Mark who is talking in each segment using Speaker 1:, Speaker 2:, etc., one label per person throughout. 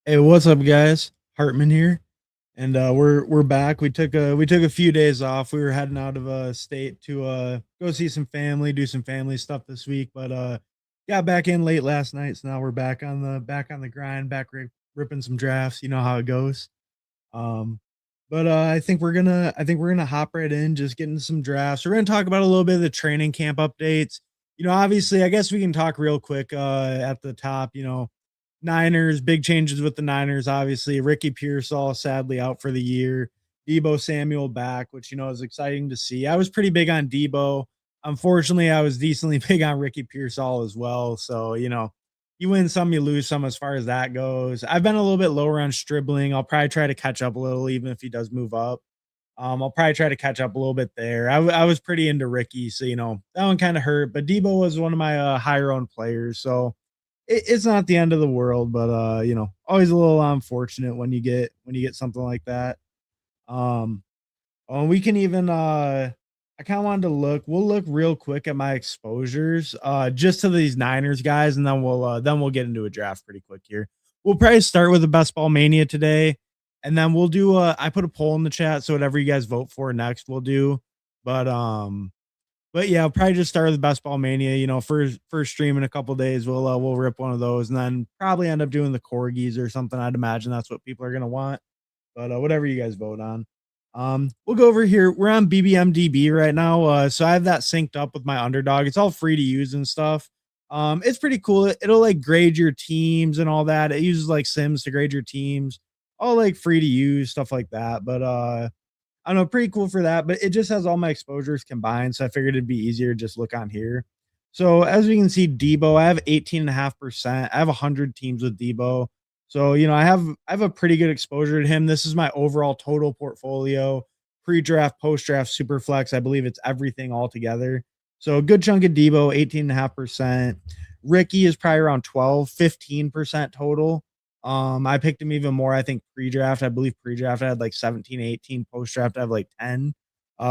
Speaker 1: Hey, what's up, guys? Hartman here, and we're back. We took a few days off. We were heading out of state to go see some family, do some family stuff this week, but got back in late last night, so now we're back on the grind, ripping some drafts. You know how it goes. Um, but I think we're gonna hop right in, just getting some drafts. We're gonna talk about a little bit of the training camp updates. Obviously, I guess we can talk real quick at the top. Niners, big changes with the Niners. Obviously, Ricky Pearsall sadly out for the year. Debo Samuel back, which is exciting to see. I was pretty big on Debo. Unfortunately, I was decently big on Ricky Pearsall as well. So you win some, you lose some as far as that goes. I've been a little bit lower on Stribling. I'll probably try to catch up a little, even if he does move up. I'll probably try to catch up a little bit there. I was pretty into Ricky, so that one kind of hurt. But Debo was one of my higher owned players, so it's not the end of the world. But always a little unfortunate when you get something like that. Um, we can even I kind of wanted to look. We'll look real quick at my exposures, just to these Niners guys, and then we'll get into a draft pretty quick here. We'll probably start with the best ball mania today, and then we'll do. I put a poll in the chat, so whatever you guys vote for next, we'll do. But but yeah, I'll probably just start with the best ball mania. First stream in a couple days, we'll rip one of those, and then probably end up doing the corgis or something. I'd imagine that's what people are gonna want. But whatever you guys vote on. We'll go over here. We're on BBMDB right now. So I have that synced up with my underdog. It's all free to use and stuff. It's pretty cool. It'll like grade your teams and all that. It uses like Sims to grade your teams, all like free to use, stuff like that. But I don't know, pretty cool for that. But it just has all my exposures combined. So I figured it'd be easier to just look on here. So as we can see, Debo, I have 18.5%. I have 100 teams with Debo. So, I have a pretty good exposure to him. This is my overall total portfolio, pre-draft, post-draft, super flex. I believe it's everything all together. So a good chunk of Debo, 18.5%. Ricky is probably around 12, 15% total. I picked him even more. I think pre-draft. I believe pre-draft I had like 17, 18. Post-draft I have like 10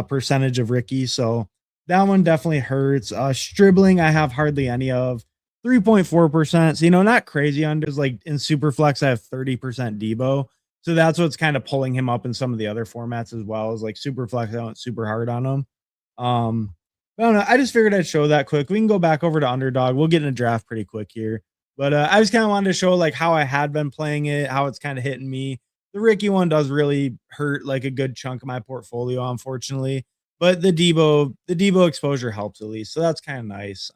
Speaker 1: percentage of Ricky. So that one definitely hurts. Stribling, I have hardly any of. 3.4%. So, not crazy unders. Like in Superflex, I have 30% Debo. So that's what's kind of pulling him up in some of the other formats as well. As like Superflex, I went super hard on him. I don't know. I just figured I'd show that quick. We can go back over to Underdog. We'll get in a draft pretty quick here. But I just kind of wanted to show like how I had been playing it, how it's kind of hitting me. The Ricky one does really hurt like a good chunk of my portfolio, unfortunately. But the Debo exposure helps at least. So that's kind of nice.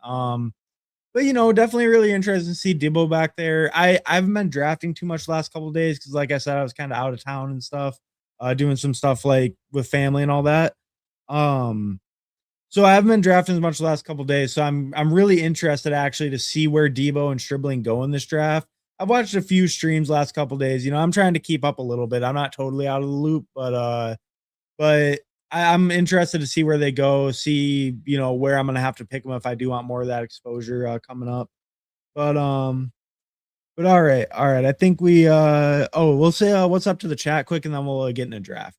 Speaker 1: But definitely really interested to see Dibbo back there. I haven't been drafting too much the last couple of days because, like I said, I was kind of out of town and stuff, doing some stuff like with family and all that. Um, so I haven't been drafting as much the last couple of days. So I'm really interested actually to see where Debo and Stribling go in this draft. I've watched a few streams last couple of days. I'm trying to keep up a little bit. I'm not totally out of the loop, but I'm interested to see where they go, see, where I'm gonna have to pick them if I do want more of that exposure coming up. But all right, all right. I think we'll say what's up to the chat quick, and then we'll get in a draft.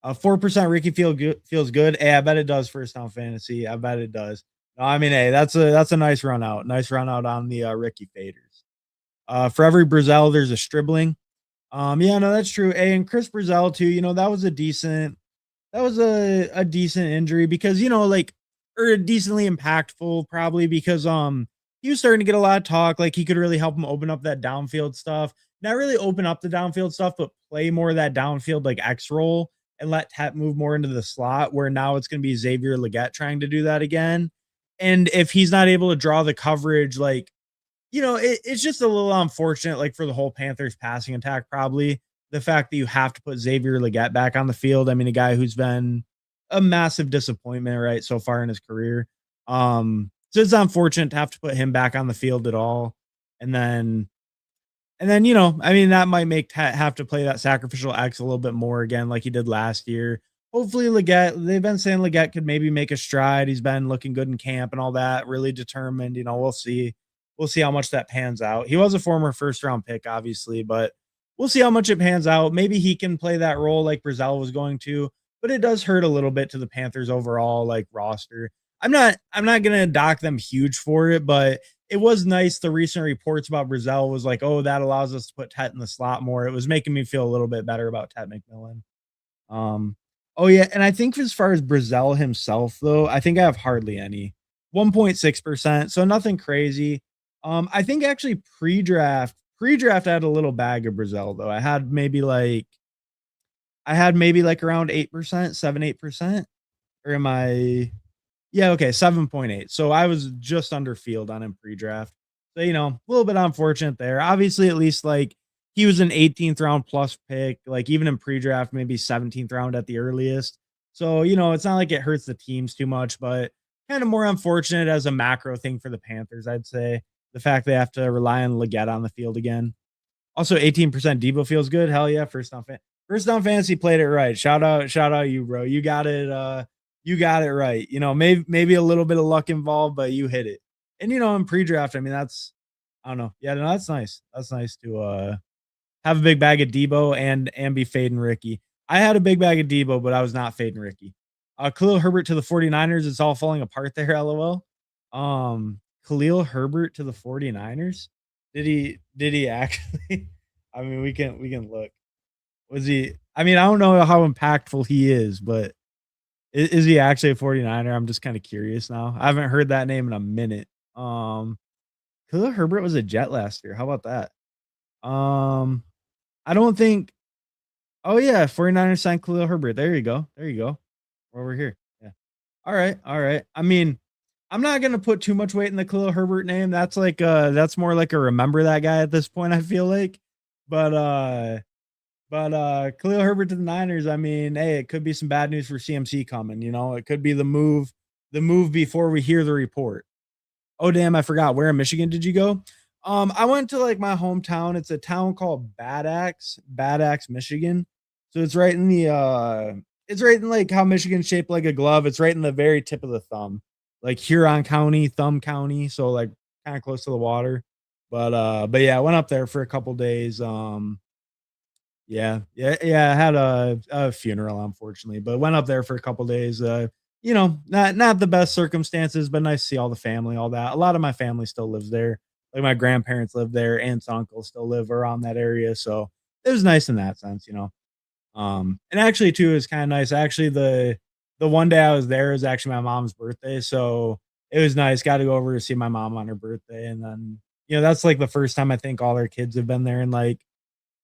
Speaker 1: 4% Ricky feels good. Hey, I bet it does first down fantasy. I bet it does. No, I mean, hey, that's a nice run out. Nice run out on the Ricky faders. For every Brazil, there's a Stribling. Yeah, no, that's true. Hey, and Chris Brazil too. That was a decent injury because or decently impactful probably because he was starting to get a lot of talk, like he could really help him open up that downfield stuff. Not really open up the downfield stuff, but play more of that downfield like X role and let Tep move more into the slot, where now it's going to be Xavier Legette trying to do that again. And if he's not able to draw the coverage, like it's just a little unfortunate, like for the whole Panthers passing attack, probably the fact that you have to put Xavier Legette back on the field. I mean, a guy who's been a massive disappointment, right, so far in his career. So it's unfortunate to have to put him back on the field at all. And then, I mean, that might make have to play that sacrificial X a little bit more again, like he did last year. Hopefully, Legette, they've been saying Legette could maybe make a stride. He's been looking good in camp and all that, really determined. We'll see. We'll see how much that pans out. He was a former first round pick, obviously, but we'll see how much it pans out. Maybe he can play that role like Brazil was going to, but it does hurt a little bit to the Panthers overall like roster. I'm not gonna dock them huge for it, but it was nice. The recent reports about Brazil was like, oh, that allows us to put Tet in the slot more. It was making me feel a little bit better about Tet McMillan. Um, oh yeah, and I think as far as Brazil himself, though, I think I have hardly any. 1.6%, so nothing crazy. I think actually pre-draft I had a little bag of Brazil though. I had maybe like around 8%, 7, 8%. Or am I yeah, okay, 7.8. So I was just under field on him pre-draft. So, a little bit unfortunate there. Obviously, at least like he was an 18th round plus pick, like even in pre-draft, maybe 17th round at the earliest. So, it's not like it hurts the teams too much, but kind of more unfortunate as a macro thing for the Panthers, I'd say. The fact they have to rely on Leggett on the field again. Also, 18% Debo feels good. Hell yeah, first down fantasy played it right. Shout out you, bro. You got it right. Maybe a little bit of luck involved, but you hit it. And in pre-draft, I mean, I don't know. Yeah, no, that's nice. That's nice to have a big bag of Debo and be fading Ricky. I had a big bag of Debo, but I was not fading Ricky. Khalil Herbert to the 49ers. It's all falling apart there, lol. Khalil Herbert to the 49ers. Did he actually? I mean, we can look. Was he I mean, I don't know how impactful he is, but is he actually a 49er? I'm just kind of curious now. I haven't heard that name in a minute. Khalil Herbert was a Jet last year. How about that? Um, I don't think Oh yeah, 49ers signed Khalil Herbert. There you go. There you go. We're over here. Yeah. All right. All right. I mean, I'm not gonna put too much weight in the Khalil Herbert name. That's more like a remember that guy at this point, I feel like. But Khalil Herbert to the Niners, I mean, hey, it could be some bad news for CMC coming, It could be the move before we hear the report. Oh damn, I forgot. Where in Michigan did you go? I went to like my hometown. It's a town called Bad Axe, Michigan. So it's right in like how Michigan's shaped like a glove. It's right in the very tip of the thumb. Like Huron County, Thumb County, so like kind of close to the water. But yeah, I went up there for a couple days. Yeah. I had a funeral, unfortunately, but went up there for a couple days. Not the best circumstances, but nice to see all the family, all that. A lot of my family still lives there. Like my grandparents live there, aunts, uncles still live around that area. So it was nice in that sense. And actually too is kind of nice. Actually, the one day I was there was actually my mom's birthday. So it was nice. Got to go over to see my mom on her birthday. And then, that's like the first time I think all their kids have been there in like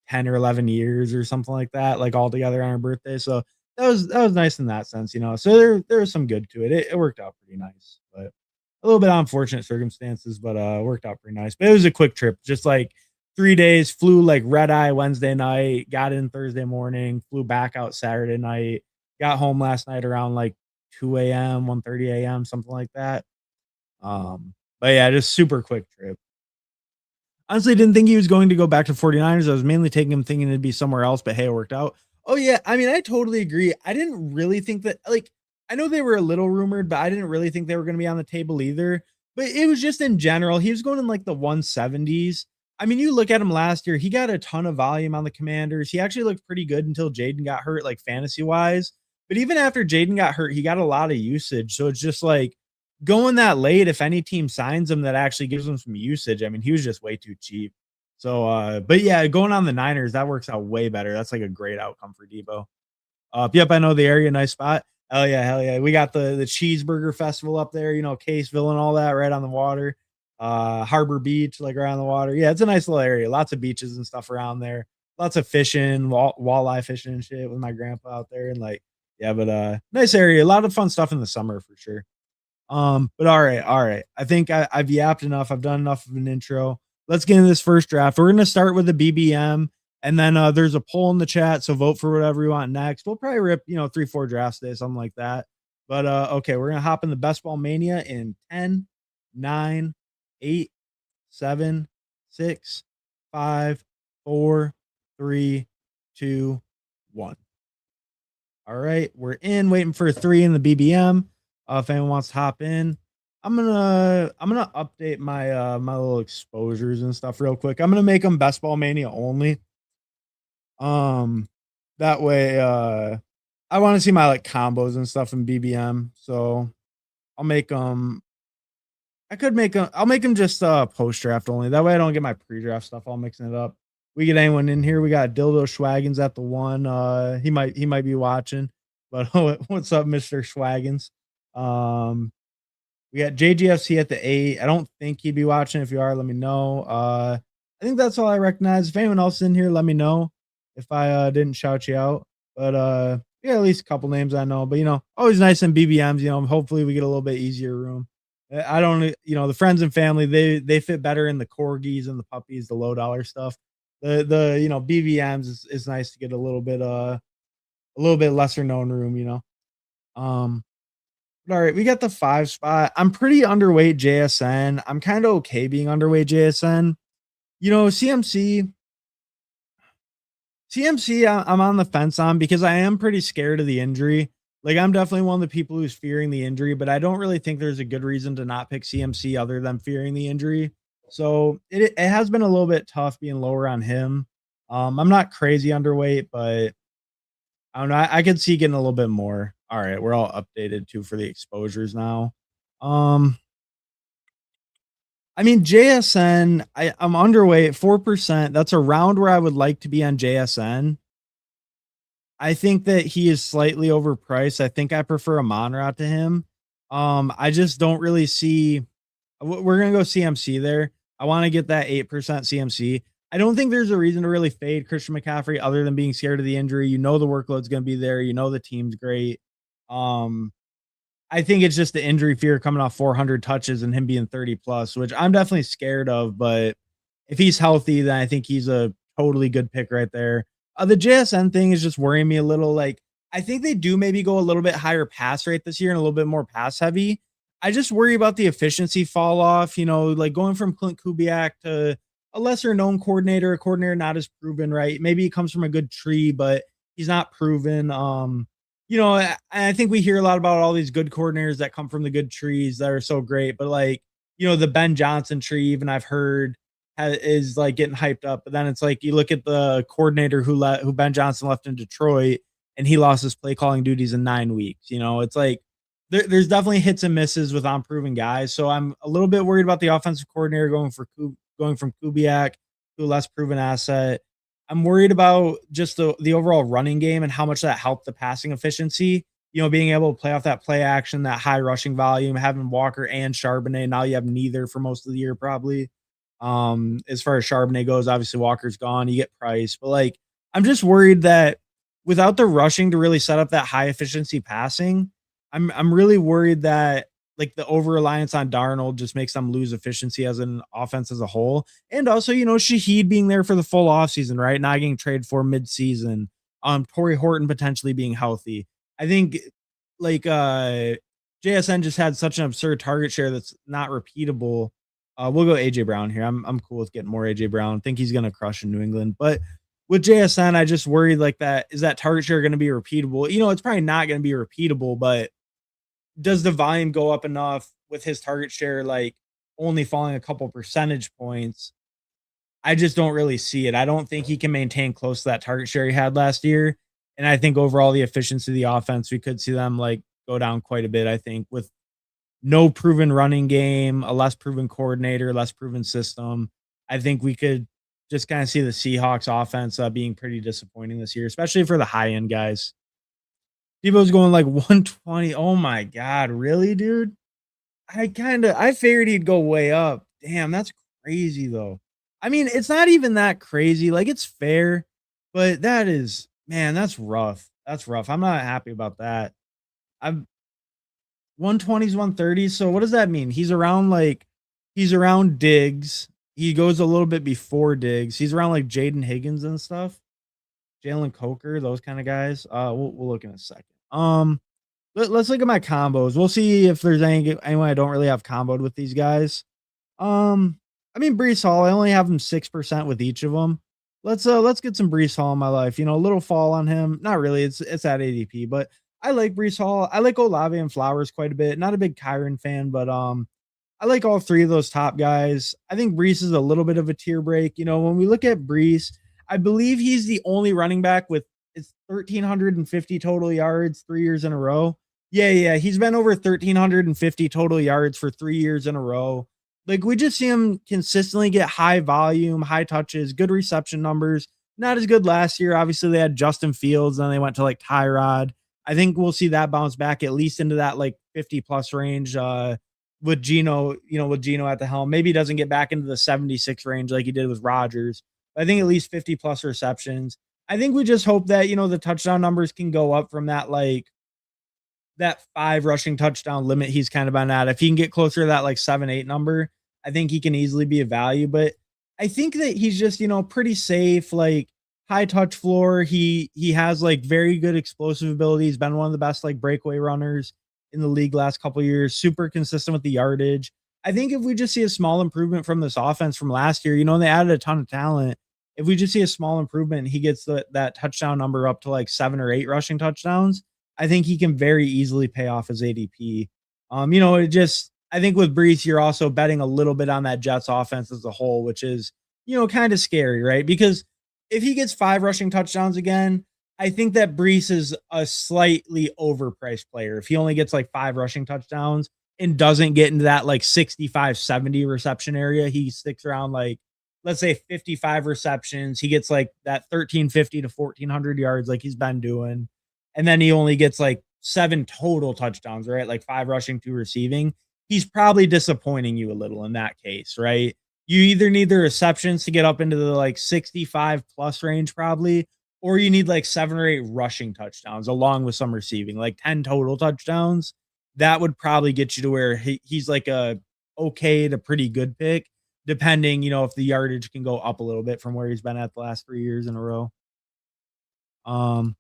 Speaker 1: 10 or 11 years or something like that, like all together on her birthday. So that was nice in that sense. So there was some good to it. It worked out pretty nice, but a little bit unfortunate circumstances, but worked out pretty nice. But it was a quick trip, just like 3 days, flew like red eye Wednesday night, got in Thursday morning, flew back out Saturday night, got home last night around like 2 a.m., 1:30 a.m., something like that. But yeah, just super quick trip. Honestly, didn't think he was going to go back to 49ers. I was mainly taking him thinking it'd be somewhere else, but hey, it worked out. Oh yeah, I mean, I totally agree. I didn't really think that like I know they were a little rumored, but I didn't really think they were going to be on the table either. But it was just in general, he was going in like the 170s. I mean, you look at him last year, he got a ton of volume on the Commanders. He actually looked pretty good until Jaden got hurt, like fantasy wise. But even after Jaden got hurt, he got a lot of usage. So it's just like going that late, if any team signs him that actually gives him some usage, I mean, he was just way too cheap. So, but yeah, going on the Niners, that works out way better. That's like a great outcome for Debo. Yep, I know the area, nice spot. Hell yeah, hell yeah. We got the cheeseburger festival up there, Caseville and all that, right on the water. Harbor Beach, like right on the water. Yeah, it's a nice little area. Lots of beaches and stuff around there. Lots of fishing, walleye fishing and shit with my grandpa out there. And like, yeah, but nice area. A lot of fun stuff in the summer for sure. But all right, all right. I think I've yapped enough. I've done enough of an intro. Let's get into this first draft. We're gonna start with the BBM, and then there's a poll in the chat, so vote for whatever you want next. We'll probably rip 3-4 drafts today, something like that. But okay, we're gonna hop in the best ball mania in 10, 9, 8, 7, 6, 5, 4, 3, 2, 1. All right, we're in, waiting for 3 in the BBM. If anyone wants to hop in, I'm gonna update my little exposures and stuff real quick. I'm gonna make them best ball mania only. Um, that way, I want to see my like combos and stuff in BBM, so I'll make them. I could make him. I'll make him just post draft only. That way I don't get my pre-draft stuff all mixing it up. We get anyone in here. We got Dildo Schwaggins at the one. He might be watching. But what's up, Mr. Schwaggins? Um, we got JGFC at the 8. I don't think he'd be watching. If you are, let me know. I think that's all I recognize. If anyone else is in here, let me know if I didn't shout you out. But yeah, at least a couple names I know. But always nice in BBMs. Hopefully we get a little bit easier room. I don't, the friends and family, they fit better in the corgis and the puppies, the low dollar stuff. The BBMs is nice to get a little bit lesser known room. Um but all right, we got the 5 spot. I'm pretty underweight JSN. I'm kind of okay being underweight JSN. CMC, I'm on the fence on because I am pretty scared of the injury. Like, I'm definitely one of the people who's fearing the injury, but I don't really think there's a good reason to not pick CMC other than fearing the injury. So it has been a little bit tough being lower on him. I'm not crazy underweight, but I don't know. I could see getting a little bit more. All right, we're all updated too for the exposures now. Um, I mean JSN, I'm underweight 4%. That's around where I would like to be on JSN. I think that he is slightly overpriced. I think I prefer a Monrad to him. I just don't really see. We're gonna go CMC there. I want to get that 8% CMC. I don't think there's a reason to really fade Christian McCaffrey other than being scared of the injury. The workload's gonna be there. The team's great. Um, I think it's just the injury fear coming off 400 touches and him being 30 plus, which I'm definitely scared of. But if he's healthy, then I think he's a totally good pick right there. The JSN thing is just worrying me a little. Like, I think they do maybe go a little bit higher pass rate this year and a little bit more pass heavy. I just worry about the efficiency fall off, like going from Clint Kubiak to a lesser known coordinator, a coordinator not as proven, right? Maybe he comes from a good tree, but he's not proven. I think we hear a lot about all these good coordinators that come from the good trees that are so great, but like, the Ben Johnson tree, even I've heard is like getting hyped up. But then it's like you look at the coordinator who Ben Johnson left in Detroit, and he lost his play calling duties in 9 weeks. It's like there's definitely hits and misses with unproven guys. So I'm a little bit worried about the offensive coordinator going from Kubiak to a less proven asset. I'm worried about just the overall running game and how much that helped the passing efficiency. Being able to play off that play action, that high rushing volume, having Walker and Charbonnet. Now you have neither for most of the year, probably. As far as Charbonnet goes, obviously Walker's gone. You get Price, but like, I'm just worried that without the rushing to really set up that high efficiency passing, I'm really worried that like the over reliance on Darnold just makes them lose efficiency as an offense as a whole. And also, Shaheed being there for the full offseason, right? Not getting traded for midseason. Torrey Horton potentially being healthy. I think like JSN just had such an absurd target share that's not repeatable. We'll go AJ Brown here. I'm cool with getting more AJ Brown. Think he's gonna crush in New England. But with JSN, I just worried like that. Is that target share going to be repeatable? It's probably not going to be repeatable, but does the volume go up enough with his target share like only falling a couple percentage points? I just don't really see it. I don't think he can maintain close to that target share he had last year. And I think overall the efficiency of the offense, we could see them like go down quite a bit. I think with no proven running game, a less proven coordinator, less proven system, I think we could just kind of see the Seahawks offense being pretty disappointing this year, especially for the high end guys. Debo's going like 120. Oh my God. Really, dude? I figured he'd go way up. Damn, that's crazy though. I mean, it's not even that crazy. Like, it's fair, but man, that's rough. That's rough. I'm not happy about that. I'm 120s, 130s. So what does that mean? He's around Diggs. He goes a little bit before Diggs. He's around like Jaden Higgins and stuff. Jalen Coker, those kind of guys. We'll look in a second. Let's look at my combos. We'll see if there's anyone I don't really have comboed with these guys. I mean Breece Hall, I only have him 6% with each of them. Let's get some Breece Hall in my life. A little fall on him. Not really. It's at ADP, but I like Breece Hall. I like Olave and Flowers quite a bit. Not a big Kyron fan, but I like all three of those top guys. I think Breece is a little bit of a tier break. When we look at Breece, I believe he's the only running back with 1,350 total yards 3 years in a row. Yeah, he's been over 1,350 total yards for 3 years in a row. Like, we just see him consistently get high volume, high touches, good reception numbers. Not as good last year. Obviously, they had Justin Fields, then they went to, like, Tyrod. I think we'll see that bounce back at least into that, like, 50 plus range, with Geno, with Geno at the helm. Maybe he doesn't get back into the 76 range like he did with Rodgers. I think at least 50 plus receptions. I think we just hope that, the touchdown numbers can go up from that 5 rushing touchdown limit he's kind of been at. If he can get closer to that, like, 7, 8 number, I think he can easily be a value, but I think that he's just, pretty safe, like, high touch floor. He has, like, very good explosive ability. He's been one of the best, like, breakaway runners in the league last couple years, super consistent with the yardage. I think if we just see a small improvement from this offense from last year, they added a ton of talent. If we just see a small improvement, he gets that touchdown number up to, like, 7 or 8 rushing touchdowns, I think he can very easily pay off his ADP. It just I think with Brees, you're also betting a little bit on that Jets offense as a whole, which is, kind of scary, right? Because if he gets 5 rushing touchdowns again, I think that Brees is a slightly overpriced player. If he only gets like 5 rushing touchdowns and doesn't get into that like 65, 70 reception area, he sticks around like, let's say 55 receptions. He gets like that 1350 to 1400 yards like he's been doing, and then he only gets like 7 total touchdowns, right? Like 5 rushing, 2 receiving. He's probably disappointing you a little in that case, right? You either need the receptions to get up into the like 65 plus range, probably, or you need like 7 or 8 rushing touchdowns along with some receiving, like 10 total touchdowns. That would probably get you to where he's like a okay to pretty good pick, depending, if the yardage can go up a little bit from where he's been at the last 3 years in a row. Um,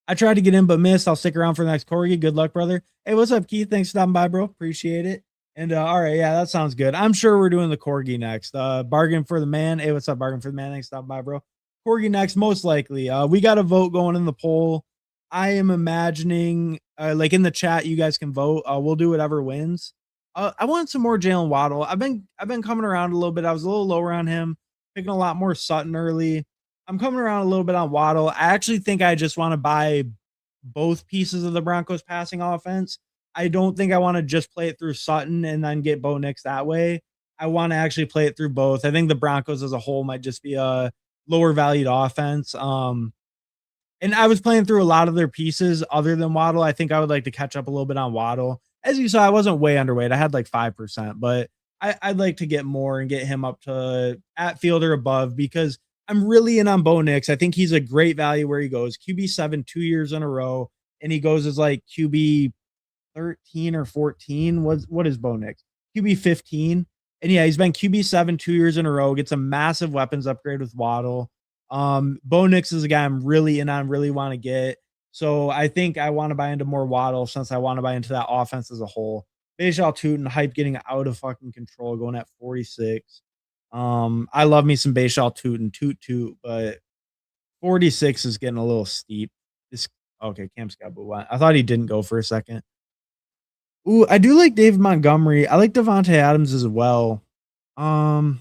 Speaker 1: I tried to get in but missed. I'll stick around for the next Corgi. Good luck, brother. Hey, what's up, Keith? Thanks for stopping by, bro. Appreciate it. And all right, yeah, that sounds good. I'm sure we're doing the Corgi next. Bargain for the man. Hey, what's up, Bargain for the man? Thanks for stopping by, bro. Corgi next, most likely. We got a vote going in the poll. I am imagining, like in the chat, you guys can vote. We'll do whatever wins. I want some more Jalen Waddle. I've been coming around a little bit. I was a little lower on him, picking a lot more Sutton early. I'm coming around a little bit on Waddle. I actually think I just want to buy both pieces of the Broncos passing offense. I don't think I want to just play it through Sutton and then get Bo Nix that way. I want to actually play it through both. I think the Broncos as a whole might just be a lower valued offense. And I was playing through a lot of their pieces other than Waddle. I think I would like to catch up a little bit on Waddle. As you saw, I wasn't way underweight. I had like 5%, but I'd like to get more and get him up to at field or above because I'm really in on Bo Nix. I think he's a great value where he goes. QB7 2 years in a row, and he goes as like QB 13 or 14. What is Bo Nix? QB 15. And yeah, he's been QB7 2 years in a row, gets a massive weapons upgrade with Waddle. Bo Nix is a guy I'm really in on, really want to get. So I think I want to buy into more Waddle since I want to buy into that offense as a whole. Bajal Tootin hype getting out of fucking control, going at 46. I love me some Bajal Tootin, toot, but 46 is getting a little steep. This okay, Cam Scott, but I thought he didn't go for a second. Ooh, I do like David Montgomery. I like Devontae Adams as well. Okay,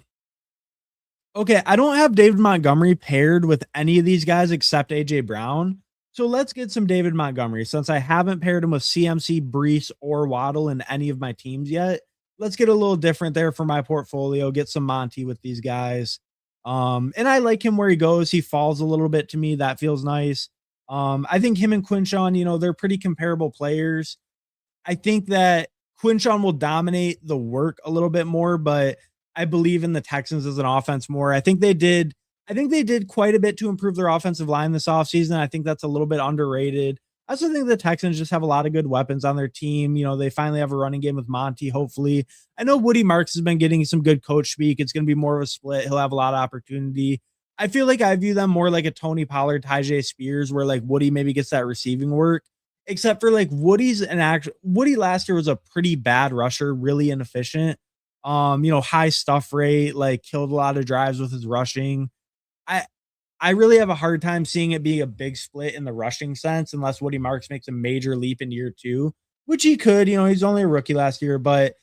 Speaker 1: I don't have David Montgomery paired with any of these guys except AJ Brown. So let's get some David Montgomery since I haven't paired him with CMC, Brees, or Waddle in any of my teams yet. Let's get a little different there for my portfolio. Get some Monty with these guys. And I like him where he goes. He falls a little bit to me. That feels nice. I think him and Quinshawn, they're pretty comparable players. I think that Quinshawn will dominate the work a little bit more, but I believe in the Texans as an offense more. I think they did quite a bit to improve their offensive line this offseason. I think that's a little bit underrated. I also think the Texans just have a lot of good weapons on their team. They finally have a running game with Monty, hopefully. I know Woody Marks has been getting some good coach speak. It's going to be more of a split. He'll have a lot of opportunity. I feel like I view them more like a Tony Pollard, Tyjae Spears, where like Woody maybe gets that receiving work. Except for like Woody last year was a pretty bad rusher, really inefficient. High stuff rate, like killed a lot of drives with his rushing. I I really have a hard time seeing it being a big split in the rushing sense unless Woody Marks makes a major leap in year 2, which he could. He's only a rookie last year, but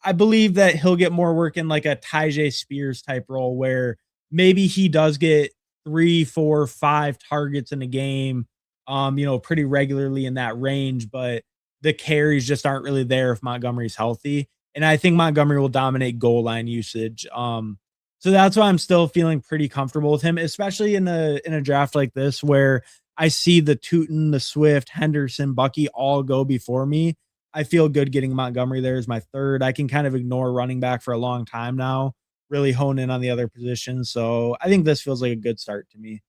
Speaker 1: I believe that he'll get more work in like a Tyjae Spears type role where maybe he does get 3, 4, 5 targets in a game, pretty regularly in that range, but the carries just aren't really there if Montgomery's healthy. And I think Montgomery will dominate goal line usage. So that's why I'm still feeling pretty comfortable with him, especially in a draft like this where I see the Tootin, the Swift, Henderson, Bucky all go before me. I feel good getting Montgomery there as my third. I can kind of ignore running back for a long time now, really hone in on the other positions. So I think this feels like a good start to me.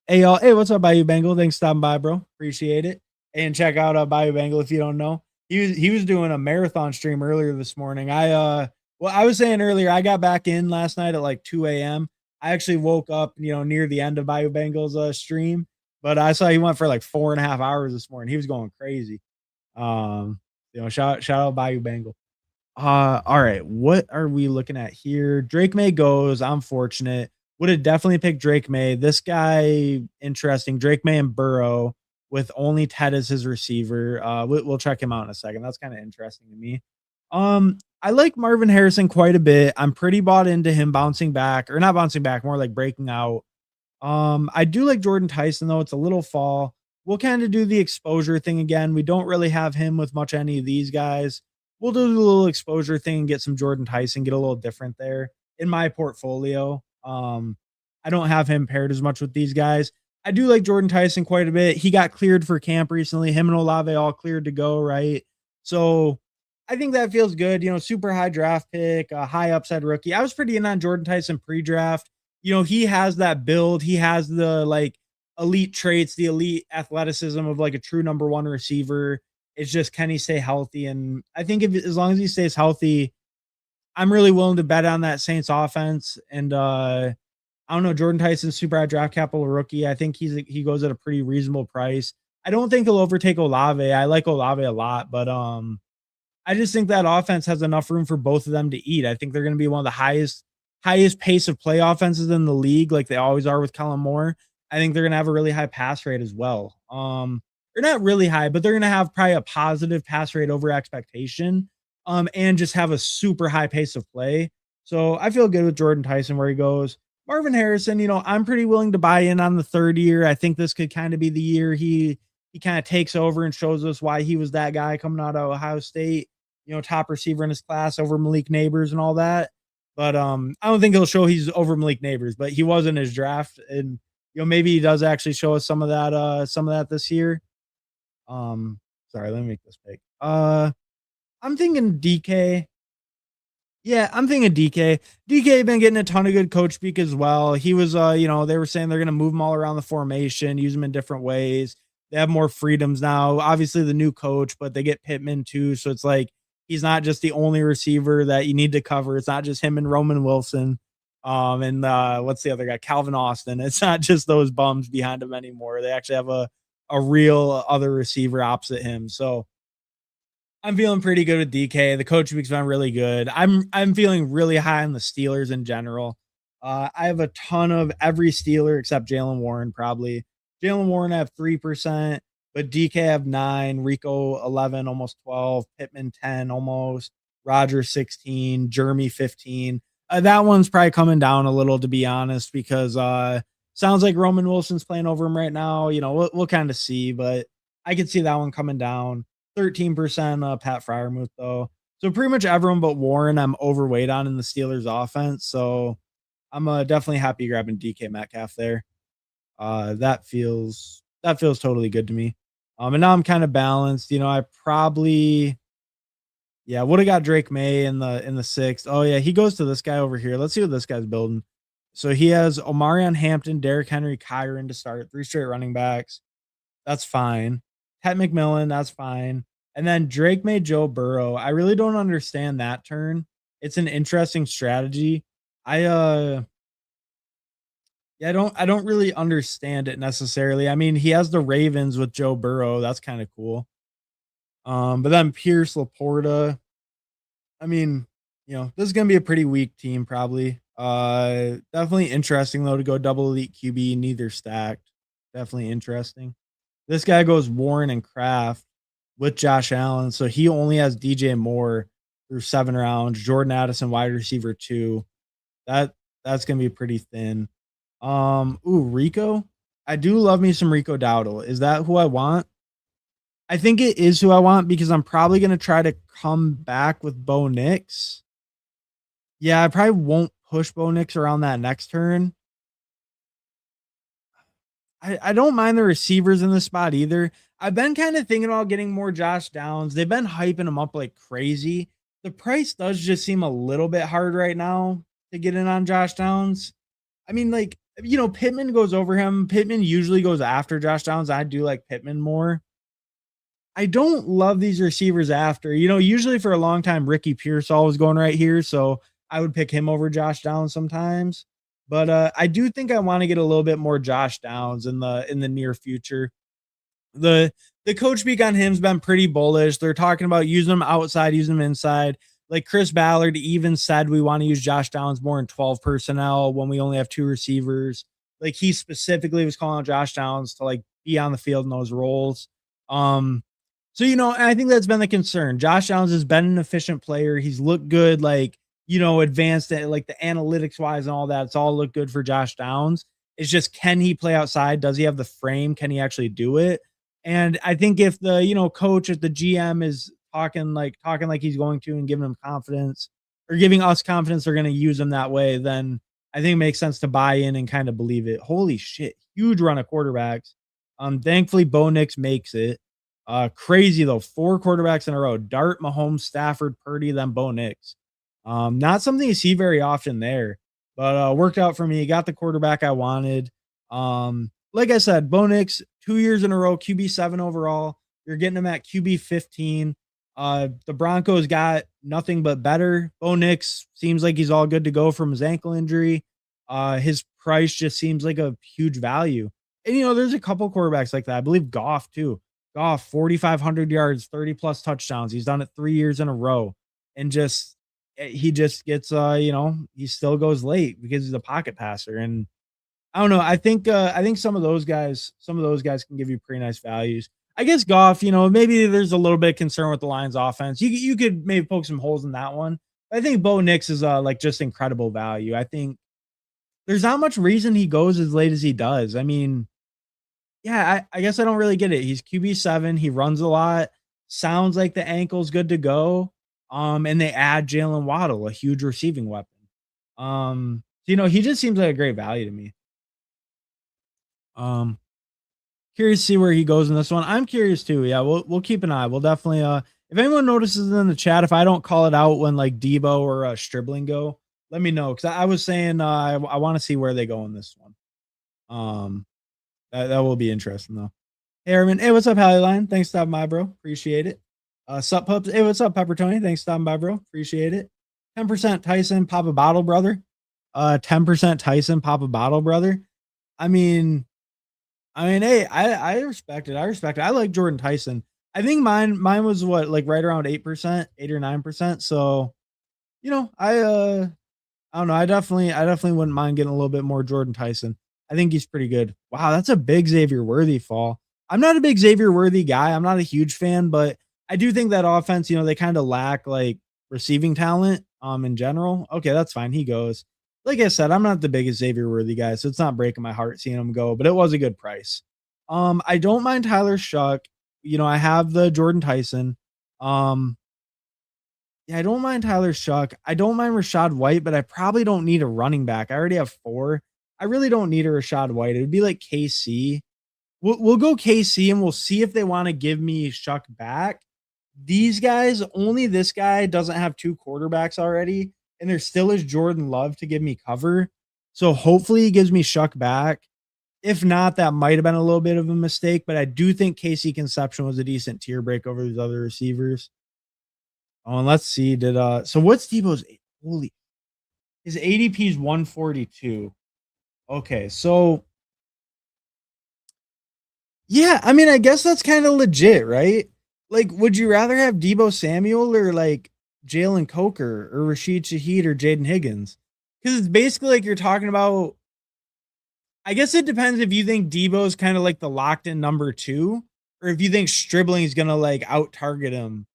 Speaker 1: Hey y'all, hey, what's up, Bayou Bengal? Thanks for stopping by, bro. Appreciate it. And check out Bayou Bengal if you don't know. He was doing a marathon stream earlier this morning. I was saying earlier, I got back in last night at like 2 a.m. I actually woke up, near the end of Bayou Bengal's stream, but I saw he went for like 4.5 hours this morning. He was going crazy. Shout out Bayou Bengal. All right. What are we looking at here? Drake May goes. I'm fortunate. Would have definitely picked Drake May. This guy, interesting. Drake May and Burrow with only Ted as his receiver. We'll check him out in a second. That's kind of interesting to me. I like Marvin Harrison quite a bit. I'm pretty bought into him bouncing back, or not bouncing back, more like breaking out. I do like Jordan Tyson though. It's a little fall. We'll kind of do the exposure thing again. We don't really have him with much any of these guys. We'll do the little exposure thing and get some Jordan Tyson, get a little different there in my portfolio. I don't have him paired as much with these guys. I do like Jordan Tyson quite a bit. He got cleared for camp recently. Him and Olave all cleared to go, right? So I think that feels good. Super high draft pick, a high upside rookie. I was pretty in on Jordan Tyson pre-draft. He has that build. He has the like elite traits, the elite athleticism of like a true number one receiver. It's just, can he stay healthy? And I think if as long as he stays healthy, I'm really willing to bet on that Saints offense. And I don't know, Jordan Tyson's super high draft capital rookie. I think he goes at a pretty reasonable price. I don't think he'll overtake Olave. I like Olave a lot, but I just think that offense has enough room for both of them to eat. I think they're going to be one of the highest pace of play offenses in the league, like they always are with Kellen Moore. I think they're going to have a really high pass rate as well. They're not really high, but they're going to have probably a positive pass rate over expectation, and just have a super high pace of play. So I feel good with Jordan Tyson where he goes. Marvin Harrison, I'm pretty willing to buy in on the third year. I think this could kind of be the year he kind of takes over and shows us why he was that guy coming out of Ohio State, top receiver in his class over Malik Neighbors and all that. But I don't think he'll show he's over Malik Neighbors, but he was in his draft, and maybe he does actually show us some of that this year. Sorry, let me make this pick. I'm thinking DK. Yeah, I'm thinking DK. DK been getting a ton of good coach speak as well. He was, they were saying they're going to move him all around the formation, use him in different ways. They have more freedoms now. Obviously, the new coach, but they get Pittman too. So it's like he's not just the only receiver that you need to cover. It's not just him and Roman Wilson. And what's the other guy? Calvin Austin. It's not just those bums behind him anymore. They actually have a real other receiver opposite him. So I'm feeling pretty good with DK. The coach week's been really good. I'm feeling really high on the Steelers in general. I have a ton of every Steeler except Jalen Warren, probably. Jalen Warren I have 3%, but DK I have 9, Rico 11, almost 12, Pittman 10, almost, Roger 16, Jeremy 15. That one's probably coming down a little, to be honest, because sounds like Roman Wilson's playing over him right now. We'll kind of see, but I could see that one coming down. 13% Pat Fryermuth though. So pretty much everyone but Warren I'm overweight on in the Steelers offense. So I'm definitely happy grabbing DK Metcalf there. That feels totally good to me. And now I'm kind of balanced. I probably would have got Drake May in the sixth. Oh yeah, he goes to this guy over here. Let's see what this guy's building. So he has Omarion Hampton, Derrick Henry, Kyron to start, 3 straight running backs. That's fine. Pat McMillan, that's fine. And then Drake May, Joe Burrow. I really don't understand that turn. It's an interesting strategy. I don't really understand it necessarily. I mean, he has the Ravens with Joe Burrow. That's kind of cool. But then Pierce, Laporta. I mean, this is gonna be a pretty weak team, probably. Definitely interesting though to go double elite QB, neither stacked. Definitely interesting. This guy goes Warren and Kraft with Josh Allen. So he only has DJ Moore through 7 rounds. Jordan Addison, wide receiver 2. That's gonna be pretty thin. Rico. I do love me some Rico Dowdle. Is that who I want? I think it is who I want because I'm probably gonna try to come back with Bo Nix. Yeah, I probably won't push Bo Nix around that next turn. I don't mind the receivers in the spot either. I've been kind of thinking about getting more Josh Downs. They've been hyping him up like crazy. The price does just seem a little bit hard right now to get in on Josh Downs. I mean, like, Pittman goes over him. Pittman usually goes after Josh Downs. I do like Pittman more. I don't love these receivers after. Usually for a long time, Ricky Pearsall was going right here, so I would pick him over Josh Downs sometimes. But I do think I want to get a little bit more Josh Downs in the near future. The the coach speak on him's been pretty bullish. They're talking about using him outside, using him inside. Like Chris Ballard even said we want to use Josh Downs more in 12 personnel when we only have two receivers. Like he specifically was calling out Josh Downs to like be on the field in those roles. Um, and I think that's been the concern. Josh Downs has been an efficient player. He's looked good, like, advanced at like the analytics wise and all that. It's all looked good for Josh Downs. It's just, can he play outside? Does he have the frame? Can he actually do it? And I think if the, coach at the GM is talking like he's going to and giving him confidence or giving us confidence they're going to use him that way, then I think it makes sense to buy in and kind of believe it. Holy shit, huge run of quarterbacks. Thankfully Bo Nix makes it. Crazy though, 4 quarterbacks in a row: Dart, Mahomes, Stafford, Purdy, then Bo Nix. Not something you see very often there, but worked out for me. Got the quarterback I wanted. Like I said, Bo Nix, 2 years in a row, QB7 overall. You're getting him at QB15. The Broncos got nothing but better. Bo Nix seems like he's all good to go from his ankle injury. His price just seems like a huge value. And there's a couple quarterbacks like that. I believe Goff too. Goff, 4,500 yards, 30 plus touchdowns. He's done it 3 years in a row. And he just gets, he still goes late because he's a pocket passer. And I don't know. I think some of those guys can give you pretty nice values. I guess Goff, maybe there's a little bit of concern with the Lions offense. You could maybe poke some holes in that one. I think Bo Nix is like just incredible value. I think there's not much reason he goes as late as he does. I mean, yeah, I guess I don't really get it. He's QB7. He runs a lot. Sounds like the ankle's good to go. And they add Jalen Waddle, a huge receiving weapon. He just seems like a great value to me. Um, Curious to see where he goes in this one. I'm curious too. Yeah, we'll keep an eye. We'll definitely if anyone notices in the chat, if I don't call it out when like Debo or Stribling go, let me know. Cause I was saying I want to see where they go in this one. That will be interesting though. Hey, Erman. Hey, what's up, Hallie? Thanks for stopping by, bro. Appreciate it. Sup, pups. Hey, what's up, Pepper Tony? Thanks for stopping by, bro. Appreciate it. 10% Tyson, pop a bottle, brother. 10% Tyson, pop a bottle, brother. Hey, I respect it. I respect it. I like Jordan Tyson. I think mine was what, like right around 8%, 8 or 9%. So, I don't know. I definitely wouldn't mind getting a little bit more Jordan Tyson. I think he's pretty good. Wow, that's a big Xavier Worthy fall. I'm not a big Xavier Worthy guy. I'm not a huge fan, but I do think that offense, they kind of lack like receiving talent in general. Okay, that's fine. He goes. Like I said, I'm not the biggest Xavier Worthy guy, so it's not breaking my heart seeing him go, but it was a good price. I don't mind Tyler Shuck. I have the Jordan Tyson. Yeah, I don't mind Tyler Shuck. I don't mind Rashad White, but I probably don't need a running back. I already have 4. I really don't need a Rashad White. It would be like KC. We'll go KC and we'll see if they want to give me Shuck back. These guys, only this guy doesn't have 2 quarterbacks already, and there still is Jordan Love to give me cover. So hopefully he gives me Shuck back. If not, that might have been a little bit of a mistake, but I do think KC Conception was a decent tier break over these other receivers. Oh, and let's see. So what's Debo's holy his ADP is 142. Okay, so yeah, I guess that's kind of legit, right? Like, would you rather have Debo Samuel or like Jalen Coker or Rashid Shaheed or Jaden Higgins? Because it's basically like you're talking about. I guess it depends if you think Debo's kind of like the locked in number 2, or if you think Stribling's gonna like out target him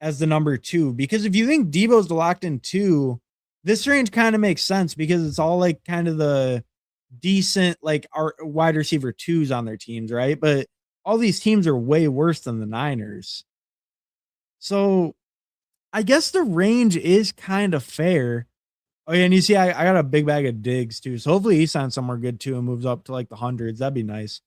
Speaker 1: as the number 2. Because if you think Debo's the locked in 2, this range kind of makes sense because it's all like kind of the decent like our wide receiver 2s on their teams, right? But all these teams are way worse than the Niners. So I guess the range is kind of fair. Oh, yeah, and you see, I got a big bag of digs too, so hopefully he signs somewhere good too and moves up to like the hundreds. That'd be nice.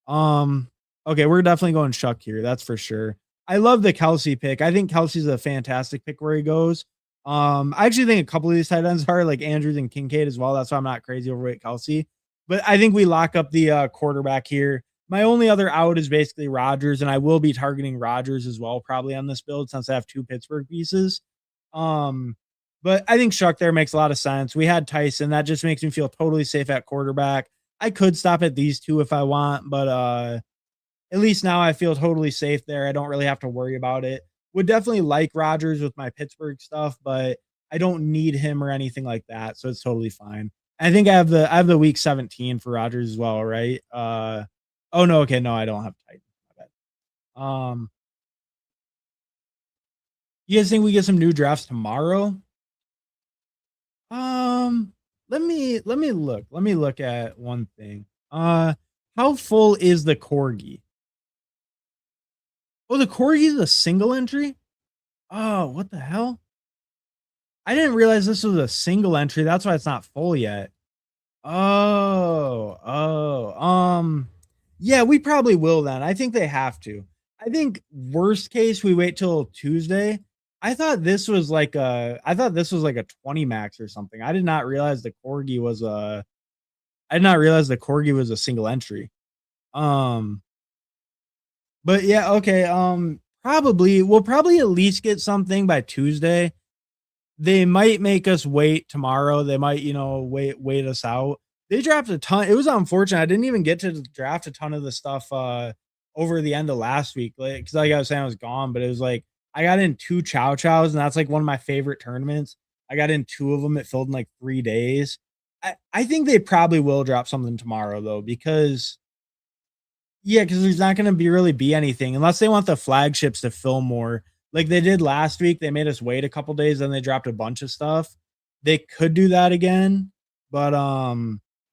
Speaker 1: Um, okay, we're definitely going Shuck here. That's for sure. I love the Kelsey pick. I think Kelsey's a fantastic pick where he goes. I actually think a couple of these tight ends are like Andrews and Kincaid as well. That's why I'm not crazy overweight Kelsey. But I think we lock up the quarterback here. My only other out is basically Rodgers, and I will be targeting Rodgers as well, probably on this build since I have 2 Pittsburgh pieces. Um, but I think Shuck there makes a lot of sense. We had Tyson. That just makes me feel totally safe at quarterback. I could stop at these two if I want, but at least now I feel totally safe there. I don't really have to worry about it. Would definitely like Rodgers with my Pittsburgh stuff, but I don't need him or anything like that, so it's totally fine. I think I have the week 17 for Rodgers as well, right? Oh no, okay, no, I don't have Titans. My bad. You guys think we get some new drafts tomorrow? Um, let me look. Let me look at one thing. How full is the Corgi? Oh, the Corgi is a single entry? Oh, what the hell? I didn't realize this was a single entry. That's why it's not full yet. Yeah, we probably will then. I think they have to. I think worst case we wait till Tuesday. I thought this was like a 20 max or something. I did not realize the Corgi was a single entry. Um, but yeah, okay. Probably we'll probably at least get something by Tuesday. They might make us wait tomorrow. They might, wait us out. They drafted a ton. It was unfortunate. I didn't even get to draft a ton of the stuff over the end of last week. Because like I was saying, I was gone, but it was like I got in 2 chows, and that's like one of my favorite tournaments. I got in 2 of them. It filled in like 3 days. I think they probably will drop something tomorrow though, because yeah, because there's not gonna be anything unless they want the flagships to fill more. Like they did last week, they made us wait a couple days, then they dropped a bunch of stuff. They could do that again, but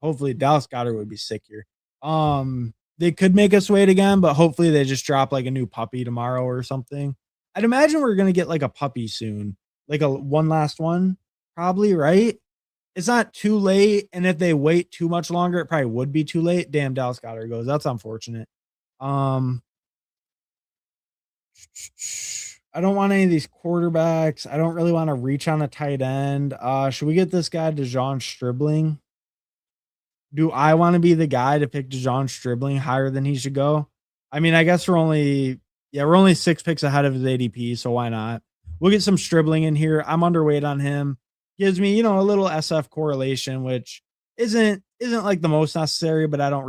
Speaker 1: hopefully Dallas Goddard would be sick here. They could make us wait again, but hopefully they just drop like a new puppy tomorrow or something. I'd imagine we're gonna get like a puppy soon, like a one last one, probably, right? It's not too late, and if they wait too much longer, it probably would be too late. Damn, Dallas Goedert goes. That's unfortunate. Um, I don't want any of these quarterbacks. I don't really want to reach on a tight end. Should we get this guy DeJon Stribling? Do I want to be the guy to pick DeJon Stribling higher than he should go? I mean, I guess we're only 6 picks ahead of his ADP, so why not? We'll get some Stribling in here. I'm underweight on him. Gives me, a little SF correlation, which isn't like the most necessary, but I don't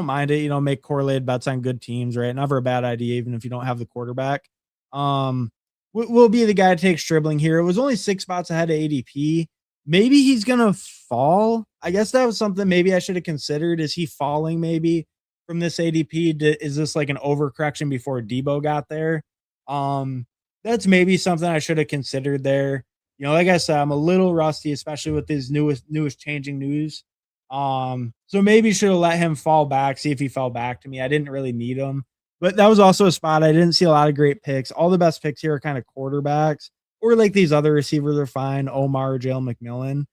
Speaker 1: mind it. Make correlated bets on good teams, right? Never a bad idea, even if you don't have the quarterback. We'll be the guy to take Stribling here. It was only 6 spots ahead of ADP. Maybe he's gonna fall. I guess that was something maybe I should have considered. Is he falling maybe from this ADP? Is this like an overcorrection before Debo got there? That's maybe something I should have considered there. Like I said, I'm a little rusty, especially with this newest changing news. So maybe should have let him fall back, see if he fell back to me. I didn't really need him, but that was also a spot I didn't see a lot of great picks. All the best picks here are kind of quarterbacks or like these other receivers are fine. Omar, Jalen McMillan.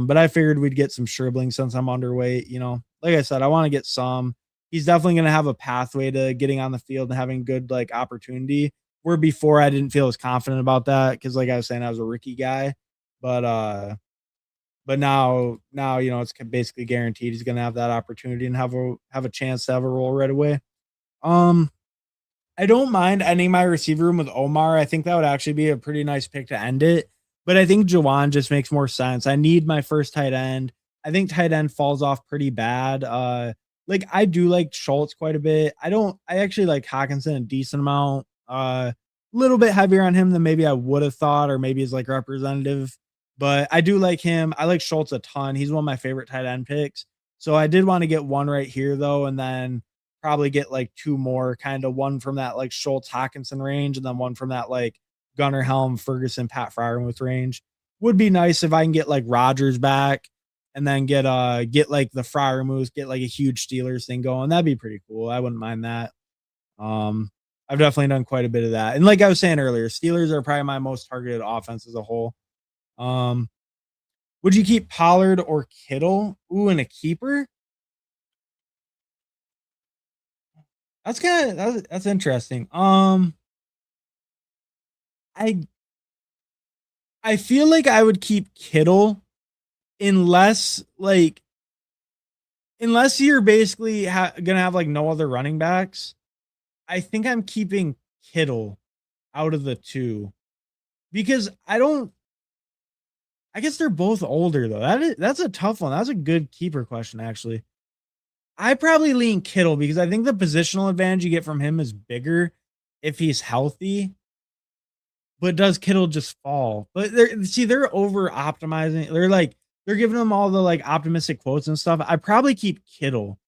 Speaker 1: But I figured we'd get some Stribling since I'm underweight. Like I said, I want to get some. He's definitely going to have a pathway to getting on the field and having good like opportunity. Where before I didn't feel as confident about that because, like I was saying, I was a rookie guy. But now it's basically guaranteed he's going to have that opportunity and have a chance to have a role right away. Um, I don't mind ending my receiver room with Omar. I think that would actually be a pretty nice pick to end it. But I think Jawan just makes more sense. I need my first tight end. I think tight end falls off pretty bad. Like I do like Schultz quite a bit. I actually like Hawkinson a decent amount. Little bit heavier on him than maybe I would have thought, or maybe as like representative. But I do like him. I like Schultz a ton. He's one of my favorite tight end picks. So I did want to get one right here though, and then probably get like 2 more, kind of one from that like Schultz Hawkinson range, and then one from that like Gunnar Helm, Ferguson, Pat Fryermuth range. Would be nice if I can get like Rodgers back. and then get like the Fryer moves, get like a huge Steelers thing going. That'd be pretty cool. I wouldn't mind that. Um, I've definitely done quite a bit of that. And like I was saying earlier, Steelers are probably my most targeted offense as a whole. Um, would you keep Pollard or Kittle? Ooh, and a keeper? That's kind of that's interesting. I I feel like I would keep Kittle unless like unless you're basically gonna have like no other running backs. I think I'm keeping Kittle out of the two because I don't. I guess they're both older though. That's a tough one. That's a good keeper question actually. I probably lean Kittle because I think the positional advantage you get from him is bigger if he's healthy. But does Kittle just fall? But they're over optimizing. They're giving him all the like optimistic quotes and stuff. I probably keep Kittle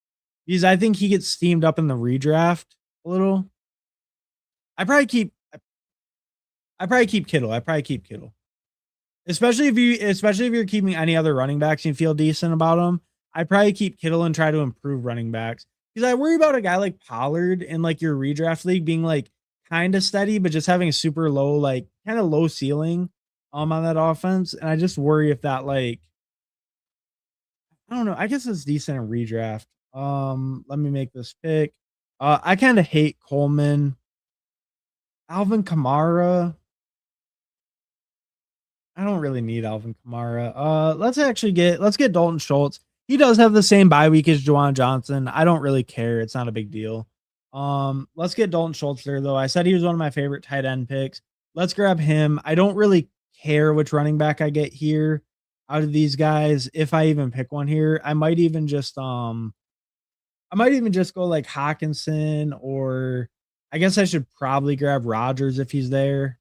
Speaker 1: because I think he gets steamed up in the redraft a little. I probably keep I probably keep Kittle. I probably keep Kittle. Especially if you're keeping any other running backs and you feel decent about them. I probably keep Kittle and try to improve running backs. Because I worry about a guy like Pollard in like your redraft league being like kind of steady, but just having a super low, like kind of low ceiling on that offense. And I just worry if that like I don't know. I guess it's decent in redraft. Let me make this pick. I kind of hate Coleman. Alvin Kamara. I don't really need Alvin Kamara. Let's get Dalton Schultz. He does have the same bye week as Juwan Johnson. I don't really care. It's not a big deal. Let's get Dalton Schultz there though. I said he was one of my favorite tight end picks. Let's grab him. I don't really care which running back I get here out of these guys. If I even pick one here, I might even just go like Hawkinson, or I guess I should probably grab Rodgers if he's there.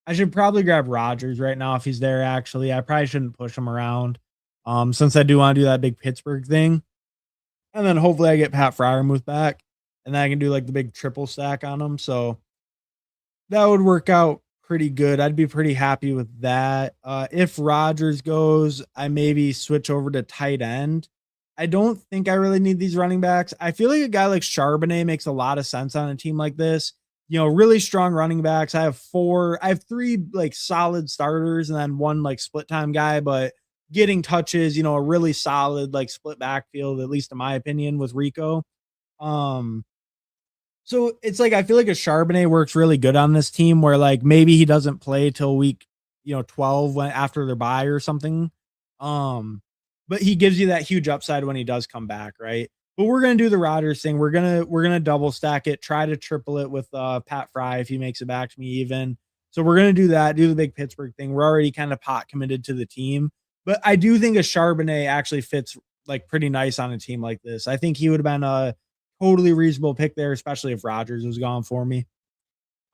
Speaker 1: I should probably grab Rodgers right now if he's there. Actually, I probably shouldn't push him around, since I do want to do that big Pittsburgh thing, and then hopefully I get Pat Fryermuth back, and then I can do like the big triple stack on him. So that would work out pretty good. I'd be pretty happy with that. If Rodgers goes, I maybe switch over to tight end. I don't think I really need these running backs. I feel like a guy like Charbonnet makes a lot of sense on a team like this. You know, really strong running backs. I have three like solid starters and then one like split time guy, but getting touches, you know, a really solid like split backfield, at least in my opinion, with Rico. Um, so it's like I feel like a Charbonnet works really good on this team where like maybe he doesn't play till week, 12 when after their bye or something. Um, but he gives you that huge upside when he does come back, right? But we're gonna do the Rodgers thing. We're gonna double stack it, try to triple it with Pat Fry if he makes it back to me even. So we're gonna do that, do the big Pittsburgh thing. We're already kind of pot committed to the team. But I do think a Charbonnet actually fits like pretty nice on a team like this. I think he would have been a totally reasonable pick there, especially if Rodgers was gone for me.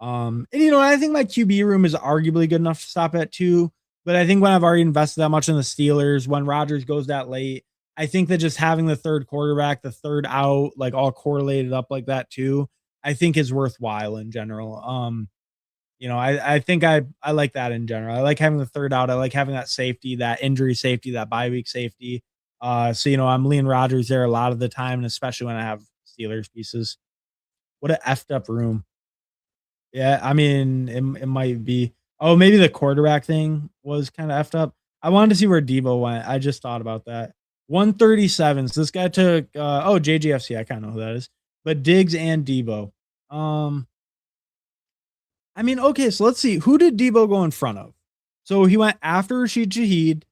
Speaker 1: And I think my QB room is arguably good enough to stop at 2. But I think when I've already invested that much in the Steelers, when Rodgers goes that late, I think that just having the third quarterback, the third out, like all correlated up like that too, I think is worthwhile in general. I think I like that in general. I like having the third out. I like having that safety, that injury safety, that bye week safety. So I'm leaning Rodgers there a lot of the time, and especially when I have Steelers pieces. What a effed up room. Yeah, I mean, it might be. Oh, maybe the quarterback thing was kind of effed up. I wanted to see where Debo went. I just thought about that. 137. So this guy took JGFC. I kind of know who that is. But Diggs and Debo. Um, I mean, okay, so let's see. Who did Debo go in front of? So he went after Rashid Shaheed.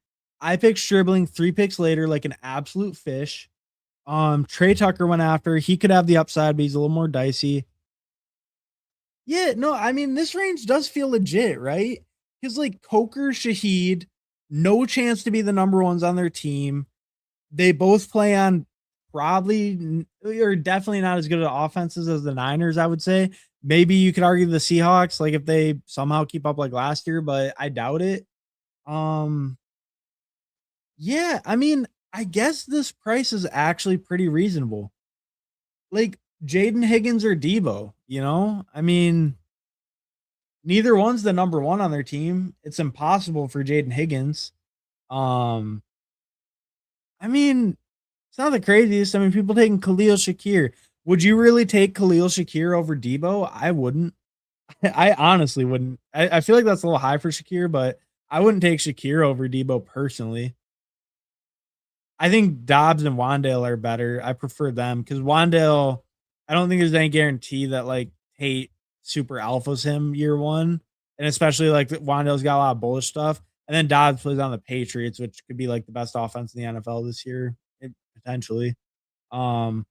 Speaker 1: I picked Stribling 3 picks later, like an absolute fish. Trey Tucker went after. He could have the upside, but he's a little more dicey. Yeah, no, I mean, this range does feel legit, right? Because like Coker, Shaheed, no chance to be the number ones on their team. They both play on probably or definitely not as good at offenses as the Niners, I would say. Maybe you could argue the Seahawks, like if they somehow keep up like last year, but I doubt it. Um, yeah, I mean, I guess this price is actually pretty reasonable. Like Jaden Higgins or Debo, I mean, neither one's the number one on their team. It's impossible for Jaden Higgins. Um, I mean, it's not the craziest. I mean, people taking Khalil Shakir. Would you really take Khalil Shakir over Debo? I wouldn't. I honestly wouldn't. I feel like that's a little high for Shakir, but I wouldn't take Shakir over Debo personally. I think Dobbs and Wandale are better. I prefer them because Wandale, I don't think there's any guarantee that like Tate super alphas him year one, and especially like Wandale's got a lot of bullish stuff, and then Dobbs plays on the Patriots, which could be like the best offense in the NFL this year, potentially. Um,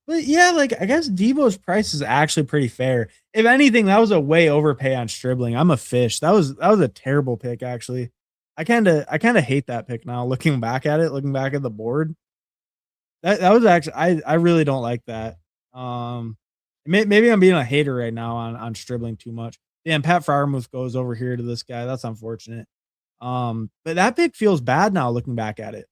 Speaker 1: but yeah, like I guess Debo's price is actually pretty fair. If anything, that was a way overpay on Stribling. I'm a fish. That was a terrible pick, actually. I kinda hate that pick now, looking back at it, looking back at the board. That was actually I really don't like that. Maybe I'm being a hater right now on Stribling too much. Damn, Pat Freiermuth goes over here to this guy. That's unfortunate. But that pick feels bad now looking back at it.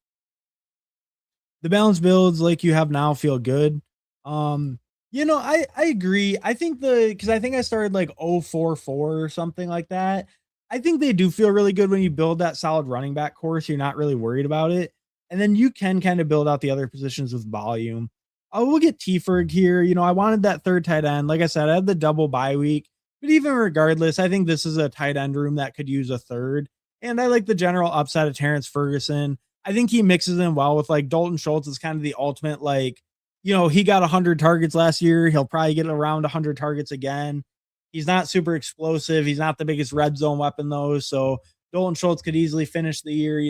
Speaker 1: The balanced builds like you have now feel good. Um, I agree. I think because I think I started like 044 or something like that. I think they do feel really good when you build that solid running back course. You're not really worried about it. And then you can kind of build out the other positions with volume. I will get T-Ferg here. I wanted that third tight end. Like I said, I had the double bye week. But even regardless, I think this is a tight end room that could use a third. And I like the general upside of Terrence Ferguson. I think he mixes in well with like Dalton Schultz is kind of the ultimate, like, he got 100 targets last year. He'll probably get around 100 targets again. He's not super explosive. He's not the biggest red zone weapon, though. So Dalton Schultz could easily finish the year,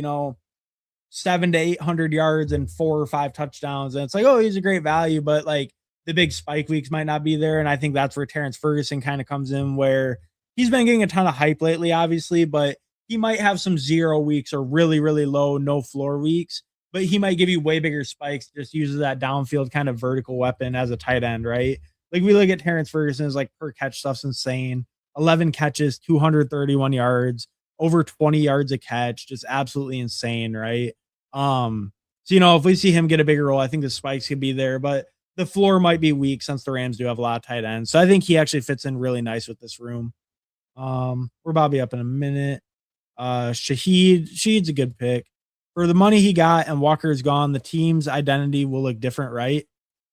Speaker 1: 700 to 800 yards and 4 or 5 touchdowns. And it's like, oh, he's a great value, but like the big spike weeks might not be there. And I think that's where Terrence Ferguson kind of comes in, where he's been getting a ton of hype lately, obviously, but he might have some 0 weeks or really, really low, no floor weeks, but he might give you way bigger spikes, just uses that downfield kind of vertical weapon as a tight end, right? Like we look at Terrence Ferguson's like per catch stuff's insane. 11 catches, 231 yards, over 20 yards a catch, just absolutely insane, right? So if we see him get a bigger role, I think the spikes could be there, but the floor might be weak since the Rams do have a lot of tight ends. So I think he actually fits in really nice with this room. We're about to be up in a minute. Shaheed's a good pick. For the money he got and Walker is gone, the team's identity will look different, right?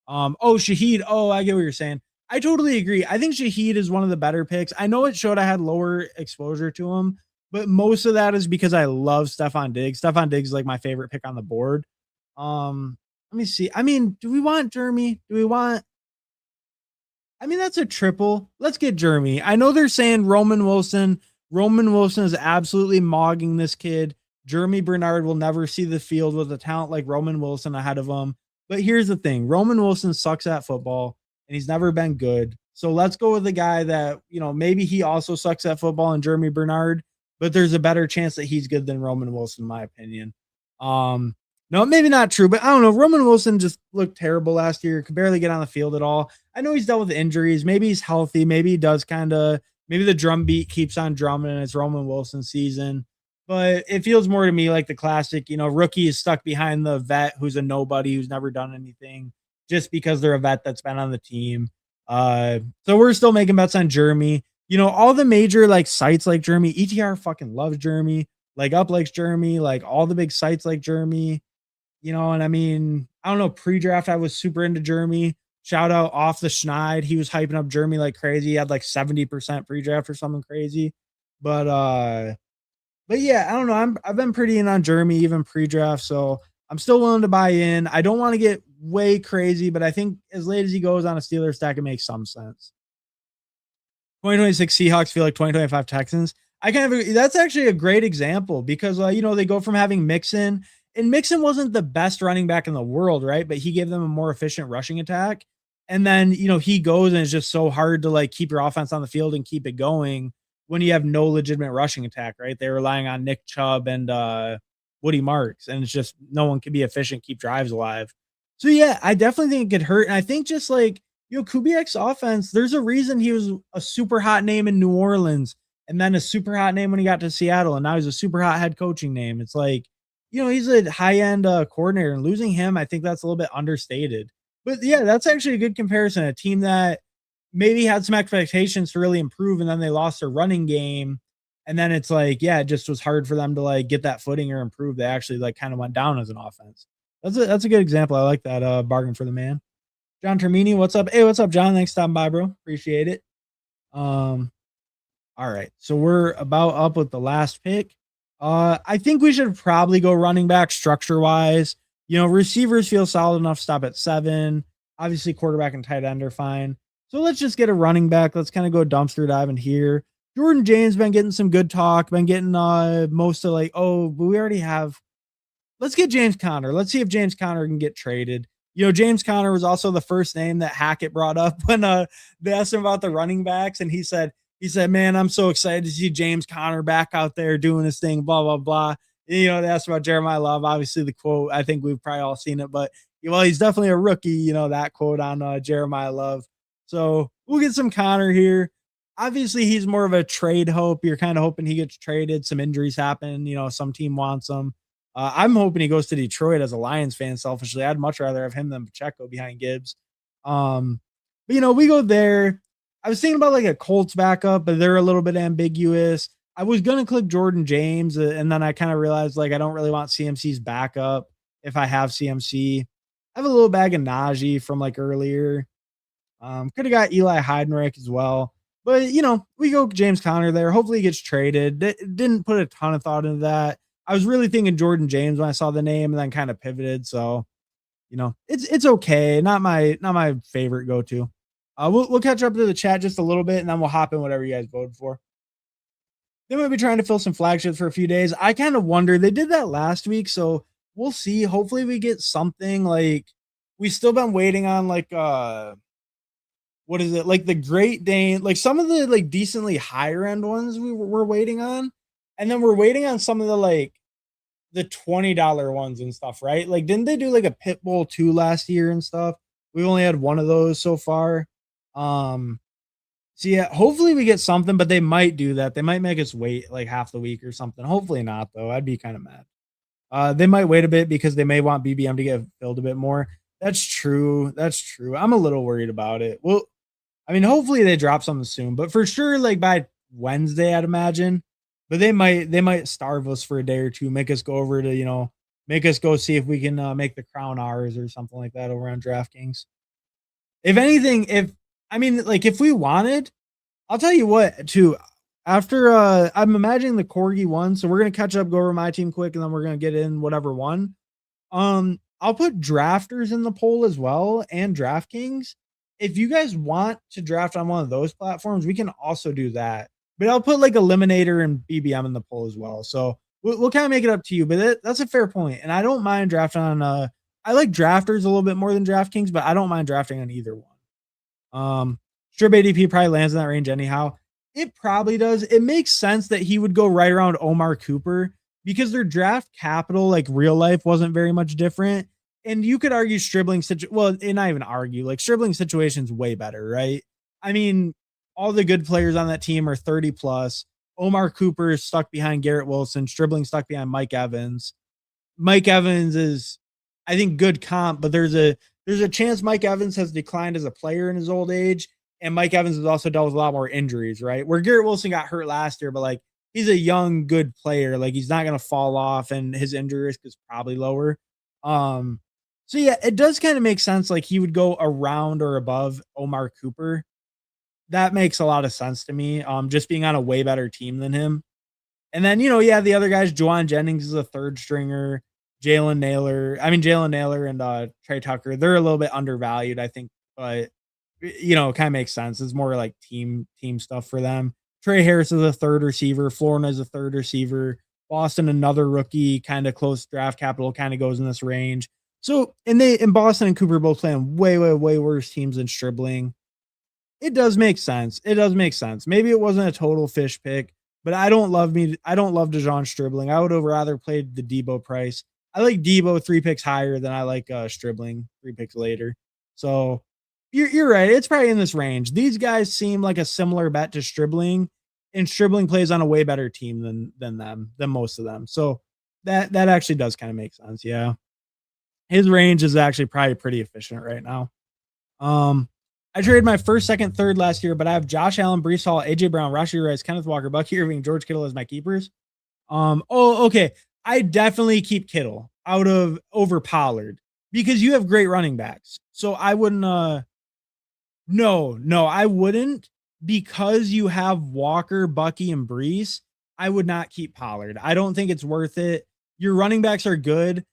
Speaker 1: Shaheed. Oh, I get what you're saying. I totally agree. I think Shaheed is one of the better picks. I know it showed I had lower exposure to him, but most of that is because I love Stephon Diggs. Stephon Diggs is like my favorite pick on the board. Let me see. I mean, do we want Jeremy? Do we want that's a triple. Let's get Jeremy. I know they're saying Roman Wilson. Roman Wilson is absolutely mogging this kid. Jeremy Bernard will never see the field with a talent like Roman Wilson ahead of him. But here's the thing. Roman Wilson sucks at football and he's never been good. So let's go with the guy that, maybe he also sucks at football and Jeremy Bernard, but there's a better chance that he's good than Roman Wilson, in my opinion. No, maybe not true, but I don't know. Roman Wilson just looked terrible last year. Could barely get on the field at all. I know he's dealt with injuries. Maybe he's healthy. Maybe he does maybe the drum beat keeps on drumming and it's Roman Wilson season. But it feels more to me like the classic, rookie is stuck behind the vet who's a nobody, who's never done anything just because they're a vet that's been on the team. So we're still making bets on Jeremy. All the major like sites like Jeremy, ETR fucking loves Jeremy. Like Up likes Jeremy. Like all the big sites like Jeremy. And I mean, I don't know, pre-draft, I was super into Jeremy. Shout out off the schneid. He was hyping up Jeremy like crazy. He had like 70% pre-draft or something crazy. But yeah, I don't know. I've been pretty in on Jeremy, even pre-draft. So I'm still willing to buy in. I don't want to get way crazy, but I think as late as he goes on a Steelers stack, it makes some sense. 2026 Seahawks feel like 2025 Texans. That's actually a great example because they go from having Mixon, and Mixon wasn't the best running back in the world, right? But he gave them a more efficient rushing attack. And then, he goes and it's just so hard to like keep your offense on the field and keep it going when you have no legitimate rushing attack, right? They're relying on Nick Chubb and Woody Marks, and it's just no one can be efficient, keep drives alive. So yeah, I definitely think it could hurt. And I think just like, Kubiak's offense, there's a reason he was a super hot name in New Orleans and then a super hot name when he got to Seattle. And now he's a super hot head coaching name. It's like, he's a high end coordinator, and losing him, I think that's a little bit understated. But yeah, that's actually a good comparison. A team that maybe had some expectations to really improve, and then they lost their running game. And then it's like, yeah, it just was hard for them to like get that footing or improve. They actually like kind of went down as an offense. That's a good example. I like that bargain for the man. John Termini, what's up? Hey, what's up, John? Thanks for stopping by, bro. Appreciate it. Um, all right. So we're about up with the last pick. I think we should probably go running back structure wise. Receivers feel solid enough to stop at 7. Obviously, quarterback and tight end are fine. So let's just get a running back. Let's kind of go dumpster diving here. Jordan James been getting some good talk, been getting most of like, oh, but we already have. Let's get James Conner. Let's see if James Conner can get traded. James Conner was also the first name that Hackett brought up when they asked him about the running backs, and he said, man, I'm so excited to see James Conner back out there doing his thing, blah, blah, blah. They asked about Jeremiah Love. Obviously, the quote, I think we've probably all seen it, but he's definitely a rookie, that quote on Jeremiah Love. So we'll get some Conner here. Obviously, he's more of a trade hope. You're kind of hoping he gets traded. Some injuries happen. Some team wants him. I'm hoping he goes to Detroit as a Lions fan. Selfishly, I'd much rather have him than Pacheco behind Gibbs. But we go there. I was thinking about like a Colts backup, but they're a little bit ambiguous. I was gonna click Jordan James, and then I kind of realized like I don't really want CMC's backup if I have CMC. I have a little bag of Najee from like earlier. Could have got Eli Heidenreich as well. But we go James Conner there. Hopefully he gets traded. Didn't put a ton of thought into that. I was really thinking Jordan James when I saw the name and then kind of pivoted. So, it's okay. Not my favorite go-to. We'll catch up to the chat just a little bit and then we'll hop in whatever you guys voted for. They might be trying to fill some flagships for a few days. I kind of wonder. They did that last week, so we'll see. Hopefully we get something like we still been waiting on like what is it? Like the Great Dane, like some of the like decently higher end ones we're waiting on. And then we're waiting on some of the like the $20 ones and stuff, right? Like, didn't they do like a Pitbull 2 last year and stuff? We've only had one of those so far. So yeah, hopefully we get something, but they might do that. They might make us wait like half the week or something. Hopefully not, though. I'd be kind of mad. They might wait a bit because they may want BBM to get filled a bit more. That's true. That's true. I'm a little worried about it. Well, I mean, hopefully they drop something soon, but for sure, like by Wednesday, I'd imagine. But they might starve us for a day or two, make us go over to, make us go see if we can make the crown ours or something like that over on DraftKings. If anything, if we wanted, I'll tell you what, too. After I'm imagining the Corgi one, so we're gonna catch up, go over my team quick, and then we're gonna get in whatever one. I'll put drafters in the poll as well and DraftKings. If you guys want to draft on one of those platforms, we can also do that. But I'll put like Eliminator and BBM in the poll as well. So we'll kind of make it up to you. But that's a fair point. And I don't mind drafting on. I like drafters a little bit more than DraftKings, but I don't mind drafting on either one. Strip ADP probably lands in that range anyhow. It probably does. It makes sense that he would go right around Omar Cooper because their draft capital, like real life, wasn't very much different. And you could argue Stribling not even argue, like Stribling situation's way better, right? I mean, all the good players on that team are 30 plus. Omar Cooper is stuck behind Garrett Wilson, Stribling stuck behind Mike Evans. Mike Evans is, I think, good comp, but there's a chance Mike Evans has declined as a player in his old age. And Mike Evans has also dealt with a lot more injuries, right? Where Garrett Wilson got hurt last year, but like he's a young, good player. Like he's not going to fall off and his injury risk is probably lower. So yeah, it does kind of make sense. Like he would go around or above Omar Cooper. That makes a lot of sense to me. Just being on a way better team than him. And then, the other guys, Juwan Jennings is a third stringer. Jalen Naylor and Trey Tucker, they're a little bit undervalued, I think, but it kind of makes sense. It's more like team stuff for them. Trey Harris is a third receiver. Florida is a third receiver. Boston, another rookie, kind of close draft capital, kind of goes in this range. So, and Boston and Cooper both playing way, way, way worse teams than Stribling. It does make sense. It does make sense. Maybe it wasn't a total fish pick, but I don't love DeJohn Stribling. I would have rather played the Debo price. I like Debo 3 picks higher than I like Stribling 3 picks later. So you're right. It's probably in this range. These guys seem like a similar bet to Stribling, and Stribling plays on a way better team than most of them. So that actually does kind of make sense. Yeah. His range is actually probably pretty efficient right now. I traded my first, second, third last year, but I have Josh Allen, Breece Hall, AJ Brown, Rashee Rice, Kenneth Walker, Bucky Irving, George Kittle as my keepers. Okay. I definitely keep Kittle out of over Pollard because you have great running backs. So I wouldn't. No, I wouldn't because you have Walker, Bucky, and Breece. I would not keep Pollard. I don't think it's worth it. Your running backs are good.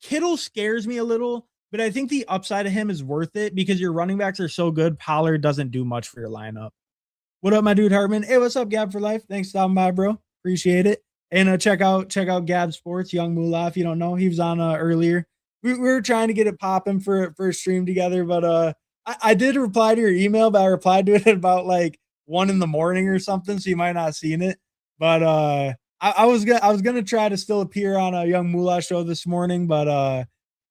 Speaker 1: Kittle scares me a little, but I think the upside of him is worth it because your running backs are so good. Pollard doesn't do much for your lineup. What up, my dude Hartman? Hey, what's up, Gab for life? Thanks for stopping by, bro. Appreciate it. And check out Gab Sports, Young Moolah. If you don't know, he was on earlier. We were trying to get it popping for a stream together, but I did reply to your email, but I replied to it at about like 1 a.m. or something, so you might not have seen it. But I was gonna try to still appear on a Young Moolah show this morning, but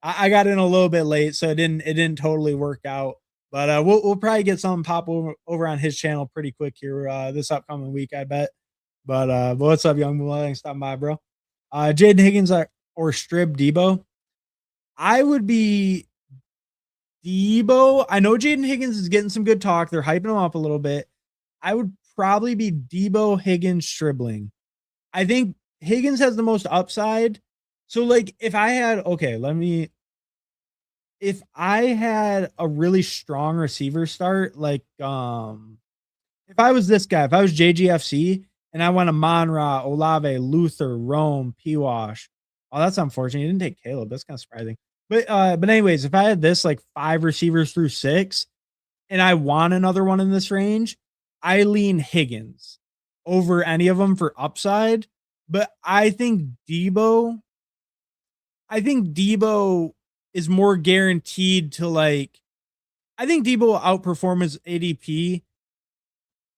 Speaker 1: I got in a little bit late, so it didn't totally work out. But we'll probably get something pop over on his channel pretty quick here this upcoming week, I bet. But what's up, Young Moolah? Thanks for stopping by, bro. Jaden Higgins or Strib Debo. I would be Debo. I know Jaden Higgins is getting some good talk. They're hyping him up a little bit. I would probably be Debo, Higgins, Stribling. I think Higgins has the most upside. So, like, if I had a really strong receiver start, like if I was this guy, if I was JGFC and I went to Monra, Olave, Luther, Rome, P-Wash. Oh, that's unfortunate. You didn't take Caleb. That's kind of surprising. But anyways, if I had this like 5 receivers through 6 and I want another one in this range, I lean Higgins over any of them for upside. But I think Debo is more guaranteed to like, I think Debo will outperform his ADP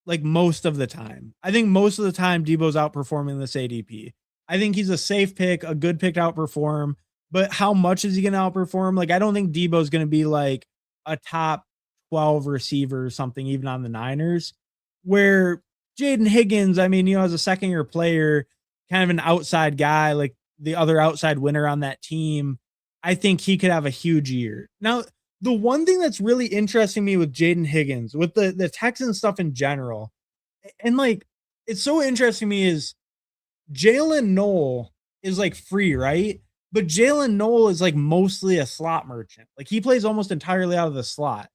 Speaker 1: like most of the time. I think most of the time Debo's outperforming this ADP. I think he's a safe pick, a good pick to outperform, but how much is he going to outperform? Like, I don't think Debo's going to be like a top 12 receiver or something, even on the Niners, where Jaden Higgins, I mean, as a second year player, kind of an outside guy, like the other outside winner on that team, I think he could have a huge year. Now, the one thing that's really interesting me with Jaden Higgins, with the Texans stuff in general, and like, it's so interesting to me is Jalen Noel is like free, right? But Jalen Noel is like mostly a slot merchant. Like he plays almost entirely out of the slot.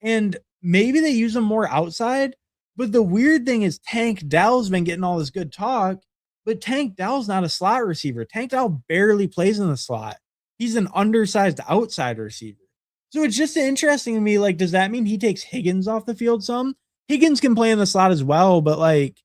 Speaker 1: And maybe they use him more outside. But the weird thing is Tank Dell's been getting all this good talk, but Tank Dell's not a slot receiver. Tank Dell barely plays in the slot. He's an undersized outside receiver. So it's just interesting to me, like, does that mean he takes Higgins off the field some? Higgins can play in the slot as well, but like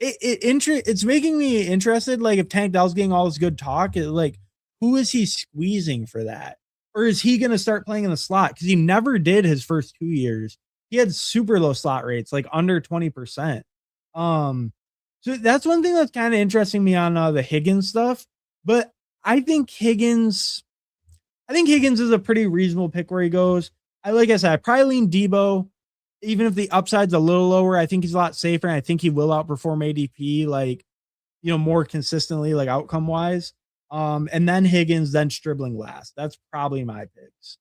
Speaker 1: it's making me interested. Like if Tank Dell's getting all this good talk, like who is he squeezing for that? Or is he going to start playing in the slot? Because he never did his first 2 years. He had super low slot rates, like under 20%. So that's one thing that's kind of interesting me on the Higgins stuff. But I think Higgins is a pretty reasonable pick where he goes. Like I said, I probably lean Debo, even if the upside's a little lower. I think he's a lot safer, and I think he will outperform ADP, like, more consistently, like outcome wise. And then Higgins, then Stribling last. That's probably my picks.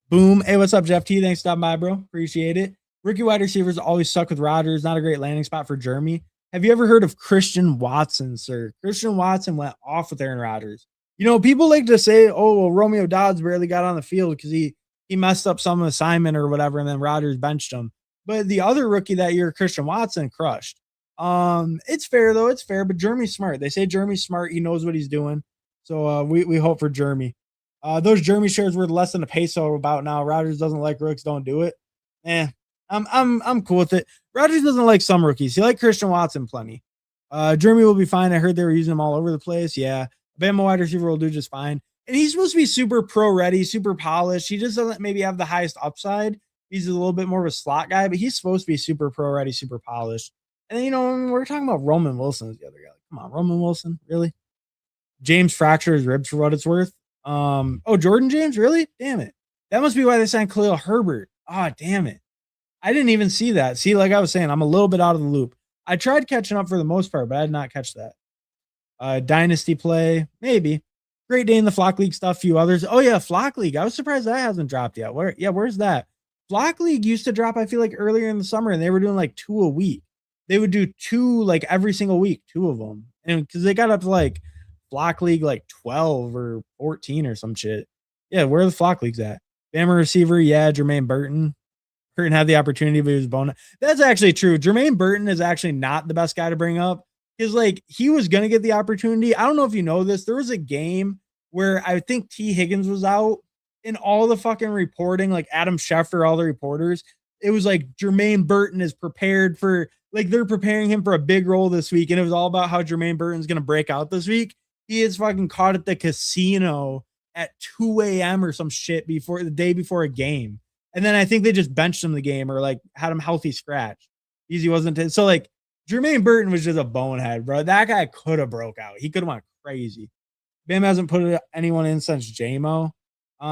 Speaker 1: Boom. Hey, what's up, Jeff T? Thanks for stopping by, bro. Appreciate it. Rookie wide receivers always suck with Rodgers. Not a great landing spot for Jeremy. Have you ever heard of Christian Watson, sir? Christian Watson went off with Aaron Rodgers. People like to say, oh, well, Romeo Dobbs barely got on the field because he messed up some assignment or whatever, and then Rodgers benched him. But the other rookie that year, Christian Watson, crushed. It's fair, though. It's fair, but Jeremy's smart. They say Jeremy's smart. He knows what he's doing. So we hope for Jeremy. Those Jeremy shares worth less than a peso about now. Rodgers doesn't like rooks. Don't do it. I'm cool with it. Rodgers doesn't like some rookies. He likes Christian Watson plenty. Jeremy will be fine. I heard they were using him all over the place. Yeah. Bama wide receiver will do just fine. And he's supposed to be super pro ready, super polished. He just doesn't maybe have the highest upside. He's a little bit more of a slot guy, but he's supposed to be super pro ready, super polished. And then, we're talking about Roman Wilson as the other guy. Come on, Roman Wilson, really? James fractured his ribs for what it's worth. Jordan James, really? Damn it. That must be why they signed Khalil Herbert. Damn it. I didn't even see that. See, like I was saying, I'm a little bit out of the loop. I tried catching up for the most part, but I did not catch that. Dynasty play, maybe. Great Day in the Flock League stuff, few others. Oh yeah, Flock League. I was surprised that hasn't dropped yet. Where's that? Flock League used to drop, I feel like earlier in the summer, and they were doing like 2 a week. They would do 2 like every single week, 2 of them. And because they got up to like Flock League like 12 or 14 or some shit. Yeah, where are the Flock Leagues at? Bama receiver, yeah, Jermaine Burton. Burton had the opportunity, but he was bonus. That's actually true. Jermaine Burton is actually not the best guy to bring up because, like, he was going to get the opportunity. I don't know if you know this. There was a game where I think T. Higgins was out, and all the fucking reporting, like Adam Schefter, all the reporters, it was like Jermaine Burton is prepared for, like, they're preparing him for a big role this week. And it was all about how Jermaine Burton's going to break out this week. He is fucking caught at the casino at 2 a.m. or some shit before the day before a game. And then I think they just benched him the game or like had him healthy scratch. Easy wasn't so like Jermaine Burton was just a bonehead, bro. That guy could have broke out. He could have went crazy. Bam hasn't put anyone in since JMO. Yeah,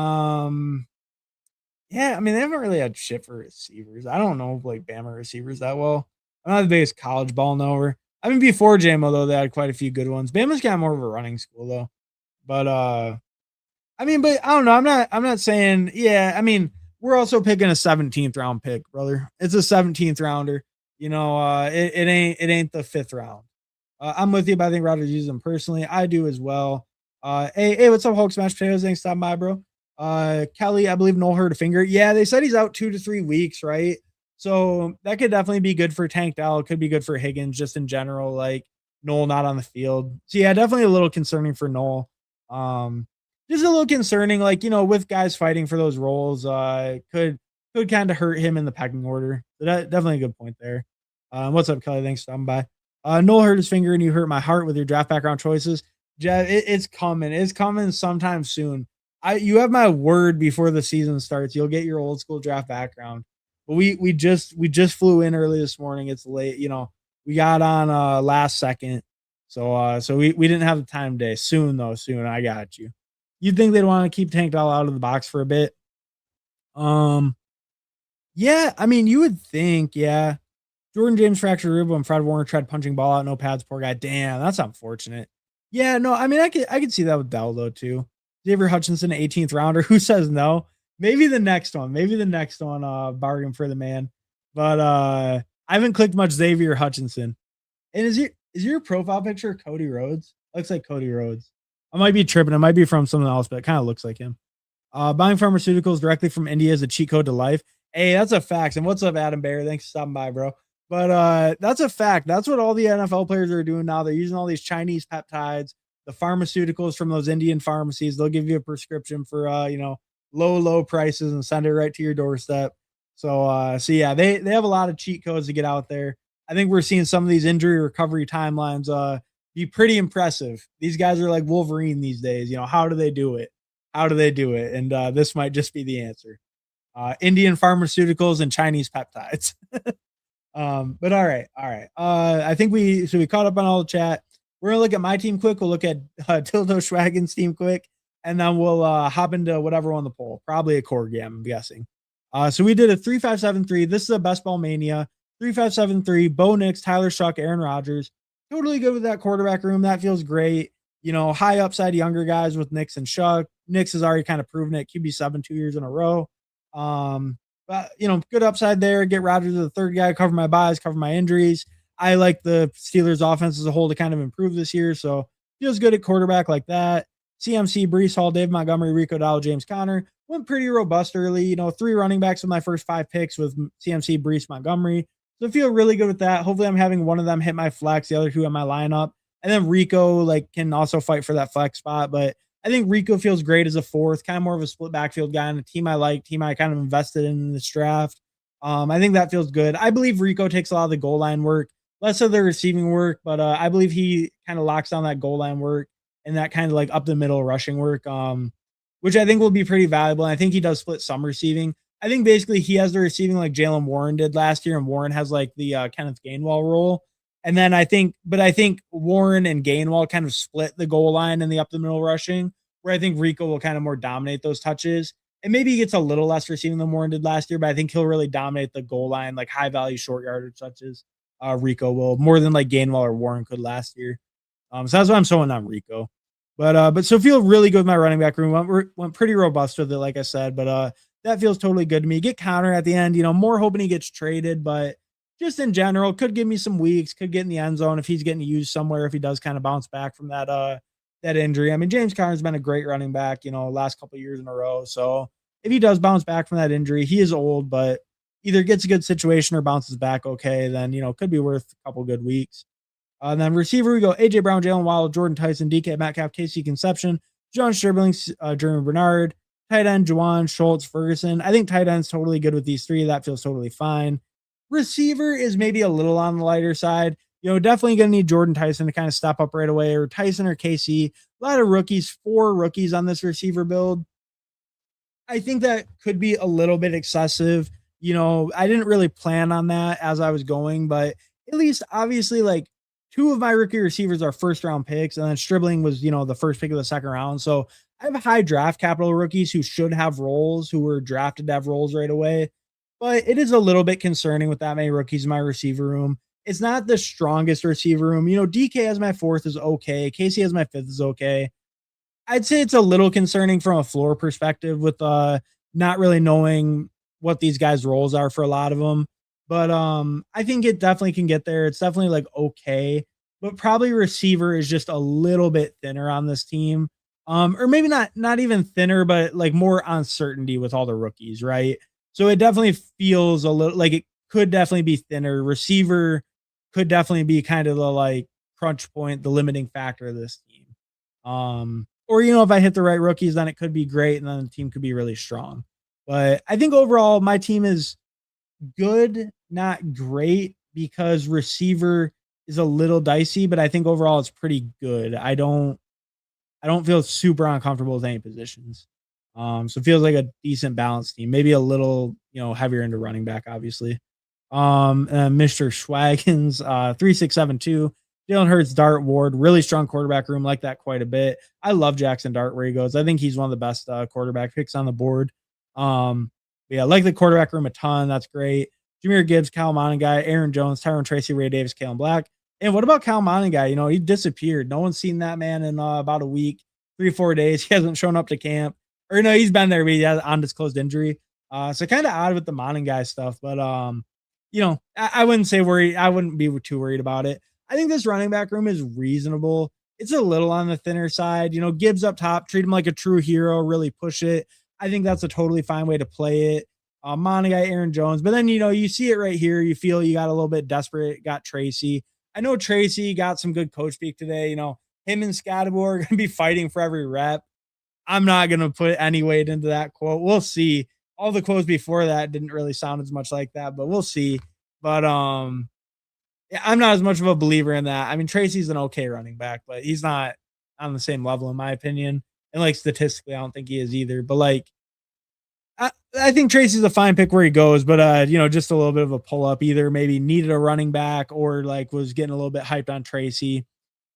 Speaker 1: I mean, they haven't really had shit for receivers. I don't know like Bama receivers that well. I'm not the biggest college ball knower. I mean, before JMO though, they had quite a few good ones. Bama's got more of a running school though. But I mean, but I don't know. I'm not saying, yeah, I mean, we're also picking a 17th round pick, brother. It's a 17th rounder. You know, it ain't the 5th round. I'm with you, but I think Rodgers uses them personally. I do as well. Hey, what's up, Hulk Smash Potatoes? Thanks for stopping by, bro. Kelly, I believe Noel hurt a finger. Yeah, they said he's out 2 to 3 weeks, right? So that could definitely be good for Tank Dell. It could be good for Higgins just in general, like Noel not on the field. So yeah, definitely a little concerning for Noel. Just a little concerning, like, you know, with guys fighting for those roles, could kind of hurt him in the pecking order. So that definitely a good point there. What's up, Kelly? Thanks for stopping by. Noel hurt his finger and you hurt my heart with your draft background choices. Jeff, it's coming. It's coming sometime soon. You have my word before the season starts. You'll get your old school draft background. But we just flew in early this morning. It's late, you know. We got on last second. So we didn't have the time today. Soon though, soon. I got you. You'd think they'd want to keep Tank Dell out of the box for a bit. Yeah, I mean, you would think, yeah. Jordan James fractured rib when Fred Warner tried punching ball out, no pads, poor guy. Damn, that's unfortunate. Yeah, no, I mean, I could see that with Dell though too. Xavier Hutchinson, 18th rounder. Who says no? Maybe the next one. Bargain for the man. But I haven't clicked much Xavier Hutchinson. And is your profile picture Cody Rhodes? Looks like Cody Rhodes. I might be tripping. It might be from something else, but it kind of looks like him. Buying pharmaceuticals directly from India is a cheat code to life. Hey, that's a fact. And what's up, Adam Bear? Thanks for stopping by, bro. But that's a fact. That's what all the NFL players are doing now. They're using all these Chinese peptides, the pharmaceuticals from those Indian pharmacies. They'll give you a prescription for low prices and send it right to your doorstep. So yeah, they have a lot of cheat codes to get out there. I think we're seeing some of these injury recovery timelines be pretty impressive. These guys are like Wolverine these days. You know, how do they do it? How do they do it? And this might just be the answer. Indian pharmaceuticals and Chinese peptides. But all right. I think we caught up on all the chat. We're gonna look at my team quick. We'll look at Tildo Schwagen's team quick, and then we'll hop into whatever on the poll. Probably a Corgi, I'm guessing. So we did a 3-5-7-3. This is a best ball mania. 3-5-7-3. Bo Nix, Tyler Shuck, Aaron Rodgers. Totally good with that quarterback room. That feels great. You know, high upside younger guys with Nix and Shuck. Nix has already kind of proven it. QB7 2 years in a row. But you know, good upside there. Get Rodgers the third guy, cover my buys, cover my injuries. I like the Steelers offense as a whole to kind of improve this year. So feels good at quarterback like that. CMC, Brees Hall, Dave Montgomery, Rico Dowdle, James Conner. Went pretty robust early. You know, 3 running backs with my first 5 picks with CMC, Brees, Montgomery. So I feel really good with that. Hopefully I'm having one of them hit my flex, the other 2 in my lineup. And then Rico like can also fight for that flex spot. But I think Rico feels great as a 4th, kind of more of a split backfield guy on a team I like, team I kind of invested in this draft. I think that feels good. I believe Rico takes a lot of the goal line work, less of the receiving work, but I believe he kind of locks down that goal line work and that kind of like up the middle rushing work, which I think will be pretty valuable. And I think he does split some receiving. I think basically he has the receiving like Jalen Warren did last year, and Warren has like the Kenneth Gainwell role. And then I think Warren and Gainwell kind of split the goal line and the up the middle rushing, where I think Rico will kind of more dominate those touches. And maybe he gets a little less receiving than Warren did last year, but I think he'll really dominate the goal line, like high value short yardage touches. Rico will more than like Gainwell or Warren could last year. So that's why I'm showing on Rico. But so feel really good with my running back room. Went pretty robust with it, like I said. But that feels totally good to me. Get counter at the end, more hoping he gets traded, but just in general, could give me some weeks, could get in the end zone if he's getting used somewhere, if he does kind of bounce back from that injury. I mean, James Conner's been a great running back, last couple years in a row. So if he does bounce back from that injury, he is old, but either gets a good situation or bounces back okay, then could be worth a couple good weeks. And then receiver, we go AJ Brown, Jalen Waddle, Jordan Tyson, DK Metcalf, Casey Conception, John Stribling, Jeremy Bernard, tight end, Juwan, Schultz, Ferguson. I think tight end's totally good with these three. That feels totally fine. Receiver is maybe a little on the lighter side. Definitely going to need Jordan Tyson to kind of step up right away, or Tyson or Casey. A lot of rookies, 4 rookies on this receiver build. I think that could be a little bit excessive. I didn't really plan on that as I was going, but at least obviously, like, 2 of my rookie receivers are first round picks, and then Stribling was, the first pick of the second round. So I have high draft capital rookies who should have roles, who were drafted to have roles right away. But it is a little bit concerning with that many rookies in my receiver room. It's not the strongest receiver room. DK as my 4th is okay. Casey as my 5th is okay. I'd say it's a little concerning from a floor perspective with not really knowing what these guys' roles are for a lot of them. But I think it definitely can get there. It's definitely like okay, but probably receiver is just a little bit thinner on this team. Or maybe not even thinner, but like more uncertainty with all the rookies, right? So it definitely feels a little like it could definitely be thinner. Receiver could definitely be kind of the like crunch point, the limiting factor of this team. Or if I hit the right rookies, then it could be great, and then the team could be really strong. But I think overall, my team is good, not great, because receiver is a little dicey, but I think overall it's pretty good. I don't feel super uncomfortable with any positions. So it feels like a decent balanced team. Maybe a little, heavier into running back, obviously. Mr. Schwaggins, 3672. Jalen Hurts, Dart, Ward, really strong quarterback room, like that quite a bit. I love Jackson Dart where he goes. I think he's one of the best quarterback picks on the board. Yeah, I like the quarterback room a ton. That's great. Jahmyr Gibbs, Cal Monaghan, Aaron Jones, Tyron Tracy, Ray Davis, Kalen Black. And what about Cal Monaghan? He disappeared. No one's seen that man in about a week, 3-4 days. He hasn't shown up to camp. Or no, he's been there, but he has undisclosed injury. So kind of odd with the Monaghan stuff, but I wouldn't say worried. I wouldn't be too worried about it. I think this running back room is reasonable. It's a little on the thinner side. Gibbs up top, treat him like a true hero, really push it. I think that's a totally fine way to play it. Monaghan, Aaron Jones. But then, you see it right here. You feel you got a little bit desperate, got Tracy. I know Tracy got some good coach speak today. Him and Scadaboo are going to be fighting for every rep. I'm not going to put any weight into that quote. We'll see. All the quotes before that didn't really sound as much like that, but we'll see. But yeah, I'm not as much of a believer in that. I mean, Tracy's an okay running back, but he's not on the same level in my opinion. And like statistically, I don't think he is either. But like I think Tracy's a fine pick where he goes, but just a little bit of a pull up, either maybe needed a running back or like was getting a little bit hyped on Tracy.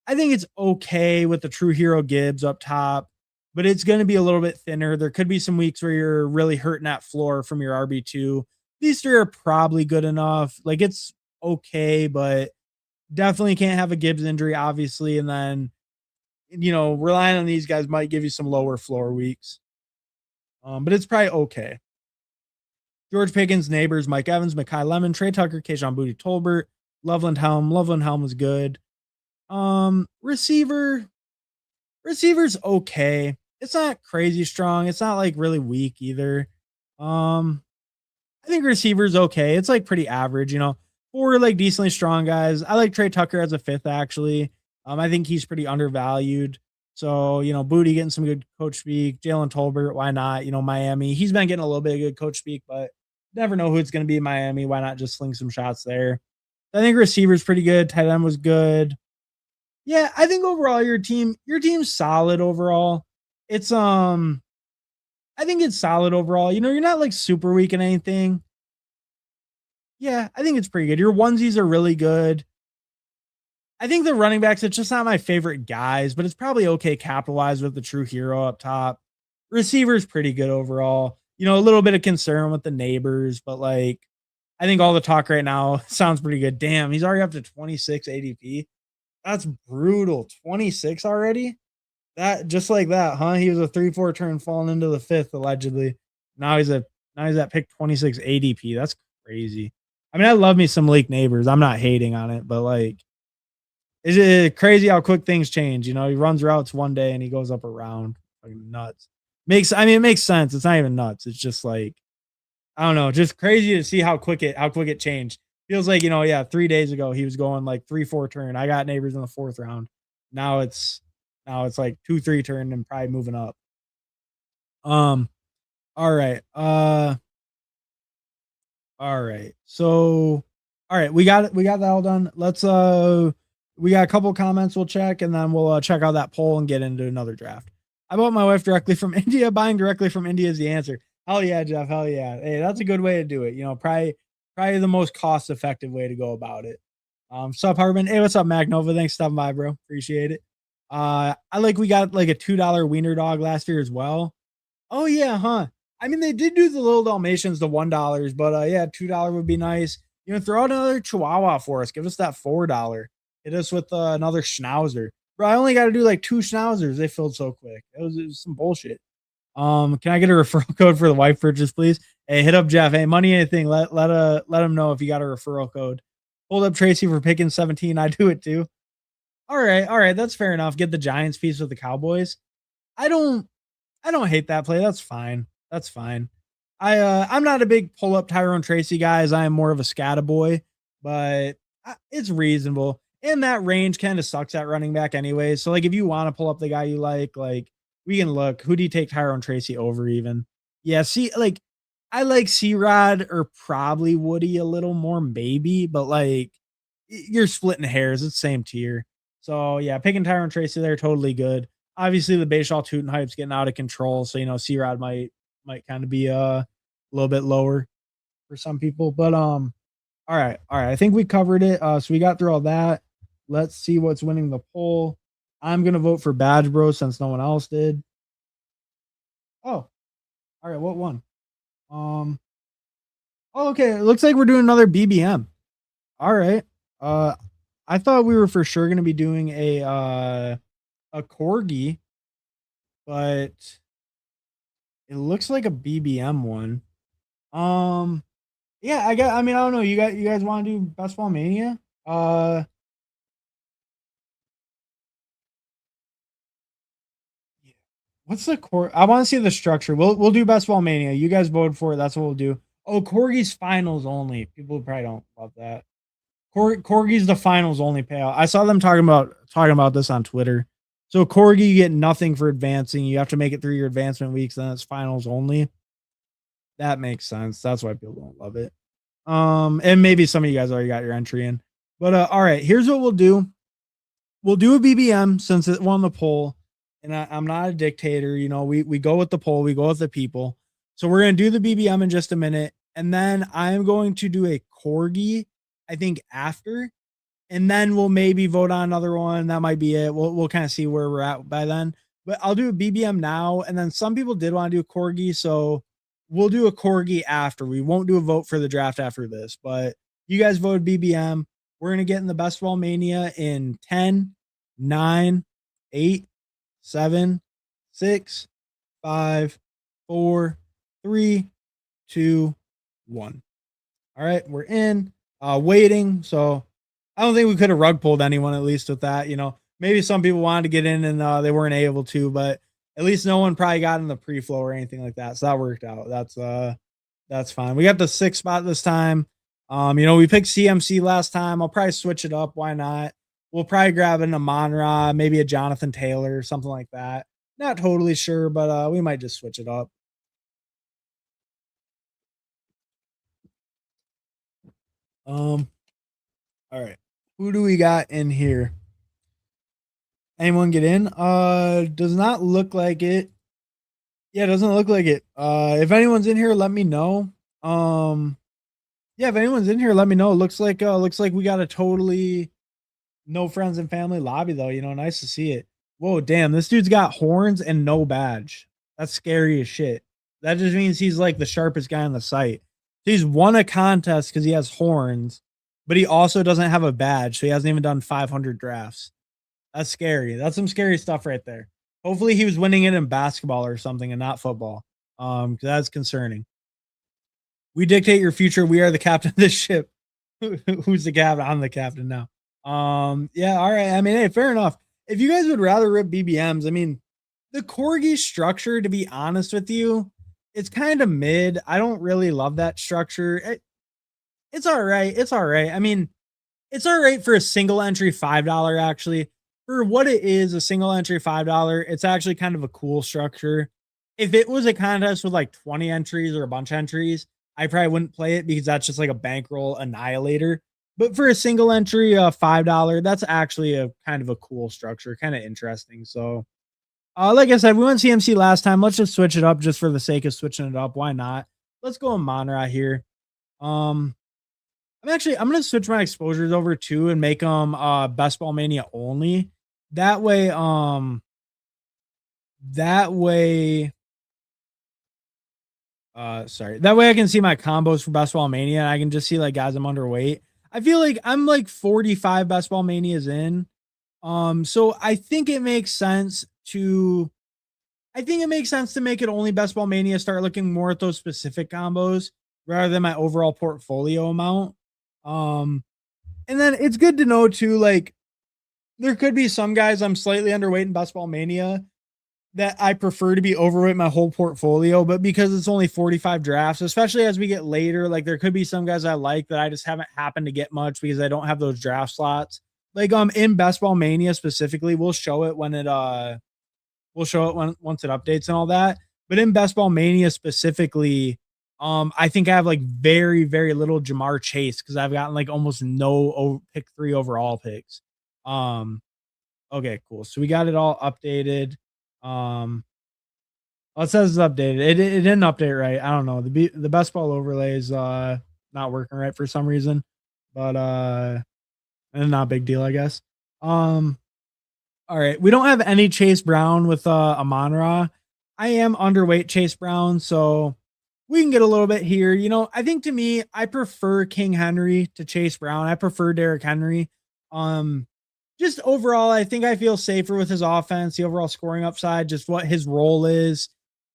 Speaker 1: I think it's okay with the true hero Gibbs up top, but it's going to be a little bit thinner. There could be some weeks where you're really hurting that floor from your RB2. These 3 are probably good enough. Like it's okay, but definitely can't have a Gibbs injury, obviously. And then, relying on these guys might give you some lower floor weeks. But it's probably okay. George Pickens, Neighbors, Mike Evans, Mekhi Lemon, Trey Tucker, Kayshon Boutte, Tolbert, Loveland Helm. Loveland Helm was good. Receiver's okay. It's not crazy strong. It's not like really weak either. I think receiver's okay. It's like pretty average, 4 like decently strong guys. I like Trey Tucker as a 5th actually. I think he's pretty undervalued. So, Boutte getting some good coach speak. Jalen Tolbert, why not? Miami. He's been getting a little bit of good coach speak, but never know who it's going to be in Miami. Why not just sling some shots there? I think receiver's pretty good. Tight end was good. Yeah, I think overall your team's solid overall. It's I think it's solid overall. You're not like super weak in anything. Yeah, I think it's pretty good. Your onesies are really good. I think the running backs, it's just not my favorite guys, but it's probably okay capitalized with the true hero up top. Receivers pretty good overall. A little bit of concern with the Neighbors, but like I think all the talk right now sounds pretty good. Damn, he's already up to 26 ADP. That's brutal. 26 already? That just like that, huh? He was a 3-4 turn falling into the 5th allegedly. Now he's a now he's at pick 26 ADP. That's crazy. I mean, I love me some Leak Neighbors. I'm not hating on it, but like, is it crazy how quick things change? You know, he runs routes one day and he goes up around like nuts. It makes sense. It's not even nuts. It's just like I don't know, just crazy to see how quick it changed. Feels like, yeah, 3 days ago he was going like 3-4 turn. I got Neighbors in the 4th round. Now it's now it's like 2-3 turn and probably moving up. Um, all right. All right. So, all right, we got that all done. Let's we got a couple comments we'll check and then we'll check out that poll and get into another draft. I bought my wife directly from India. Buying directly from India is the answer. Hell yeah, Jeff. Hell yeah. Hey, that's a good way to do it. Probably the most cost effective way to go about it. Sup Harbin. Hey, what's up, Mac Nova? Thanks for stopping by, bro. Appreciate it. I like we got like a $2 wiener dog last year as well. Oh yeah, huh? I mean, they did do the little Dalmatians, the $1, but yeah, $2 would be nice. Throw out another Chihuahua for us. Give us that $4. Hit us with another Schnauzer, bro. I only got to do like 2 Schnauzers. They filled so quick. It was some bullshit. Can I get a referral code for the wife purchase, please? Hey, hit up Jeff. Hey, money anything. Let him know if you got a referral code. Hold up Tracy for picking 17. I do it too. All right, that's fair enough. Get the Giants piece with the Cowboys. I don't I don't hate that play. That's fine. That's fine. I'm not a big pull up Tyrone Tracy guy, as I am more of a scatta boy, but it's reasonable. And that range kind of sucks at running back anyway. So like if you want to pull up the guy you like we can look. Who do you take Tyrone Tracy over even? Yeah, see, like I like C-Rod or probably Woody a little more, maybe, but like you're splitting hairs. It's same tier. So yeah, picking Tyrone Tracy there, totally good. Obviously, the Bashaw Tootin hype's getting out of control. So C-Rod might kind of be a little bit lower for some people. But all right. I think we covered it. So we got through all that. Let's see what's winning the poll. I'm gonna vote for Badge Bro since no one else did. Oh, all right. What one? Um. Oh, okay. It looks like we're doing another BBM. All right. Uh, I thought we were for sure gonna be doing a Corgi, but it looks like a BBM one. Yeah, I mean, I don't know. You guys want to do Best Ball Mania? Yeah. What's the core? I want to see the structure. We'll do Best Ball Mania. You guys voted for it. That's what we'll do. Oh, Corgi's finals only. People probably don't love that. Corgi's the finals only payout. I saw them talking about this on Twitter. So Corgi, you get nothing for advancing. You have to make it through your advancement weeks, then it's finals only. That makes sense. That's why people don't love it. And maybe some of you guys already got your entry in. But all right, here's what we'll do. We'll do a BBM since it won the poll. And I'm not a dictator. We go with the poll, we go with the people. So we're gonna do the BBM in just a minute. And then I'm going to do a Corgi, I think, after. And then we'll maybe vote on another one. That might be it. We'll kind of see where we're at by then. But I'll do a BBM now. And then some people did want to do a Corgi. So we'll do a Corgi after. We won't do a vote for the draft after this, but you guys voted BBM. We're going to get in the Best Ball Mania in 10, 9, 8, 7, 6, 5, 4, 3, 2, 1. All right, we're in, waiting. So I don't think we could have rug pulled anyone, at least with that. Maybe some people wanted to get in and they weren't able to, but at least no one probably got in the pre-flow or anything like that. So that worked out. That's fine. We got the 6th spot this time. We picked CMC last time. I'll probably switch it up. Why not? We'll probably grab an Amon-Ra, maybe a Jonathan Taylor, something like that. Not totally sure, but we might just switch it up. All right. Who do we got in here? Anyone get in? Does not look like it. Yeah, it doesn't look like it. If anyone's in here, let me know. Yeah, if anyone's in here, let me know. Looks like we got a totally no friends and family lobby though. Nice to see it. Whoa, damn, this dude's got horns and no badge. That's scary as shit. That just means he's like the sharpest guy on the site. He's won a contest because he has horns, but he also doesn't have a badge, so he hasn't even done 500 drafts. That's scary. That's some scary stuff right there. Hopefully he was winning it in basketball or something and not football. 'Cause that's concerning. We dictate your future. We are the captain of this ship. Who's the captain? I'm the captain now. Yeah, all right. I mean, hey, fair enough. If you guys would rather rip BBMs, I mean, the Corgi structure, to be honest with you, it's kind of mid. I don't really love that structure. It's all right. It's all right. I mean, it's all right for a single entry $5 actually. For what it is, a single entry $5, it's actually kind of a cool structure. If it was a contest with like 20 entries or a bunch of entries, I probably wouldn't play it because that's just like a bankroll annihilator. But for a single entry, $5, that's actually a kind of a cool structure, kind of interesting. So, like I said, we went CMC last time. Let's just switch it up just for the sake of switching it up. Why not? Let's go in Monra here. Um, I'm gonna switch my exposures over too and make them Best Ball Mania only. That way, that way, sorry. That way I can see my combos for Best Ball Mania and I can just see like guys I'm underweight. I feel like I'm like 45 Best Ball Manias in. So I think it makes sense to make it only Best Ball Mania, start looking more at those specific combos rather than my overall portfolio amount. Um, and then it's good to know too, like there could be some guys I'm slightly underweight in Best Ball Mania that I prefer to be overweight my whole portfolio, but because it's only 45 drafts, especially as we get later, like there could be some guys I like that I just haven't happened to get much because I don't have those draft slots. Like in Best Ball Mania specifically, we'll show it when once it updates and all that. But in Best Ball Mania specifically, I think I have like very, very little Jamar Chase because I've gotten like almost no pick 3 overall picks. Um, okay, cool. So we got it all updated. Well, it says it's updated. It didn't update right. I don't know. The best ball overlay is not working right for some reason. But and not a big deal, I guess. Um all right. We don't have any Chase Brown with Amon-Ra. I am underweight Chase Brown, so we can get a little bit here. You know, I think to me, I prefer King Henry to Chase Brown. I prefer Derrick Henry. Um, just overall, I think I feel safer with his offense, the overall scoring upside, just what his role is.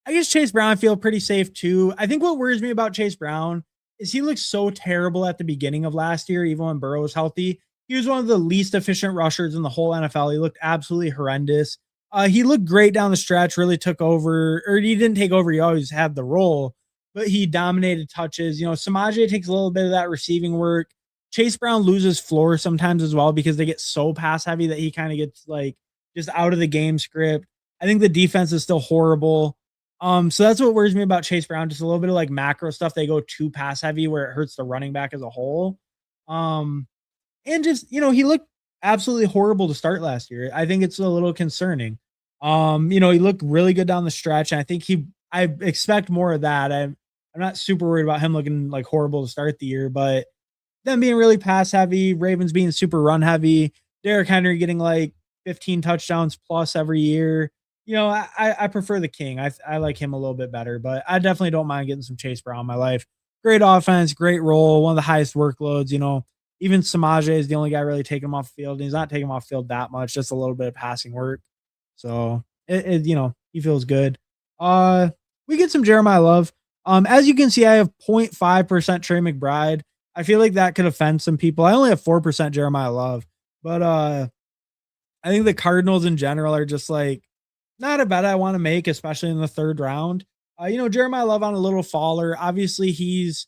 Speaker 1: I guess Chase Brown, I feel pretty safe too. I think what worries me about Chase Brown is he looked so terrible at the beginning of last year, even when Burrow was healthy. He was one of the least efficient rushers in the whole NFL. He looked absolutely horrendous. He looked great down the stretch, really took over, or he didn't take over. He always had the role, but he dominated touches. You know, Samaje takes a little bit of that receiving work. Chase Brown loses floor sometimes as well because they get so pass heavy that he kind of gets like just out of the game script. I think the defense is still horrible. So that's what worries me about Chase Brown. Just a little bit of like macro stuff. They go too pass heavy where it hurts the running back as a whole. Um, and just, you know, he looked absolutely horrible to start last year. I think it's a little concerning. You know, he looked really good down the stretch. And I expect more of that. I'm not super worried about him looking like horrible to start the year, but them being really pass heavy, Ravens being super run heavy, Derrick Henry getting like 15 touchdowns plus every year. You know, I prefer the King. I like him a little bit better, but I definitely don't mind getting some Chase Brown in my life. Great offense, great role, one of the highest workloads. You know, even Samaje is the only guy really taking him off the field. And he's not taking him off the field that much, just a little bit of passing work. So you know, he feels good. We get some Jeremiah Love. As you can see, I have 0.5% Trey McBride. I feel like that could offend some people. I only have 4% Jeremiah Love, but I think the Cardinals in general are just like not a bet I want to make, especially in the third round. You know, Jeremiah Love on a little faller. Obviously, he's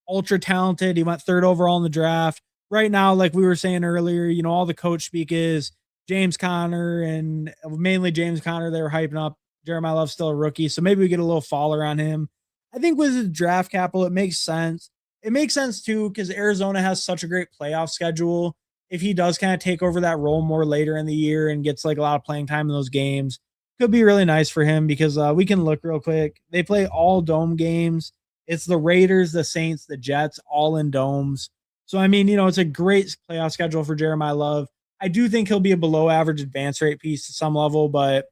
Speaker 1: ultra talented. He went third overall in the draft. Right now, like we were saying earlier, you know, all the coach speak is James Conner and mainly James Conner. They were hyping up. Jeremiah Love's still a rookie, so maybe we get a little faller on him. I think with his draft capital, it makes sense. It makes sense too because Arizona has such a great playoff schedule. If he does kind of take over that role more later in the year and gets like a lot of playing time in those games, could be really nice for him because we can look real quick. They play all dome games. It's the Raiders, the Saints, the Jets, all in domes. So, I mean, you know, it's a great playoff schedule for Jeremiah Love. I do think he'll be a below average advance rate piece to some level, but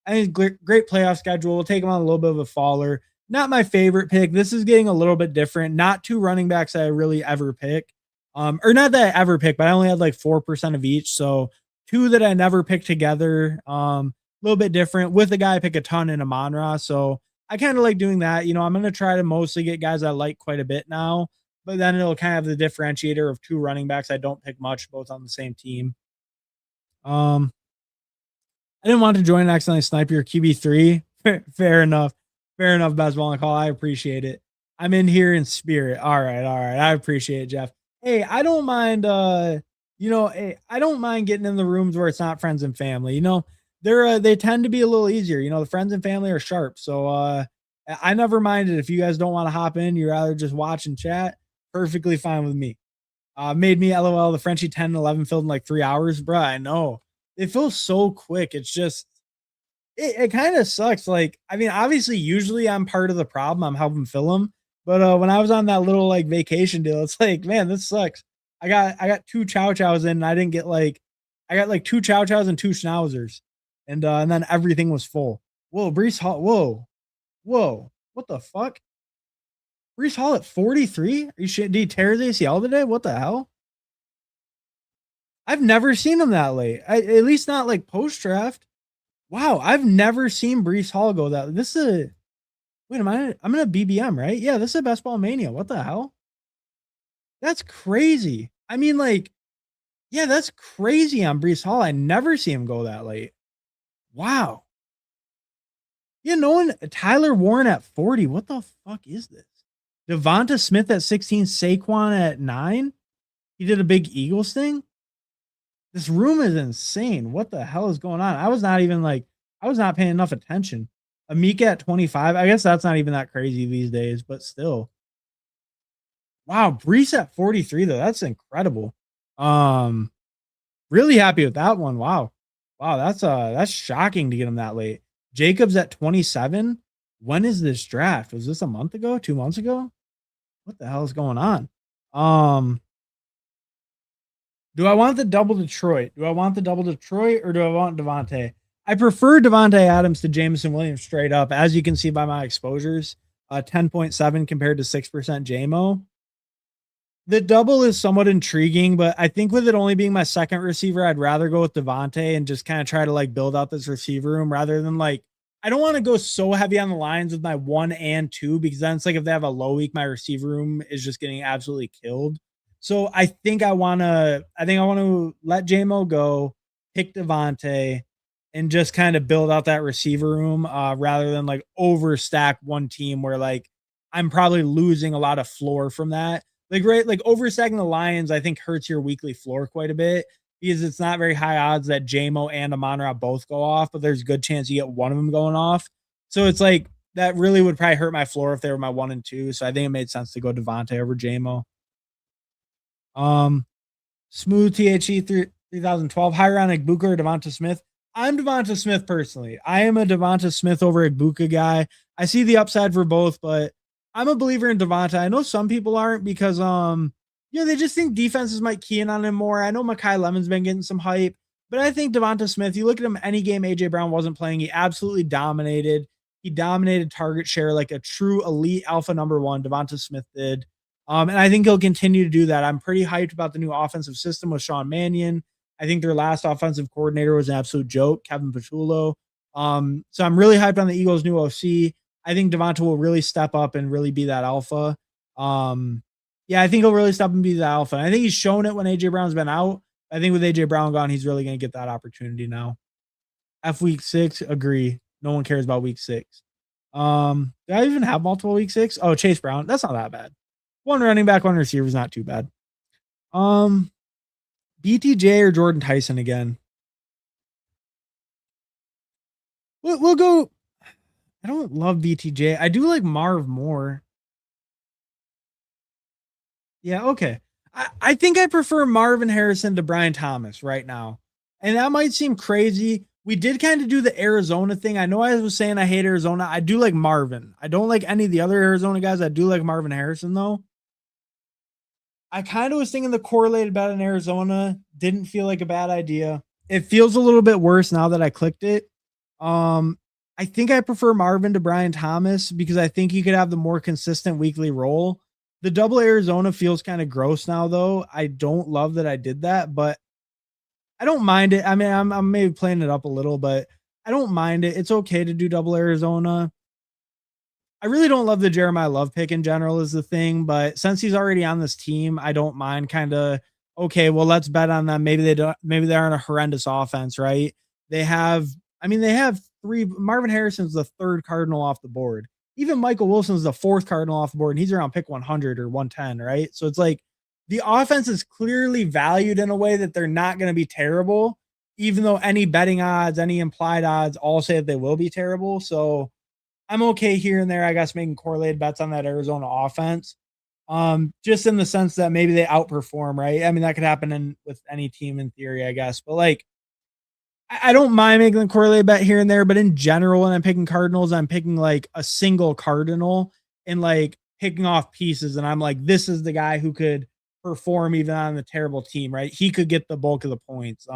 Speaker 1: I think great playoff schedule. We'll take him on a little bit of a faller. Not my favorite pick. This is getting a little bit different. Not two running backs that I really ever pick. Or not that I ever pick, but I only had like 4% of each. So two that I never picked together. little bit different. With a guy, I pick a ton in Amon-Ra, so I kind of like doing that. You know, I'm going to try to mostly get guys I like quite a bit now, but then it'll kind of have the differentiator of two running backs I don't pick much, both on the same team. I didn't want to join and accidentally snipe your QB3. Fair enough. Fair enough, basketball and call. I appreciate it. I'm in here in spirit. All right, all right. I appreciate it, Jeff. Hey, I don't mind hey, I don't mind getting in the rooms where it's not friends and family. You know, they tend to be a little easier. You know, the friends and family are sharp. So I never minded if you guys don't want to hop in, you'd rather just watch and chat. Perfectly fine with me. Made me LOL the Frenchie 10 and 11 filled in like 3 hours, bruh. I know. It feels so quick. It's just it kind of sucks. Like, I mean, obviously, usually I'm part of the problem. I'm helping fill them. But when I was on that little like vacation deal, it's like, man, this sucks. I got 2 chow chows in, and I didn't get like I got like 2 chow chows and 2 schnauzers, and then everything was full. Whoa, Brees Hall. Whoa, what the fuck? Brees Hall at 43? Are you shit? Did he tear his ACL today? What the hell? I've never seen him that late. At least not like post draft. Wow, I've never seen Brees Hall go that. This is a wait. I'm in a BBM, right? Yeah, this is a Best Ball Mania. What the hell? That's crazy. I mean, like, yeah, that's crazy on Brees Hall. I never see him go that late. Wow. Yeah, no one. Tyler Warren at 40. What the fuck is this? Devonta Smith at 16. Saquon at 9. He did a big Eagles thing. This room is insane. What the hell is going on? I was not paying enough attention. Amika at 25. I guess that's not even that crazy these days, but still. Wow, Brees at 43 though. That's incredible. Really happy with that one. Wow. Wow, that's shocking to get him that late. Jacobs at 27. When is this draft? Was this a month ago? 2 months ago? What the hell is going on? Do I want the double Detroit? Or do I want Devontae? I prefer Devontae Adams to Jameson Williams straight up, as you can see by my exposures. 10.7 compared to 6% JMO. The double is somewhat intriguing, but I think with it only being my second receiver, I'd rather go with Devontae and just kind of try to like build out this receiver room rather than like, I don't want to go so heavy on the lines with my 1 and 2 because then it's like if they have a low week, my receiver room is just getting absolutely killed. So I think I want to let JMO go, pick Devontae, and just kind of build out that receiver room rather than like overstack one team where like I'm probably losing a lot of floor from that. Like, right, like overstacking the Lions, I think hurts your weekly floor quite a bit because it's not very high odds that JMO and Amon-Ra both go off, but there's a good chance you get one of them going off. So it's like that really would probably hurt my floor if they were my 1 and 2. So I think it made sense to go Devontae over JMO. Smooth THE 3012. Higher on Igbuka or Devonta Smith. I'm Devonta Smith personally. I am a Devonta Smith over Igbuka guy. I see the upside for both, but I'm a believer in Devonta. I know some people aren't because they just think defenses might key in on him more. I know Mekhi Lemon's been getting some hype, but I think Devonta Smith, you look at him any game AJ Brown wasn't playing, he absolutely dominated. He dominated target share like a true elite alpha number 1. Devonta Smith did. And I think he'll continue to do that. I'm pretty hyped about the new offensive system with Sean Mannion. I think their last offensive coordinator was an absolute joke, Kevin Patullo. So I'm really hyped on the Eagles' new OC. I think Devonta will really step up and really be that alpha. I think he'll really step and be the alpha. And I think he's shown it when AJ Brown's been out. I think with AJ Brown gone, he's really going to get that opportunity now. Week 6, agree. No one cares about week 6. Do I even have multiple week 6? Oh, Chase Brown. That's not that bad. 1 running back, 1 receiver is not too bad. BTJ or Jordan Tyson again? We'll go. I don't love BTJ. I do like Marv more. Yeah, okay. I think I prefer Marvin Harrison to Brian Thomas right now. And that might seem crazy. We did kind of do the Arizona thing. I know I was saying I hate Arizona. I do like Marvin. I don't like any of the other Arizona guys. I do like Marvin Harrison, though. I kind of was thinking the correlated bet in Arizona didn't feel like a bad idea. It feels a little bit worse now that I clicked it. I think I prefer Marvin to Brian Thomas because I think he could have the more consistent weekly role. The double Arizona feels kind of gross now, though. I don't love that I did that, but I don't mind it. I mean, I'm maybe playing it up a little, but I don't mind it. It's okay to do double Arizona. I really don't love the Jeremiah Love pick in general is the thing, but since he's already on this team, I don't mind kind of okay, well, let's bet on them. Maybe they aren't a horrendous offense, right? They have they have three. Marvin Harrison's the third Cardinal off the board. Even Michael Wilson's the fourth Cardinal off the board, and he's around pick 100 or 110, right? So it's like the offense is clearly valued in a way that they're not going to be terrible, even though any betting odds, any implied odds all say that they will be terrible. So I'm okay here and there, I guess, making correlated bets on that Arizona offense. Just in the sense that maybe they outperform, right? I mean, that could happen with any team in theory, I guess. But like, I don't mind making a correlated bet here and there, but in general, when I'm picking Cardinals, I'm picking like a single Cardinal and like picking off pieces. And I'm like, this is the guy who could perform even on the terrible team, right? He could get the bulk of the points.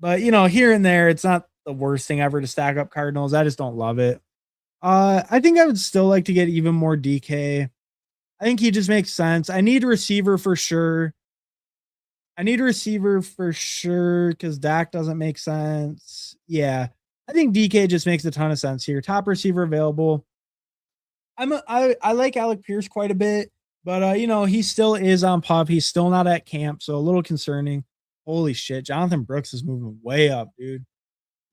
Speaker 1: But here and there, it's not the worst thing ever to stack up Cardinals. I just don't love it. I think I would still like to get even more DK. I think he just makes sense. I need a receiver for sure. Because Dak doesn't make sense. Yeah. I think DK just makes a ton of sense here. Top receiver available. I like Alec Pierce quite a bit, but he still is on PUP. He's still not at camp, so a little concerning. Holy shit, Jonathan Brooks is moving way up, dude.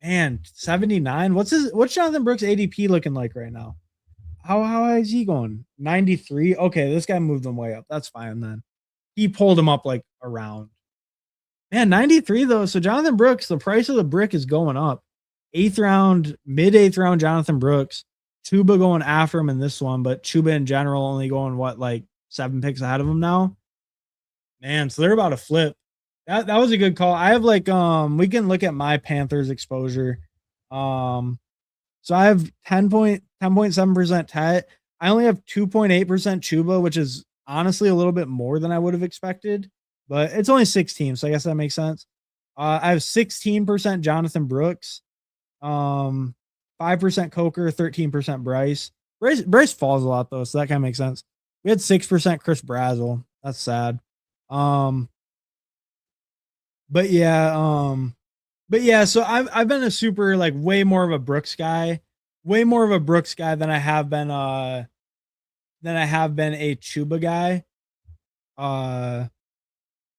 Speaker 1: Man, 79. What's Jonathan Brooks ADP looking like right now? How high is he going? 93. Okay, this guy moved him way up. That's fine then. He pulled him up like around. Man, 93 though. So Jonathan Brooks, the price of the brick is going up. Eighth round, mid eighth round, Jonathan Brooks. Chuba going after him in this one, but Chuba in general only going like 7 picks ahead of him now. Man, so they're about to flip. That was a good call. I have like we can look at my Panthers exposure. So I have 10.7% Tet. I only have 2.8% Chuba, which is honestly a little bit more than I would have expected, but it's only 6 teams, so I guess that makes sense. I have 16% Jonathan Brooks, 5% Coker, 13% Bryce. Bryce falls a lot though, so that kind of makes sense. We had 6% Chris Brazzle. That's sad. But yeah, so I've been a super like way more of a Brooks guy than I have been a Chuba guy. Sorry,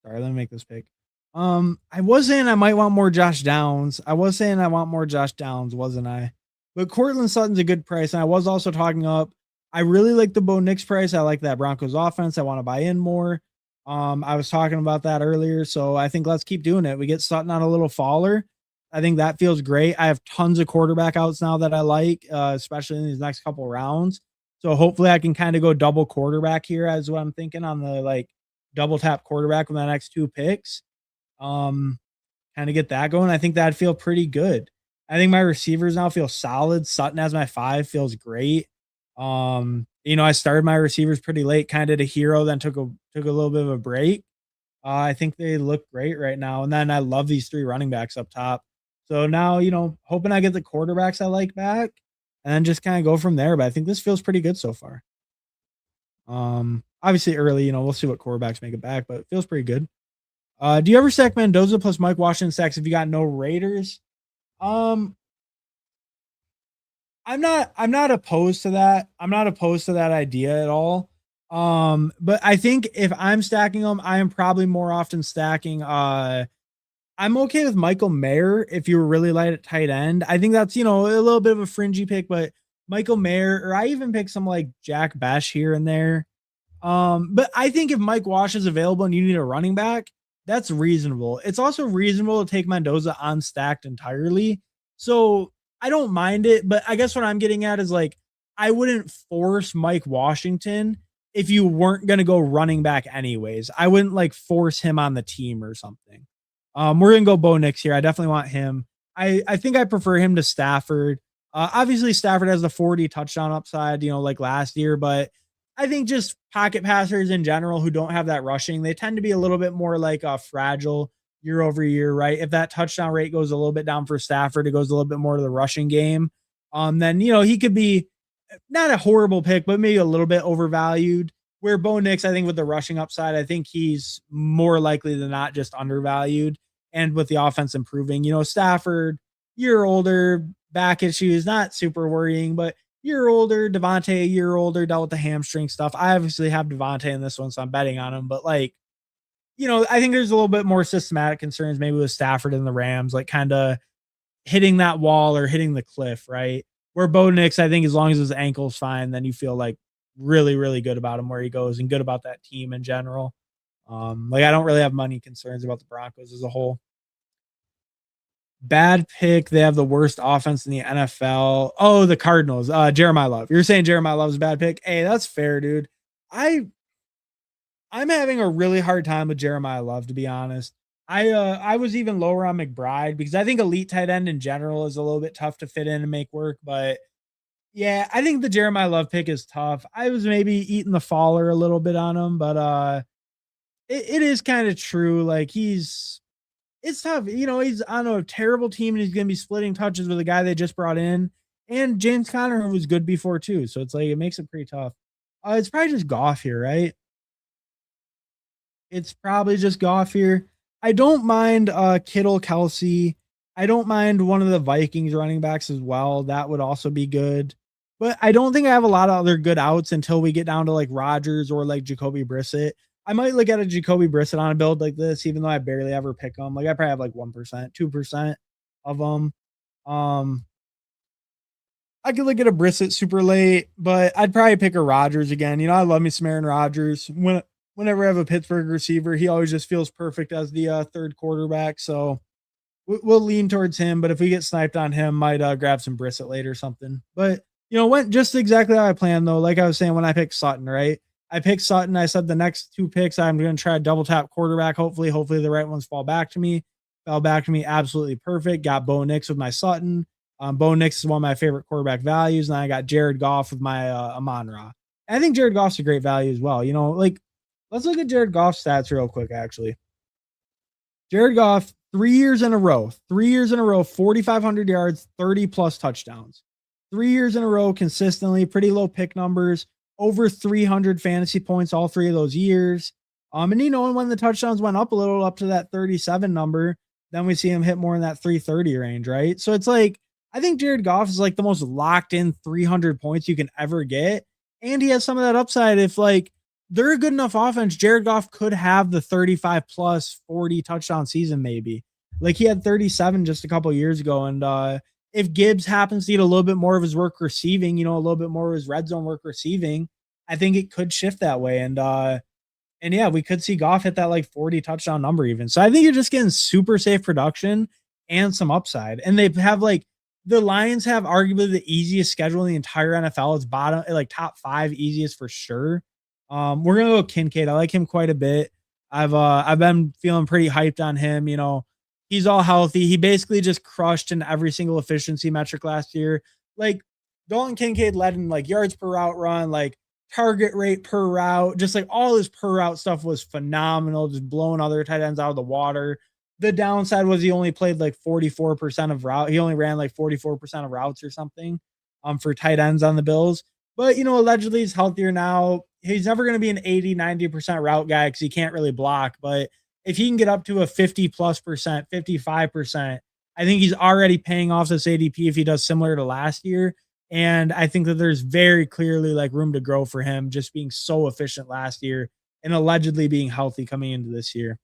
Speaker 1: let me make this pick. I was saying I might want more Josh Downs. Wasn't I? But Cortland Sutton's a good price, and I was also talking up. I really like the Bo Nix price. I like that Broncos offense. I want to buy in more. I was talking about that earlier, so I think let's keep doing it. We get Sutton on a little faller. I think that feels great. I have tons of quarterback outs now that I like, especially in these next couple rounds. So hopefully I can kind of go double quarterback here as what I'm thinking on the like double tap quarterback with my next 2 picks. Kind of get that going. I think that'd feel pretty good. I think my receivers now feel solid. Sutton as my 5 feels great. I started my receivers pretty late, kind of to hero, then took a little bit of a break. I think they look great right now. And then I love these 3 running backs up top. So now, hoping I get the quarterbacks I like back and then just kind of go from there. But I think this feels pretty good so far. Obviously early, we'll see what quarterbacks make it back, but it feels pretty good. Do you ever stack Mendoza plus Mike Washington stacks if you got no Raiders? I'm not opposed to that. I'm not opposed to that idea at all. But I think if I'm stacking them, I am probably more often stacking. I'm okay with Michael Mayer if you were really light at tight end. I think that's a little bit of a fringy pick, but Michael Mayer, or I even pick some like Jack Besh here and there. But I think if Mike Wash is available and you need a running back, that's reasonable. It's also reasonable to take Mendoza unstacked entirely. So I don't mind it, but I guess what I'm getting at is like, I wouldn't force Mike Washington if you weren't going to go running back anyways. I wouldn't like force him on the team or something. We're going to go Bo Nix here. I definitely want him. I think I prefer him to Stafford. Obviously Stafford has the 40 touchdown upside, like last year, but I think just pocket passers in general who don't have that rushing, they tend to be a little bit more like fragile year over year, right? If that touchdown rate goes a little bit down for Stafford, it goes a little bit more to the rushing game. Then, he could be not a horrible pick, but maybe a little bit overvalued. Where Bo Nix, I think with the rushing upside, I think he's more likely than not just undervalued. And with the offense improving, Stafford, year older, back issues, not super worrying, but year older. Devontae, a year older, dealt with the hamstring stuff. I obviously have Devontae in this one, so I'm betting on him. But like, I think there's a little bit more systematic concerns maybe with Stafford and the Rams, like kind of hitting that wall or hitting the cliff, right? Where Bo Nix, I think as long as his ankle's fine, then you feel like really, really good about him where he goes and good about that team in general. Like I don't really have money concerns about the Broncos as a whole. Bad pick. They have the worst offense in the NFL. Oh, the Cardinals. Jeremiah Love. You're saying Jeremiah Love's a bad pick? Hey, that's fair, dude. I'm having a really hard time with Jeremiah Love, to be honest. I was even lower on McBride because I think elite tight end in general is a little bit tough to fit in and make work. But yeah, I think the Jeremiah Love pick is tough. I was maybe eating the faller a little bit on him, but it is kind of true. Like it's tough. He's on a terrible team and he's gonna be splitting touches with a guy they just brought in. And James Conner, who was good before too. So it's like it makes it pretty tough. It's probably just Goff here, right? It's probably just Goff here. I don't mind Kittle, Kelsey. I don't mind one of the Vikings running backs as well. That would also be good. But I don't think I have a lot of other good outs until we get down to like Rodgers or like Jacoby Brissett. I might look at a Jacoby Brissett on a build like this, even though I barely ever pick them. Like I probably have like 1%, 2% of them. I could look at a Brissett super late, but I'd probably pick a Rodgers again. I love me some Aaron Rodgers. Whenever I have a Pittsburgh receiver, he always just feels perfect as the third quarterback. So we'll lean towards him. But if we get sniped on him, might grab some Brissett late or something. But went just exactly how I planned though. Like I was saying when I picked Sutton, right? I picked Sutton. I said the next two picks I'm going to try to double tap quarterback. Hopefully the right ones fall back to me. Fell back to me absolutely perfect. Got Bo Nix with my Sutton. Bo Nix is one of my favorite quarterback values, and I got Jared Goff with my Amon-Ra. I think Jared Goff's a great value as well. Let's look at Jared Goff's stats real quick, actually. Jared Goff, 3 years in a row, 4,500 yards, 30 plus touchdowns. 3 years in a row, consistently, pretty low pick numbers, over 300 fantasy points all 3 of those years. And when the touchdowns went up a little, up to that 37 number, then we see him hit more in that 330 range, right? So it's like, I think Jared Goff is like the most locked in 300 points you can ever get. And he has some of that upside. If like they're a good enough offense, Jared Goff could have the 35 plus 40 touchdown season, maybe. Like he had 37 just a couple years ago. And if Gibbs happens to get a little bit more of his work receiving, a little bit more of his red zone work receiving, I think it could shift that way. And yeah, we could see Goff hit that like 40 touchdown number even. So I think you're just getting super safe production and some upside. And they have like, the Lions have arguably the easiest schedule in the entire NFL. It's bottom, like top 5 easiest for sure. We're gonna go Kincaid. I like him quite a bit. I've been feeling pretty hyped on him. He's all healthy. He basically just crushed in every single efficiency metric last year. Like Dalton Kincaid led in like yards per route run, like target rate per route, just like all his per route stuff was phenomenal, just blowing other tight ends out of the water. The downside was he only played like 44% of route. He only ran like 44% of routes or something for tight ends on the Bills. But, allegedly he's healthier now. He's never going to be an 80, 90% route guy because he can't really block. But if he can get up to a 50 plus percent, 55%, I think he's already paying off this ADP if he does similar to last year. And I think that there's very clearly like room to grow for him just being so efficient last year and allegedly being healthy coming into this year.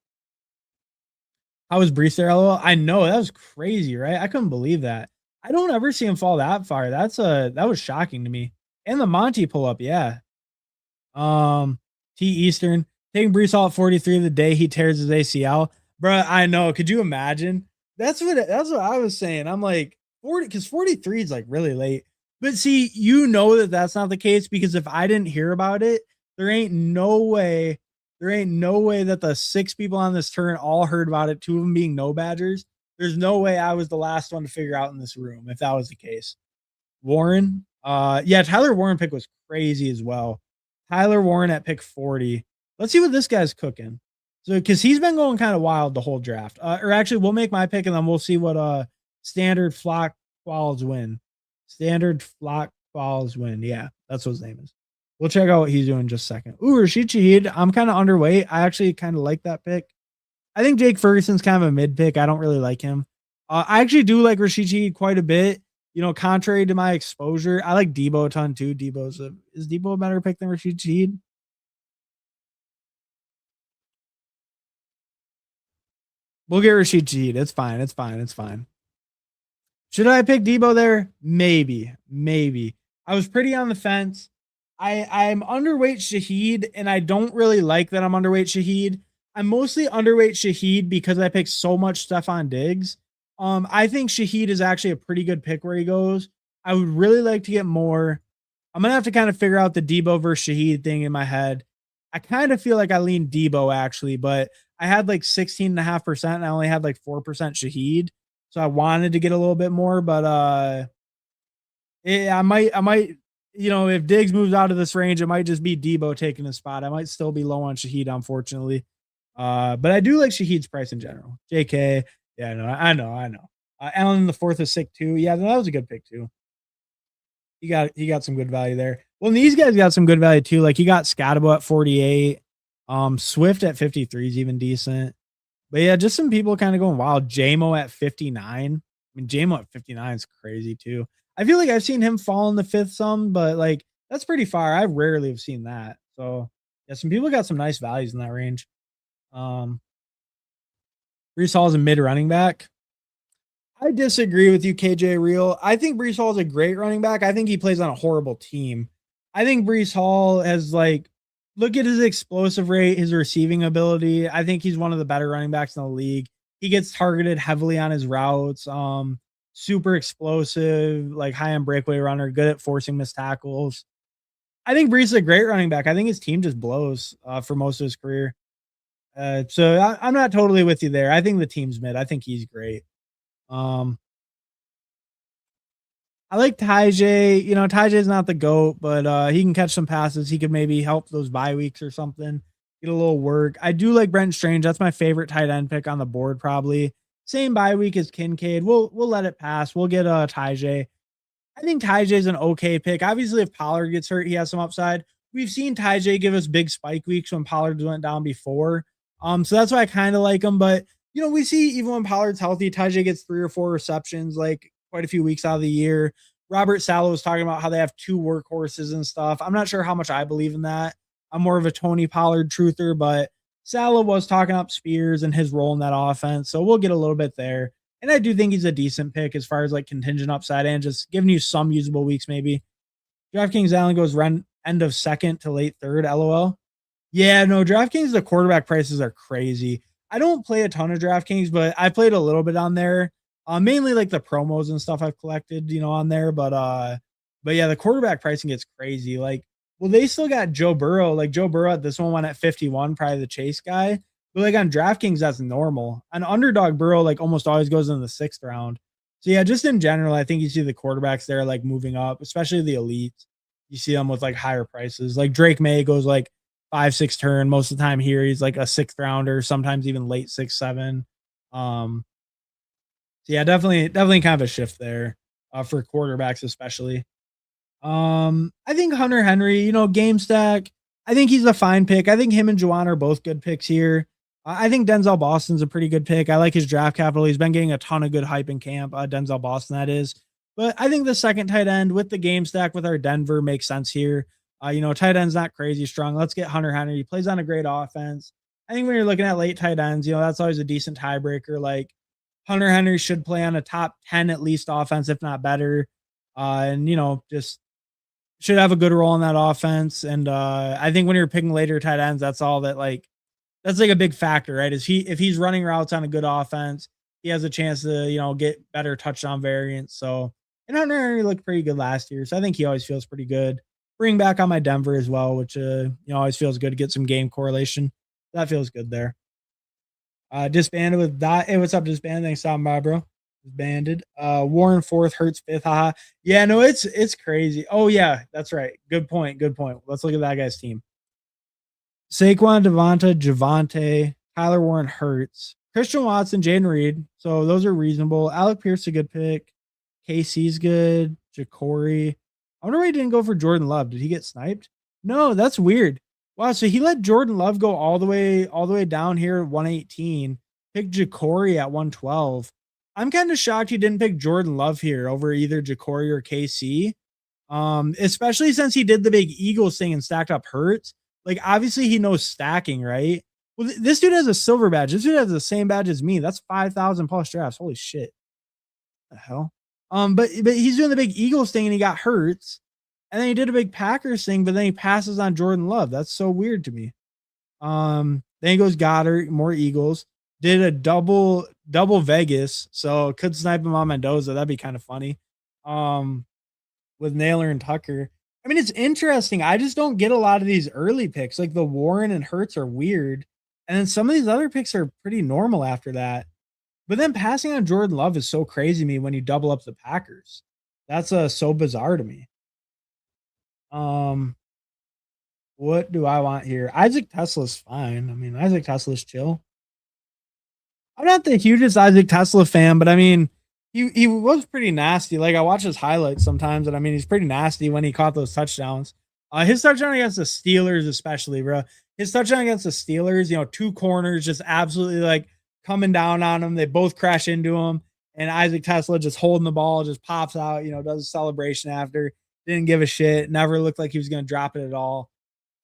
Speaker 1: How was Brees there? LOL? I know that was crazy, right? I couldn't believe that. I don't ever see him fall that far. That was shocking to me. And the Monty pull up, yeah. T Eastern taking Brees Hall at 43 the day he tears his ACL, bro. I know. Could you imagine? That's what I was saying. I'm like 40 because 43 is like really late. But see, that's not the case because if I didn't hear about it, there ain't no way that the 6 people on this turn all heard about it, 2 of them being no Badgers. There's no way I was the last one to figure out in this room if that was the case. Warren, yeah, Tyler Warren pick was crazy as well. Tyler Warren at pick 40. Let's see what this guy's cooking. So, because he's been going kind of wild the whole draft. Or actually, we'll make my pick and then we'll see what Standard Flock Quals win. Standard Flock Quals win. Yeah, that's what his name is. We'll check out what he's doing in just a second. Ooh, Rashid Shaheed. I'm kind of underweight. I actually kind of like that pick. I think Jake Ferguson's kind of a mid pick. I don't really like him. I actually do like Rashid Shaheed quite a bit. You know, contrary to my exposure, I like Debo a ton too. Is Debo a better pick than Rashid Shaheed? We'll get Rashid Shaheed. It's fine. It's fine. It's fine. Should I pick Debo there? Maybe, maybe. I was pretty on the fence. I'm underweight Shaheed, and I don't really like that I'm underweight Shaheed. I'm mostly underweight Shaheed because I picked so much Stephon Diggs. I think Shaheed is actually a pretty good pick where he goes. I would really like to get more. I'm gonna have to kind of figure out the Debo versus Shaheed thing in my head. I kind of feel like I lean Debo actually, but I had like 16.5%, and I only had like 4% Shaheed. So I wanted to get a little bit more, but I might, you know, if Diggs moves out of this range, it might just be Debo taking his spot. I might still be low on Shaheed, unfortunately. But I do like Shaheed's price in general. JK, yeah, no, I know. Allen in the fourth is sick too. Yeah, that was a good pick too. He got some good value there. Well, and these guys got some good value too. Like he got Scotabo at 48. Swift at 53 is even decent. But yeah, just some people kind of going wild. JMO at 59. I mean, JMO at 59 is crazy too. I feel like I've seen him fall in the fifth some, but like that's pretty far. I rarely have seen that. So yeah, some people got some nice values in that range. Um, Brees Hall is a mid running back. I disagree with you, KJ Real. I think Brees Hall is a great running back. I think he plays on a horrible team. I think Brees Hall has like look at his explosive rate, his receiving ability. I think he's one of the better running backs in the league. He gets targeted heavily on his routes. Super explosive, like high end breakaway runner, good at forcing missed tackles. I think Brees is a great running back. I think his team just blows for most of his career. I'm not totally with you there. I think the team's mid. I think he's great. Um, I like Tajay. You know, Tajay's not the GOAT, but he can catch some passes. He could maybe help those bye weeks or something. Get a little work. I do like Brent Strange. That's my favorite tight end pick on the board, probably. Same bye week as Kincaid. We'll let it pass. We'll get Tajay. I think Tajay's an okay pick. Obviously, if Pollard gets hurt, he has some upside. We've seen Tajay give us big spike weeks when Pollard went down before. So that's why I kind of like him. But you know, we see even when Pollard's healthy, Tajay gets 3 or 4 receptions, like quite a few weeks out of the year. Robert Saleh was talking about how they have 2 workhorses and stuff. I'm not sure how much I believe in that. I'm more of a Tony Pollard truther, but Saleh was talking up Spears and his role in that offense. So we'll get a little bit there. And I do think he's a decent pick as far as like contingent upside and just giving you some usable weeks, maybe. DraftKings Allen goes run end of second to late third. LOL. Yeah, no, DraftKings, the quarterback prices are crazy. I don't play a ton of DraftKings, but I played a little bit on there. Mainly like the promos and stuff I've collected, you know, on there. But yeah, the quarterback pricing gets crazy. Like, well, they still got Joe Burrow. Like Joe Burrow at this one at 51, probably the chase guy. But like on DraftKings, that's normal. On Underdog Burrow, like almost always goes in the 6th round. So yeah, just in general, I think you see the quarterbacks there like moving up, especially the elites. You see them with like higher prices. Like Drake May goes like 5, 6 turn. Most of the time here, he's like a 6th rounder, sometimes even late 6, 7. So yeah, definitely kind of a shift there for quarterbacks, especially. I think Hunter Henry, you know, game stack. I think he's a fine pick. I think him and Juwan are both good picks here. I think Denzel Boston's a pretty good pick. I like his draft capital. He's been getting a ton of good hype in camp. Denzel Boston, that is. But I think the second tight end with the game stack with our Denver makes sense here. You know, tight end's not crazy strong. Let's get Hunter Henry. He plays on a great offense. I think when you're looking at late tight ends, you know, that's always a decent tiebreaker. Like Hunter Henry should play on a top 10 at least offense, if not better. And, you know, just should have a good role in that offense. And I think when you're picking later tight ends, that's all that like that's like a big factor, right? Is he if he's running routes on a good offense, he has a chance to, you know, get better touchdown variance. So and Hunter Henry looked pretty good last year. So I think he always feels pretty good. Bring back on my Denver as well, which you know always feels good to get some game correlation. That feels good there. Disbanded with that. Hey, what's up, disbanded? Thanks, stopping by, bro. Disbanded. Warren fourth, Hurts fifth. Haha. Yeah, no, it's crazy. Oh yeah, that's right. Good point. Good point. Let's look at that guy's team. Saquon, Devonta, Javante, Tyler Warren, Hurts, Christian Watson, Jaden Reed. So those are reasonable. Alec Pierce a good pick. KC's good. Ja'Cory. I wonder why he didn't go for Jordan Love. Did he get sniped? No, that's weird. Wow, so he let Jordan Love go all the way down here at 118. Picked Ja'Cory at 112. I'm kind of shocked he didn't pick Jordan Love here over either Jacory or KC. Especially since he did the big Eagles thing and stacked up Hurts. Like, obviously, he knows stacking, right? Well, this dude has a silver badge. This dude has the same badge as me. That's 5,000 plus drafts. Holy shit. The hell? But he's doing the big Eagles thing and he got Hurts. And then he did a big Packers thing, but then he passes on Jordan Love. That's so weird to me. Then he goes Goddard, more Eagles. Did a double Vegas, so could snipe him on Mendoza. That'd be kind of funny. With Naylor and Tucker. I mean, it's interesting. I just don't get a lot of these early picks. Like the Warren and Hurts are weird. And then some of these other picks are pretty normal after that. But then passing on Jordan Love is so crazy to me when you double up the Packers. That's so bizarre to me. What do I want here? Isaac Tesla's fine. I mean, Isaac Tesla's chill. I'm not the hugest Isaac Tesla fan, but I mean, he was pretty nasty. Like I watch his highlights sometimes, and I mean, he's pretty nasty when he caught those touchdowns. His touchdown against the Steelers, especially, bro. His touchdown against the Steelers, you know, two corners just absolutely like coming down on him. They both crash into him, and Isaac Tesla just holding the ball, just pops out, you know, does a celebration after. Didn't give a shit. Never looked like he was going to drop it at all.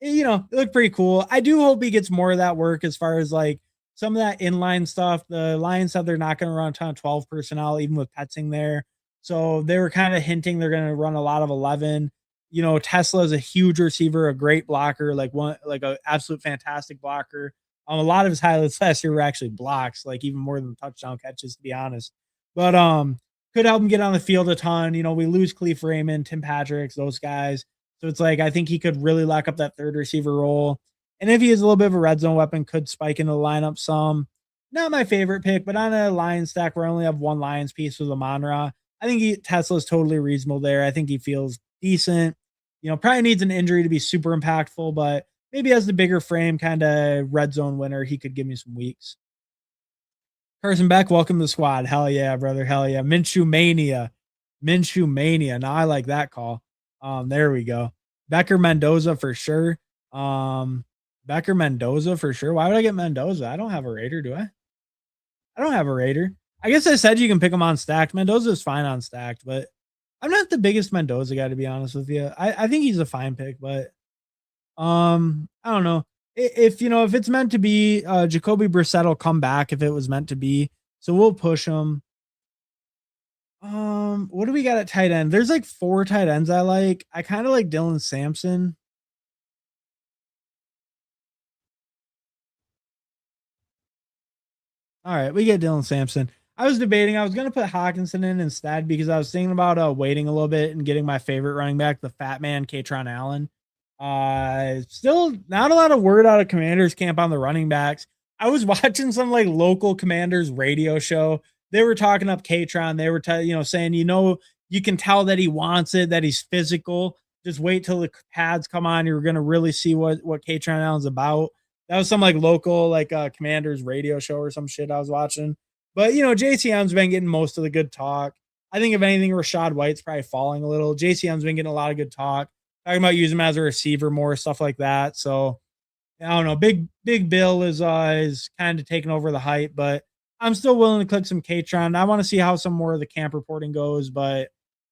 Speaker 1: You know, it looked pretty cool. I do hope he gets more of that work as far as like some of that inline stuff. The Lions said they're not going to run a ton of 12 personnel, even with Petzing there. So they were kind of hinting they're going to run a lot of 11. You know, Tesla is a huge receiver, a great blocker, like an absolute fantastic blocker. A lot of his highlights last year were actually blocks, like even more than touchdown catches, to be honest. But could help him get on the field a ton. You know, we lose Khalif Raymond, Tim Patrick, those guys. So it's like I think he could really lock up that third receiver role. And if he is a little bit of a red zone weapon, could spike into the lineup some. Not my favorite pick, but on a Lions stack where I only have one Lions piece with Amon-Ra, I think Tesla's totally reasonable there. I think he feels decent. You know, probably needs an injury to be super impactful, but maybe as the bigger frame kind of red zone winner, he could give me some weeks. Carson Beck, welcome to the squad. Hell yeah, brother. Hell yeah. Minshew Mania. Minshew Mania. Now I like that call. There we go. Becker Mendoza for sure. Becker Mendoza for sure. Why would I get Mendoza? I don't have a Raider, do I? I don't have a Raider. I guess I said you can pick him on stacked. Mendoza is fine on stacked, but I'm not the biggest Mendoza guy, to be honest with you. I think he's a fine pick, but I don't know. If you know, if it's meant to be, Jacoby Brissett will come back if it was meant to be. So we'll push him. What do we got at tight end? There's like 4 tight ends I like. I kind of like Dylan Sampson. All right, we get Dylan Sampson. I was debating. I was going to put Hawkinson in instead because I was thinking about waiting a little bit and getting my favorite running back, the fat man, Katron Allen. Still not a lot of word out of Commanders camp on the running backs. I was watching some like local Commanders radio show. They were talking up Katron. They were saying, you can tell that he wants it, that he's physical. Just wait till the pads come on. You're going to really see what Katron Allen's about. That was some like local Commanders radio show or some shit I was watching. But JCM's been getting most of the good talk. I think if anything, Rashad White's probably falling a little. JCM's been getting a lot of good talk. Talking about using him as a receiver more, stuff like that. So I don't know. Big Bill is kind of taking over the hype, but I'm still willing to click some Katron. I want to see how some more of the camp reporting goes, but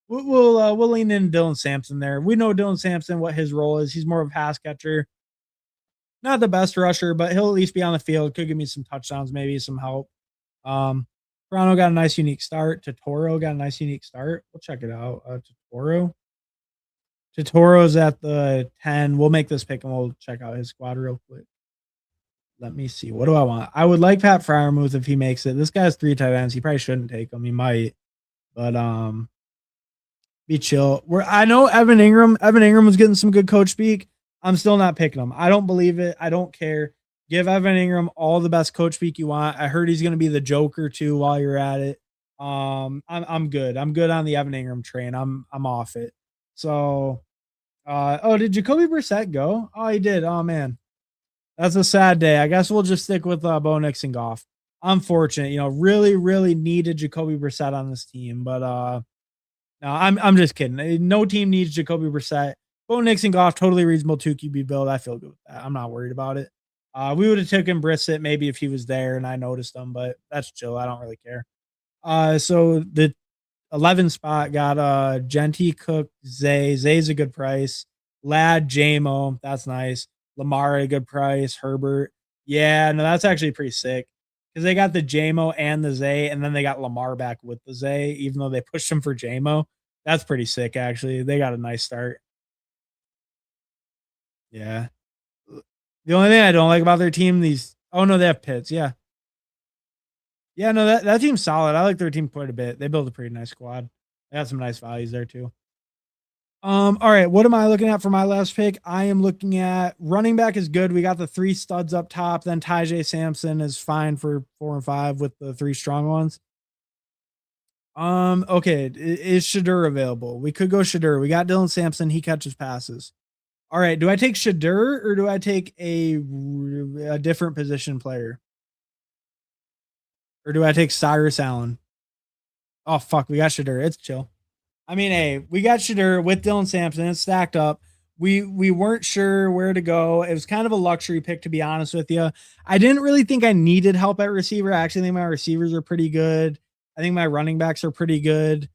Speaker 1: we'll lean in Dylan Sampson there. We know Dylan Sampson, what his role is. He's more of a pass catcher. Not the best rusher, but he'll at least be on the field. Could give me some touchdowns, maybe some help. Toronto got a nice unique start. Totoro got a nice unique start. We'll check it out. Totoro's at the 10. We'll make this pick and we'll check out his squad real quick. Let me see. What do I want? I would like Pat Freiermuth if he makes it. This guy's 3 tight ends. He probably shouldn't take him. He might, but be chill. I know Evan Ingram. Evan Ingram was getting some good coach speak. I'm still not picking him. I don't believe it. I don't care. Give Evan Ingram all the best coach speak you want. I heard he's going to be the Joker too while you're at it. I'm good. I'm good on the Evan Ingram train. I'm off it. So, did Jacoby Brissett go? Oh, he did. Oh man, that's a sad day. I guess we'll just stick with Bo Nix and Goff. Unfortunate, really, really needed Jacoby Brissett on this team, but no, I'm just kidding. No team needs Jacoby Brissett. Bo Nix and Goff, totally reasonable 2 QB build. I feel good with that. I'm not worried about it. We would have taken Brissett maybe if he was there and I noticed him, but that's chill. I don't really care. So the 11 spot got Genty, Cook, Zay. Zay's a good price. Lad, JMO, that's nice. Lamar a good price. Herbert. Yeah, no, that's actually pretty sick. Because they got the JMO and the Zay, and then they got Lamar back with the Zay, even though they pushed him for JMO. That's pretty sick, actually. They got a nice start. Yeah. The only thing I don't like about their team, these oh no, they have Pitts. Yeah. Yeah, no, that team's solid. I like their team quite a bit. They built a pretty nice squad. They got some nice values there too. All right. What am I looking at for my last pick? I am looking at running back is good. We got the 3 studs up top. Then Tajay Sampson is fine for 4 and 5 with the 3 strong ones. Okay. Is Shadur available? We could go Shadur. We got Dylan Sampson. He catches passes. All right. Do I take Shadur or do I take a different position player? Or do I take Cyrus Allen? Oh, fuck. We got Shadur. It's chill. I mean, hey, we got Shadur with Dylan Sampson. It's stacked up. We weren't sure where to go. It was kind of a luxury pick, to be honest with you. I didn't really think I needed help at receiver. I actually think my receivers are pretty good. I think my running backs are pretty good.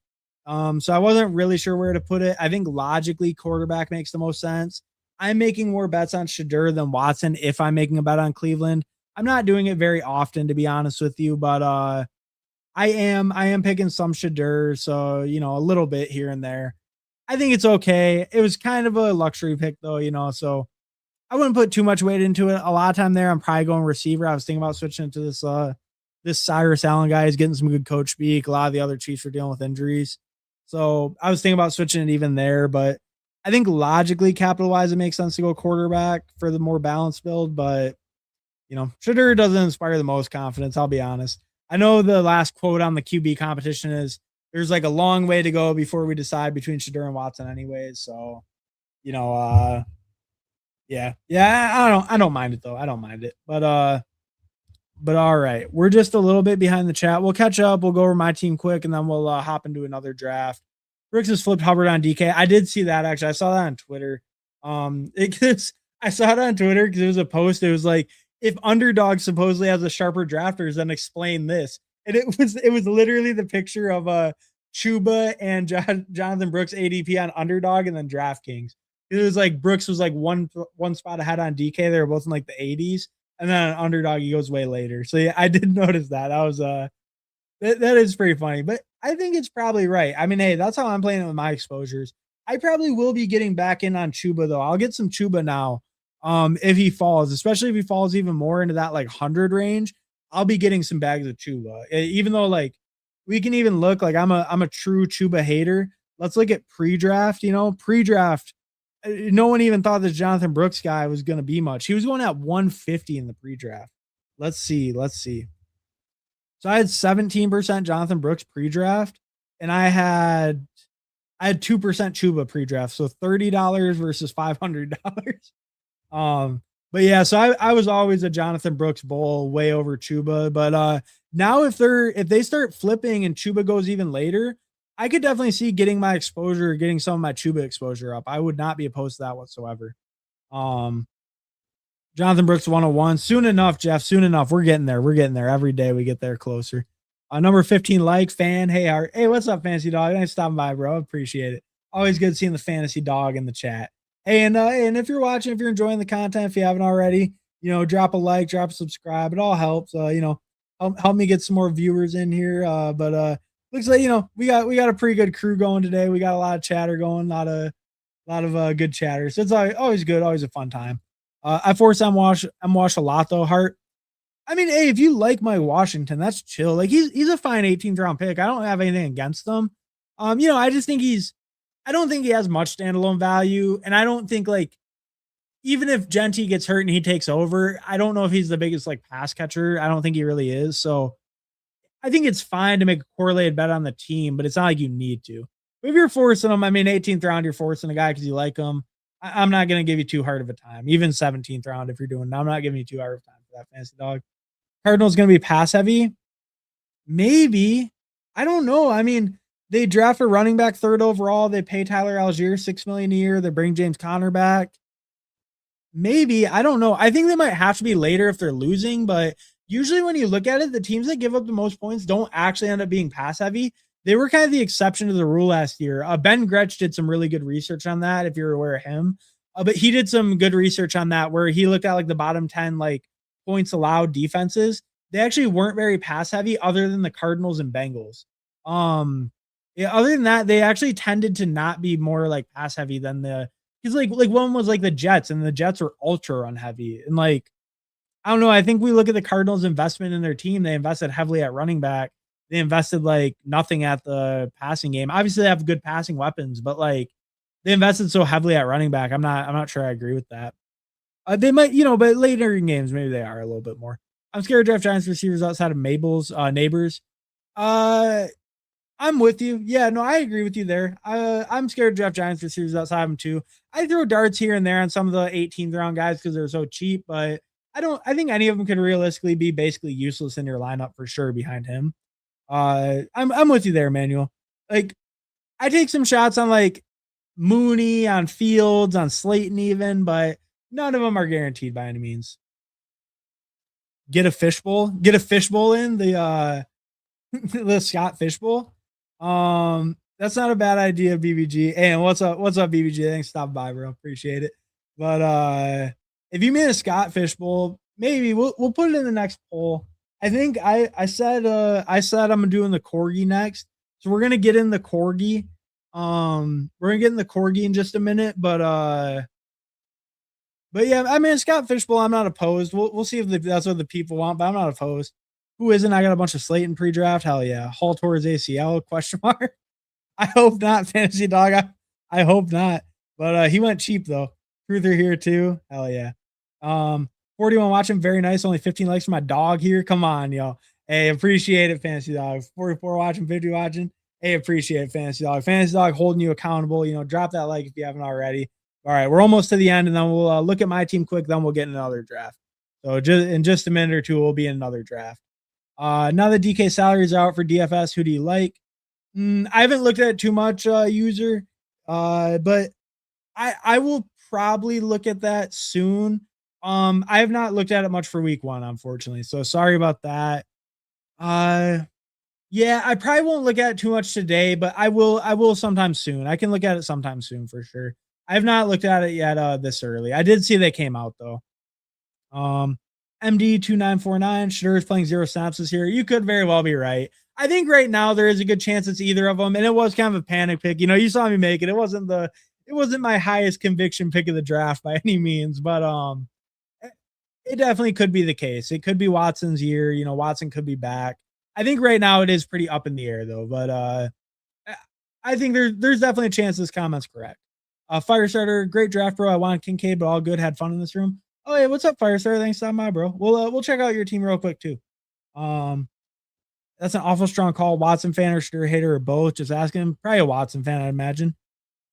Speaker 1: So I wasn't really sure where to put it. I think logically quarterback makes the most sense. I'm making more bets on Shadur than Watson if I'm making a bet on Cleveland. I'm not doing it very often, to be honest with you, but I am picking some Shadur, so a little bit here and there. I think it's okay. It was kind of a luxury pick though, so I wouldn't put too much weight into it. A lot of time there, I'm probably going receiver. I was thinking about switching to this Cyrus Allen guy. He's getting some good coach speak. A lot of the other Chiefs are dealing with injuries. So I was thinking about switching it even there, but I think logically capital wise, it makes sense to go quarterback for the more balanced build, but Shadur doesn't inspire the most confidence. I'll be honest. I know the last quote on the QB competition is there's like a long way to go before we decide between Shadur and Watson anyways. So, yeah, I don't mind it though. I don't mind it. But all right. We're just a little bit behind the chat. We'll catch up. We'll go over my team quick and then we'll hop into another draft. Brooks has flipped Hubbard on DK. I did see that actually. I saw that on Twitter. I saw it on Twitter because it was a post. It was like, if Underdog supposedly has a sharper drafters, then explain this. And it was literally the picture of Chuba and Jonathan Brooks ADP on Underdog and then DraftKings. It was like Brooks was like one spot ahead on DK. They were both in like the 80s. And then on Underdog, he goes way later. So yeah, I did notice that. I was that is pretty funny, but I think it's probably right. I mean, hey, that's how I'm playing it with my exposures. I probably will be getting back in on Chuba though. I'll get some Chuba now. If he falls, especially if he falls even more into that like 100 range, I'll be getting some bags of Chuba. Even though like we can even look like I'm a true Chuba hater. Let's look at pre-draft. Pre-draft. No one even thought this Jonathan Brooks guy was going to be much. He was going at 150 in the pre-draft. Let's see. So I had 17% Jonathan Brooks pre-draft, and I had 2% Chuba pre-draft. So $30 versus $500. But yeah, so I was always a Jonathan Brooks bull way over Chuba. But now if they start flipping and Chuba goes even later, I could definitely see getting my exposure, getting some of my Chuba exposure up. I would not be opposed to that whatsoever. Jonathan Brooks 101. Soon enough, Jeff. Soon enough. We're getting there. We're getting there. Every day we get there closer. Number 15, like fan. Hey, what's up, Fantasy Dog? Thanks for stopping by, bro. Appreciate it. Always good seeing the Fantasy Dog in the chat. Hey, and if you're watching, if you're enjoying the content, if you haven't already, drop a like, drop a subscribe. It all helps. Help me get some more viewers in here. But looks like we got a pretty good crew going today. We got a lot of chatter going, a lot of good chatter. So it's always good, always a fun time. I force M Wash a lot though. Hart. I mean, hey, if you like Mike Washington, that's chill. Like he's a fine 18th round pick. I don't have anything against them. I just think I don't think he has much standalone value, and I don't think like even if Genty gets hurt and he takes over, I don't know if he's the biggest like pass catcher. I don't think he really is. So I think it's fine to make a correlated bet on the team, but it's not like you need to. But if you're forcing them, I mean, 18th round, you're forcing a guy because you like him. I'm not going to give you too hard of a time. Even 17th round, if you're doing, I'm not giving you too hard of a time for that Fantasy Dog. Cardinals going to be pass heavy. Maybe. I don't know. I mean, they draft a running back 3rd overall. They pay Tyler Algier $6 million a year. They bring James Conner back. Maybe. I don't know. I think they might have to be later if they're losing, but usually when you look at it, the teams that give up the most points don't actually end up being pass heavy. They were kind of the exception to the rule last year. Ben Gretsch did some really good research on that, if you're aware of him. But he did some good research on that where he looked at like the bottom 10 like points allowed defenses. They actually weren't very pass heavy other than the Cardinals and Bengals. Yeah, other than that, they actually tended to not be more like pass heavy than the because like one was like the Jets, and the Jets were ultra run heavy. And like I don't know. I think we look at the Cardinals' investment in their team. They invested heavily at running back. They invested like nothing at the passing game. Obviously, they have good passing weapons, but like they invested so heavily at running back. I'm not sure I agree with that. They might, but later in games, maybe they are a little bit more. I'm scared to draft Giants receivers outside of Mabel's neighbors. Uh, I'm with you. Yeah, no, I agree with you there. I'm scared to draft Giants receivers outside of them too. I throw darts here and there on some of the 18th round guys because they're so cheap, but I think any of them could realistically be basically useless in your lineup for sure behind him. I'm with you there, Emmanuel. Like I take some shots on like Mooney, on Fields, on Slayton, even, but none of them are guaranteed by any means. Get a fishbowl in the the Scott Fishbowl. That's not a bad idea, BBG. Hey, and what's up? What's up, BBG? Thanks for stopping by, bro. Appreciate it. But if you made a Scott Fishbowl, maybe we'll put it in the next poll. I think I said I'm doing the Corgi next. So we're gonna get in the Corgi. We're gonna get in the Corgi in just a minute, but yeah, I mean Scott Fishbowl, I'm not opposed. We'll see if that's what the people want, but I'm not opposed. Who isn't? I got a bunch of Slayton pre-draft. Hell yeah. Hall towards ACL? Question mark. I hope not, Fantasy Dog. I hope not. But he went cheap though. Truther here too. Hell yeah. 41 watching. Very nice. Only 15 likes for my dog here. Come on, yo. Hey, appreciate it, Fantasy Dog. 44 watching, 50 watching. Hey, appreciate it, Fantasy Dog. Fantasy Dog holding you accountable. Drop that like if you haven't already. All right, we're almost to the end, and then we'll look at my team quick. Then we'll get in another draft. So in just a minute or two, we'll be in another draft. Now that DK salaries are out for DFS, who do you like? I haven't looked at it too much, user, but I will probably look at that soon. I have not looked at it much for week 1, unfortunately. So sorry about that. Yeah, I probably won't look at it too much today, but I will sometime soon. I can look at it sometime soon for sure. I have not looked at it yet this early. I did see they came out though. MD2949, Shadur's playing 0 snaps this year. You could very well be right. I think right now there is a good chance it's either of them, and it was kind of a panic pick. You saw me make it. It wasn't my highest conviction pick of the draft by any means, but it definitely could be the case. It could be Watson's year. Watson could be back. I think right now it is pretty up in the air though, but I think there's definitely a chance this comment's correct. Firestarter, great draft, bro. I wanted Kincaid, but all good. Had fun in this room. Oh yeah, what's up, Firestarter? Thanks for stopping by, bro. We'll check out your team real quick too. That's an awful strong call. Watson fan or Shadur hater or both? Just asking. Probably a Watson fan, I'd imagine.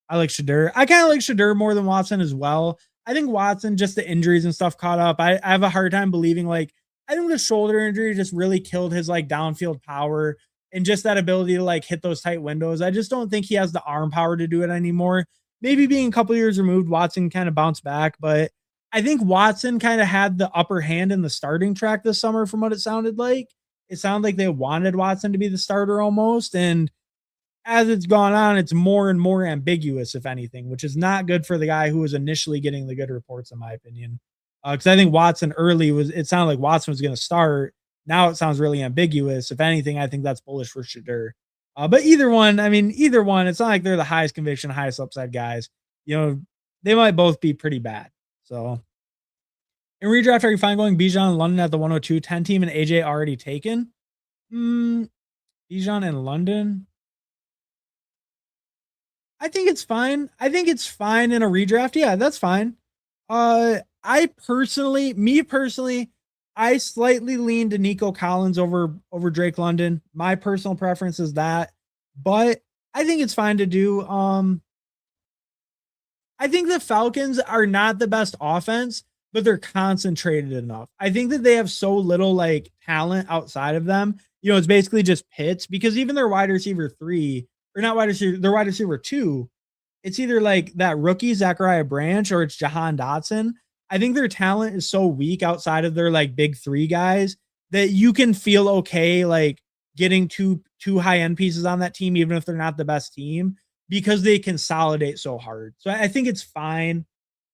Speaker 1: I like Shadur. I kind of like Shadur more than Watson as well. I think Watson, just the injuries and stuff caught up. I have a hard time believing I think the shoulder injury just really killed his downfield power and just that ability to hit those tight windows. I just don't think he has the arm power to do it anymore. Maybe being a couple years removed, Watson kind of bounced back, but I think Watson kind of had the upper hand in the starting track this summer from what it sounded like. It sounded like they wanted Watson to be the starter almost. And as it's gone on, it's more and more ambiguous, if anything, which is not good for the guy who was initially getting the good reports, in my opinion. Because I think Watson it sounded like Watson was going to start. Now it sounds really ambiguous. If anything, I think that's bullish for Shadur. But either one, it's not like they're the highest conviction, highest upside guys. They might both be pretty bad. So in redraft, are you fine going Bijan and London at the 102 10 team and AJ already taken? Bijan and London. I think it's fine. I think it's fine in a redraft. Yeah, that's fine. Me personally, I slightly lean to Nico Collins over Drake London. My personal preference is that, but I think it's fine to do. I think the Falcons are not the best offense, but they're concentrated enough. I think that they have so little talent outside of them. It's basically just Pitts, because even their wide receiver 3, or not wide receiver, their wide receiver 2, it's either that rookie Zachariah Branch or it's Jahan Dotson. I think their talent is so weak outside of their big 3 guys that you can feel okay like getting two high end pieces on that team, even if they're not the best team, because they consolidate so hard. So I think it's fine.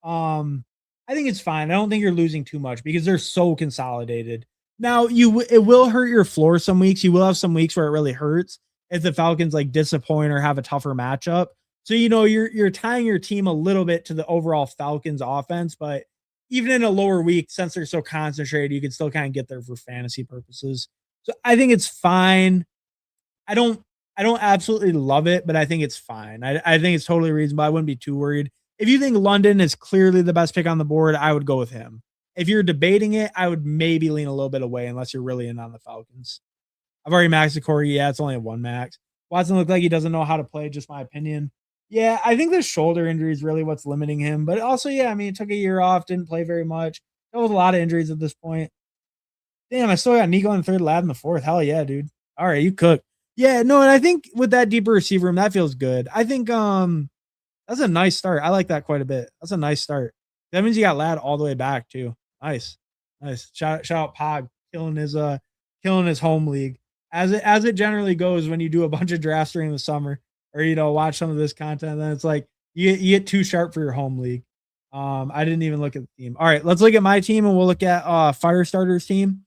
Speaker 1: Um, I think it's fine. I don't think you're losing too much because they're so consolidated. Now it will hurt your floor some weeks. You will have some weeks where it really hurts if the Falcons like disappoint or have a tougher matchup. So you're tying your team a little bit to the overall Falcons offense, but even in a lower week, since they're so concentrated, you can still kind of get there for fantasy purposes. So I think it's fine. I don't I don't absolutely love it, but I think it's fine. I think it's totally reasonable. I wouldn't be too worried. If you think London is clearly the best pick on the board, I would go with him. If you're debating it, I would maybe lean a little bit away unless you're really in on the Falcons. I've already maxed the Corgi. Yeah, it's only a one max. Watson looked like he doesn't know how to play, just my opinion. Yeah, I think the shoulder injury is really what's limiting him. But also, yeah, I mean, took a year off, didn't play very much. There was a lot of injuries at this point. Damn, I still got Nico in the third, Lad in the fourth. Hell yeah, dude. All right, you cook. Yeah, no, and I think with that deeper receiver room, that feels good. I think that's a nice start. I like that quite a bit. That's a nice start. That means you got Lad all the way back too. Nice. Nice. Shout out Pog killing his home league. As it generally goes when you do a bunch of drafts during the summer or watch some of this content, then it's like you get too sharp for your home league. I didn't even look at the team. All right, let's look at my team and we'll look at Fire Starter's team.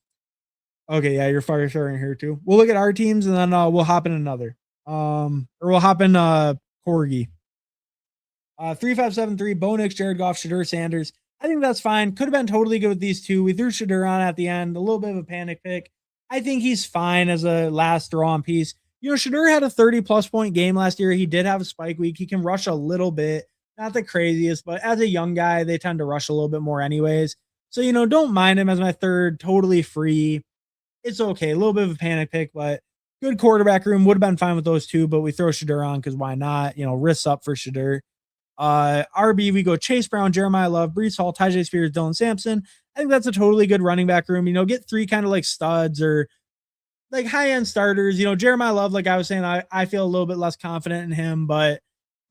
Speaker 1: Okay, yeah, you're fire starting here too. We'll look at our teams and then we'll hop in another. Or we'll hop in Corgi. 3573, Bo Nix, Jared Goff, Shadur Sanders. I think that's fine. Could have been totally good with these two. We threw Shadur on at the end, a little bit of a panic pick. I think he's fine as a last throw on piece. Shadur had a 30 plus point game last year. He did have a spike week. He can rush a little bit, not the craziest, but as a young guy, they tend to rush a little bit more anyways. So, don't mind him as my third, totally free. It's okay. A little bit of a panic pick, but good quarterback room. Would have been fine with those two, but we throw Shadur on because why not? Risks up for Shadur. RB, we go Chase Brown, Jeremiah Love, Breece Hall, Tyjae Spears, Dylan Sampson. I think that's a totally good running back room. Get three kind of like studs or like high end starters. Jeremiah Love, like I was saying, I feel a little bit less confident in him, but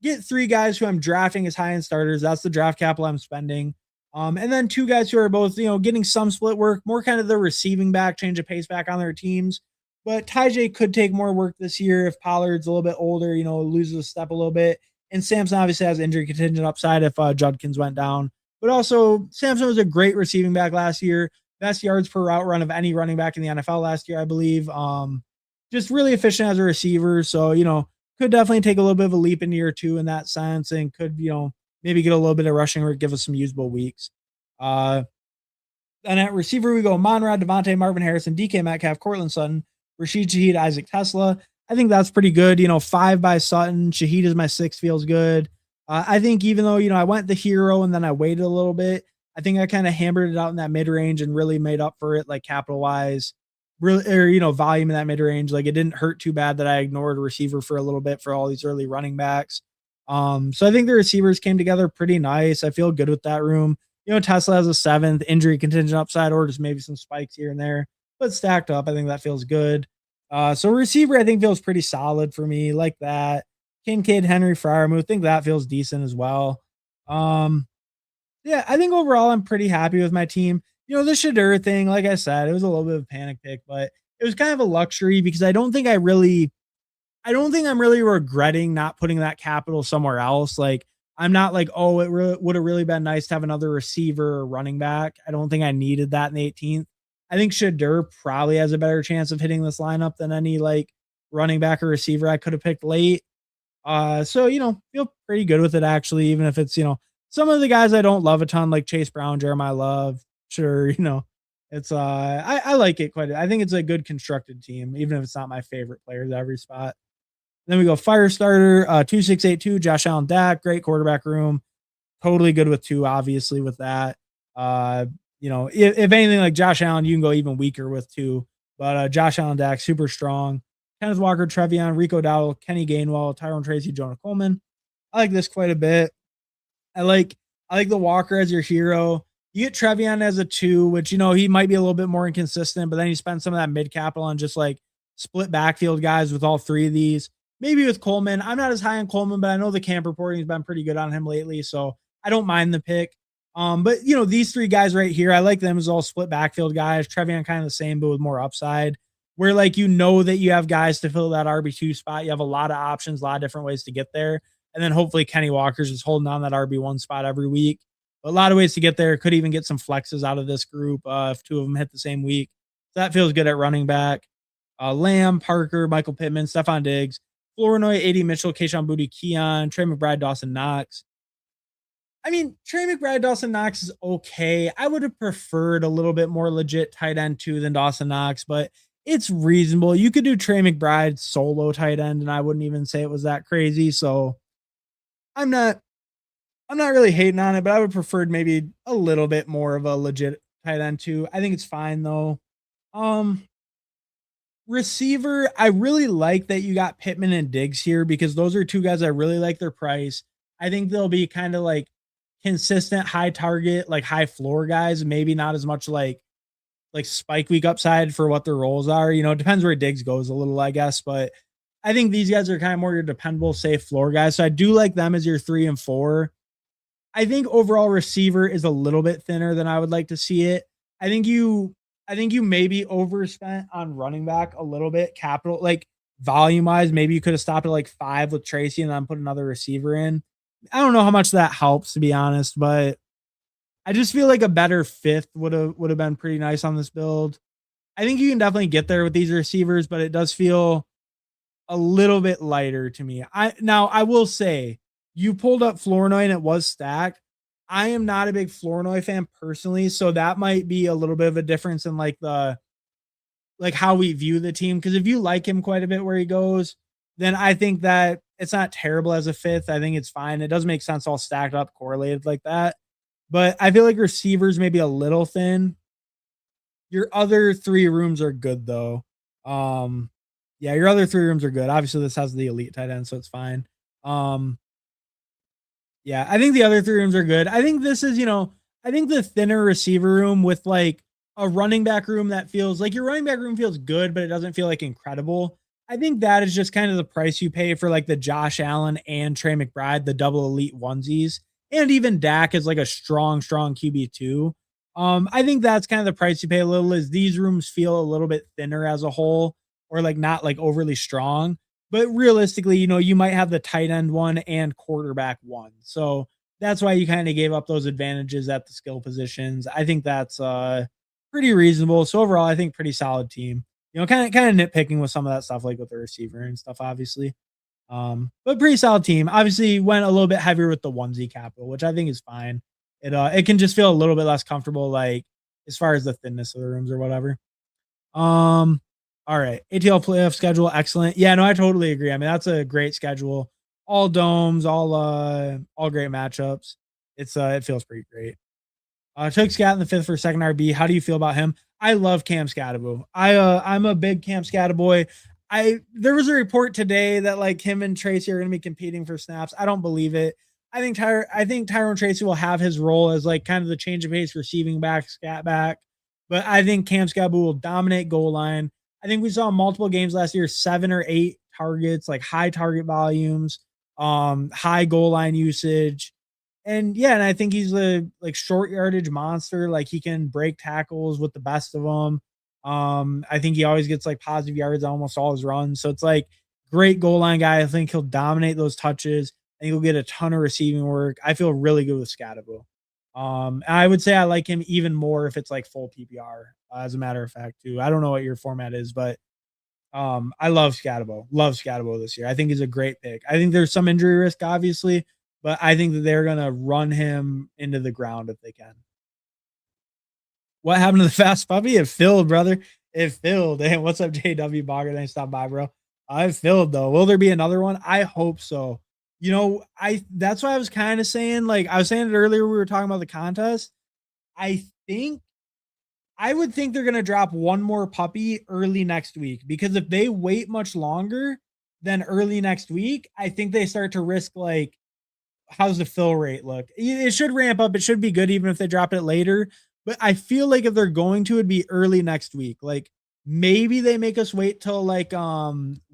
Speaker 1: get three guys who I'm drafting as high end starters. That's the draft capital I'm spending. And then two guys who are both, getting some split work, more kind of the receiving back, change of pace back on their teams. But Tyjae could take more work this year if Pollard's a little bit older, loses a step a little bit. And Samson obviously has injury contingent upside if Judkins went down. But also, Samson was a great receiving back last year. Best yards per route run of any running back in the NFL last year, I believe. Just really efficient as a receiver. So, could definitely take a little bit of a leap in year two in that sense and could, maybe get a little bit of rushing or give us some usable weeks. Then at receiver, we go Monrad, Devontae, Marvin Harrison, DK Metcalf, Cortland Sutton, Rashid Shaheed, Isaac Tesla. I think that's pretty good. 5 by Sutton. Shaheed is my 6, feels good. I think even though, I went the hero and then I waited a little bit, I think I kind of hammered it out in that mid range and really made up for it, like capital wise, really, or, volume in that mid range. Like it didn't hurt too bad that I ignored a receiver for a little bit for all these early running backs. So I think the receivers came together pretty nice. I feel good with that room. Tesla has a 7th injury contingent upside or just maybe some spikes here and there, but stacked up. I think that feels good. So receiver, I think feels pretty solid for me, like that. Kincaid, Henry, Freiermuth, I think that feels decent as well. Yeah, I think overall I'm pretty happy with my team. The Shadur thing, like I said, it was a little bit of a panic pick, but it was kind of a luxury because I don't think I'm really regretting not putting that capital somewhere else. Like I'm not like, oh, it would have really been nice to have another receiver or running back. I don't think I needed that in the 18th. I think Shadur probably has a better chance of hitting this lineup than any like running back or receiver I could have picked late. So feel pretty good with it actually, even if it's some of the guys I don't love a ton, like Chase Brown, Jeremiah Love. Sure, it's I like it quite. I think it's a good constructed team, even if it's not my favorite players at every spot. Then we go fire starter, 2682, Josh Allen, Dak, great quarterback room. Totally good with 2, obviously, with that. If anything like Josh Allen, you can go even weaker with 2. But Josh Allen, Dak, super strong. Kenneth Walker, Trevion, Rico Dowdle, Kenny Gainwell, Tyrone Tracy, Jonah Coleman. I like this quite a bit. I like the Walker as your hero. You get Trevion as a 2, which, he might be a little bit more inconsistent, but then you spend some of that mid capital on just like split backfield guys with all 3 of these. Maybe with Coleman. I'm not as high on Coleman, but I know the camp reporting has been pretty good on him lately, so I don't mind the pick. But these three guys right here, I like them as all split backfield guys. Trevion kind of the same, but with more upside. Where like that you have guys to fill that RB2 spot. You have a lot of options, a lot of different ways to get there. And then hopefully Kenny Walker's just holding on that RB1 spot every week. But a lot of ways to get there. Could even get some flexes out of this group if two of them hit the same week. So that feels good at running back. Lamb, Parker, Michael Pittman, Stephon Diggs, Flournoy, A.D. Mitchell, Kayshon Boutte, Keon, Trey McBride, Dawson Knox. I mean, Trey McBride, Dawson Knox is okay. I would have preferred a little bit more legit tight end too than Dawson Knox, but it's reasonable. You could do Trey McBride solo tight end, and I wouldn't even say it was that crazy. So I'm not really hating on it, but I would prefer maybe a little bit more of a legit tight end too. I think it's fine though. Receiver, I really like that you got Pittman and Diggs here because those are two guys I really like their price. I think they'll be kind of like consistent high target, like high floor guys, maybe not as much like spike week upside for what their roles are. It depends where Diggs goes a little, I guess, but I think these guys are kind of more your dependable, safe floor guys. So I do like them as your 3 and 4. I think overall receiver is a little bit thinner than I would like to see it. I think you maybe overspent on running back a little bit, capital like volume wise. Maybe you could have stopped at like 5 with Tracy and then put another receiver in. I don't know how much that helps, to be honest, but I just feel like a better 5th would have been pretty nice on this build. I think you can definitely get there with these receivers, but it does feel a little bit lighter to me. I will say you pulled up Flournoy and it was stacked. I am not a big Flournoy fan personally, so that might be a little bit of a difference in like how we view the team. Because if you like him quite a bit where he goes, then I think that it's not terrible as a 5th. I think it's fine. It doesn't make sense all stacked up, correlated like that. But I feel like receivers maybe a little thin. Your other 3 rooms are good though. Yeah, your other 3 rooms are good. Obviously, this has the elite tight end, so it's fine. Yeah, I think the other 3 rooms are good. I think this is, I think the thinner receiver room with like a running back room that feels like your running back room feels good, but it doesn't feel like incredible. I think that is just kind of the price you pay for like the Josh Allen and Trey McBride, the double elite onesies, and even Dak is like a strong QB2. I think that's kind of the price you pay a little is these rooms feel a little bit thinner as a whole or like not like overly strong. But realistically, you might have the tight end one and quarterback one. So that's why you kind of gave up those advantages at the skill positions. I think that's pretty reasonable. So overall, I think pretty solid team. Kind of nitpicking with some of that stuff, like with the receiver and stuff, obviously. But pretty solid team. Obviously, went a little bit heavier with the onesie capital, which I think is fine. It can just feel a little bit less comfortable, like as far as the thinness of the rooms or whatever. All right, ATL playoff schedule, excellent. Yeah, no, I totally agree. I mean, that's a great schedule. All domes, all great matchups. It feels pretty great. Took Scat in the 5th for second RB. How do you feel about him? I love Cam Scatterbo. I'm a big Cam Scatterboy. There was a report today that like him and Tracy are going to be competing for snaps. I don't believe it. I think Tyrone Tracy will have his role as like kind of the change of pace receiving back, scat back. But I think Cam Scatterbo will dominate goal line. I think we saw multiple games last year, 7 or 8 targets, like high target volumes, high goal line usage. And yeah, and I think he's a like short yardage monster. Like he can break tackles with the best of them. I think he always gets like positive yards on almost all his runs. So it's like great goal line guy. I think he'll dominate those touches. I think he'll get a ton of receiving work. I feel really good with Scatterbo. I would say I like him even more if it's like full PPR, as a matter of fact, too. I don't know what your format is, but I love Scatterbo. Love Scatterbo this year. I think he's a great pick. I think there's some injury risk, obviously, but I think that they're gonna run him into the ground if they can. What happened to the fast puppy? It filled, brother. It filled. Hey, what's up, JW Bogger? Thanks, stop by, bro. I filled though. Will there be another one? I hope so. That's why I was kind of saying, like I was saying it earlier, we were talking about the contest. I would think they're gonna drop one more puppy early next week because if they wait much longer than early next week, I think they start to risk like how's the fill rate look? It should ramp up. It should be good even if they drop it later. But I feel like if they're going to, it'd be early next week. Like maybe they make us wait till like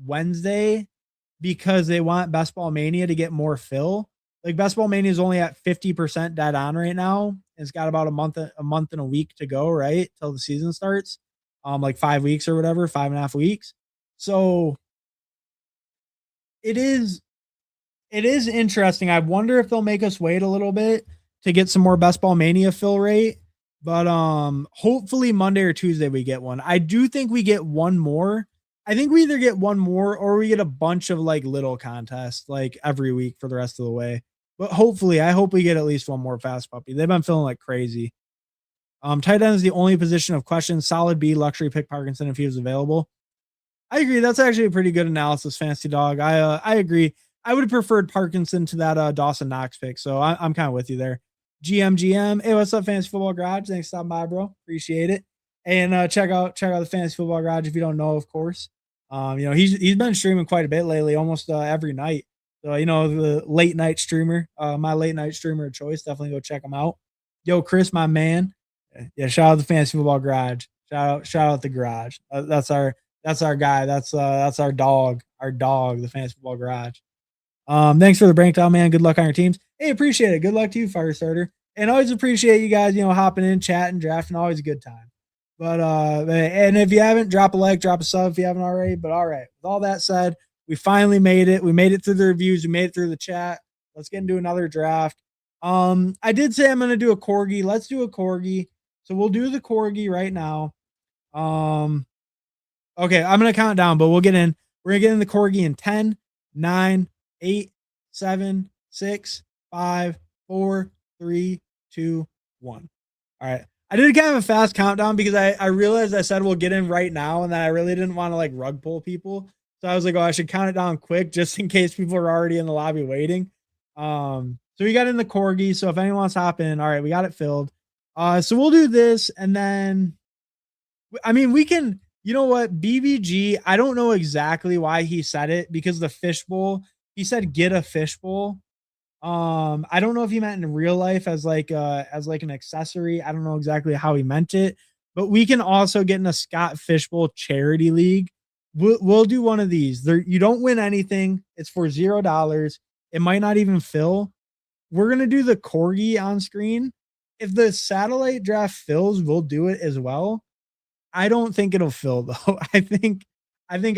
Speaker 1: Wednesday because they want Best Ball Mania to get more fill. Like Best Ball Mania is only at 50% dead on right now. It's got about a month and a week to go, right? Till the season starts. Like 5 weeks or whatever, 5.5 weeks. So it is it is interesting. I wonder if they'll make us wait a little bit to get some more Best Ball Mania fill rate. But hopefully Monday or Tuesday we get one. I do think we get one more. I think we either get one more or we get a bunch of like little contests like every week for the rest of the way. But hopefully, I hope we get at least one more fast puppy. They've been feeling like crazy. Tight end is the only position of question. Solid B, luxury pick Parkinson if he was available. I agree. That's actually a pretty good analysis, Fancy Dog. I agree. I would have preferred Parkinson to that Dawson Knox pick. So I'm kind of with you there. GM. Hey, what's up, Fantasy Football Garage? Thanks for stopping by, bro. Appreciate it. And check out the Fantasy Football Garage if you don't know, of course. He's been streaming quite a bit lately, almost every night. So the late night streamer, my late night streamer of choice. Definitely go check him out. Yo, Chris, my man. Yeah, shout out the Fantasy Football Garage. Shout out the garage. That's our guy. That's our dog. The Fantasy Football Garage. Thanks for the breakdown, man. Good luck on your teams. Hey, appreciate it. Good luck to you, Firestarter. And always appreciate you guys, hopping in, chatting, drafting. Always a good time. But and if you haven't, drop a like, drop a sub if you haven't already. But all right, with all that said, we finally made it. We made it through the reviews. We made it through the chat. Let's get into another draft. I did say I'm gonna do a Corgi. Let's do a Corgi. So we'll do the Corgi right now. Okay, I'm gonna count down, but we'll get in. We're gonna get in the Corgi in 10, 9, 8, 7, 6, 5, 4, 3, 2, 1. All right. I did kind of a fast countdown because I realized I said we'll get in right now, and then I really didn't want to like rug pull people. So I was like, oh, I should count it down quick just in case people are already in the lobby waiting. So we got in the Corgi. So if anyone wants to hop in, all right, we got it filled. So we'll do this, and then I mean we can. You know what? BBG, I don't know exactly why he said it because the fishbowl, he said get a fishbowl. I don't know if he meant in real life as like an accessory. I don't know exactly how he meant it, but we can also get in a Scott Fishbowl charity league. We'll do one of these. You don't win anything. It's for $0. It might not even fill. We're gonna do the Corgi on screen. If the satellite draft fills, we'll do it as well. I don't think it'll fill though. I think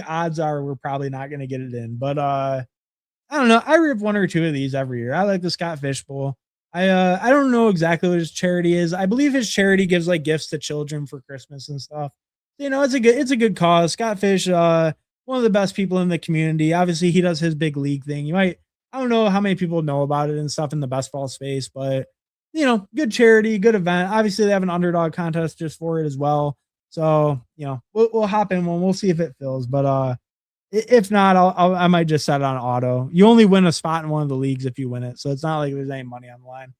Speaker 1: odds are we're probably not gonna get it in, but I don't know. I rip one or two of these every year. I like the Scott Fishbowl. I don't know exactly what his charity is. I believe his charity gives like gifts to children for Christmas and stuff. It's a good cause. Scott Fish, one of the best people in the community. Obviously, he does his big league thing. I don't know how many people know about it and stuff in the best ball space, but good charity, good event. Obviously, they have an underdog contest just for it as well. So we'll hop in one. We'll see if it fills, but if not, I might just set it on auto. You only win a spot in one of the leagues if you win it, so it's not like there's any money on the line.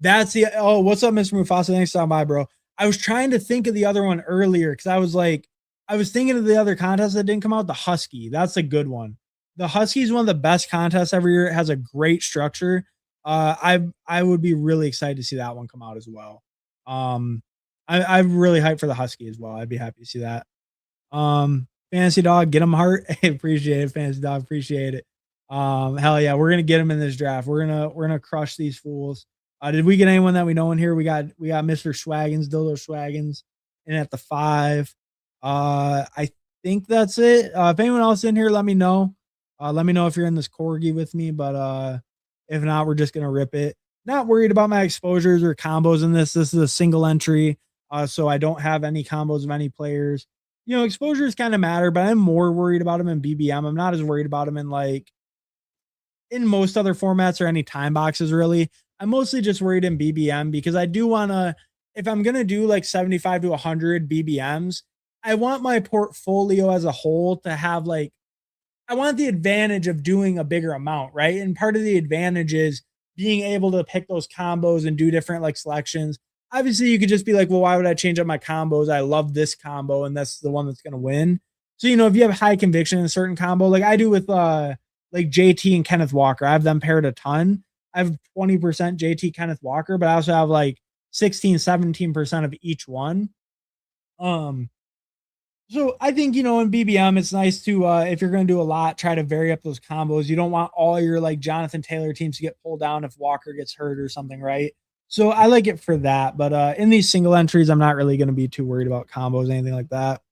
Speaker 1: What's up, Mr. Mufasa? Thanks for stopping by, bro. I was trying to think of the other one earlier because I was thinking of the other contest that didn't come out. The Husky, that's a good one. The Husky is one of the best contests every year. It has a great structure. I would be really excited to see that one come out as well. I'm really hyped for the Husky as well. I'd be happy to see that. Fantasy Dog, get him heart. Appreciate it, Fantasy Dog. Appreciate it. Hell yeah, we're gonna get him in this draft. We're gonna crush these fools. Did we get anyone that we know in here? We got Mr. Swaggins, Dildo Swaggins, in at the 5. I think that's it. If anyone else in here, let me know. Let me know if you're in this Corgi with me. But if not, we're just gonna rip it. Not worried about my exposures or combos in this. This is a single entry, so I don't have any combos of any players. Exposures kind of matter, but I'm more worried about them in BBM. I'm not as worried about them in most other formats or any time boxes, really. I'm mostly just worried in BBM because I do want to, if I'm going to do like 75 to 100 BBMs, I want my portfolio as a whole to have I want the advantage of doing a bigger amount, right? And part of the advantage is being able to pick those combos and do different selections. Obviously, you could just be like, well, why would I change up my combos? I love this combo, and that's the one that's going to win. So, if you have high conviction in a certain combo, like I do with JT and Kenneth Walker, I have them paired a ton. I have 20% JT Kenneth Walker, but I also have 16, 17% of each one. So I think, in BBM, it's nice to, if you're going to do a lot, try to vary up those combos. You don't want all your Jonathan Taylor teams to get pulled down if Walker gets hurt or something, right? So I like it for that, but in these single entries, I'm not really going to be too worried about combos, anything like that.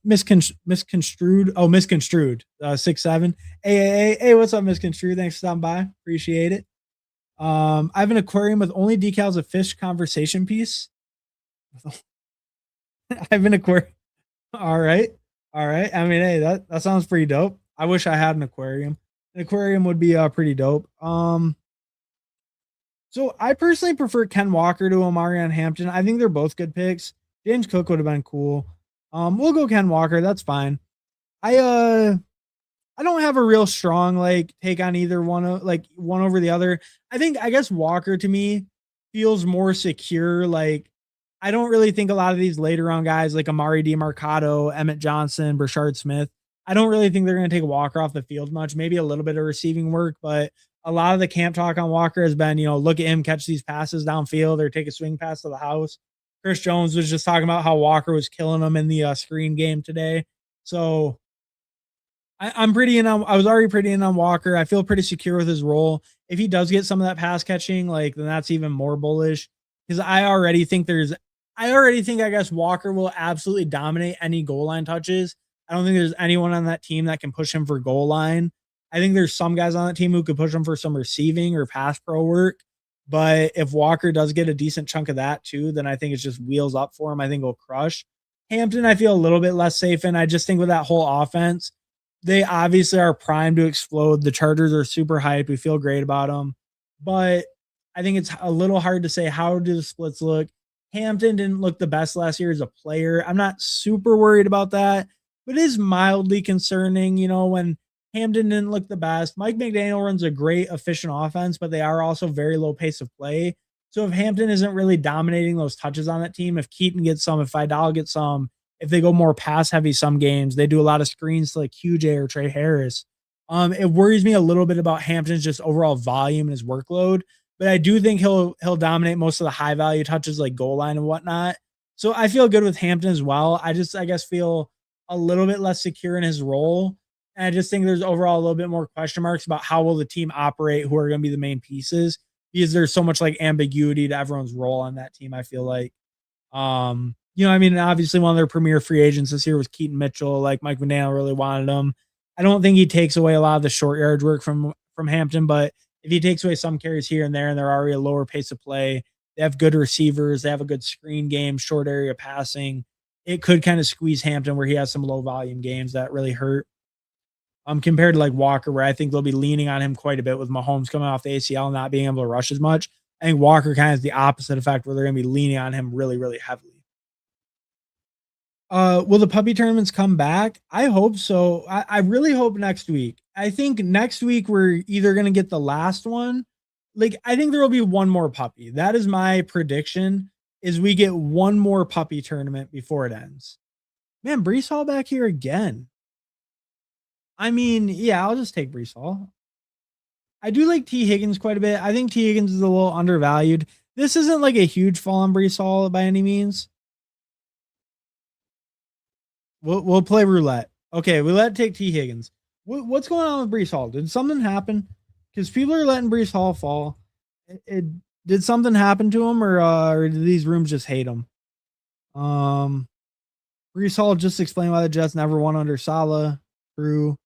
Speaker 1: Misconstrued. Oh, misconstrued. 6-7. Hey, what's up, misconstrued? Thanks for stopping by. Appreciate it. I have an aquarium with only decals of fish conversation piece. I have an aquarium. All right. All right. I mean, hey, that sounds pretty dope. I wish I had an aquarium. An aquarium would be pretty dope. So I personally prefer Ken Walker to Omarion Hampton. I think they're both good picks. James Cook would have been cool. We'll go Ken Walker. That's fine. I don't have a real strong like take on either one, like one over the other. I guess Walker to me feels more secure. Like I don't really think a lot of these later round guys like Amari DiMarcado, Emmett Johnson, Brashard Smith. I don't really think they're going to take Walker off the field much. Maybe a little bit of receiving work, but a lot of the camp talk on Walker has been, look at him catch these passes downfield or take a swing pass to the house. Chris Jones was just talking about how Walker was killing him in the screen game today. So I'm pretty in on. I was already pretty in on Walker. I feel pretty secure with his role. If he does get some of that pass catching, like then that's even more bullish because I already think I guess Walker will absolutely dominate any goal line touches. I don't think there's anyone on that team that can push him for goal line. I think there's some guys on that team who could push him for some receiving or pass pro work. But if Walker does get a decent chunk of that too, then I think it's just wheels up for him. I think he'll crush. Hampton, I feel a little bit less safe in. I just think with that whole offense, they obviously are primed to explode. The Chargers are super hyped. We feel great about them. But I think it's a little hard to say how do the splits look. Hampton didn't look the best last year as a player. I'm not super worried about that, but it is mildly concerning, when Hampton didn't look the best. Mike McDaniel runs a great, efficient offense, but they are also very low pace of play. So if Hampton isn't really dominating those touches on that team, if Keaton gets some, if Vidal gets some, if they go more pass heavy some games, they do a lot of screens to like QJ or Trey Harris. It worries me a little bit about Hampton's just overall volume and his workload, but I do think he'll dominate most of the high value touches like goal line and whatnot. So I feel good with Hampton as well. I guess feel a little bit less secure in his role. And I just think there's overall a little bit more question marks about how will the team operate, who are going to be the main pieces, because there's so much like ambiguity to everyone's role on that team. I feel like, I mean, obviously one of their premier free agents this year was Keaton Mitchell. Like Mike McDaniel really wanted him. I don't think he takes away a lot of the short yardage work from Hampton, but if he takes away some carries here and there, and they're already a lower pace of play, they have good receivers, they have a good screen game, short area passing. It could kind of squeeze Hampton where he has some low volume games that really hurt. Compared to like Walker, where I think they'll be leaning on him quite a bit with Mahomes coming off the ACL and not being able to rush as much. I think Walker kind of has the opposite effect where they're going to be leaning on him really, really heavily. Will the puppy tournaments come back? I hope so. I really hope next week. I think next week we're either going to get the last one. Like, I think there will be one more puppy. That is my prediction, is we get one more puppy tournament before it ends. Man, Brees Hall back here again. I mean, yeah, I'll just take Brees Hall. I do like T. Higgins quite a bit. I think T. Higgins is a little undervalued. This isn't like a huge fall on Brees Hall by any means. We'll play roulette. Okay, we let take T. Higgins. What's going on with Brees Hall? Did something happen? Because people are letting Brees Hall fall. Did something happen to him, or did these rooms just hate him? Brees Hall just explained why the Jets never won under Saleh. True.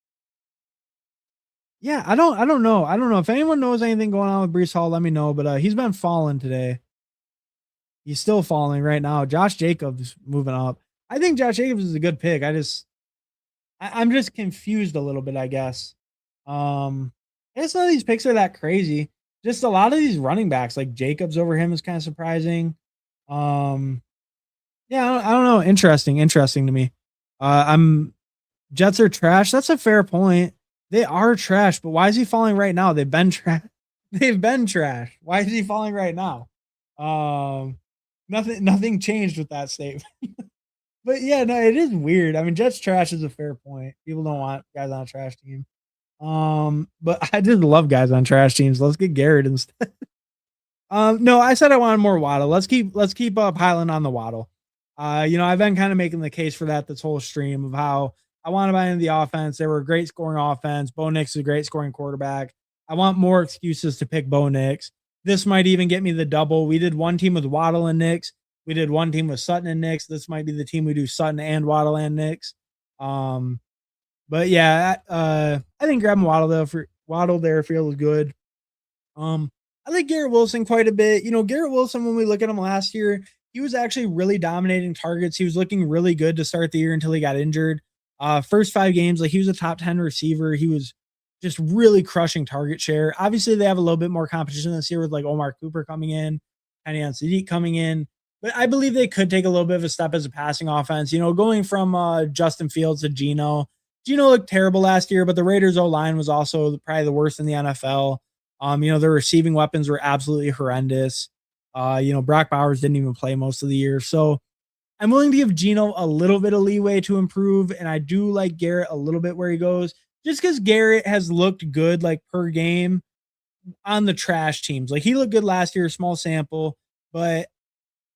Speaker 1: Yeah, I don't know. I don't know if anyone knows anything going on with Brees Hall. Let me know. But he's been falling today. He's still falling right now. Josh Jacobs moving up. I think Josh Jacobs is a good pick. I'm just confused a little bit, I guess. I guess none of these picks are that crazy. Just a lot of these running backs, like Jacobs over him, is kind of surprising. Yeah, I don't know. Interesting to me. Jets are trash. That's a fair point. They are trash, but why is he falling right now? They've been trash. They've been trash. Why is he falling right now? Nothing changed with that statement. But yeah, no, it is weird. I mean, Jets trash is a fair point. People don't want guys on a trash team. But I just love guys on trash teams. Let's get Garrett instead. No, I said I wanted more Waddle. Let's keep piling on the Waddle. I've been kind of making the case for that this whole stream of how I want to buy into the offense. They were a great scoring offense. Bo Nix is a great scoring quarterback. I want more excuses to pick Bo Nix. This might even get me the double. We did one team with Waddle and Nix. We did one team with Sutton and Nix. This might be the team we do Sutton and Waddle and Nix. But yeah, I think grabbing Waddle there feels good. I like Garrett Wilson quite a bit. Garrett Wilson, when we look at him last year, he was actually really dominating targets. He was looking really good to start the year until he got injured. First 5 games, like he was a top 10 receiver. He was just really crushing target share. Obviously, they have a little bit more competition this year with like Omar Cooper coming in, Kenny Sadiq coming in. But I believe they could take a little bit of a step as a passing offense. Going from Justin Fields to Geno. Geno looked terrible last year, but the Raiders O-line was also probably the worst in the NFL. Their receiving weapons were absolutely horrendous. Brock Bowers didn't even play most of the year. So I'm willing to give Geno a little bit of leeway to improve. And I do like Garrett a little bit where he goes, just because Garrett has looked good like per game on the trash teams. Like he looked good last year, small sample, but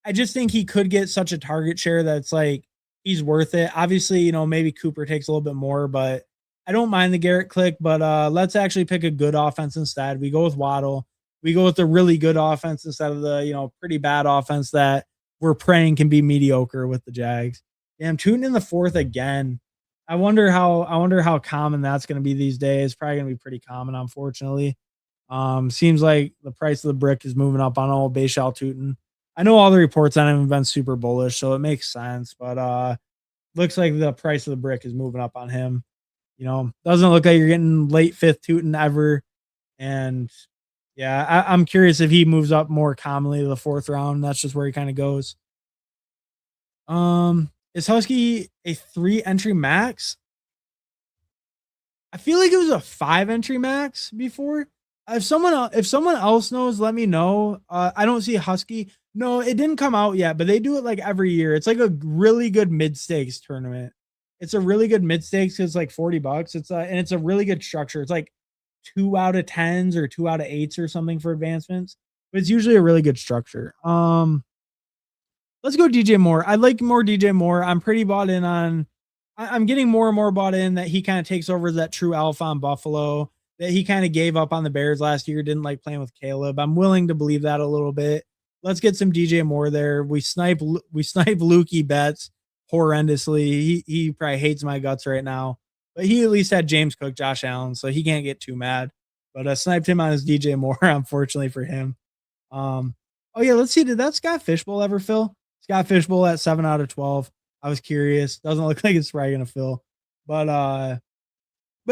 Speaker 1: I just think he could get such a target share that's like he's worth it. Obviously, maybe Cooper takes a little bit more, but I don't mind the Garrett click. But let's actually pick a good offense instead. We go with Waddle. We go with the really good offense instead of the pretty bad offense that we're praying can be mediocre with the Jags. Damn, Tootin in the 4th again. I wonder how common that's going to be these days. Probably going to be pretty common, unfortunately. Seems like the price of the brick is moving up on old Bayshal Tootin. I know all the reports on him have been super bullish, so it makes sense. But looks like the price of the brick is moving up on him. Doesn't look like you're getting late 5th Tootin ever. And yeah, I'm curious if he moves up more commonly to the 4th round. That's just where he kind of goes. Is Husky a 3 entry max? I feel like it was a 5 entry max before. If someone else knows, let me know. I don't see Husky. No, it didn't come out yet, but they do it like every year. It's like a really good mid stakes tournament. It's a really good mid stakes because it's like $40. It's a really good structure. It's like 2 out of 10s or 2 out of 8s or something for advancements, but it's usually a really good structure. Let's go DJ Moore. I like more DJ Moore. I'm pretty bought in on. I'm getting more and more bought in that he kind of takes over as that true alpha on Buffalo. That he kind of gave up on the Bears last year. Didn't like playing with Caleb. I'm willing to believe that a little bit. Let's get some DJ Moore there. We snipe Lukey Betts horrendously. He probably hates my guts right now, but he at least had James Cook, Josh Allen, so he can't get too mad. But I sniped him on his DJ Moore, unfortunately for him. Oh yeah, let's see. Did that Scott Fishbowl ever fill? Scott Fishbowl at 7 out of 12. I was curious. Doesn't look like it's probably gonna fill. But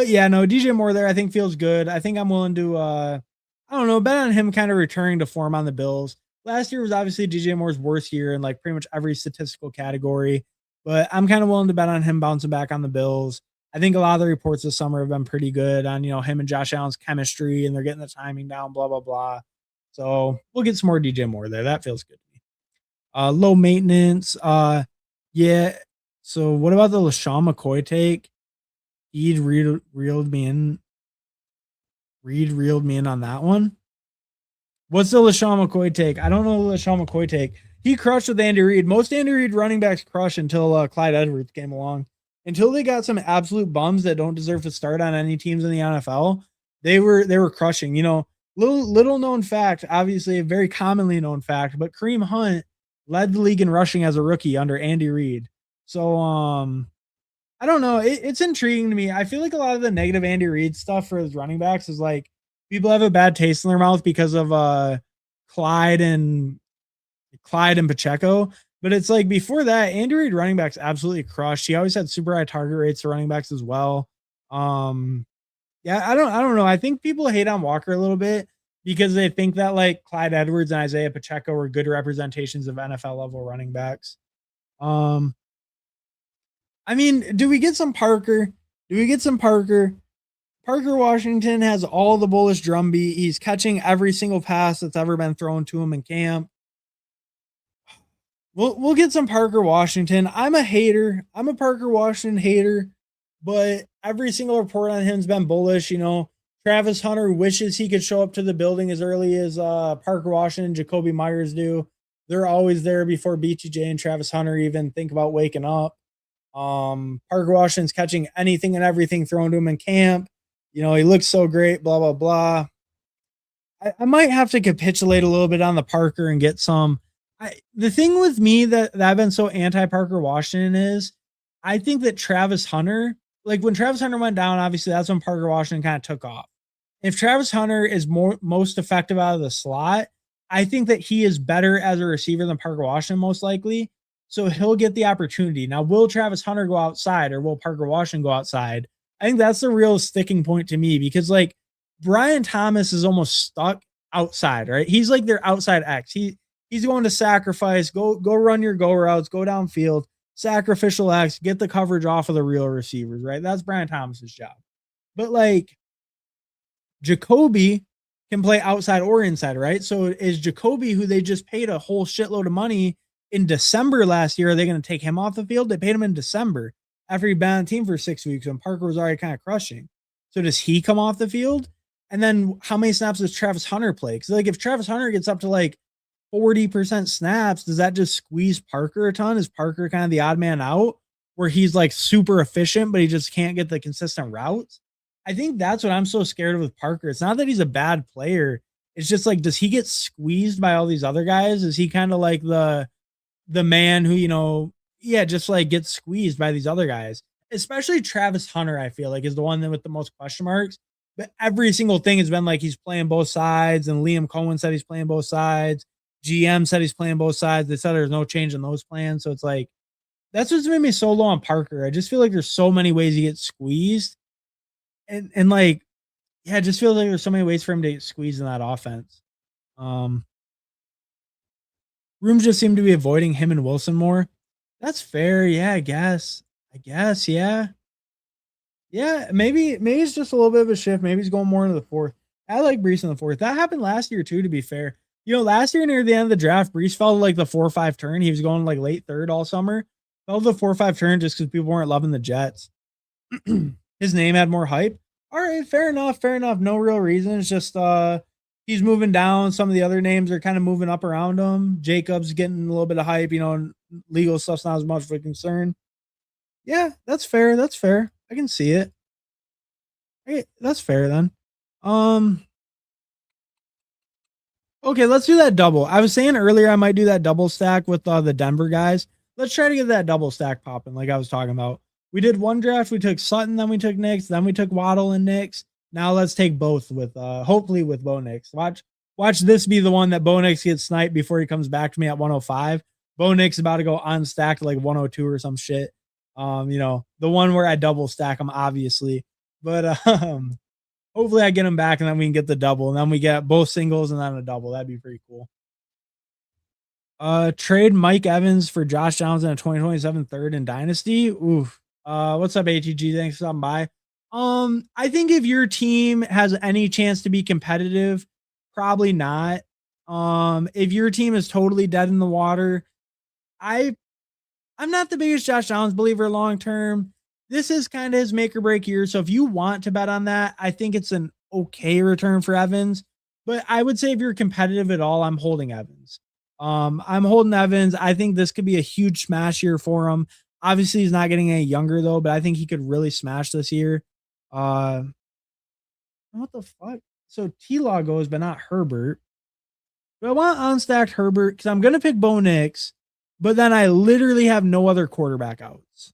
Speaker 1: yeah, no, DJ Moore there I think feels good. I think I'm willing to I don't know, bet on him kind of returning to form on the Bills. Last year was obviously DJ Moore's worst year in like pretty much every statistical category, but I'm kind of willing to bet on him bouncing back on the Bills. I think a lot of the reports this summer have been pretty good on, him and Josh Allen's chemistry and they're getting the timing down, blah, blah, blah. So we'll get some more DJ Moore there. That feels good to me. Low maintenance. Yeah. So what about the LaShawn McCoy take? Reed reeled me in on that one. What's the LaShawn McCoy take? I don't know the LaShawn McCoy take. He crushed with Andy Reid. Most Andy Reid running backs crush until Clyde Edwards came along. Until they got some absolute bums that don't deserve to start on any teams in the NFL, they were crushing. Little known fact, obviously a very commonly known fact, but Kareem Hunt led the league in rushing as a rookie under Andy Reid. So I don't know. It's intriguing to me. I feel like a lot of the negative Andy Reid stuff for his running backs is like people have a bad taste in their mouth because of Clyde and Pacheco. But it's like before that, Andy Reid running backs absolutely crushed. He always had super high target rates for running backs as well. Yeah, I don't know. I think people hate on Walker a little bit because they think that like Clyde Edwards and Isaiah Pacheco were good representations of NFL level running backs. I mean, do we get some Parker? Parker Washington has all the bullish drumbeat. He's catching every single pass that's ever been thrown to him in camp. We'll get some Parker Washington. I'm a hater. I'm a Parker Washington hater, but every single report on him's been bullish. Travis Hunter wishes he could show up to the building as early as Parker Washington, Jacoby Myers do. They're always there before BTJ and Travis Hunter even think about waking up. Parker Washington's catching anything and everything thrown to him in camp. He looks so great, blah, blah, blah. I might have to capitulate a little bit on the Parker and get some. The thing with me that I've been so anti Parker Washington is I think that Travis Hunter, like when Travis Hunter went down, obviously that's when Parker Washington kind of took off. If Travis Hunter is most effective out of the slot, I think that he is better as a receiver than Parker Washington, most likely. So he'll get the opportunity. Now, will Travis Hunter go outside or will Parker Washington go outside? I think that's the real sticking point to me because, like, Brian Thomas is almost stuck outside, right? He's like their outside X. He's going to sacrifice, go run your go routes, go downfield, sacrificial X, get the coverage off of the real receivers, right? That's Brian Thomas's job. But like Jacoby can play outside or inside, right? So is Jacoby, who they just paid a whole shitload of money in December last year, are they going to take him off the field? They paid him in December after he'd been on the team for 6 weeks when Parker was already kind of crushing. So does he come off the field? And then how many snaps does Travis Hunter play? Because like if Travis Hunter gets up to like 40% snaps, does that just squeeze Parker a ton? Is Parker kind of the odd man out where he's like super efficient, but he just can't get the consistent routes? I think that's what I'm so scared of with Parker. It's not that he's a bad player. It's just like, does he get squeezed by all these other guys? Is he kind of like the man who, just like gets squeezed by these other guys? Especially Travis Hunter, I feel like, is the one that with the most question marks. But every single thing has been like he's playing both sides, and Liam Cohen said he's playing both sides. GM said he's playing both sides. They said there's no change in those plans. So it's like, that's what's made me so low on Parker. I just feel like there's so many ways he gets squeezed. And like, yeah, it just feels like there's so many ways for him to get squeezed in that offense. Rooms just seem to be avoiding him and Wilson more. That's fair. Yeah, I guess. Yeah. Yeah, maybe it's just a little bit of a shift. Maybe he's going more into the fourth. I like Brees in the fourth. That happened last year too, to be fair. Last year near the end of the draft, Brees fell to like the 4-5 turn. He was going like late third all summer. Fell to the 4-5 turn just because people weren't loving the Jets. His name had more hype. All right, fair enough. No real reason. It's just he's moving down. Some of the other names are kind of moving up around him. Jacobs getting a little bit of hype, and legal stuff's not as much of a concern. Yeah, that's fair. I can see it. Hey, that's fair then. Okay, let's do that double. I was saying earlier I might do that double stack with the Denver guys. Let's try to get that double stack popping like I was talking about. We did one draft, we took Sutton, then we took Nix, then we took Waddle and Nix. Now let's take both with hopefully with Bo Nix. Watch this be the one that Bo Nix gets sniped before he comes back to me at 105. Bo Nix is about to go unstacked like 102 or some shit. The one where I double stack them, obviously. But hopefully I get him back and then we can get the double. And then we get both singles and then a double. That'd be pretty cool. Trade Mike Evans for Josh Johnson at 2027 third in Dynasty. Oof. What's up, ATG? Thanks for stopping by. I think if your team has any chance to be competitive, probably not. If your team is totally dead in the water, I'm not the biggest Josh Downs believer long term. This is kind of his make or break year. So if you want to bet on that, I think it's an okay return for Evans. But I would say if you're competitive at all, I'm holding Evans. I'm holding Evans. I think this could be a huge smash year for him. Obviously, he's not getting any younger though, but I think he could really smash this year. What the fuck? So T-Law goes, but not Herbert. But I want unstacked Herbert because I'm gonna pick Bo Nix, but then I literally have no other quarterback outs.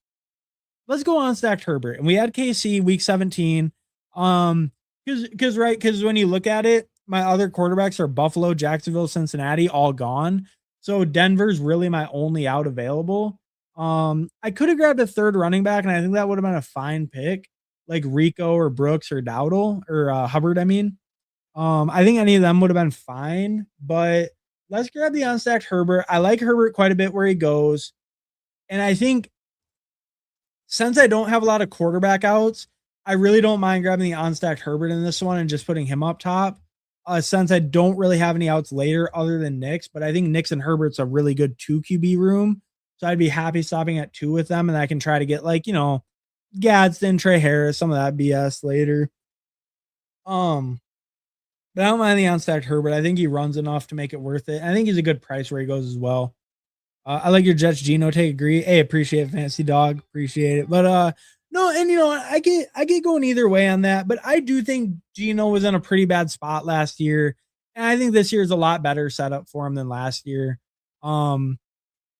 Speaker 1: Let's go unstacked Herbert. And we had KC week 17. Because when you look at it, my other quarterbacks are Buffalo, Jacksonville, Cincinnati, all gone. So Denver's really my only out available. I could have grabbed a third running back, and I think that would have been a fine pick, like Rico or Brooks or Dowdle or Hubbard. I mean, I think any of them would have been fine, but let's grab the unstacked Herbert. I like Herbert quite a bit where he goes. And I think since I don't have a lot of quarterback outs, I really don't mind grabbing the unstacked Herbert in this one and just putting him up top. Since I don't really have any outs later other than Nix, but I think Nix and Herbert's a really good 2 QB room. So I'd be happy stopping at 2 with them, and I can try to get Gadsden, Trey Harris, some of that BS later. But I don't mind the unstacked Herbert. I think he runs enough to make it worth it. I think he's a good price where he goes as well. I like your Jets Geno take. Agree. Hey, appreciate it, Fantasy Dog. Appreciate it. But no, and I get going either way on that. But I do think Geno was in a pretty bad spot last year. And I think this year is a lot better setup for him than last year. Um,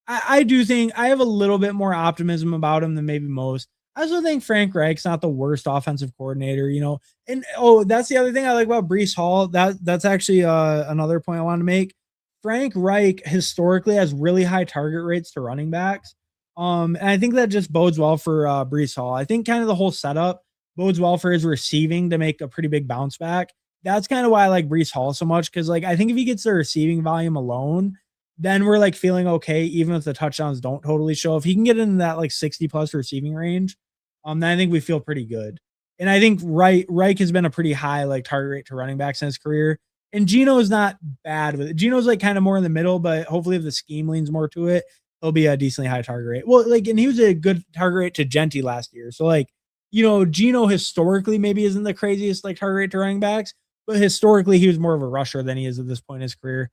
Speaker 1: I do think I have a little bit more optimism about him than maybe most. I also think Frank Reich's not the worst offensive coordinator, you know. And that's the other thing I like about Breece Hall. That's actually another point I wanted to make. Frank Reich historically has really high target rates to running backs. And I think that just bodes well for Breece Hall. I think kind of the whole setup bodes well for his receiving to make a pretty big bounce back. That's kind of why I like Breece Hall so much, because like I think if he gets the receiving volume alone, then we're like feeling okay, even if the touchdowns don't totally show. If he can get in that like 60 plus receiving range, then I think we feel pretty good. And I think Reich has been a pretty high like target rate to running backs in his career. And Gino is not bad with it. Gino's like kind of more in the middle, but hopefully if the scheme leans more to it, he'll be a decently high target rate. Well, like, and he was a good target rate to Genty last year. So like, you know, Gino historically maybe isn't the craziest like target rate to running backs, but historically he was more of a rusher than he is at this point in his career.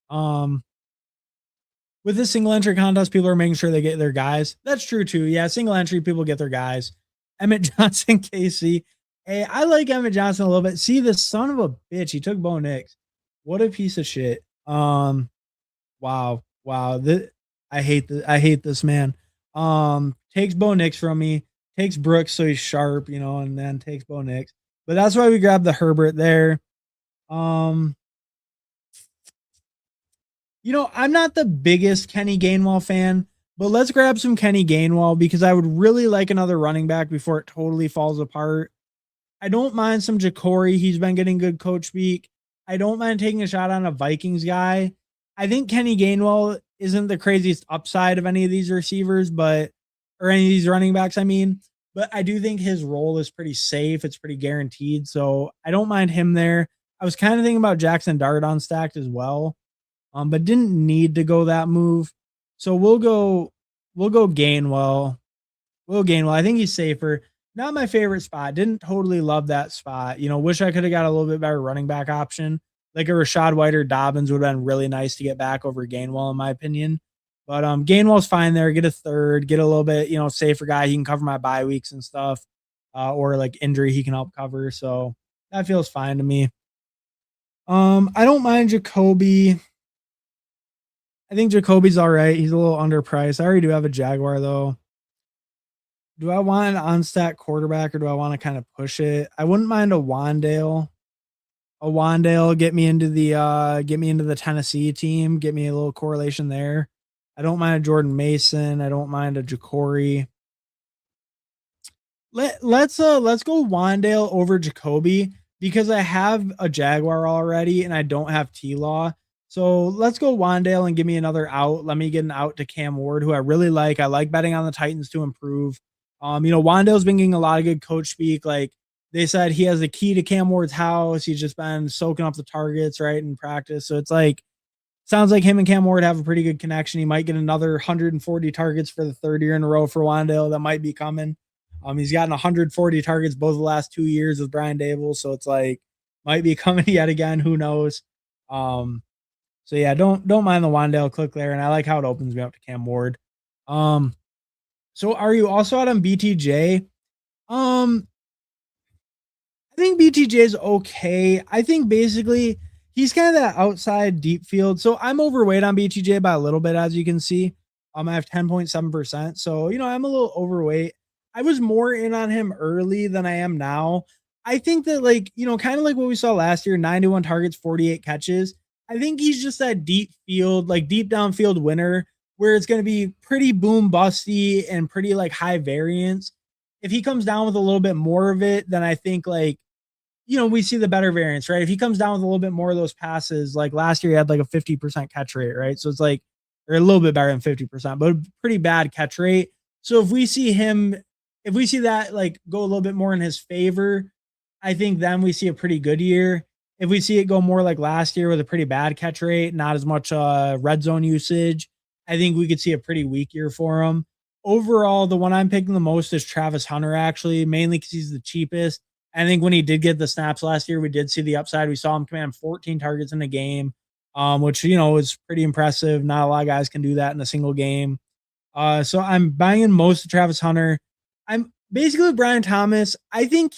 Speaker 1: Um, with this single entry contest, people are making sure they get their guys. That's true too. Yeah, single entry, people get their guys. Emmett Johnson, Casey. Hey, I like Emmett Johnson a little bit. See, the son of a bitch, he took Bo Nix. What a piece of shit. Wow. I hate this man. Takes Bo Nix from me, takes Brooks so he's sharp, you know, and then takes Bo Nix. But that's why we grabbed the Herbert there. Um, You know, I'm not the biggest Kenny Gainwell fan, but let's grab some Kenny Gainwell because I would really like another running back before it totally falls apart. I don't mind some Jacory. He's been getting good coach speak. I don't mind taking a shot on a Vikings guy. I think Kenny Gainwell isn't the craziest upside of any of these receivers, but or any of these running backs, I mean, but I do think his role is pretty safe. It's pretty guaranteed. So I don't mind him there. I was kind of thinking about Jackson Dart on stacked as well, but didn't need to go that move. So we'll go Gainwell. We'll Gainwell. I think he's safer. Not my favorite spot. Didn't totally love that spot. You know, wish I could have got a little bit better running back option. Like a Rashad White or Dobbins would have been really nice to get back over Gainwell, in my opinion. But Gainwell's fine there. Get a third, get a little bit, you know, safer guy. He can cover my bye weeks and stuff. Or like injury he can help cover. So that feels fine to me. I don't mind Jacoby. I think Jacoby's all right. He's a little underpriced. I already do have a Jaguar though. Do I want an on-stat quarterback or do I want to kind of push it? I wouldn't mind a Wandale. A Wandale get me into the Tennessee team, get me a little correlation there. I don't mind a Jordan Mason. I don't mind a Jacory. Let's go Wandale over Jacoby because I have a Jaguar already and I don't have T-Law. So let's go Wandale and give me another out. Let me get an out to Cam Ward, who I really like. I like betting on the Titans to improve. You know, Wandale's been getting a lot of good coach speak. Like they said, he has the key to Cam Ward's house. He's just been soaking up the targets, right, in practice. So it's like, sounds like him and Cam Ward have a pretty good connection. He might get another 140 targets for the third year in a row for Wandale. That might be coming. He's gotten 140 targets both the last 2 years with Brian Dable. So it's like, might be coming yet again. Who knows? So yeah, don't mind the Wandale click there. And I like how it opens me up to Cam Ward. So are you also out on BTJ? I think BTJ is okay. I think basically he's kind of that outside deep field. So I'm overweight on BTJ by a little bit, as you can see. I have 10.7%. So, you know, I'm a little overweight. I was more in on him early than I am now. I think that, like, you know, kind of like what we saw last year, 91 targets, 48 catches. I think he's just that deep field, like deep downfield winner where it's going to be pretty boom busty and pretty like high variance. If he comes down with a little bit more of it, then I think like, you know, we see the better variance, right? If he comes down with a little bit more of those passes, like last year he had like a 50% catch rate, right? So it's like, or a little bit better than 50%, but a pretty bad catch rate. So if we see that like go a little bit more in his favor, I think then we see a pretty good year. If we see it go more like last year with a pretty bad catch rate, not as much red zone usage, I think we could see a pretty weak year for him. Overall, the one I'm picking the most is Travis Hunter, actually, mainly because he's the cheapest. I think when he did get the snaps last year, we did see the upside. We saw him command 14 targets in a game, which, you know, is pretty impressive. Not a lot of guys can do that in a single game. So I'm buying most of Travis Hunter. I'm basically Brian Thomas. I think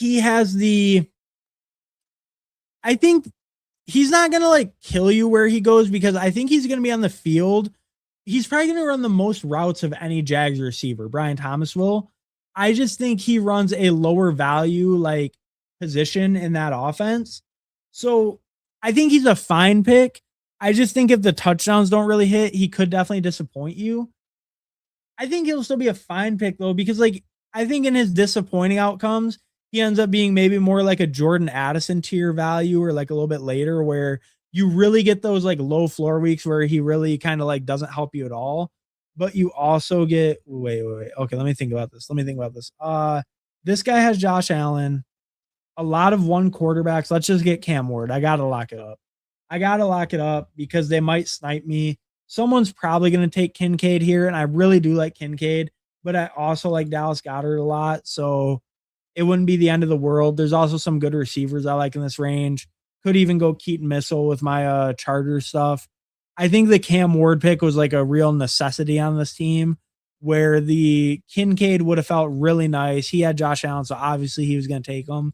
Speaker 1: he's not gonna like kill you where he goes because I think he's gonna be on the field. He's probably gonna run the most routes of any Jags receiver, Brian Thomas will. I just think he runs a lower value like position in that offense. So I think he's a fine pick. I just think if the touchdowns don't really hit, he could definitely disappoint you. I think he'll still be a fine pick though, because like I think in his disappointing outcomes, he ends up being maybe more like a Jordan Addison tier value or like a little bit later where you really get those like low floor weeks where he really kind of like doesn't help you at all. But you also get wait. Okay, let me think about this. This guy has Josh Allen, a lot of one quarterbacks. Let's just get Cam Ward. I gotta lock it up. I gotta lock it up because they might snipe me. Someone's probably gonna take Kincaid here, and I really do like Kincaid, but I also like Dallas Goedert a lot. So it wouldn't be the end of the world. There's also some good receivers I like in this range. Could even go Keaton Missile with my Chargers stuff. I think the Cam Ward pick was like a real necessity on this team where the Kincaid would have felt really nice. He had Josh Allen, so obviously he was going to take him.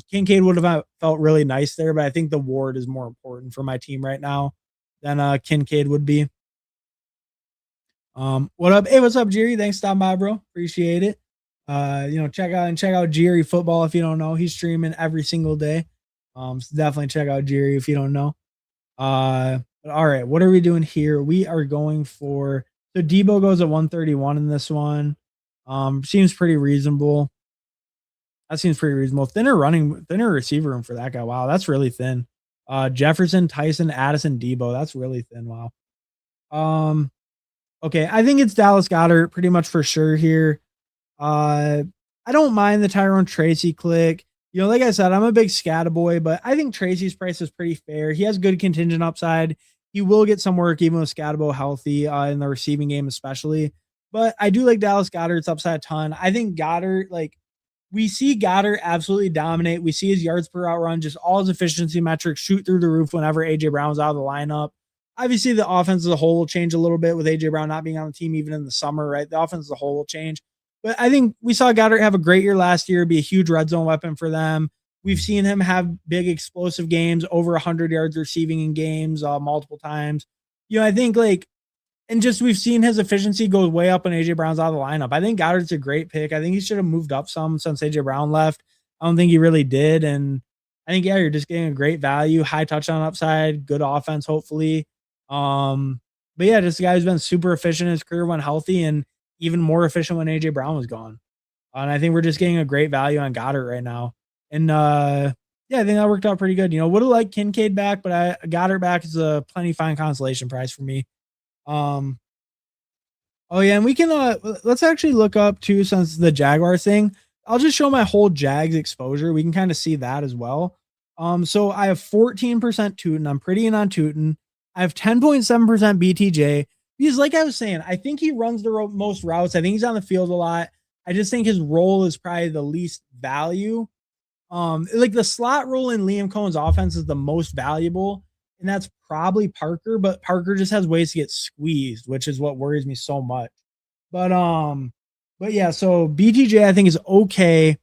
Speaker 1: Kincaid would have felt really nice there, but I think the Ward is more important for my team right now than Kincaid would be. What up? Hey, what's up, Jerry? Thanks for stopping by, bro. Appreciate it. Check out Jerry Football if you don't know. He's streaming every single day. So definitely check out Jerry if you don't know. But all right, what are we doing here? We are going for so Debo goes at 131 in this one. Seems pretty reasonable. That seems pretty reasonable. Thinner receiver room for that guy. Wow, that's really thin. Jefferson, Tyson, Addison, Debo. That's really thin. Wow. Okay, I think it's Dallas Goedert pretty much for sure here. I don't mind the Tyrone Tracy click. Like I said, I'm a big scatter boy, but I think Tracy's price is pretty fair. He has good contingent upside. He will get some work even with Scatabo healthy in the receiving game, especially. But I do like Dallas Goedert's upside a ton. I think Goedert, like, we see Goedert absolutely dominate. We see his yards per out run, just all his efficiency metrics shoot through the roof whenever AJ Brown's out of the lineup. Obviously, the offense as a whole will change a little bit with AJ Brown not being on the team even in the summer, right? The offense as a whole will change. But I think we saw Goedert have a great year last year, be a huge red zone weapon for them. We've seen him have big explosive games, over 100 yards receiving in games multiple times. I think we've seen his efficiency go way up when AJ Brown's out of the lineup. I think Goedert's a great pick. I think he should have moved up some since AJ Brown left. I don't think he really did. And I think, you're just getting a great value, high touchdown upside, good offense, hopefully. But yeah, just a guy who's been super efficient in his career when healthy and even more efficient when AJ Brown was gone. And I think we're just getting a great value on Goedert right now. And I think that worked out pretty good. Would have liked Kincaid back, but Goedert back is a plenty fine consolation price for me. Oh yeah, and we can let's actually look up too, since the Jaguars thing. I'll just show my whole Jags exposure. We can kind of see that as well. So I have 14% Tootin. I'm pretty in on Tootin. I have 10.7% BTJ. Because like I was saying, I think he runs the most routes. I think he's on the field a lot. I just think his role is probably the least value. Like the slot role in Liam Cohen's offense is the most valuable, and that's probably Parker, but Parker just has ways to get squeezed, which is what worries me so much. But yeah, so BTJ I think is okay.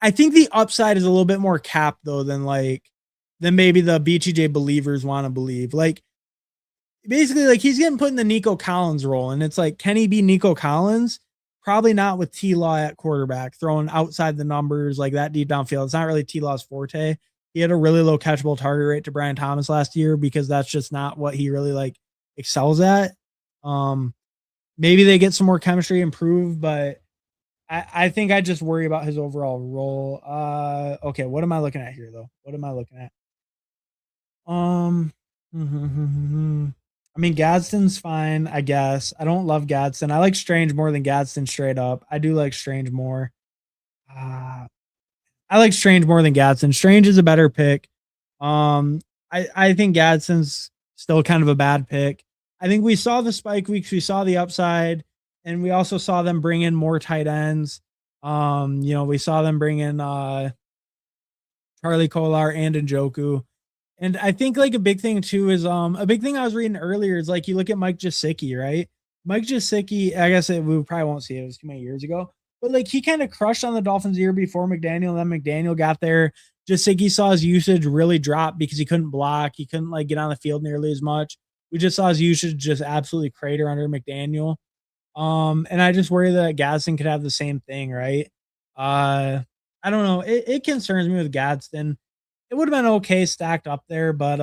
Speaker 1: I think the upside is a little bit more capped though than maybe the BTJ believers want to believe. Like basically, like he's getting put in the Nico Collins role, and it's like, can he be Nico Collins? Probably not with T-Law at quarterback, throwing outside the numbers like that deep downfield. It's not really T-Law's forte. He had a really low catchable target rate to Brian Thomas last year because that's just not what he really excels at. Maybe they get some more chemistry improved, but I think I just worry about his overall role. Okay, what am I looking at here though? What am I looking at? I mean, Gadsden's fine, I guess. I don't love Gadsden. I like Strange more than Gadsden straight up. I do like Strange more. I like Strange more than Gadsden. Strange is a better pick. I think Gadsden's still kind of a bad pick. I think we saw the spike weeks, we saw the upside, and we also saw them bring in more tight ends. We saw them bring in Charlie Kolar and Njoku. And I think a big thing too is a big thing I was reading earlier is you look at Mike Gesicki, right? Mike Gesicki, I guess we probably won't see it. It was too many years ago, but he kind of crushed on the Dolphins the year before McDaniel. And then McDaniel got there, Jasicki saw his usage really drop because he couldn't block. He couldn't like get on the field nearly as much. We just saw his usage just absolutely crater under McDaniel. And I just worry that Gadsden could have the same thing, right? I don't know. It concerns me with Gadsden. It would have been okay stacked up there, but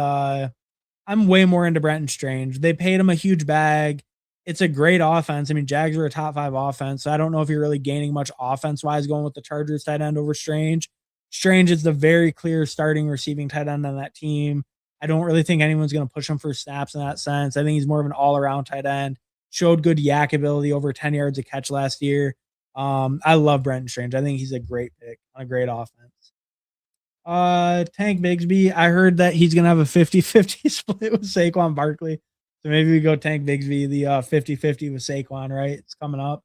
Speaker 1: I'm way more into Brenton Strange. They paid him a huge bag. It's a great offense. I mean, Jags are a top 5 offense, so I don't know if you're really gaining much offense wise going with the Chargers tight end over Strange. Strange is the very clear starting receiving tight end on that team. I don't really think anyone's going to push him for snaps in that sense. I think he's more of an all around tight end. Showed good yak ability, over 10 yards a catch last year. I love Brenton Strange. I think he's a great pick on a great offense. Tank Bigsby. I heard that he's gonna have a 50-50 split with Saquon Barkley. So maybe we go Tank Bigsby, the 50-50 with Saquon, right? It's coming up.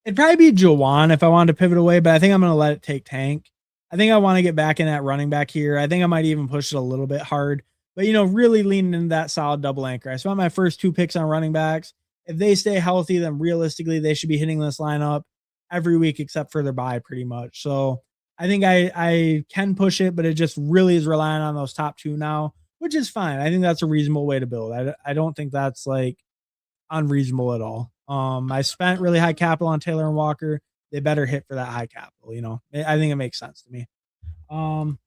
Speaker 1: It'd probably be Jawan if I wanted to pivot away, but I think I'm gonna let it take Tank. I think I want to get back in that running back here. I think I might even push it a little bit hard, but really leaning into that solid double anchor. I spent my first 2 picks on running backs. If they stay healthy, then realistically they should be hitting this lineup every week except for their bye pretty much. So I think I can push it, but it just really is relying on those top 2 now, which is fine. I think that's a reasonable way to build. I don't think that's like unreasonable at all. I spent really high capital on Taylor and Walker. They better hit for that high capital. I think it makes sense to me. I'm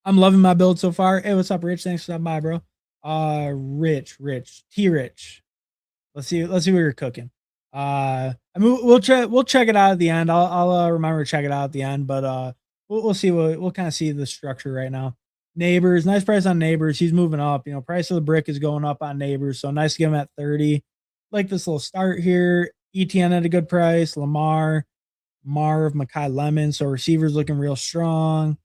Speaker 1: loving my build so far. Hey, what's up, Rich? Thanks for stopping by, bro. Rich, T Rich. Let's see what you're cooking. I mean, we'll check it out at the end. I'll remember to check it out at the end, but we'll see we'll kind of see the structure right now. Neighbors, nice price on Neighbors. He's moving up. Price of the brick is going up on Neighbors, so nice to get him at 30. Like this little start here. ETN at a good price. Lamar, Marv, Makai Lemon. So receivers looking real strong.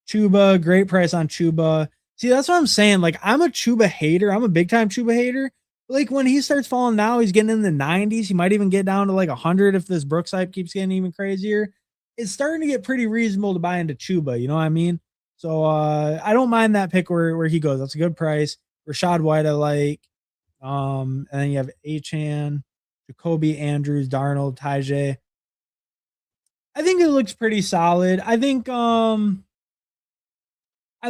Speaker 1: Chuba, great price on Chuba. See, that's what I'm saying. Like, I'm a Chuba hater. I'm a big time Chuba hater. Like, when he starts falling now, he's getting in the 90s. He might even get down to like 100 if this Brooks hype keeps getting even crazier. It's starting to get pretty reasonable to buy into Chuba. You know what I mean? So I don't mind that pick where he goes. That's a good price. Rashad White, I like. And then you have Achan, Jacoby, Andrews, Darnold, Tajay. I think it looks pretty solid. I think I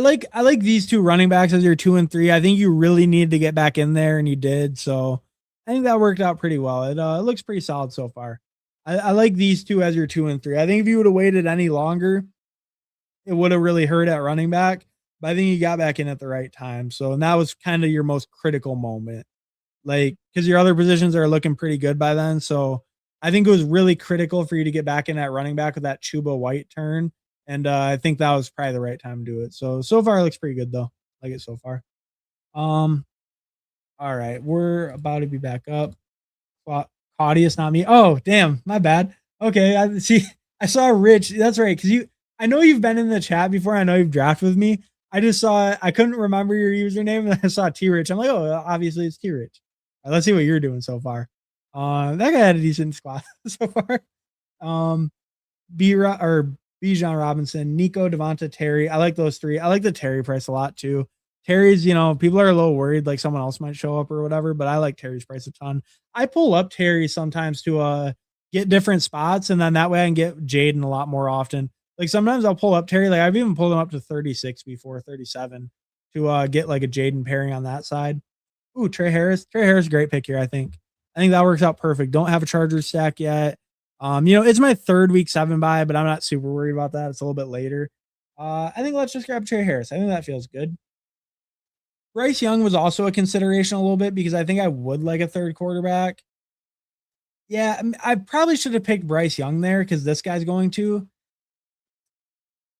Speaker 1: like these 2 running backs as your 2 and 3. I think you really need to get back in there, and you did. So I think that worked out pretty well. It looks pretty solid so far. I like these 2 as your 2 and 3. I think if you would have waited any longer, it would have really hurt at running back. But I think you got back in at the right time. So, and that was kind of your most critical moment. Like, because your other positions are looking pretty good by then. So I think it was really critical for you to get back in that running back with that Chuba White turn. And I think that was probably the right time to do it. So far it looks pretty good though. Like it so far. All right. We're about to be back up. Claudius, not me. Oh, damn. My bad. Okay. I saw Rich. That's right. I know you've been in the chat before. I know you've drafted with me. I couldn't remember your username and I saw T Rich. I'm like, oh, obviously it's T Rich. Let's see what you're doing so far. That guy had a decent squad so far. Bijan Robinson, Nico, Devonta, Terry. I like those 3. I like the Terry price a lot too. Terry's, people are a little worried like someone else might show up or whatever, but I like Terry's price a ton. I pull up Terry sometimes to get different spots, and then that way I can get Jaden a lot more often. Like sometimes I'll pull up Terry. Like I've even pulled him up to 36 before, 37 to get like a Jaden pairing on that side. Ooh, Trey Harris. Trey Harris, great pick here, I think. I think that works out perfect. Don't have a Chargers stack yet. It's my 3rd week 7 buy, but I'm not super worried about that. It's a little bit later. I think let's just grab Trey Harris. I think that feels good. Bryce Young was also a consideration a little bit because I think I would like a 3rd quarterback. Yeah, I probably should have picked Bryce Young there because this guy's going to.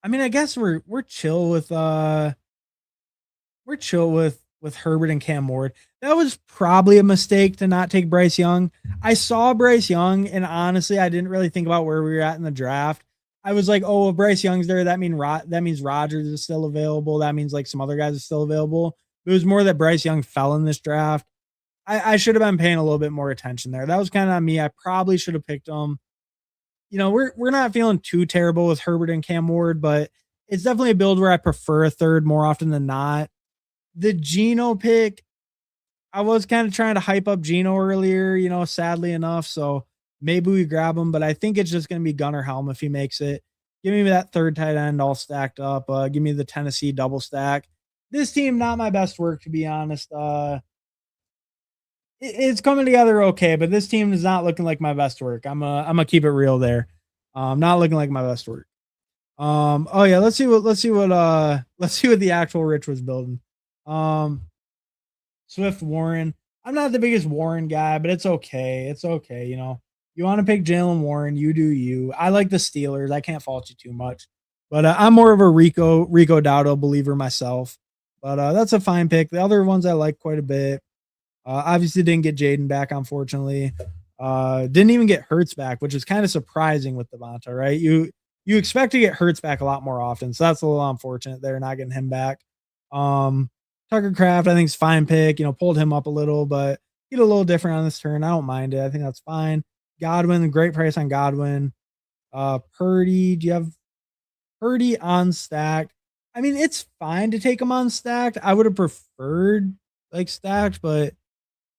Speaker 1: I mean, I guess we're chill with Herbert and Cam Ward. That was probably a mistake to not take Bryce Young. I saw Bryce Young, and honestly, I didn't really think about where we were at in the draft. I was like, oh, well, Bryce Young's there. That means Rodgers is still available. That means like some other guys are still available. It was more that Bryce Young fell in this draft. I should have been paying a little bit more attention there. That was kind of on me. I probably should have picked him. We're not feeling too terrible with Herbert and Cam Ward, but it's definitely a build where I prefer a 3rd more often than not. The Geno pick, I was kind of trying to hype up Geno earlier, sadly enough. So maybe we grab him, but I think it's just going to be Gunnar Helm if he makes it. Give me that third tight end all stacked up. Give me the Tennessee double stack. This team, not my best work, to be honest. It's coming together okay, but this team is not looking like my best work. I'm gonna keep it real there. Not looking like my best work. Oh yeah, let's see what the actual Rich was building. Swift Warren. I'm not the biggest Warren guy, but it's okay. It's okay. You want to pick Jalen Warren, you do you. I like the Steelers. I can't fault you too much, but I'm more of a Rico Dowdle believer myself. But that's a fine pick. The other ones I like quite a bit. Obviously didn't get Jaden back, unfortunately. Didn't even get Hurts back, which is kind of surprising with Devonta, right? You expect to get Hurts back a lot more often, so that's a little unfortunate there, not getting him back. Tucker Craft, I think is fine pick. Pulled him up a little, but get a little different on this turn. I don't mind it. I think that's fine. Godwin, great price on Godwin. Purdy, do you have Purdy on stacked? I mean, it's fine to take him on stacked. I would have preferred like stacked, but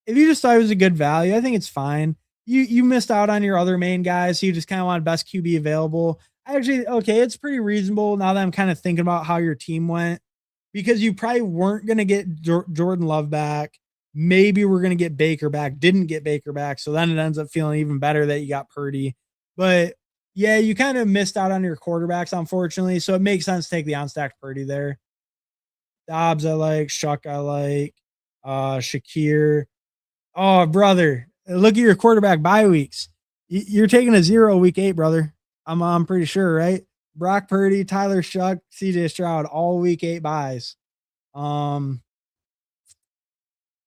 Speaker 1: if you just thought it was a good value, I think it's fine. You missed out on your other main guys, so you just kind of want best QB available. Okay, it's pretty reasonable now that I'm kind of thinking about how your team went, because you probably weren't going to get Jordan Love back. Maybe we're going to get Baker back. Didn't get Baker back, so then it ends up feeling even better that you got Purdy. But yeah, you kind of missed out on your quarterbacks, unfortunately, so it makes sense to take the unstacked Purdy there. Dobbs I like. Shuck I like. Shakir. Oh, brother, look at your quarterback bye weeks. You're taking a 0 week 8, brother. I'm pretty sure, right? Brock Purdy, Tyler Shuck, CJ Stroud, all week 8 buys.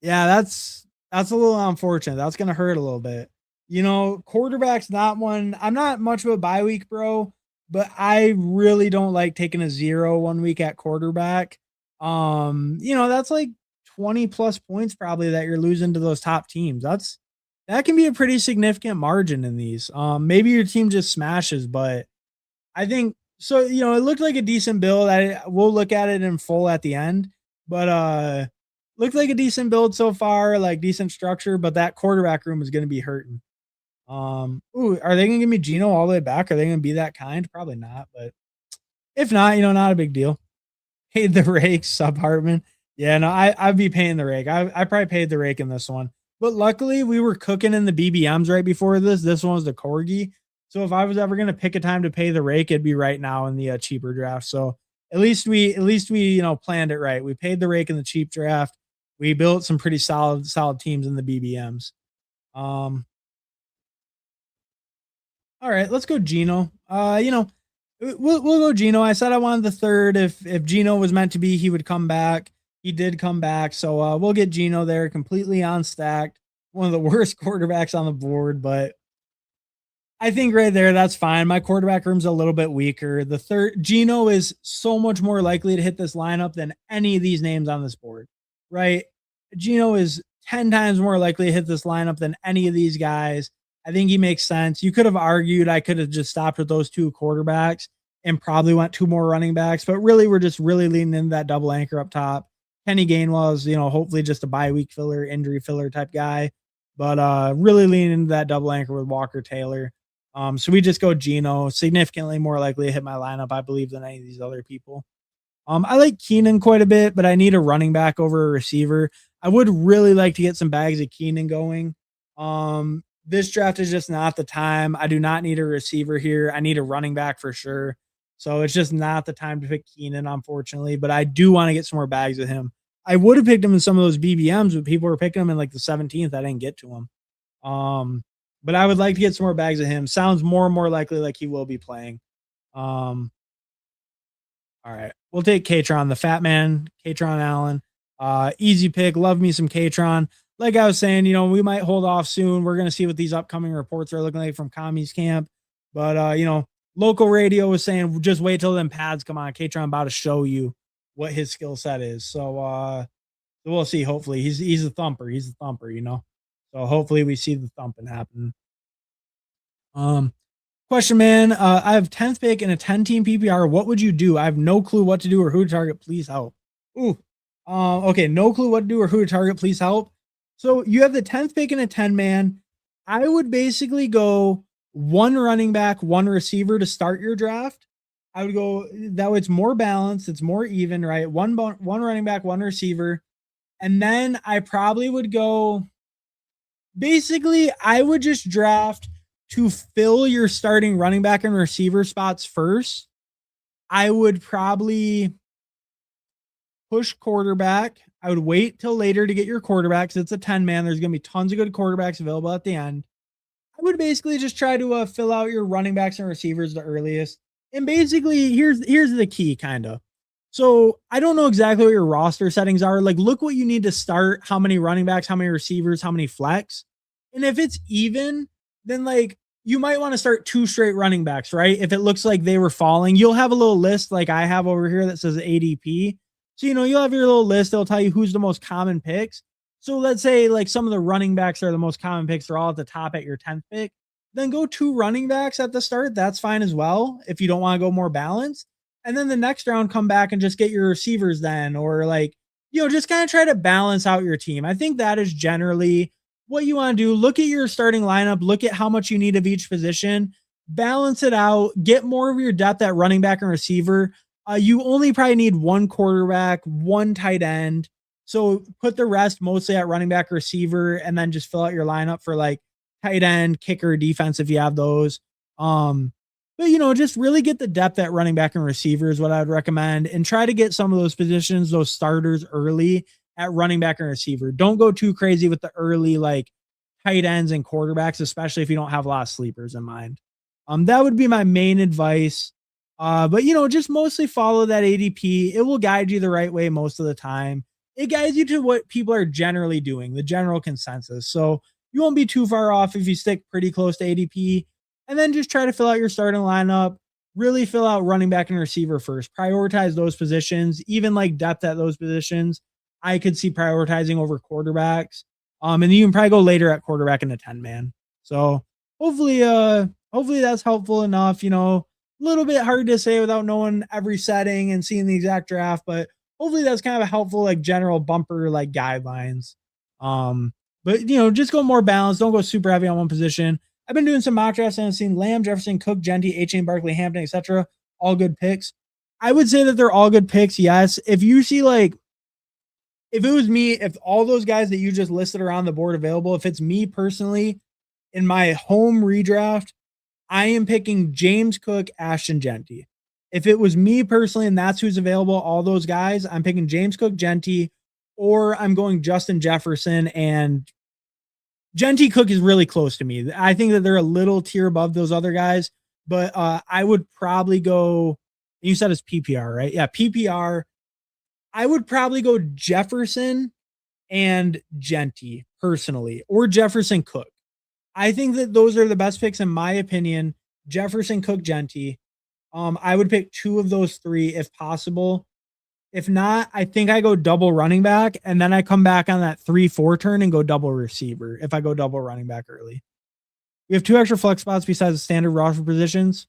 Speaker 1: Yeah, that's a little unfortunate. That's gonna hurt a little bit. Quarterback's not one. I'm not much of a bye week, bro, but I really don't like taking a 0 1 week at quarterback. That's like 20 plus points probably that you're losing to those top teams. That can be a pretty significant margin in these. Maybe your team just smashes, but I think so. It looked like a decent build. We'll look at it in full at the end, but looked like a decent build so far, like decent structure. But that quarterback room is going to be hurting. Are they going to give me Geno all the way back? Are they going to be that kind? Probably not. But if not, not a big deal. Paid the rake, sub Hartman. Yeah, no, I'd be paying the rake. I probably paid the rake in this one. But luckily, we were cooking in the BBMs right before this. This one was the Corgi. So if I was ever going to pick a time to pay the rake, it'd be right now in the cheaper draft. So at least we planned it right. We paid the rake in the cheap draft. We built some pretty solid teams in the BBMs. All right, let's go Geno. We'll go Geno. I said I wanted the third. If Geno was meant to be, he would come back. He did come back. So we'll get Geno there, completely unstacked. One of the worst quarterbacks on the board, but I think right there, that's fine. My quarterback room's a little bit weaker. The third, Geno is so much more likely to hit this lineup than any of these names on this board, right? Geno is 10 times more likely to hit this lineup than any of these guys. I think he makes sense. You could have argued I could have just stopped with those 2 quarterbacks and probably went 2 more running backs, but really we're just really leaning into that double anchor up top. Kenny Gainwell is, hopefully just a bye week filler, injury filler type guy, but really leaning into that double anchor with Walker Taylor. So we just go Geno, significantly more likely to hit my lineup, I believe, than any of these other people. I like Keenan quite a bit, but I need a running back over a receiver. I would really like to get some bags of Keenan going. This draft is just not the time. I do not need a receiver here. I need a running back for sure. So it's just not the time to pick Keenan, unfortunately, but I do want to get some more bags of him. I would have picked him in some of those BBMs, but people were picking him in like the 17th. I didn't get to him. But I would like to get some more bags of him. Sounds more and more likely like he will be playing. All right. We'll take Katron, the fat man, Katron Allen. Easy pick. Love me some Katron. Like I was saying, we might hold off soon. We're going to see what these upcoming reports are looking like from Kami's camp. But, local radio was saying, just wait till them pads come on. Katron about to show you what his skill set is. So we'll see. Hopefully he's a thumper. He's a thumper, So hopefully we see the thumping happen. Question, man. I have 10th pick in a 10-team PPR. What would you do? I have no clue what to do or who to target. Please help. Okay. No clue what to do or who to target. Please help. So you have the 10th pick in a 10-man. I would basically go one running back, one receiver to start your draft. I would go that way it's more balanced, it's more even, right? One running back, one receiver. And then I probably would go basically I would just draft to fill your starting running back and receiver spots first. I would probably push quarterback. I would wait till later to get your quarterbacks. It's a 10 man. There's going to be tons of good quarterbacks available at the end. I would basically just try to fill out your running backs and receivers the earliest. And basically, here's the key, kind of. So I don't know exactly what your roster settings are. Like, look what you need to start, how many running backs, how many receivers, how many flex. And if it's even, then like you might want to start two straight running backs, right? If it looks like they were falling, you'll have a little list like I have over here that says ADP. So, you'll have your little list. It'll tell you who's the most common picks. So let's say like some of the running backs are the most common picks. They're all at the top at your 10th pick. Then go two running backs at the start. That's fine as well if you don't want to go more balanced. And then the next round, come back and just get your receivers then, or like, just kind of try to balance out your team. I think that is generally what you want to do. Look at your starting lineup, look at how much you need of each position, balance it out, get more of your depth at running back and receiver. You only probably need one quarterback, one tight end. So put the rest mostly at running back, receiver, and then just fill out your lineup for like tight end, kicker, defense if you have those. But just really get the depth at running back and receiver is what I would recommend, and try to get some of those positions, those starters early at running back and receiver. Don't go too crazy with the early like tight ends and quarterbacks, especially if you don't have a lot of sleepers in mind. That would be my main advice. But just mostly follow that ADP. It will guide you the right way most of the time. It guides you to what people are generally doing, the general consensus. So you won't be too far off if you stick pretty close to ADP. And then just try to fill out your starting lineup. Really fill out running back and receiver first. Prioritize those positions, even like depth at those positions. I could see prioritizing over quarterbacks. And then you can probably go later at quarterback in the 10 man. So hopefully that's helpful enough. A little bit hard to say without knowing every setting and seeing the exact draft, but hopefully that's kind of a helpful, like general bumper, like guidelines. But just go more balanced. Don't go super heavy on one position. I've been doing some mock drafts and I've seen Lamb, Jefferson, Cook, Genty, A-Chain, Barkley, Hampton, etc. All good picks. I would say that they're all good picks. Yes. If you see like, if it was me, if all those guys that you just listed are on the board available, if it's me personally in my home redraft, I am picking James Cook, Ashton Genty. If it was me personally and that's who's available, all those guys, I'm picking James Cook, Genty, or I'm going Justin Jefferson, and Genty Cook is really close to me. I think that they're a little tier above those other guys, but I would probably go, you said it's PPR, right? Yeah, PPR. I would probably go Jefferson and Genty personally, or Jefferson Cook. I think that those are the best picks in my opinion. Jefferson, Cook, Genty. I would pick two of those three if possible. If not, I think I go double running back, and then I come back on that 3-4 turn and go double receiver if I go double running back early. We have two extra flex spots besides the standard roster positions.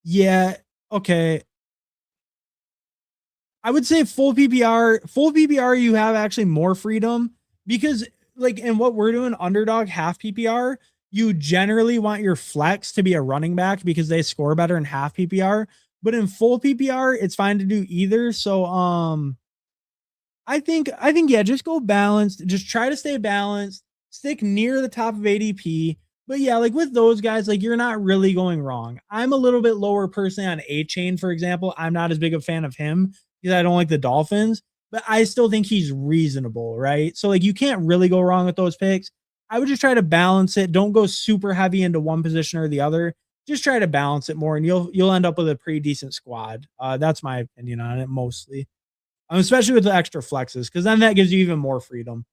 Speaker 1: Yeah, okay. I would say full PPR, you have actually more freedom because like in what we're doing, underdog half PPR, you generally want your flex to be a running back because they score better in half PPR. But in full PPR, it's fine to do either. So I think yeah, just go balanced. Just try to stay balanced. Stick near the top of ADP. But yeah, like with those guys, like you're not really going wrong. I'm a little bit lower personally on A-Chain, for example. I'm not as big a fan of him because I don't like the Dolphins, but I still think he's reasonable, right? So like you can't really go wrong with those picks. I would just try to balance it. Don't go super heavy into one position or the other. Just try to balance it more, and you'll end up with a pretty decent squad. That's my opinion on it mostly, especially with the extra flexes, because then that gives you even more freedom.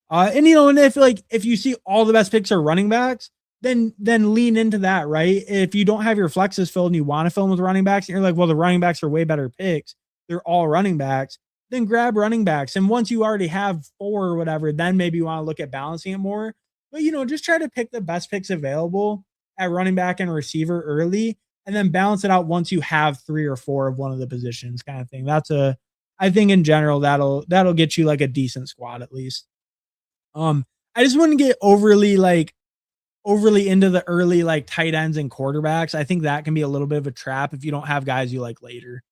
Speaker 1: And if you see all the best picks are running backs, then lean into that, right? If you don't have your flexes filled and you want to fill them with running backs, and you're like, well, the running backs are way better picks. They're all running backs. Then grab running backs. And once you already have 4 or whatever, then maybe you want to look at balancing it more. But just try to pick the best picks available at running back and receiver early, and then balance it out once you have 3 or 4 of one of the positions, kind of thing. I think in general that'll get you like a decent squad at least. I just wouldn't get overly into the early like tight ends and quarterbacks. I think that can be a little bit of a trap if you don't have guys you like later.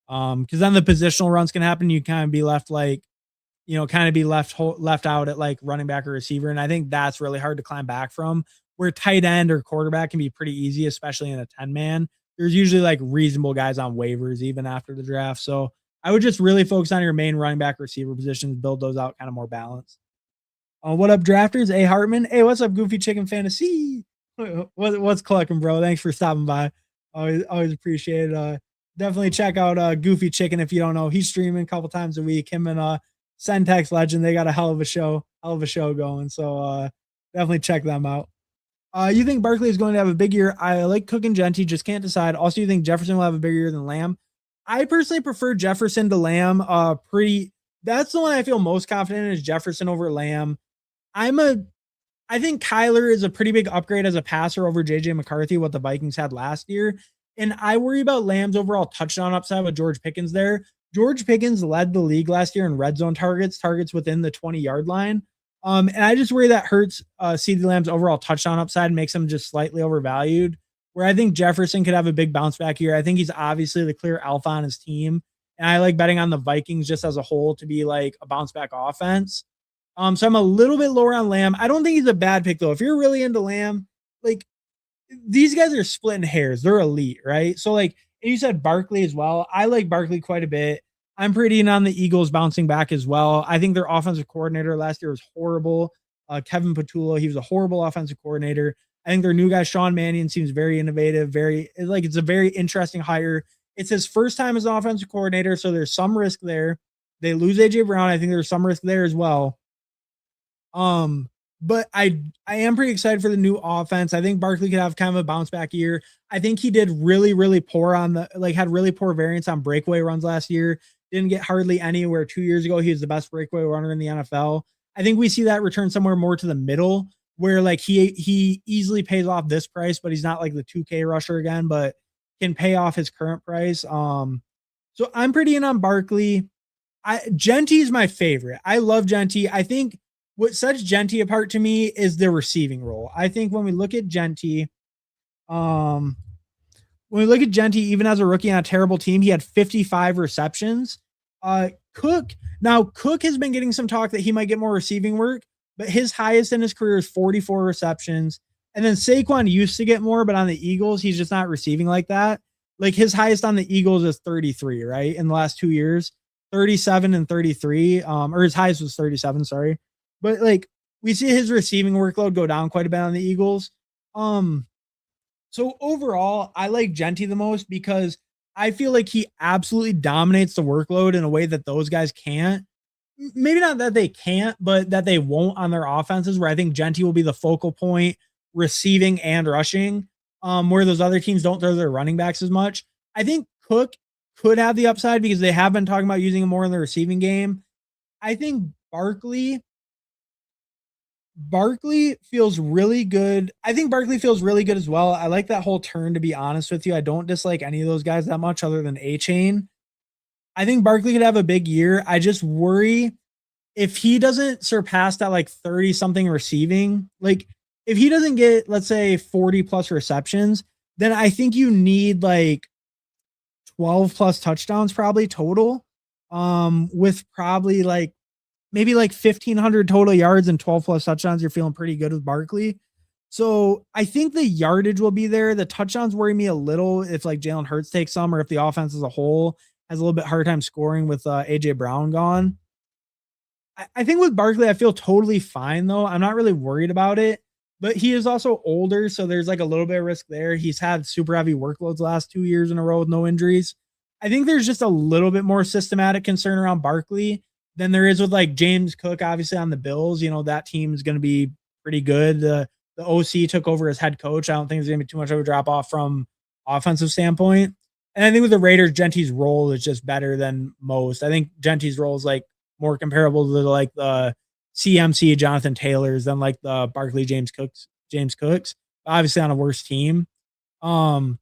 Speaker 1: Because then the positional runs can happen. You kind of be left like, kind of be left out at like running back or receiver, and I think that's really hard to climb back from. Where tight end or quarterback can be pretty easy, especially in a 10-man. There's usually like reasonable guys on waivers even after the draft. So I would just really focus on your main running back receiver positions, build those out kind of more balanced. What up, drafters? A Hartman. Hey, what's up, Goofy Chicken Fantasy? What's clucking, bro? Thanks for stopping by. Always appreciate it. Definitely check out Goofy Chicken if you don't know. He's streaming a couple times a week. Him and Sentex Legend, they got a hell of a show going. So definitely check them out. You think Barkley is going to have a big year? I like Cook and Genty, just can't decide. Also, you think Jefferson will have a bigger year than Lamb? I personally prefer Jefferson to Lamb. That's the one I feel most confident in is Jefferson over Lamb. I think Kyler is a pretty big upgrade as a passer over JJ McCarthy, what the Vikings had last year. And I worry about Lamb's overall touchdown upside with George Pickens there. George Pickens led the league last year in red zone targets within the 20-yard line. And I just worry that hurts CeeDee Lamb's overall touchdown upside and makes him just slightly overvalued. Where I think Jefferson could have a big bounce back here. I think he's obviously the clear alpha on his team. And I like betting on the Vikings just as a whole to be like a bounce back offense. So I'm a little bit lower on Lamb. I don't think he's a bad pick though. If you're really into Lamb, like these guys are splitting hairs. They're elite, right? So like, and you said Barkley as well. I like Barkley quite a bit. I'm pretty in on the Eagles bouncing back as well. I think their offensive coordinator last year was horrible. Kevin Patullo, he was a horrible offensive coordinator. I think their new guy, Sean Mannion, seems very innovative, it's a very interesting hire. It's his first time as an offensive coordinator, so there's some risk there. They lose AJ Brown. I think there's some risk there as well. But I am pretty excited for the new offense. I think Barkley could have kind of a bounce back year. I think he did really, really poor had really poor variance on breakaway runs last year. Didn't get hardly anywhere 2 years ago. He was the best breakaway runner in the NFL. I think we see that return somewhere more to the middle where like he easily pays off this price, but he's not like the 2K rusher again, but can pay off his current price. So I'm pretty in on Barkley. Genty is my favorite. I love Genty. I think what sets Genty apart to me is the receiving role. I think when we look at Genty, even as a rookie on a terrible team, he had 55 receptions. Cook has been getting some talk that he might get more receiving work, but his highest in his career is 44 receptions. And then Saquon used to get more, but on the Eagles, he's just not receiving like that. Like his highest on the Eagles is 33, right? In the last 2 years, 37 and 33, or his highest was 37, sorry. But like we see his receiving workload go down quite a bit on the Eagles. So overall, I like Genty the most because I feel like he absolutely dominates the workload in a way that those guys can't. Maybe not that they can't, but that they won't on their offenses, where I think Genty will be the focal point receiving and rushing, where those other teams don't throw their running backs as much. I think Cook could have the upside because they have been talking about using him more in the receiving game. I think Barkley feels really good. I think Barkley feels really good as well. I like that whole turn, to be honest with you. I don't dislike any of those guys that much other than A-Chain. I think Barkley could have a big year. I just worry if he doesn't surpass that like 30 something receiving, like if he doesn't get, let's say 40 plus receptions, then I think you need like 12 plus touchdowns probably total, with probably like maybe like 1,500 total yards and 12 plus touchdowns. You're feeling pretty good with Barkley. So I think the yardage will be there. The touchdowns worry me a little if like Jalen Hurts takes some, or if the offense as a whole has a little bit hard time scoring with AJ Brown gone. I think with Barkley, I feel totally fine though. I'm not really worried about it, but he is also older. So there's like a little bit of risk there. He's had super heavy workloads the last 2 years in a row with no injuries. I think there's just a little bit more systematic concern around Barkley than there is with like James Cook, obviously on the Bills. You know, that team is going to be pretty good. The OC took over as head coach. I don't think there's going to be too much of a drop off from offensive standpoint. And I think with the Raiders, Genty's role is just better than most. I think Genty's role is like more comparable to like the CMC Jonathan Taylors than like the Barkley James Cooks, obviously on a worse team. So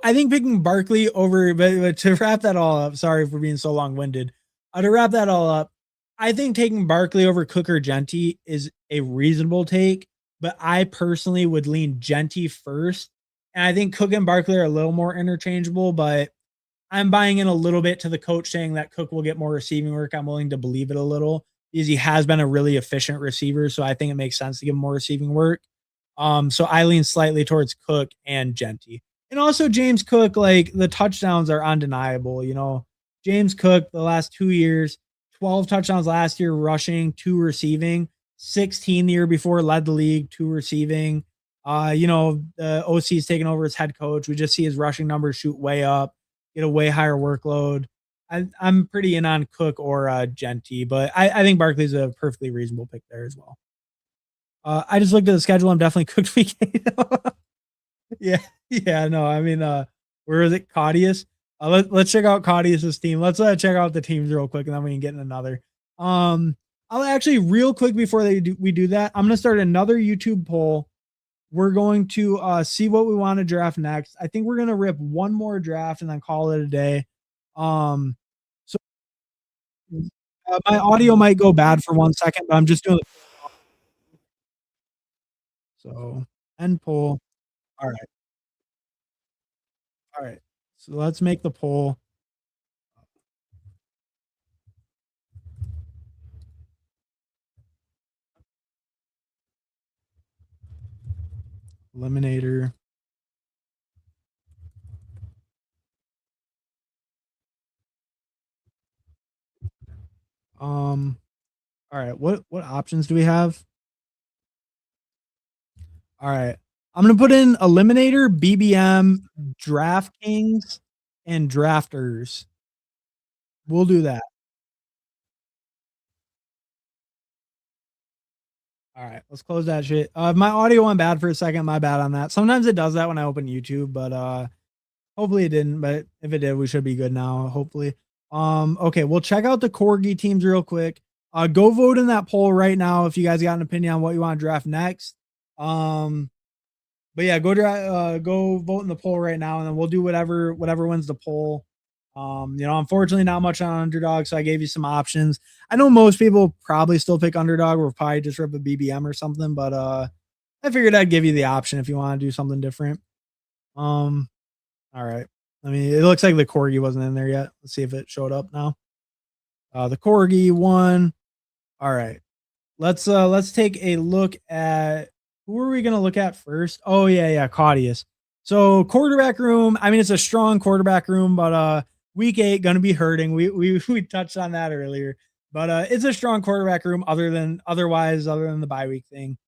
Speaker 1: I think picking Barkley over, but to wrap that all up, sorry for being so long winded. To wrap that all up, I think taking Barkley over Cook or Genty is a reasonable take, but I personally would lean Genty first. And I think Cook and Barkley are a little more interchangeable, but I'm buying in a little bit to the coach saying that Cook will get more receiving work. I'm willing to believe it a little because he has been a really efficient receiver. So I think it makes sense to give him more receiving work. So I lean slightly towards Cook and Genty. And also James Cook, like the touchdowns are undeniable. James Cook, the last 2 years, 12 touchdowns last year, rushing, 2 receiving, 16 the year before, led the league, 2 receiving. The OC is taking over as head coach. We just see his rushing numbers shoot way up, get a way higher workload. I'm pretty in on Cook or Genty, but I think Barkley's a perfectly reasonable pick there as well. I just looked at the schedule. I'm definitely cooked week 8. Yeah, yeah, no, I mean, where is it? Claudius. Let's check out Claudius's team. Let's check out the teams real quick, and then we can get in another. I'll actually real quick before we do that. I'm gonna start another YouTube poll. We're going to see what we want to draft next. I think we're gonna rip one more draft and then call it a day. So my audio might go bad for 1 second, but I'm just doing. So end poll. All right. All right. So let's make the poll. Eliminator. All right. What options do we have? All right. I'm gonna put in Eliminator, BBM, DraftKings, and Drafters. We'll do that. All right, let's close that shit. My audio went bad for a second. My bad on that. Sometimes it does that when I open YouTube, but hopefully it didn't. But if it did, we should be good now. Hopefully. Okay, we'll check out the Corgi teams real quick. Go vote in that poll right now if you guys got an opinion on what you want to draft next. But yeah, go vote in the poll right now, and then we'll do whatever wins the poll. Unfortunately, not much on Underdog, so I gave you some options. I know most people probably still pick Underdog, or probably just rip a BBM or something, but I figured I'd give you the option if you want to do something different. All right. I mean, it looks like the Corgi wasn't in there yet. Let's see if it showed up now. The Corgi won. All right. Let's take a look at who are we gonna look at first? Oh yeah, Claudius. So quarterback room. I mean, it's a strong quarterback room, but week 8 gonna be hurting. We touched on that earlier, but it's a strong quarterback room. Other than the bye week thing.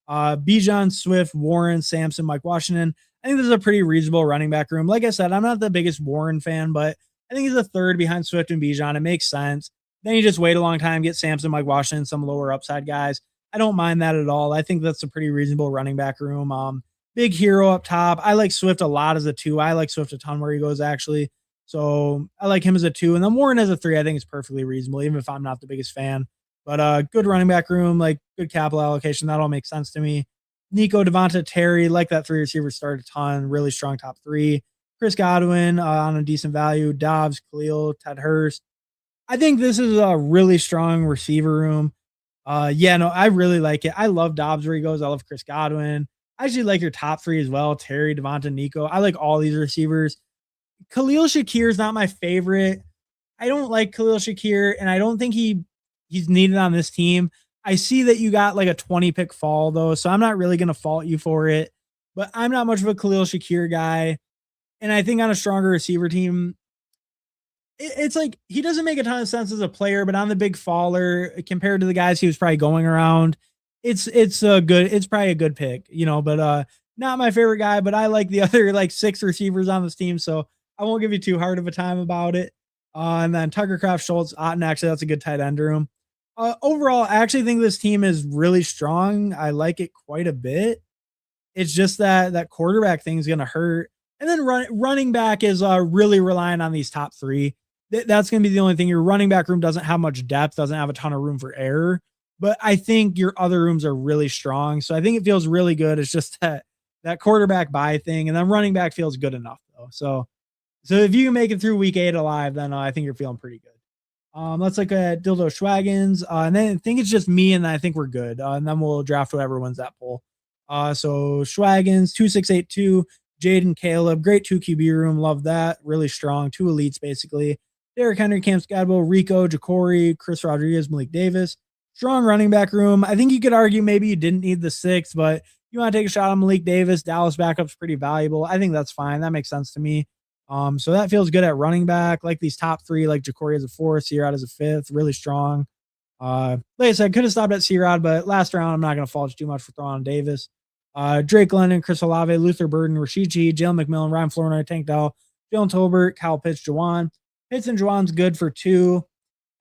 Speaker 1: Bijan, Swift, Warren, Sampson, Mike Washington. I think this is a pretty reasonable running back room. Like I said, I'm not the biggest Warren fan, but I think he's a third behind Swift and Bijan. It makes sense. Then you just wait a long time, get Sampson, Mike Washington, some lower upside guys. I don't mind that at all. I think that's a pretty reasonable running back room. Big hero up top. I like Swift a lot as a 2. I like Swift a ton where he goes, actually. So I like him as a 2. And then Warren as a 3, I think is perfectly reasonable, even if I'm not the biggest fan. But good running back room, like good capital allocation. That all makes sense to me. Nico, Devonta, Terry, like that 3 receiver start a ton. Really strong top 3. Chris Godwin on a decent value. Dobbs, Khalil, Ted Hurst. I think this is a really strong receiver room. I really like it. I love Dobbs where he goes. I love Chris Godwin. I actually like your top 3 as well. Terry, Devonta, Nico. I like all these receivers. Khalil Shakir is not my favorite. I don't like Khalil Shakir, and I don't think he's needed on this team. I see that you got like a 20 pick fall though, so I'm not really going to fault you for it. But I'm not much of a Khalil Shakir guy, and I think on a stronger receiver team, it's like he doesn't make a ton of sense as a player, but on the big faller compared to the guys he was probably going around, it's probably a good pick, but not my favorite guy, but I like the other like 6 receivers on this team, so I won't give you too hard of a time about it. And then Tucker Kraft, Schultz, Otten, actually that's a good tight end room. Overall, I actually think this team is really strong. I like it quite a bit. It's just that quarterback thing is going to hurt. And then running back is really relying on these top 3. That's going to be the only thing. Your running back room doesn't have much depth, doesn't have a ton of room for error. But I think your other rooms are really strong. So I think it feels really good. It's just that quarterback buy thing. And then running back feels good enough, though. So if you can make it through week 8 alive, then I think you're feeling pretty good. Let's look at Dildo Schwaggens. And then I think it's just me, and I think we're good. And then we'll draft whoever wins that poll. So Schwaggens, 2682, Jaden Caleb, great 2 QB room. Love that. Really strong. 2 elites, basically. Derrick Henry, Cam Scadwell, Rico, Ja'Cory, Chris Rodriguez, Malik Davis. Strong running back room. I think you could argue maybe you didn't need the 6, but you want to take a shot on Malik Davis. Dallas backup's pretty valuable. I think that's fine. That makes sense to me. So that feels good at running back. Like these top 3, like Ja'Cory as a 4th, C-Rod as a 5th, really strong. Like I said, could have stopped at C-Rod, but last round, I'm not going to fault too much for throwing on Davis. Drake London, Chris Olave, Luther Burden, Rashichi, Jalen McMillan, Ryan Flournoy, Tank Dell, Jalen Tolbert, Kyle Pitts, Jawan. Pitts and Jawan's good for 2.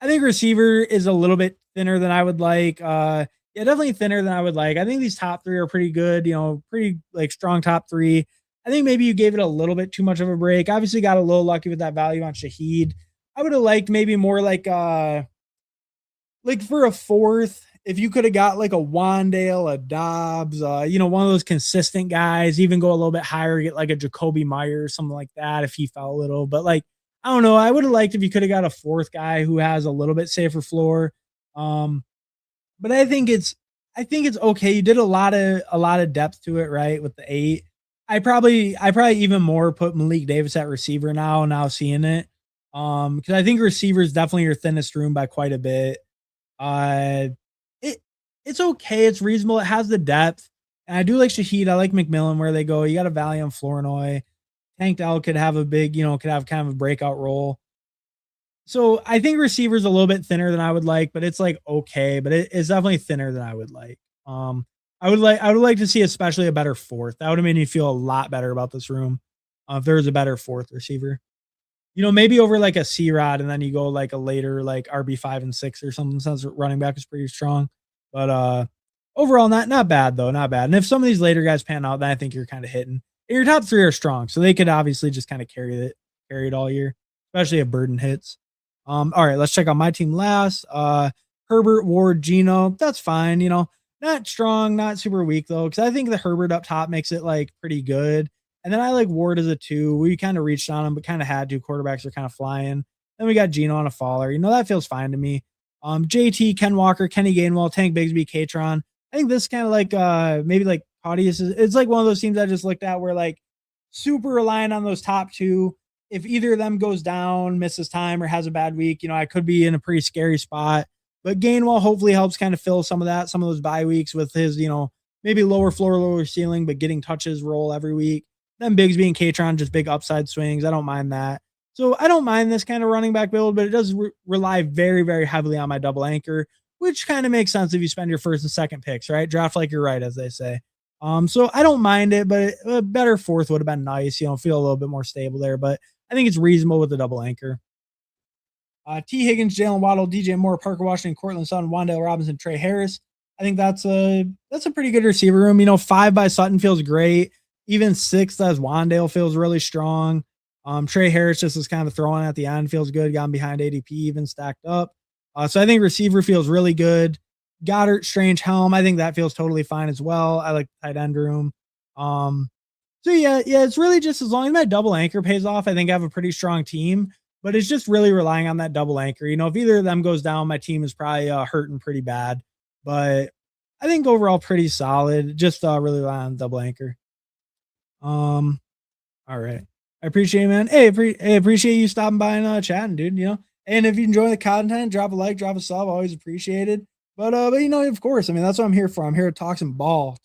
Speaker 1: I think receiver is a little bit thinner than I would like. Yeah, definitely thinner than I would like. I think these top 3 are pretty good, pretty like strong top 3. I think maybe you gave it a little bit too much of a break. Obviously got a little lucky with that value on Shaheed. I would have liked maybe more like for a 4th, if you could have got like a Wandale, a Dobbs, one of those consistent guys, even go a little bit higher, get like a Jacoby Myers, something like that if he fell a little. But like, I don't know. I would have liked if you could have got a 4th guy who has a little bit safer floor. But I think it's okay. You did a lot of depth to it, right? With the 8. I probably even more put Malik Davis at receiver now seeing it. Because I think receiver is definitely your thinnest room by quite a bit. Uh, it's okay. It's reasonable. It has the depth. And I do like Shaheed. I like McMillan where they go. You got a value on Flournoy. Tank Dell could have a big, could have kind of a breakout role. So I think receiver's a little bit thinner than I would like, but it's like okay, but it's definitely thinner than I would like. I would like to see especially a better 4th. That would have made me feel a lot better about this room. If there was a better 4th receiver. Maybe over like a C-Rod, and then you go like a later like RB5 and 6 or something, since running back is pretty strong. But overall, not bad though, not bad. And if some of these later guys pan out, then I think you're kind of hitting. And your top 3 are strong, so they could obviously just kind of carry it all year, especially if Burden hits. All right, let's check out my team last. Herbert, Ward, Geno. That's fine. Not strong, not super weak though, because I think the Herbert up top makes it like pretty good. And then I like Ward as a 2. We kind of reached on him, but kind of had to. Quarterbacks are kind of flying. Then we got Geno on a faller. That feels fine to me. JT, Ken Walker, Kenny Gainwell, Tank Bigsby, Katron. I think this kind of like maybe like Claudius it's like one of those teams I just looked at where like super reliant on those top 2. If either of them goes down, misses time, or has a bad week, I could be in a pretty scary spot. But Gainwell hopefully helps kind of fill some of those bye weeks with his, maybe lower floor, lower ceiling, but getting touches role every week. Then Bigsby and Katron, just big upside swings. I don't mind that. So I don't mind this kind of running back build, but it does rely very, very heavily on my double anchor, which kind of makes sense if you spend your 1st and 2nd picks, right? Draft like you're right, as they say. So I don't mind it, but a better 4th would have been nice. Feel a little bit more stable there, but I think it's reasonable with the double anchor. T. Higgins, Jalen Waddle, DJ Moore, Parker Washington, Cortland Sutton, Wandale Robinson, Trey Harris. I think that's a pretty good receiver room. 5 by Sutton feels great. Even 6 as Wandale feels really strong. Trey Harris just is kind of throwing at the end, feels good. Got him behind ADP, even stacked up. So I think receiver feels really good. Goddard, Strange, Helm. I think that feels totally fine as well. I like the tight end room. So yeah, it's really just as long as my double anchor pays off, I think I have a pretty strong team. But it's just really relying on that double anchor. If either of them goes down, my team is probably hurting pretty bad. But I think overall pretty solid. Just really rely on double anchor. All right. I appreciate it, man. Hey, appreciate you stopping by and chatting, dude. And if you enjoy the content, drop a like, drop a sub, always appreciated. But of course, that's what I'm here for. I'm here to talk some ball.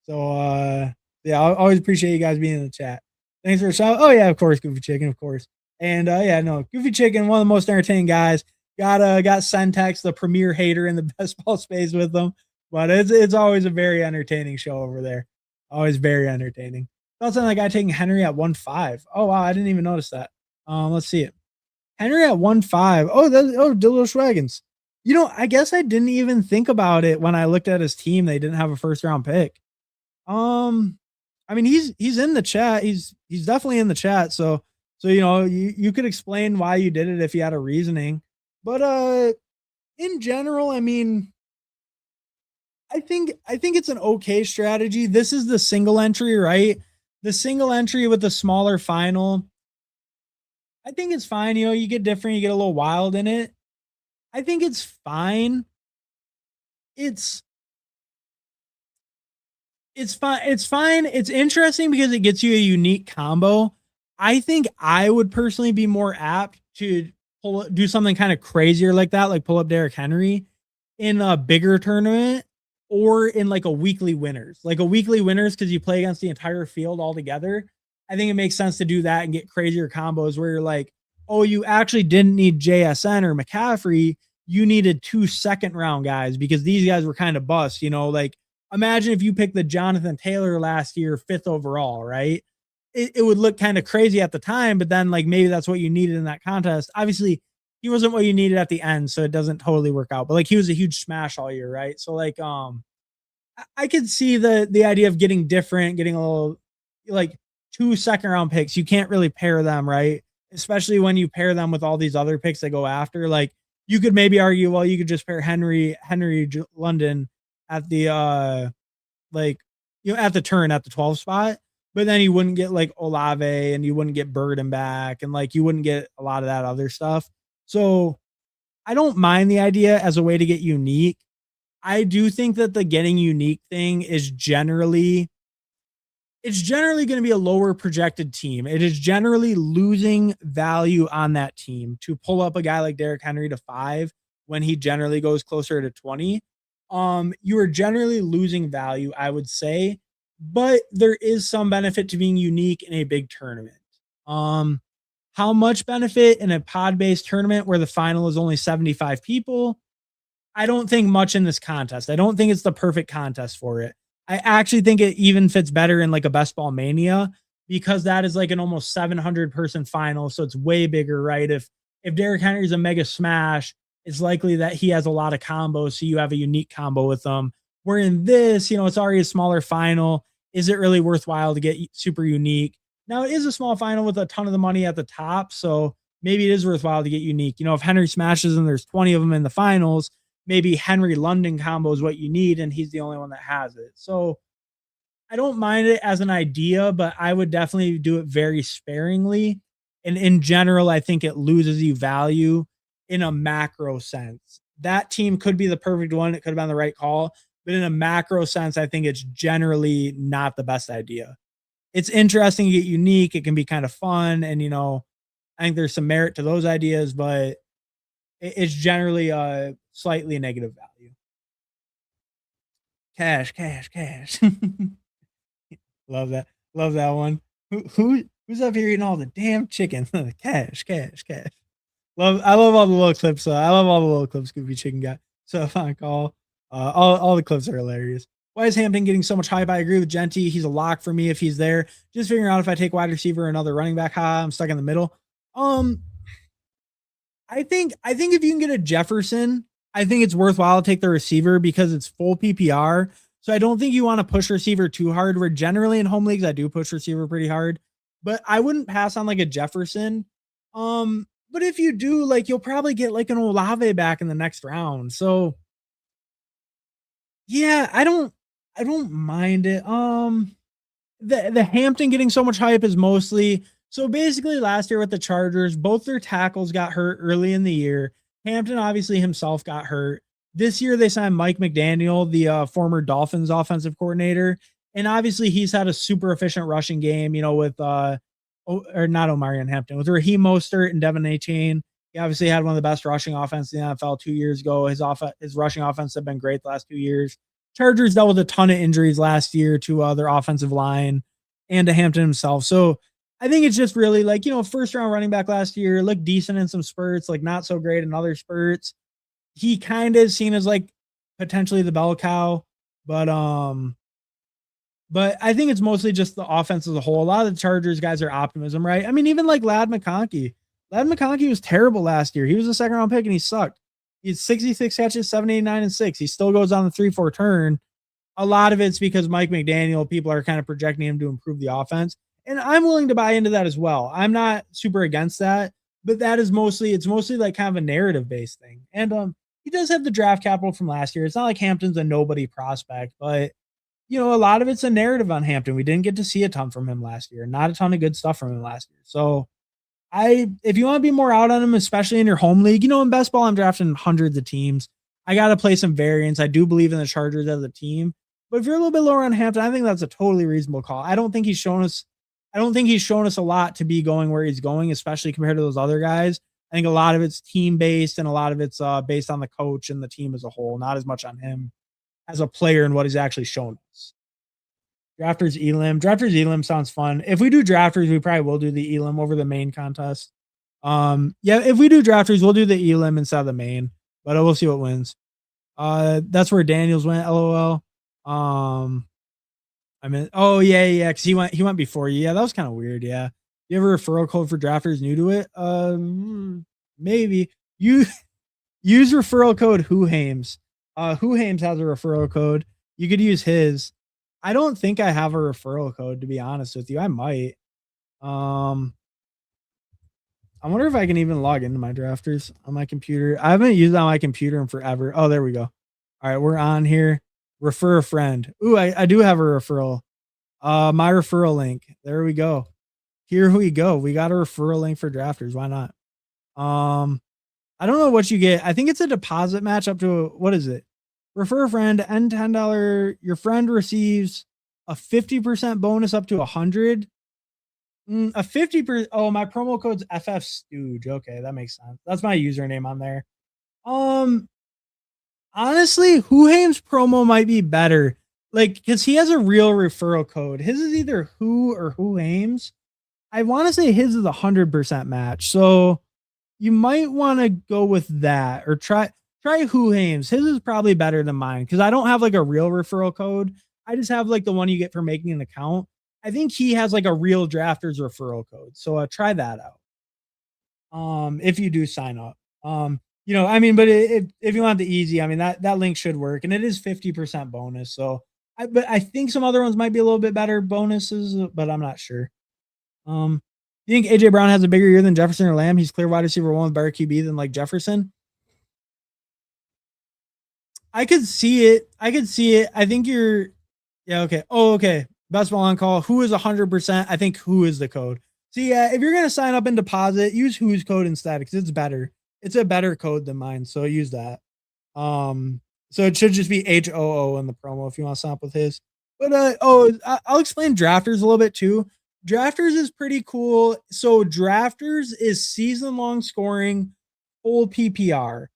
Speaker 1: So yeah, I always appreciate you guys being in the chat. Thanks for the shout. Oh yeah, of course, Goofy Chicken, of course. And yeah, no, Goofy Chicken, one of the most entertaining guys. Got Sentex, the premier hater in the best ball space, with them. But it's always a very entertaining show over there. Always very entertaining. Thoughts on that guy taking Henry at 1.5? Oh wow, I didn't even notice that. Let's see it. Henry at 1.5. Dillo Schwaggens. I guess I didn't even think about it when I looked at his team. They didn't have a 1st round pick. He's in the chat. He's definitely in the chat. So you could explain why you did it if you had a reasoning. But in general, I think it's an okay strategy. This is the single entry, right? The single entry with the smaller final. I think it's fine. You know, you get different, you get a little wild in it. I think it's fine. It's it's fine. It's fine. It's interesting because it gets you a unique combo. I think I would personally be more apt to do something kind of crazier like that, like pull up Derrick Henry in a bigger tournament or in like a weekly winners, because you play against the entire field all together. I think it makes sense to do that and get crazier combos where you're like, oh, you actually didn't need JSN or McCaffrey. You needed 2 second round guys because these guys were kind of bust, you know, like imagine if you picked the Jonathan Taylor last year, 5th overall, right? It would look kind of crazy at the time, but then like maybe that's what you needed in that contest. Obviously, he wasn't what you needed at the end, so it doesn't totally work out. But like he was a huge smash all year, right? So like I could see the idea of getting different, getting a little like 2 second round picks. You can't really pair them, right? Especially when you pair them with all these other picks that go after. Like you could maybe argue, well, you could just pair Henry London at the like at the turn at the 12 spot, but then you wouldn't get like Olave and you wouldn't get Burden back and like you wouldn't get a lot of that other stuff. So I don't mind the idea as a way to get unique. I do think that the getting unique thing is generally it's generally going to be a lower projected team. It is generally losing value on that team to pull up a guy like Derrick Henry to 5 when he generally goes closer to 20. You are generally losing value, I would say, but there is some benefit to being unique in a big tournament. Um, how much benefit in a pod-based tournament where the final is only 75 people? I don't think much in this contest. I don't think it's the perfect contest for it. I actually think it even fits better in like a best ball mania because that is like an almost 700 person final. So it's way bigger, right? If Derrick Henry is a mega smash, it's likely that he has a lot of combos. So you have a unique combo with them. Where in this, it's already a smaller final. Is it really worthwhile to get super unique? Now it is a small final with a ton of the money at the top. So maybe it is worthwhile to get unique. If Henry smashes and there's 20 of them in the finals, maybe Henry London combo is what you need, and he's the only one that has it. So I don't mind it as an idea, but I would definitely do it very sparingly. And in general, I think it loses you value in a macro sense. That team could be the perfect one. It could have been the right call. But in a macro sense, I think it's generally not the best idea. It's interesting to get unique. It can be kind of fun. And, I think there's some merit to those ideas, but it's generally a slightly negative value. Cash, cash, cash. Love that. Love that one. Who's up here eating all the damn chicken? Cash, cash, cash. I love all the little clips. I love all the little clips Goofy Chicken got. So fun call. All the clips are hilarious. Why is Hampton getting so much hype? I agree with Genty. He's a lock for me if he's there. Just figuring out if I take wide receiver or another running back. I'm stuck in the middle. I think if you can get a Jefferson, I think it's worthwhile to take the receiver because it's full PPR. So I don't think you want to push receiver too hard. Where generally in home leagues, I do push receiver pretty hard, but I wouldn't pass on like a Jefferson. But if you do, like you'll probably get like an Olave back in the next round. So yeah, I don't mind it. The Hampton getting so much hype is mostly so basically last year with the Chargers, both their tackles got hurt early in the year. Hampton obviously himself got hurt. This year they signed Mike McDaniel, the former Dolphins offensive coordinator, and obviously he's had a super efficient rushing game. With or not Omarion Hampton, with Raheem Mostert and Devin Achane. He obviously had one of the best rushing offenses in the NFL 2 years ago. His rushing offense have been great the last 2 years. Chargers dealt with a ton of injuries last year to their offensive line and to Hampton himself. So I think it's just really like, first round running back last year, looked decent in some spurts, like not so great in other spurts. He kind of seen as like potentially the bell cow, but I think it's mostly just the offense as a whole. A lot of the Chargers guys are optimism, right? I mean, even like Ladd McConkey. Ladd McConkey was terrible last year. He was a second round pick and he sucked. He had 66 catches, 79 and 6. He still goes on the 3-4 turn. A lot of it's because Mike McDaniel, people are kind of projecting him to improve the offense. And I'm willing to buy into that as well. I'm not super against that, but it's mostly like kind of a narrative based thing. And he does have the draft capital from last year. It's not like Hampton's a nobody prospect, but a lot of it's a narrative on Hampton. We didn't get to see a ton from him last year, not a ton of good stuff from him last year. So
Speaker 2: if you want to be more out on him, especially in your home league, in best ball, I'm drafting hundreds of teams. I got to play some variance. I do believe in the Chargers as a team, but if you're a little bit lower on Hampton, I think that's a totally reasonable call. I don't think he's shown us a lot to be going where he's going, especially compared to those other guys. I think a lot of it's team based and a lot of it's based on the coach and the team as a whole, not as much on him as a player and what he's actually shown us. Drafters Elim. Drafters Elim sounds fun. If we do drafters, we probably will do the Elim over the main contest. Yeah, if we do drafters, we'll do the Elim instead of the main, but we'll see what wins. That's where Daniels went. LOL. I mean, oh yeah, because he went before you. Yeah, that was kind of weird. Yeah, you have a referral code for drafters new to it? Maybe you use referral code Whohames. Whohames has a referral code. You could use his. I don't think I have a referral code, to be honest with you. I might. I wonder if I can even log into my drafters on my computer. I haven't used it on my computer in forever. Oh, there we go. All right, we're on here. Refer a friend. Ooh, I do have a referral. My referral link. There we go. Here we go. We got a referral link for drafters. Why not? I don't know what you get. I think it's a deposit match up to what is it? Refer a friend, and $10. Your friend receives a 50% bonus up to 100. A 50%. Oh, my promo code's FF Stooge. Okay, that makes sense. That's my username on there. Honestly, Whohames promo might be better. Like, because he has a real referral code. His is either Who or Whohames. I want to say his is a 100% match. So you might want to go with that or try Whohames. His is probably better than mine because I don't have like a real referral code. I just have like the one you get for making an account. I think he has like a real drafters referral code. So try that out. If you do sign up. I mean, but if you want the easy, I mean that link should work, and it is 50% bonus. So, but I think some other ones might be a little bit better bonuses, but I'm not sure. Do you think AJ Brown has a bigger year than Jefferson or Lamb? He's clear wide receiver one with better QB than like Jefferson. I could see it. I think you're. Yeah. Okay. Oh, okay. Best ball on call. Who is 100%? I think who is the code. So yeah, if you're gonna sign up and deposit, use who's code instead because it's better. It's a better code than mine, so use that. So it should just be HOO in the promo if you want to sign up with his. But I'll explain drafters a little bit too. Drafters is pretty cool. So drafters is season long scoring, full PPR.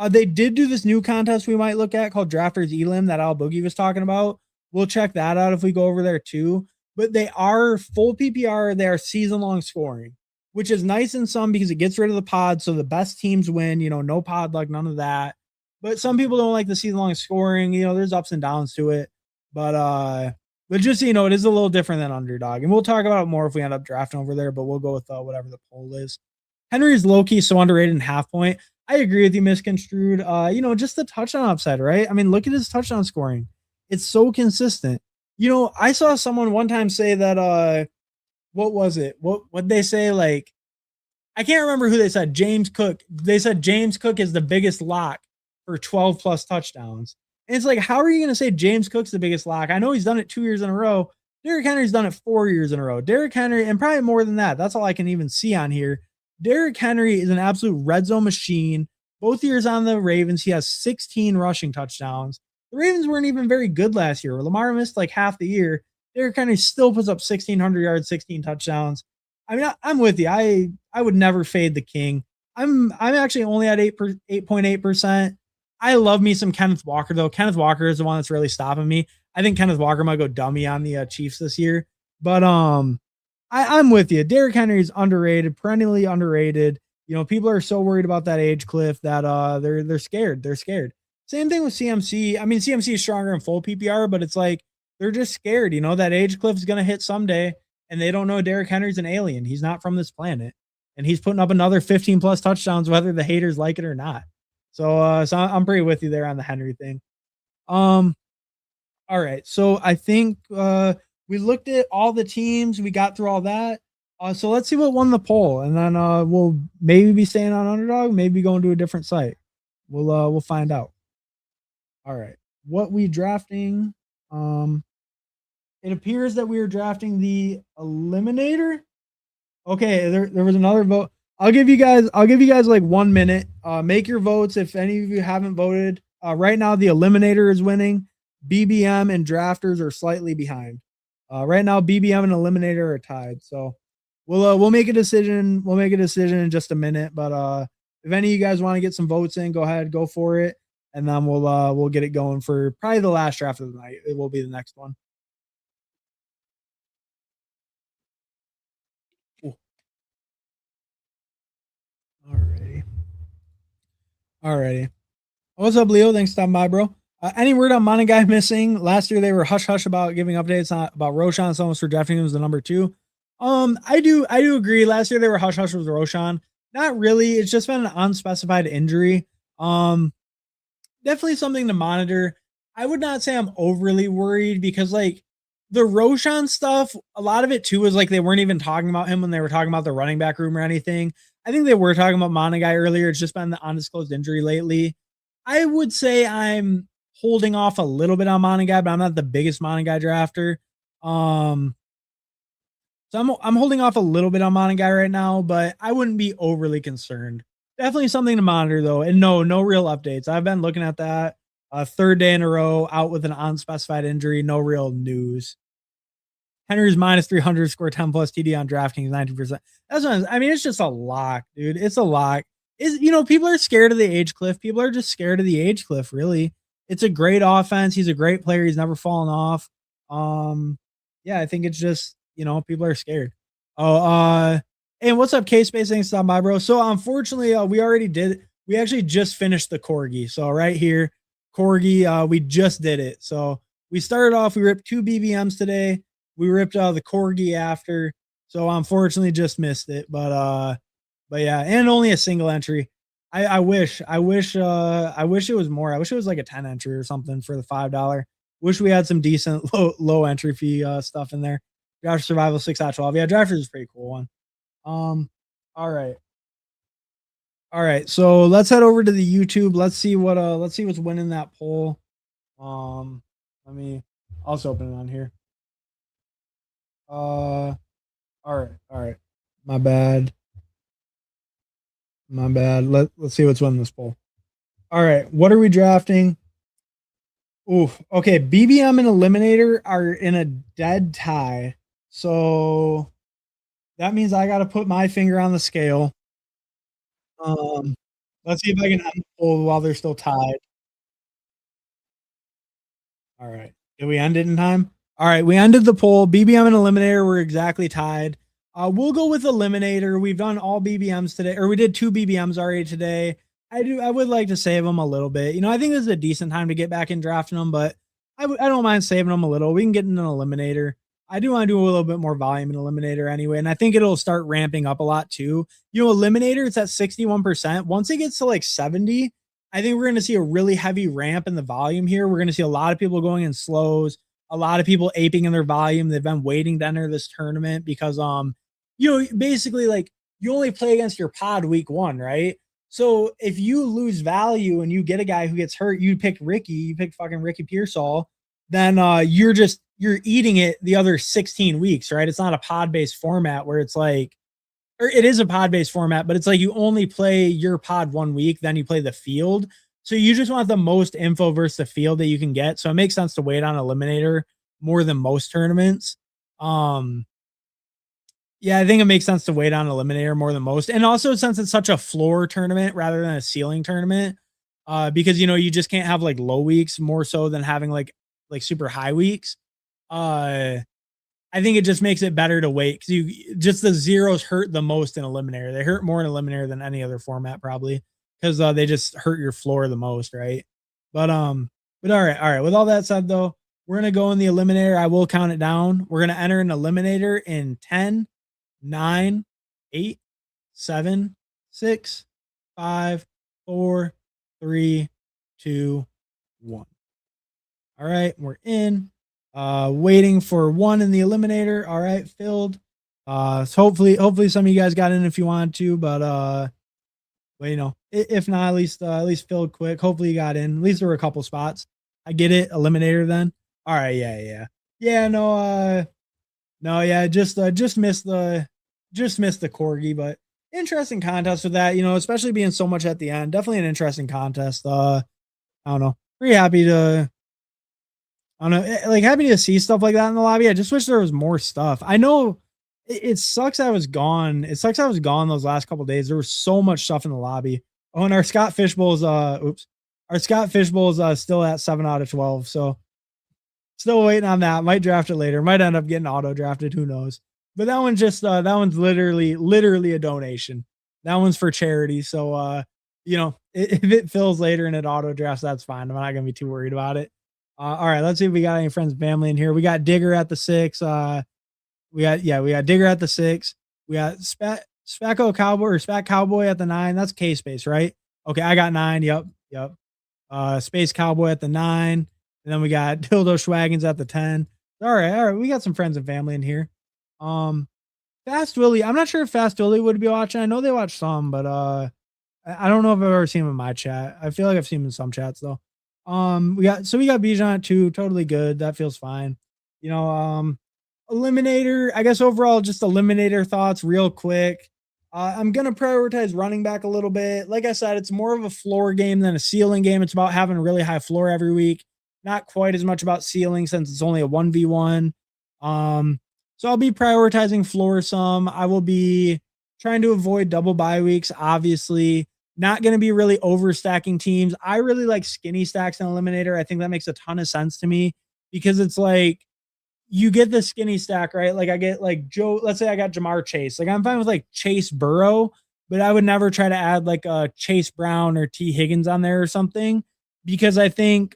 Speaker 2: They did do this new contest we might look at called Drafters Elim that Al Boogie was talking about. We'll check that out if we go over there too. But they are full PPR. They are season long scoring, which is nice in some because it gets rid of the pod. So the best teams win, no pod luck, none of that. But some people don't like the season long scoring. There's ups and downs to it. But just so it is a little different than Underdog. And we'll talk about it more if we end up drafting over there, but we'll go with whatever the poll is. Henry's low key so underrated in half point. I agree with you, misconstrued. Just the touchdown upside, right? I mean, look at his touchdown scoring. It's so consistent. I saw someone one time say that what was it? What they say? Like, I can't remember who they said. James Cook. They said James Cook is the biggest lock for 12 plus touchdowns. And it's like, how are you going to say James Cook's the biggest lock? I know he's done it 2 years in a row. Derrick Henry's done it 4 years in a row. Derrick Henry, and probably more than that. That's all I can even see on here. Derrick Henry is an absolute red zone machine. Both years on the Ravens, he has 16 rushing touchdowns. The Ravens weren't even very good last year. Lamar missed like half the year. Derrick Henry still puts up 1,600 yards, 16 touchdowns. I mean, I'm with you. I would never fade the king. I'm actually only at 8.8%. I love me some Kenneth Walker though. Kenneth Walker is the one that's really stopping me. I think Kenneth Walker might go dummy on the Chiefs this year. But I'm with you. Derrick Henry is underrated, perennially underrated. People are so worried about that age cliff that they're scared. They're scared. Same thing with CMC. I mean, CMC is stronger in full PPR, but it's like they're just scared. That age cliff is going to hit someday, and they don't know Derrick Henry's an alien. He's not from this planet, and he's putting up another 15 plus touchdowns, whether the haters like it or not. So I'm pretty with you there on the Henry thing. All right. So I think we looked at all the teams. We got through all that. So let's see what won the poll, and then we'll maybe be staying on Underdog, maybe going to a different site. We'll find out. All right. What we drafting? It appears that we are drafting the Eliminator. Okay, there was another vote. I'll give you guys like 1 minute. Make your votes if any of you haven't voted. Right now the Eliminator is winning. BBM and Drafters are slightly behind. Right now BBM and Eliminator are tied. So we'll make a decision. We'll make a decision in just a minute. But if any of you guys want to get some votes in, go ahead, go for it, and then we'll get it going for probably the last draft of the night. It will be the next one. Ooh. Alrighty. Alrighty. What's up, Leo? Thanks for stopping by, bro. Any word on Monagai missing? Last year they were hush hush about giving updates on about Roshan. Someone was projecting him as the number 2. I do agree. Last year they were hush hush with Roshan. Not really. It's just been an unspecified injury. Definitely something to monitor. I would not say I'm overly worried because like the Roshan stuff, a lot of it too was like they weren't even talking about him when they were talking about the running back room or anything. I think they were talking about Monagai earlier. It's just been the undisclosed injury lately. I would say I'm holding off a little bit on Monagai, but I'm not the biggest Monagai drafter. So I'm holding off a little bit on Monagai right now, but I wouldn't be overly concerned. Definitely something to monitor though, and no real updates. I've been looking at that. Third day in a row out with an unspecified injury. No real news. Henry's minus 300, score 10 plus TD on DraftKings, 90%. That's what I mean. It's just a lock, dude. It's a lock. People are scared of the age cliff. People are just scared of the age cliff, really. It's a great offense. He's a great player. He's never fallen off. Yeah, I think it's just, people are scared. And what's up, K-Space? Thanks for stopping by, bro. So unfortunately, we actually just finished the Corgi. So right here, Corgi, we just did it. So we started off, we ripped 2 BBMs today. We ripped the Corgi after. So unfortunately just missed it. But yeah, and only a single entry. I wish it was more. I wish it was like a 10 entry or something for the $5. Wish we had some decent low entry fee stuff in there. Draft Survival 6 out of 12. Yeah, Drafters is a pretty cool one. All right. All right. So let's head over to the YouTube. Let's see what's winning that poll. I'll just open it on here. All right. My bad. Let's see what's winning this poll. All right. What are we drafting? Oof. Okay. BBM and Eliminator are in a dead tie. So that means I got to put my finger on the scale. Let's see if I can end the poll while they're still tied. All right. Did we end it in time? All right. We ended the poll. BBM and Eliminator were exactly tied. We'll go with Eliminator. We've done all BBMs today, or we did 2 BBMs already today. I would like to save them a little bit. I think this is a decent time to get back in drafting them, but I don't mind saving them a little. We can get in an Eliminator. I do want to do a little bit more volume in Eliminator anyway, and I think it'll start ramping up a lot too. Eliminator, it's at 61%. Once it gets to like 70, I think we're going to see a really heavy ramp in the volume here. We're going to see a lot of people going in slows, a lot of people aping in their volume. They've been waiting to enter this tournament because, basically like you only play against your pod week 1, right? So if you lose value and you get a guy who gets hurt, you pick fucking Ricky Pearsall, then you're eating it the other 16 weeks, right? It's not a pod-based format where it's like, or it is a pod-based format, but it's like you only play your pod 1 week, then you play the field. So you just want the most info versus the field that you can get. So it makes sense to wait on Eliminator more than most tournaments. Yeah, I think it makes sense to wait on Eliminator more than most. And also since it's such a floor tournament rather than a ceiling tournament, because you just can't have like low weeks more so than having like super high weeks. I think it just makes it better to wait because the zeros hurt the most in Eliminator. They hurt more in Eliminator than any other format probably because they just hurt your floor the most, right? But all right. With all that said though, we're gonna go in the Eliminator. I will count it down. We're gonna enter an Eliminator in 10, 9, 8, 7, 6, 5, 4, 3, 2, 1. All right, we're in. Waiting for 1 in the Eliminator. All right, filled. So hopefully some of you guys got in if you wanted to, but if not, at least filled quick. Hopefully you got in. At least there were a couple spots. I get it. Eliminator then. All right, yeah. Yeah, no, yeah, just missed the just missed the Corgi, but interesting contest with that, especially being so much at the end. Definitely an interesting contest. I don't know. Pretty happy to I don't know, like happy to see stuff like that in the lobby. I just wish there was more stuff. I know it sucks I was gone. It sucks I was gone those last couple days. There was so much stuff in the lobby. Oh, and our Scott Fishbowl's our Scott Fishbowl's still at 7 out of 12. So still waiting on that. Might draft it later. Might end up getting auto drafted. Who knows? But that one's just that one's literally a donation. That one's for charity. So if it fills later and it auto drafts, that's fine. I'm not gonna be too worried about it. All right, let's see if we got any friends and family in here. We got Digger at the 6. We got Digger at the 6. We got Spacco Cowboy or Spac Cowboy at the 9. That's K Space, right? Okay, I got 9. Yep. Space Cowboy at the 9. And then we got Dildo Schwaggins at the 10. All right. We got some friends and family in here. Fast Willie. I'm not sure if Fast Willie would be watching. I know they watch some, but I don't know if I've ever seen him in my chat. I feel like I've seen him in some chats though. We got Bijan at 2, totally good. That feels fine. Eliminator. I guess overall, just Eliminator thoughts real quick. I'm gonna prioritize running back a little bit. Like I said, it's more of a floor game than a ceiling game. It's about having a really high floor every week. Not quite as much about ceiling since it's only a 1v1. So I'll be prioritizing floor some. I will be trying to avoid double bye weeks, obviously. Not going to be really overstacking teams. I really like skinny stacks and Eliminator. I think that makes a ton of sense to me because it's like you get the skinny stack, right? Like I get like Joe, let's say I got Jamar Chase. Like I'm fine with like Chase Burrow, but I would never try to add like a Chase Brown or T Higgins on there or something because I think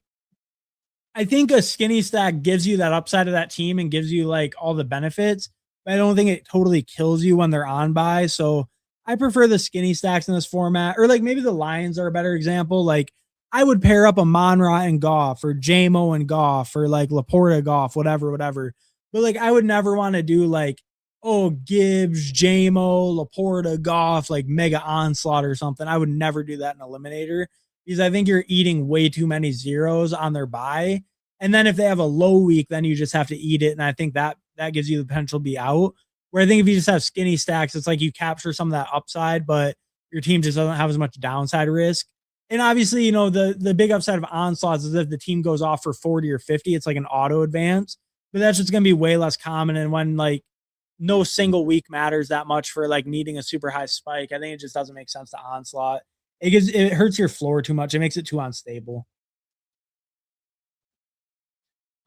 Speaker 2: a skinny stack gives you that upside of that team and gives you like all the benefits, but I don't think it totally kills you when they're on by. So I prefer the skinny stacks in this format, or like maybe the Lions are a better example. Like I would pair up a Monra and Goff or JMO and Goff or like Laporta Goff, whatever. But like I would never want to do like, oh, Gibbs, JMO, Laporta, Goff, like mega onslaught or something. I would never do that in Eliminator because I think you're eating way too many zeros on their bye. And then if they have a low week, then you just have to eat it. And I think that gives you the potential to be out. Where I think if you just have skinny stacks, it's like you capture some of that upside, but your team just doesn't have as much downside risk. And obviously, the big upside of onslaughts is if the team goes off for 40 or 50, it's like an auto advance. But that's just going to be way less common. And when like no single week matters that much for like needing a super high spike, I think it just doesn't make sense to onslaught. It hurts your floor too much. It makes it too unstable.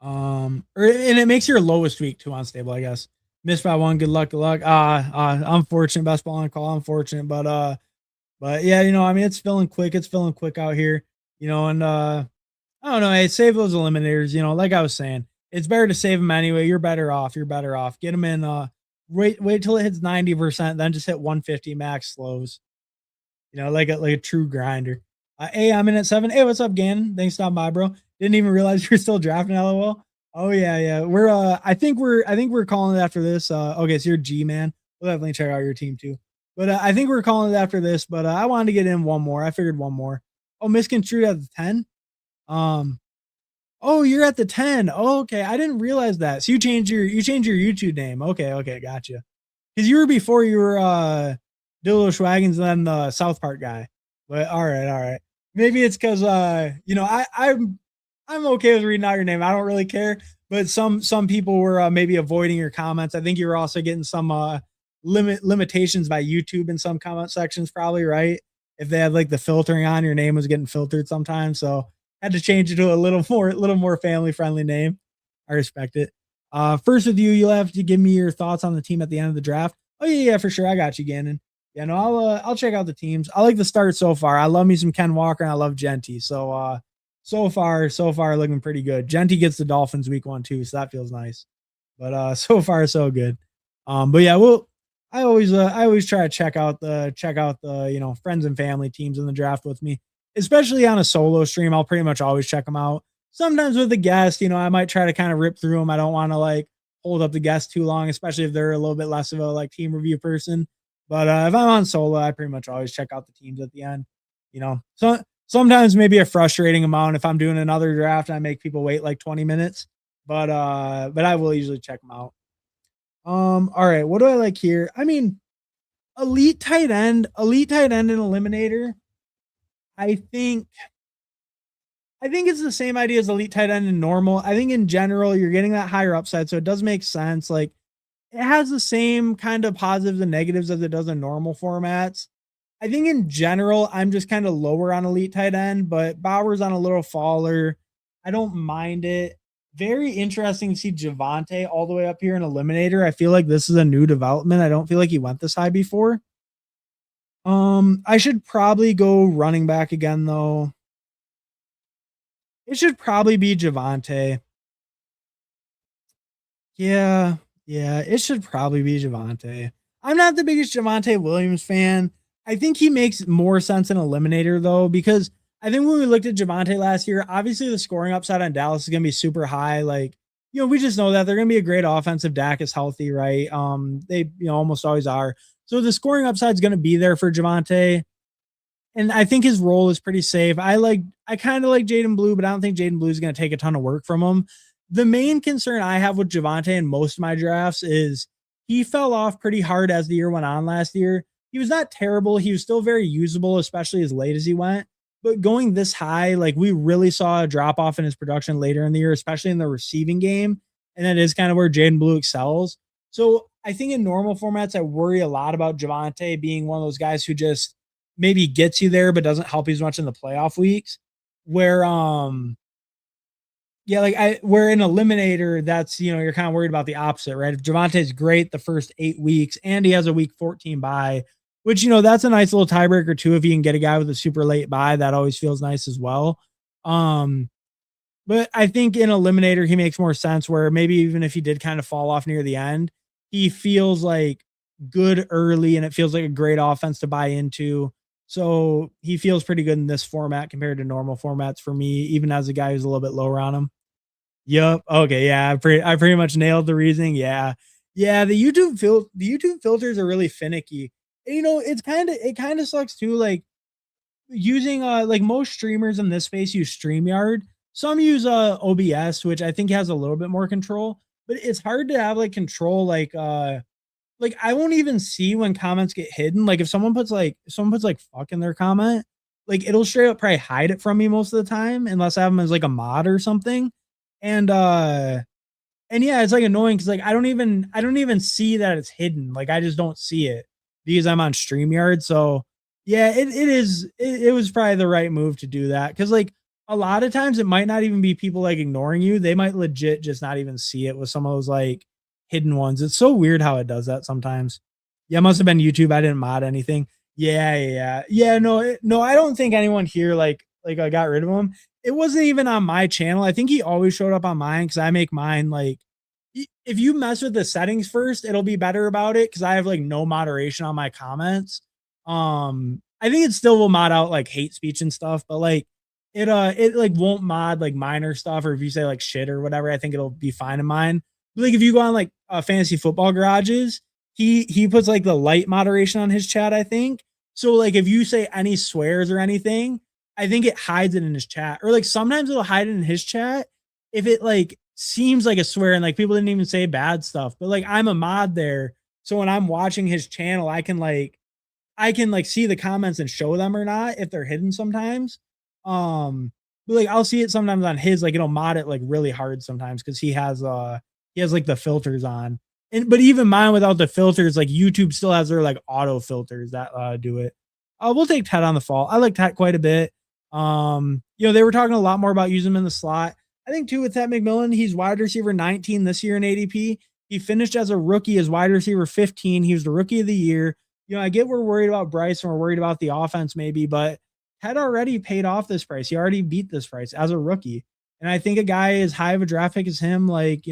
Speaker 2: And it makes your lowest week too unstable, I guess. Missed by 1. Good luck. Unfortunate. Best ball on call. Unfortunate, but yeah, I mean, it's filling quick. It's filling quick out here, and I don't know. Hey, save those eliminators. Like I was saying, it's better to save them anyway. You're better off. Get them in. Wait till it hits 90%, then just hit 150 max slows. Like a true grinder. Hey, I'm in at 7. Hey, what's up, Gannon? Thanks for stopping by, bro. Didn't even realize you're still drafting LOL. Oh yeah. We're I think we're calling it after this. Okay, so you're G man. We'll definitely check out your team too. But I think we're calling it after this. But I wanted to get in one more. I figured one more. Oh, misconstrued at the 10. Oh, you're at the 10. Oh, okay. I didn't realize that. So you changed your YouTube name. Okay, gotcha. Because you were Dillo Schwaggins and then the South Park guy. But all right. Maybe it's because I'm okay with reading out your name. I don't really care. But some people were maybe avoiding your comments. I think you were also getting some limitations by YouTube in some comment sections, probably, right? If they had like the filtering on, your name was getting filtered sometimes. So had to change it to a little more family friendly name. I respect it. First with you'll have to give me your thoughts on the team at the end of the draft. Oh yeah, for sure. I got you, Gannon. Yeah, no, I'll check out the teams. I like the start so far. I love me some Ken Walker and I love Genty. So far looking pretty good. Genty gets the Dolphins week 1 too, so that feels nice. But so far so good. But yeah, I always try to check out the friends and family teams in the draft with me, especially on a solo stream. I'll pretty much always check them out. Sometimes with a guest, I might try to kind of rip through them. I don't want to like hold up the guest too long, especially if they're a little bit less of a like team review person. But if I'm on solo, I pretty much always check out the teams at the end. So sometimes maybe a frustrating amount if I'm doing another draft and I make people wait like 20 minutes. But I will usually check them out. All right, what do I like here? I mean, elite tight end and eliminator. I think it's the same idea as elite tight end and normal. I think in general you're getting that higher upside, so it does make sense. Like it has the same kind of positives and negatives as it does in normal formats. I think in general, I'm just kind of lower on elite tight end, but Bauer's on a little faller. I don't mind it. Very interesting to see Javante all the way up here in Eliminator. I feel like this is a new development. I don't feel like he went this high before. I should probably go running back again though. It should probably be Javante. Yeah, it should probably be Javante. I'm not the biggest Javante Williams fan. I think he makes more sense in Eliminator though, because I think when we looked at Javante last year, obviously the scoring upside on Dallas is going to be super high. Like, we just know that they're going to be a great offense if Dak is healthy, right? They, almost always are. So the scoring upside is going to be there for Javante. And I think his role is pretty safe. I kind of like Jaden Blue, but I don't think Jaden Blue is going to take a ton of work from him. The main concern I have with Javante in most of my drafts is he fell off pretty hard as the year went on last year. He was not terrible. He was still very usable, especially as late as he went. But going this high, like we really saw a drop off in his production later in the year, especially in the receiving game. And that is kind of where Jaden Blue excels. So I think in normal formats, I worry a lot about Javante being one of those guys who just maybe gets you there, but doesn't help you as much in the playoff weeks. Where we're in Eliminator, that's, you're kind of worried about the opposite, right? If Javante's great the first 8 weeks and he has a week 14 bye, which, that's a nice little tiebreaker too. If you can get a guy with a super late bye, that always feels nice as well. But I think in Eliminator, he makes more sense where maybe even if he did kind of fall off near the end, he feels like good early and it feels like a great offense to buy into. So he feels pretty good in this format compared to normal formats for me, even as a guy who's a little bit lower on him. Yep. Okay. Yeah. I pretty much nailed the reasoning. Yeah. Yeah. The YouTube filters are really finicky. And, it kind of sucks too. Like using like most streamers in this space use StreamYard. Some use OBS, which I think has a little bit more control, but it's hard to have like control like I won't even see when comments get hidden. Like if someone puts fuck in their comment, like it'll straight up probably hide it from me most of the time unless I have them as like a mod or something. And yeah, it's like annoying because like I don't even see that it's hidden. Like I just don't see it because I'm on StreamYard. So yeah, it was probably the right move to do that. Cause like a lot of times it might not even be people like ignoring you. They might legit just not even see it with some of those like hidden ones. It's so weird how it does that sometimes. Yeah, it must have been YouTube. I didn't mod anything. Yeah. No, I don't think anyone here like I got rid of him. It wasn't even on my channel. I think he always showed up on mine because I make mine like if you mess with the settings first, it'll be better about it because I have like no moderation on my comments. I think it still will mod out like hate speech and stuff, but like it like won't mod like minor stuff, or if you say like shit or whatever, I think it'll be fine in mine. But, like if you go on like fantasy football garages, he puts like the light moderation on his chat, I think. So like if you say any swears or anything, I think it hides it in his chat. Or like sometimes it'll hide it in his chat if it like seems like a swear and like people didn't even say bad stuff. But like I'm a mod there. So when I'm watching his channel, I can see the comments and show them or not if they're hidden sometimes. But like I'll see it sometimes on his, like it'll mod it like really hard sometimes because he has like the filters on. But even mine without the filters, like YouTube still has their like auto filters that do it. We'll take Ted on the fall. I like Ted quite a bit. They were talking a lot more about using him in the slot. I think too with Ted McMillan, he's wide receiver 19 this year in ADP. He finished as a rookie as wide receiver 15. He was the rookie of the year. I get we're worried about Bryce and we're worried about the offense maybe, but Ted already paid off this price. He already beat this price as a rookie. And I think a guy as high of a draft pick as him, like,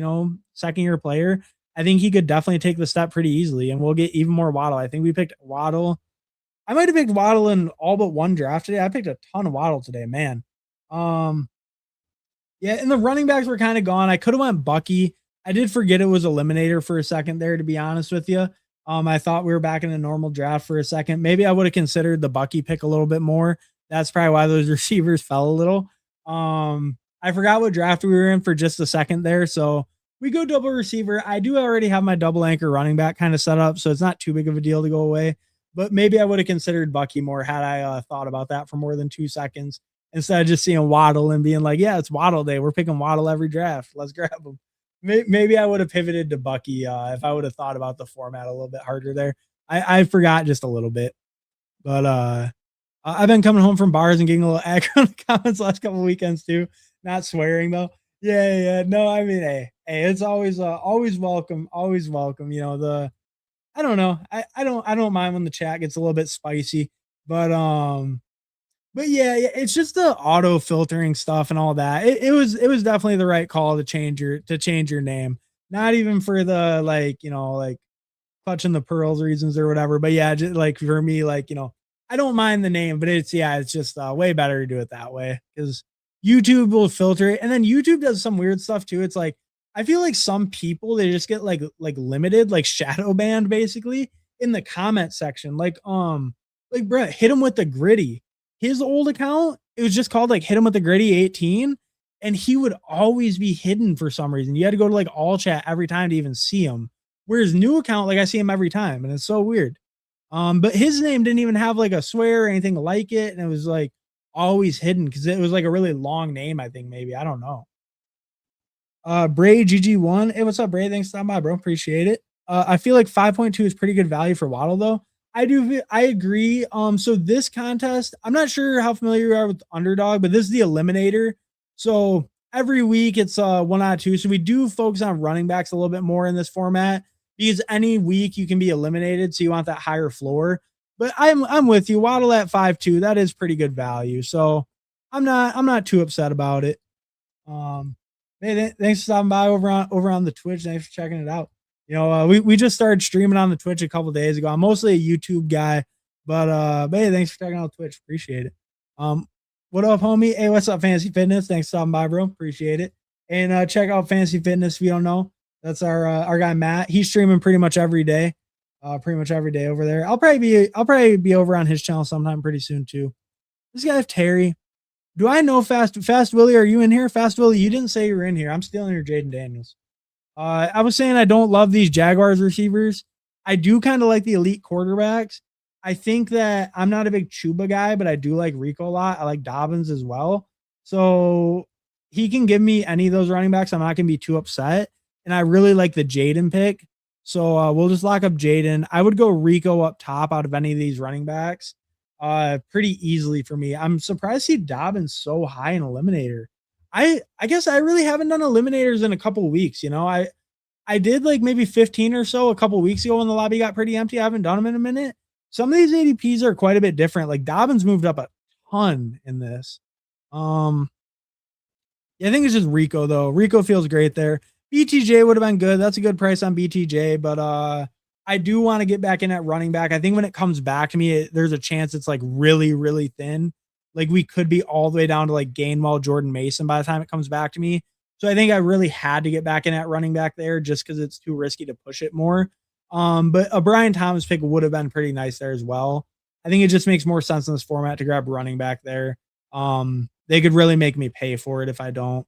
Speaker 2: second year player, I think he could definitely take the step pretty easily. And we'll get even more Waddle. I think we picked Waddle. I might have picked Waddle in all but one draft today. I picked a ton of Waddle today, man. Yeah, and the running backs were kind of gone. I could have went Bucky. I did forget it was Eliminator for a second there, to be honest with you. I thought we were back in a normal draft for a second. Maybe I would have considered the Bucky pick a little bit more. That's probably why those receivers fell a little. I forgot what draft we were in for just a second there. So we go double receiver. I do already have my double anchor running back kind of set up, so it's not too big of a deal to go away. but maybe I would have considered Bucky more had I thought about that for more than 2 seconds instead of just seeing Waddle and being like, yeah, it's Waddle day. We're picking Waddle every draft. Let's grab him. Maybe I would have pivoted to Bucky if I would have thought about the format a little bit harder there. I forgot just a little bit, but I've been coming home from bars and getting a little aggro in the comments last couple of weekends too. Not swearing though. Yeah. No, I mean, hey, it's always welcome, always welcome. You know, I don't know. I don't mind when the chat gets a little bit spicy, but yeah, it's just the auto filtering stuff and all that. It was definitely the right call to change your name. Not even for the like clutching the pearls reasons or whatever. But yeah, just like for me, I don't mind the name, but it's just way better to do it that way because YouTube will filter it, and then YouTube does some weird stuff too. It's like I feel like some people they just get like limited, like shadow banned basically in the comment section. Like Brett hit him with the gritty. His old account, it was just called like hit him with the gritty 18, and he would always be hidden for some reason. You had to go to like all chat every time to even see him. Whereas new account, like I see him every time, and it's so weird. But his name didn't even have like a swear or anything like it, and it was like always hidden because it was like a really long name. I think maybe I don't know. Bray GG1. Hey, what's up, Bray? Thanks for stopping by, bro. Appreciate it. I feel like 5.2 is pretty good value for Waddle though. I agree. So this contest, I'm not sure how familiar you are with Underdog, but this is the Eliminator. So every week it's 1 out of 2. So we do focus on running backs a little bit more in this format because any week you can be eliminated. So you want that higher floor. But I'm with you. Waddle at 5.2. That is pretty good value. So I'm not too upset about it. Hey, thanks for stopping by over on the Twitch. Thanks for checking it out. You know, we just started streaming on the Twitch a couple days ago. I'm mostly a YouTube guy, but hey, thanks for checking out Twitch. Appreciate it. What up, homie? Hey, what's up, Fantasy Fitness? Thanks for stopping by, bro. Appreciate it. And check out Fantasy Fitness if you don't know. That's our guy Matt. He's streaming pretty much every day. Pretty much every day over there. I'll probably be over on his channel sometime pretty soon too. This guy Terry. Do I know Fast Willie? Are you in here? Fast Willie, you didn't say you were in here. I'm stealing your Jaden Daniels. I was saying I don't love these Jaguars receivers. I do kind of like the elite quarterbacks. I think that I'm not a big Chuba guy, but I do like Rico a lot. I like Dobbins as well. So he can give me any of those running backs. I'm not going to be too upset. And I really like the Jaden pick. So we'll just lock up Jaden. I would go Rico up top out of any of these running backs pretty easily for me. I'm surprised to see Dobbins so high in Eliminator. I guess I really haven't done eliminators in a couple weeks. You know, I did like maybe 15 or so a couple weeks ago when the lobby got pretty empty. I haven't done them in a minute. Some of these ADPs are quite a bit different. Like Dobbins moved up a ton in this. Yeah, I think it's just Rico though. Rico feels great there. BTJ would have been good. That's a good price on BTJ, but I do want to get back in at running back. I think when it comes back to me, there's a chance it's like really, really thin. Like we could be all the way down to like Gainwell, Jordan Mason by the time it comes back to me. So I think I really had to get back in at running back there just because it's too risky to push it more. But a Brian Thomas pick would have been pretty nice there as well. I think it just makes more sense in this format to grab running back there. They could really make me pay for it if I don't.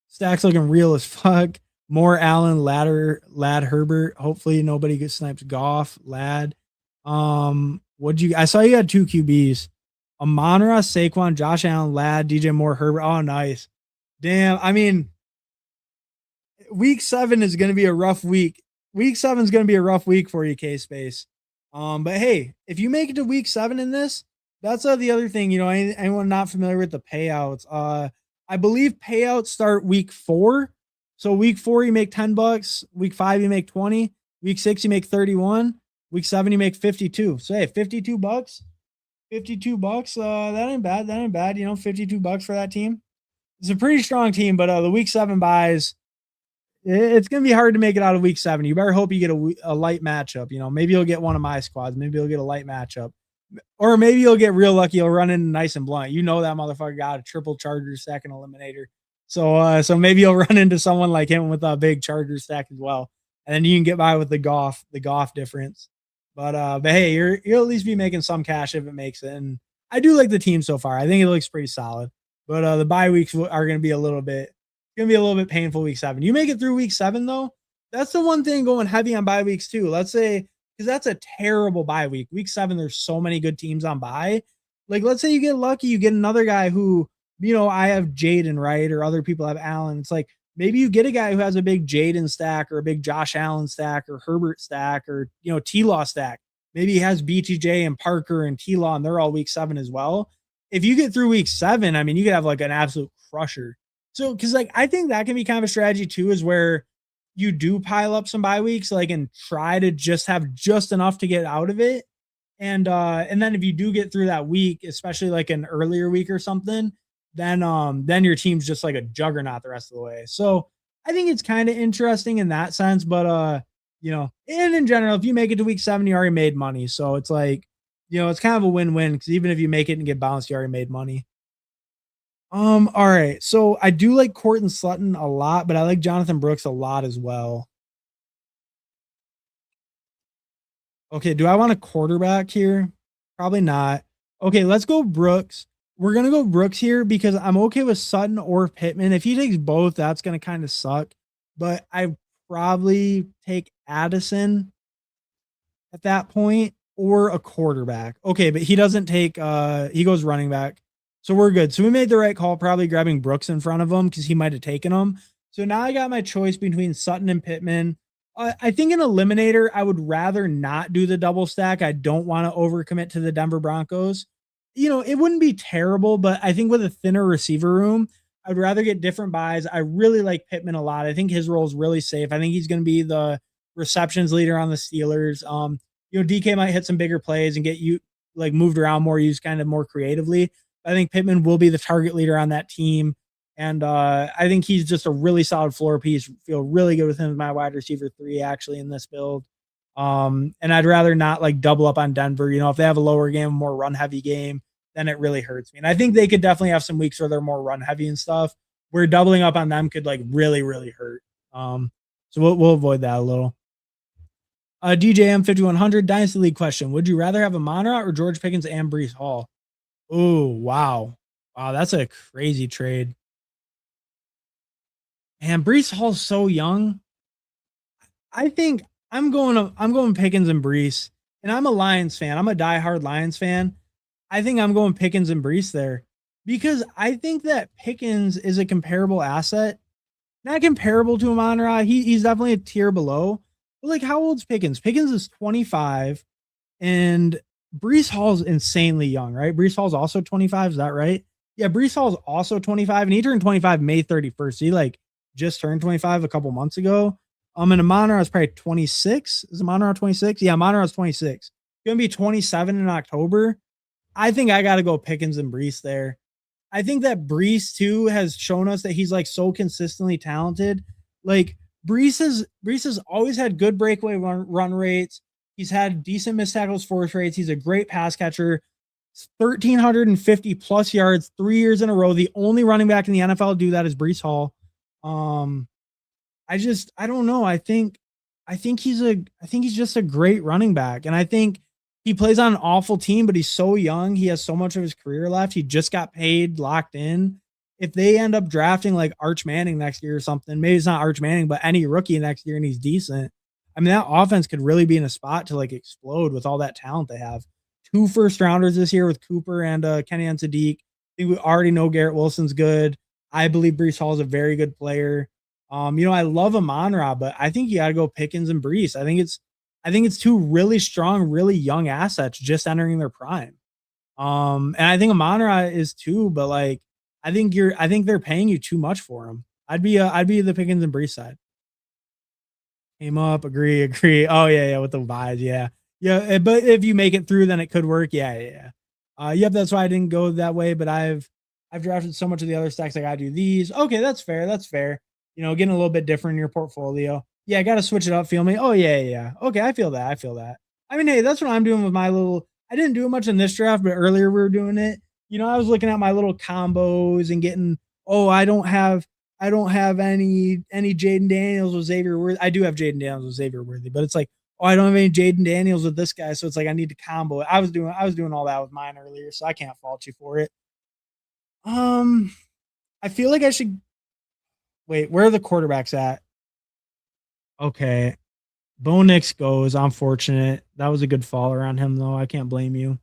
Speaker 2: Stack's looking real as fuck. More Allen, Lad Herbert. Hopefully nobody gets sniped. Goff, Lad. I saw you had 2 QBs. Amon-Ra, Saquon, Josh Allen, Lad, DJ Moore, Herbert. Oh, nice. Damn. I mean, week 7 is going to be a rough week. Week 7 is going to be a rough week for you, K-Space. But hey, if you make it to week 7 in this, that's the other thing. You know, anyone not familiar with the payouts? I believe payouts start week 4. So week 4, you make $10. Week 5, you make 20. Week 6, you make 31. Week 7, you make 52. So hey, $52. $52. That ain't bad. That ain't bad. You know, $52 for that team. It's a pretty strong team, but the week 7 buys, it's gonna be hard to make it out of week 7. You better hope you get a light matchup. You know, maybe you'll get one of my squads. Maybe you'll get a light matchup, or maybe you'll get real lucky. You'll run in nice and blunt. You know that motherfucker got a triple Charger stack and Eliminator. So maybe you'll run into someone like him with a big Charger stack as well, and then you can get by with the Goff difference. But hey, you'll at least be making some cash if it makes it. And I do like the team so far. I think it looks pretty solid. But the bye weeks are going to be a little bit painful week 7. You make it through week 7 though, That's the one thing going heavy on bye weeks too. Let's say, because that's a terrible bye week. Week 7, there's so many good teams on bye. Like, let's say you get lucky, you get another guy who, I have Jaden, right? Or other people have Allen. It's like maybe you get a guy who has a big Jaden stack or a big Josh Allen stack or Herbert stack or, T-Law stack. Maybe he has BTJ and Parker and T-Law and they're all week 7 as well. If you get through week 7, I mean, you could have like an absolute crusher. So, because like I think that can be kind of a strategy too, is where you do pile up some bye weeks, like, and try to just have just enough to get out of it. And then if you do get through that week, especially like an earlier week or something, then your team's just like a juggernaut the rest of the way. So I think it's kind of interesting in that sense, but and in general, if you make it to week 7, you already made money. So it's like, it's kind of a win-win because even if you make it and get bounced, you already made money. All right. So I do like Courtland Sutton a lot, but I like Jonathan Brooks a lot as well. Okay, do I want a quarterback here? Probably not. Okay, let's go Brooks. We're gonna go Brooks here because I'm okay with Sutton or Pittman. If he takes both, that's gonna kind of suck. But I probably take Addison at that point or a quarterback. Okay, but he doesn't take he goes running back. So we're good. So we made the right call, probably grabbing Brooks in front of him because he might have taken him. So now I got my choice between Sutton and Pittman. I think an eliminator, I would rather not do the double stack. I don't want to overcommit to the Denver Broncos. It wouldn't be terrible, but I think with a thinner receiver room, I'd rather get different buys. I really like Pittman a lot. I think his role is really safe. I think he's going to be the receptions leader on the Steelers. DK might hit some bigger plays and get you like moved around more, used kind of more creatively. I think Pittman will be the target leader on that team. And I think he's just a really solid floor piece. Feel really good with him as my wide receiver 3 actually in this build. And I'd rather not like double up on Denver. If they have a lower game, more run heavy game, then it really hurts me. And I think they could definitely have some weeks where they're more run heavy and stuff, where doubling up on them could like really, really hurt. So we'll avoid that a little. DJM 5100 Dynasty League question. Would you rather have a Monra or George Pickens and Breece Hall? Oh, wow. Wow, that's a crazy trade. And Breece Hall's so young. I think I'm going Pickens and Breece. And I'm a Lions fan. I'm a diehard Lions fan. I think I'm going Pickens and Breece there because I think that Pickens is a comparable asset. Not comparable to Amon-Ra. He's definitely a tier below. But like, how old's Pickens? Pickens is 25 and Breece Hall's insanely young, right? Breece Hall's also 25. Is that right? Yeah, Breece Hall's also 25 and he turned 25 May 31st. He like just turned 25 a couple months ago. And Amon-Ra is probably 26. Is Amon-Ra 26? Yeah, Amon-Ra is 26. Gonna be 27 in October. I think I got to go Pickens and Breece there. I think that Breece too has shown us that he's like so consistently talented. Like Breece has always had good breakaway run rates. He's had decent missed tackles force rates. He's a great pass catcher. 1,350 plus yards 3 years in a row. The only running back in the NFL to do that is Breece Hall. I don't know. I think he's just a great running back. And I think he plays on an awful team, but he's so young. He has so much of his career left. He just got paid, locked in. If they end up drafting like Arch Manning next year or something, maybe it's not Arch Manning, but any rookie next year and he's decent. I mean, that offense could really be in a spot to like explode with all that talent they have. 2 first rounders this year with Cooper and Kenny and Sadiq. I think we already know Garrett Wilson's good. I believe Breece Hall is a very good player. I love Amon-Ra, but I think you got to go Pickens and Breece. I think it's 2 really strong, really young assets just entering their prime. And I think Amon-Ra is too, but like I think they're paying you too much for him. I'd be the Pickens and Breece side. Came up, agree. Oh yeah, with the buys, yeah. But if you make it through, then it could work. Yeah. Yep, that's why I didn't go that way. But I've drafted so much of the other stacks. I gotta do these. Okay, that's fair. Getting a little bit different in your portfolio. Yeah, I gotta switch it up. Feel me? Oh yeah. Okay, I feel that. I mean, hey, that's what I'm doing with my little. I didn't do much in this draft, but earlier we were doing it. I was looking at my little combos and getting. Oh, I don't have any Jaden Daniels with Xavier Worthy. I do have Jaden Daniels with Xavier Worthy, but it's like, oh, I don't have any Jaden Daniels with this guy, so it's like I need to combo it. I was doing all that with mine earlier, so I can't fault you for it. I feel like I should wait. Where are the quarterbacks at? Okay. Bo Nix goes. Unfortunate. That was a good fall around him, though. I can't blame you.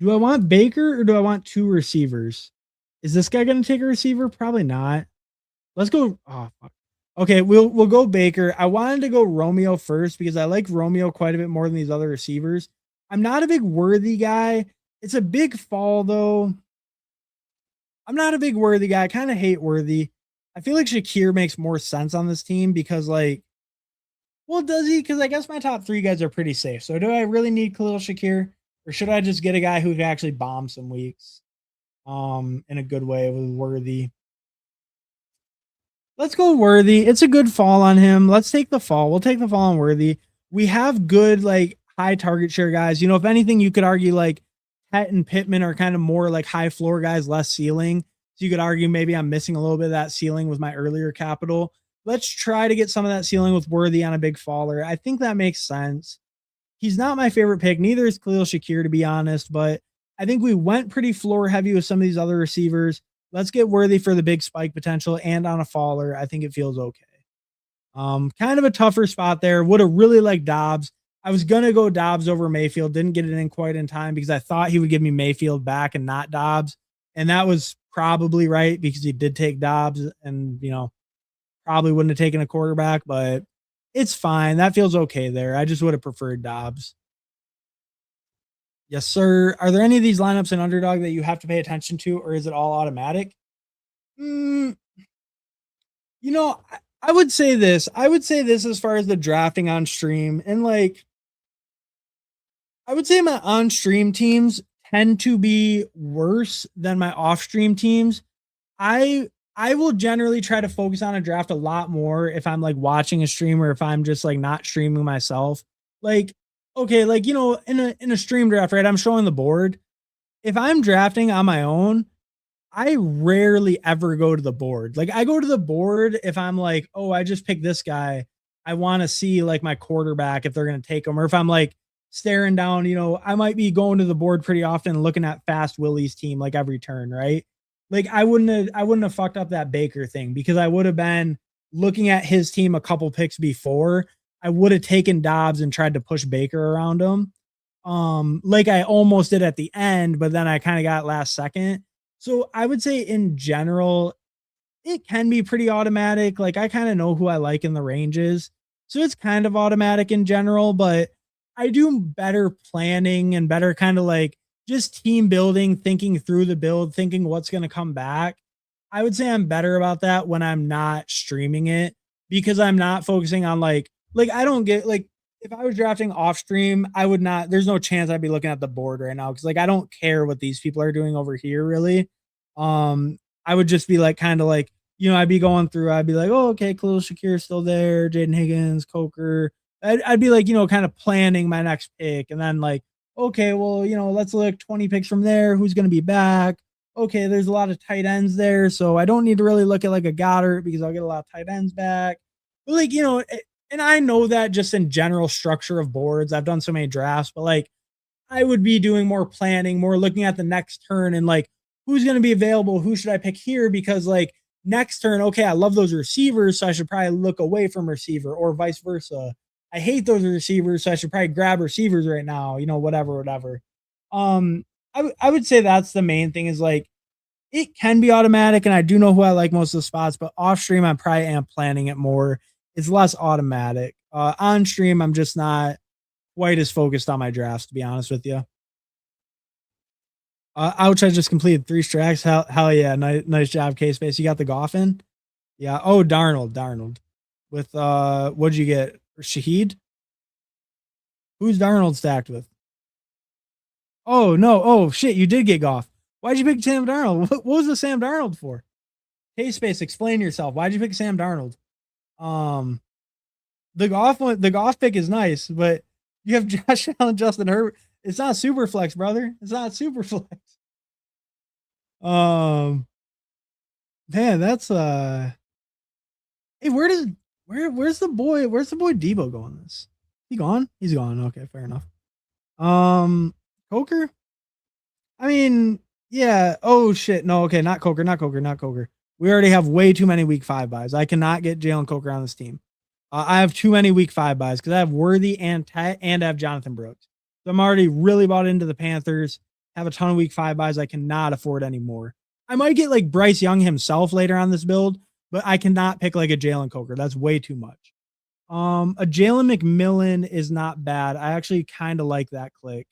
Speaker 2: Do I want Baker or do I want two receivers? Is this guy going to take a receiver? Probably not. Let's go. Oh, fuck. Okay, we'll go Baker. I wanted to go Romeo first because I like Romeo quite a bit more than these other receivers. I'm not a big Worthy guy. It's a big fall though. I'm not a big Worthy guy. I kind of hate Worthy. I feel like Shakir makes more sense on this team because like, well, does he? Because I guess my top three guys are pretty safe. So do I really need Khalil Shakir, or should I just get a guy who can actually bomb some weeks, in a good way with Worthy? Let's go Worthy. It's a good fall on him. Let's take the fall. We'll take the fall on Worthy. We have good like high target share guys. You know, if anything, you could argue like Pett and Pittman are kind of more like high floor guys, less ceiling. So you could argue maybe I'm missing a little bit of that ceiling with my earlier capital. Let's try to get some of that ceiling with Worthy on a big faller. I think that makes sense. He's not my favorite pick. Neither is Khalil Shakir, to be honest, but I think we went pretty floor heavy with some of these other receivers. Let's get Worthy for the big spike potential and on a faller. I think it feels okay. Kind of a tougher spot there. Would have really liked Dobbs. I was gonna go Dobbs over Mayfield. Didn't get it in quite in time because I thought he would give me Mayfield back and not Dobbs. And that was probably right because he did take Dobbs and probably wouldn't have taken a quarterback, but it's fine. That feels okay there. I just would have preferred Dobbs. Yes, sir. Are there any of these lineups in Underdog that you have to pay attention to, or is it all automatic? Mm, I would say this. I would say this as far as the drafting on stream. And like, I would say my on stream teams tend to be worse than my off stream teams. I will generally try to focus on a draft a lot more if I'm like watching a stream or if I'm just like not streaming myself. Like, okay, like in a stream draft, right? I'm showing the board. If I'm drafting on my own, I rarely ever go to the board. Like I go to the board if I'm like, oh, I just picked this guy. I want to see like my quarterback if they're going to take him, or if I'm like staring down, I might be going to the board pretty often and looking at Fast Willie's team like every turn, right? Like I wouldn't have fucked up that Baker thing because I would have been looking at his team a couple picks before. I would have taken Dobbs and tried to push Baker around him. Like I almost did at the end, but then I kind of got last second. So I would say in general, it can be pretty automatic. Like I kind of know who I like in the ranges. So it's kind of automatic in general, but I do better planning and better kind of like just team building, thinking through the build, thinking what's going to come back. I would say I'm better about that when I'm not streaming it because I'm not focusing on like I don't get like if I was drafting off stream, I would not there's no chance I'd be looking at the board right now cuz like I don't care what these people are doing over here really. I would just be like kind of like I'd be going through, I'd be like, oh, okay, Khalil Shakir's still there, Jaden Higgins, Coker. I'd be like, kind of planning my next pick. And then like, okay, well, let's look 20 picks from there. Who's going to be back? Okay, there's a lot of tight ends there. So I don't need to really look at like a Goddard because I'll get a lot of tight ends back. But like, and I know that just in general structure of boards, I've done so many drafts, but like I would be doing more planning, more looking at the next turn and like who's going to be available, who should I pick here because like next turn, okay, I love those receivers, so I should probably look away from receiver or vice versa. I hate those receivers, so I should probably grab receivers right now, whatever. Um, I would say that's the main thing is like it can be automatic, and I do know who I like most of the spots, but off stream, I probably am planning it more. It's less automatic. On stream, I'm just not quite as focused on my drafts, to be honest with you. Ouch, I just completed 3 strikes. Hell yeah. Nice job, K-Space. You got the Goffin? Yeah. Oh, Darnold. With what'd you get? Shaheed? Who's Darnold stacked with? Oh no. Oh shit, you did get Goff. Why'd you pick Sam Darnold? What was the Sam Darnold for? K-Space, explain yourself. Why'd you pick Sam Darnold? Um the Goff pick is nice, but you have Josh Allen, Justin Herbert. It's not super flex, brother. It's not super flex. Um, man, that's hey, where's the boy Debo going this? He gone? He's gone. Okay, fair enough. Coker? I mean, yeah. Oh shit. No, okay, not Coker. We already have way too many week 5 buys. I cannot get Jalen Coker on this team. I have too many week 5 buys because I have Worthy and Tet and I have Jonathan Brooks. So I'm already really bought into the Panthers. Have a ton of week 5 buys. I cannot afford anymore. I might get like Bryce Young himself later on this build, but I cannot pick like a Jalen Coker. That's way too much. A Jalen McMillan is not bad. I actually kind of like that click.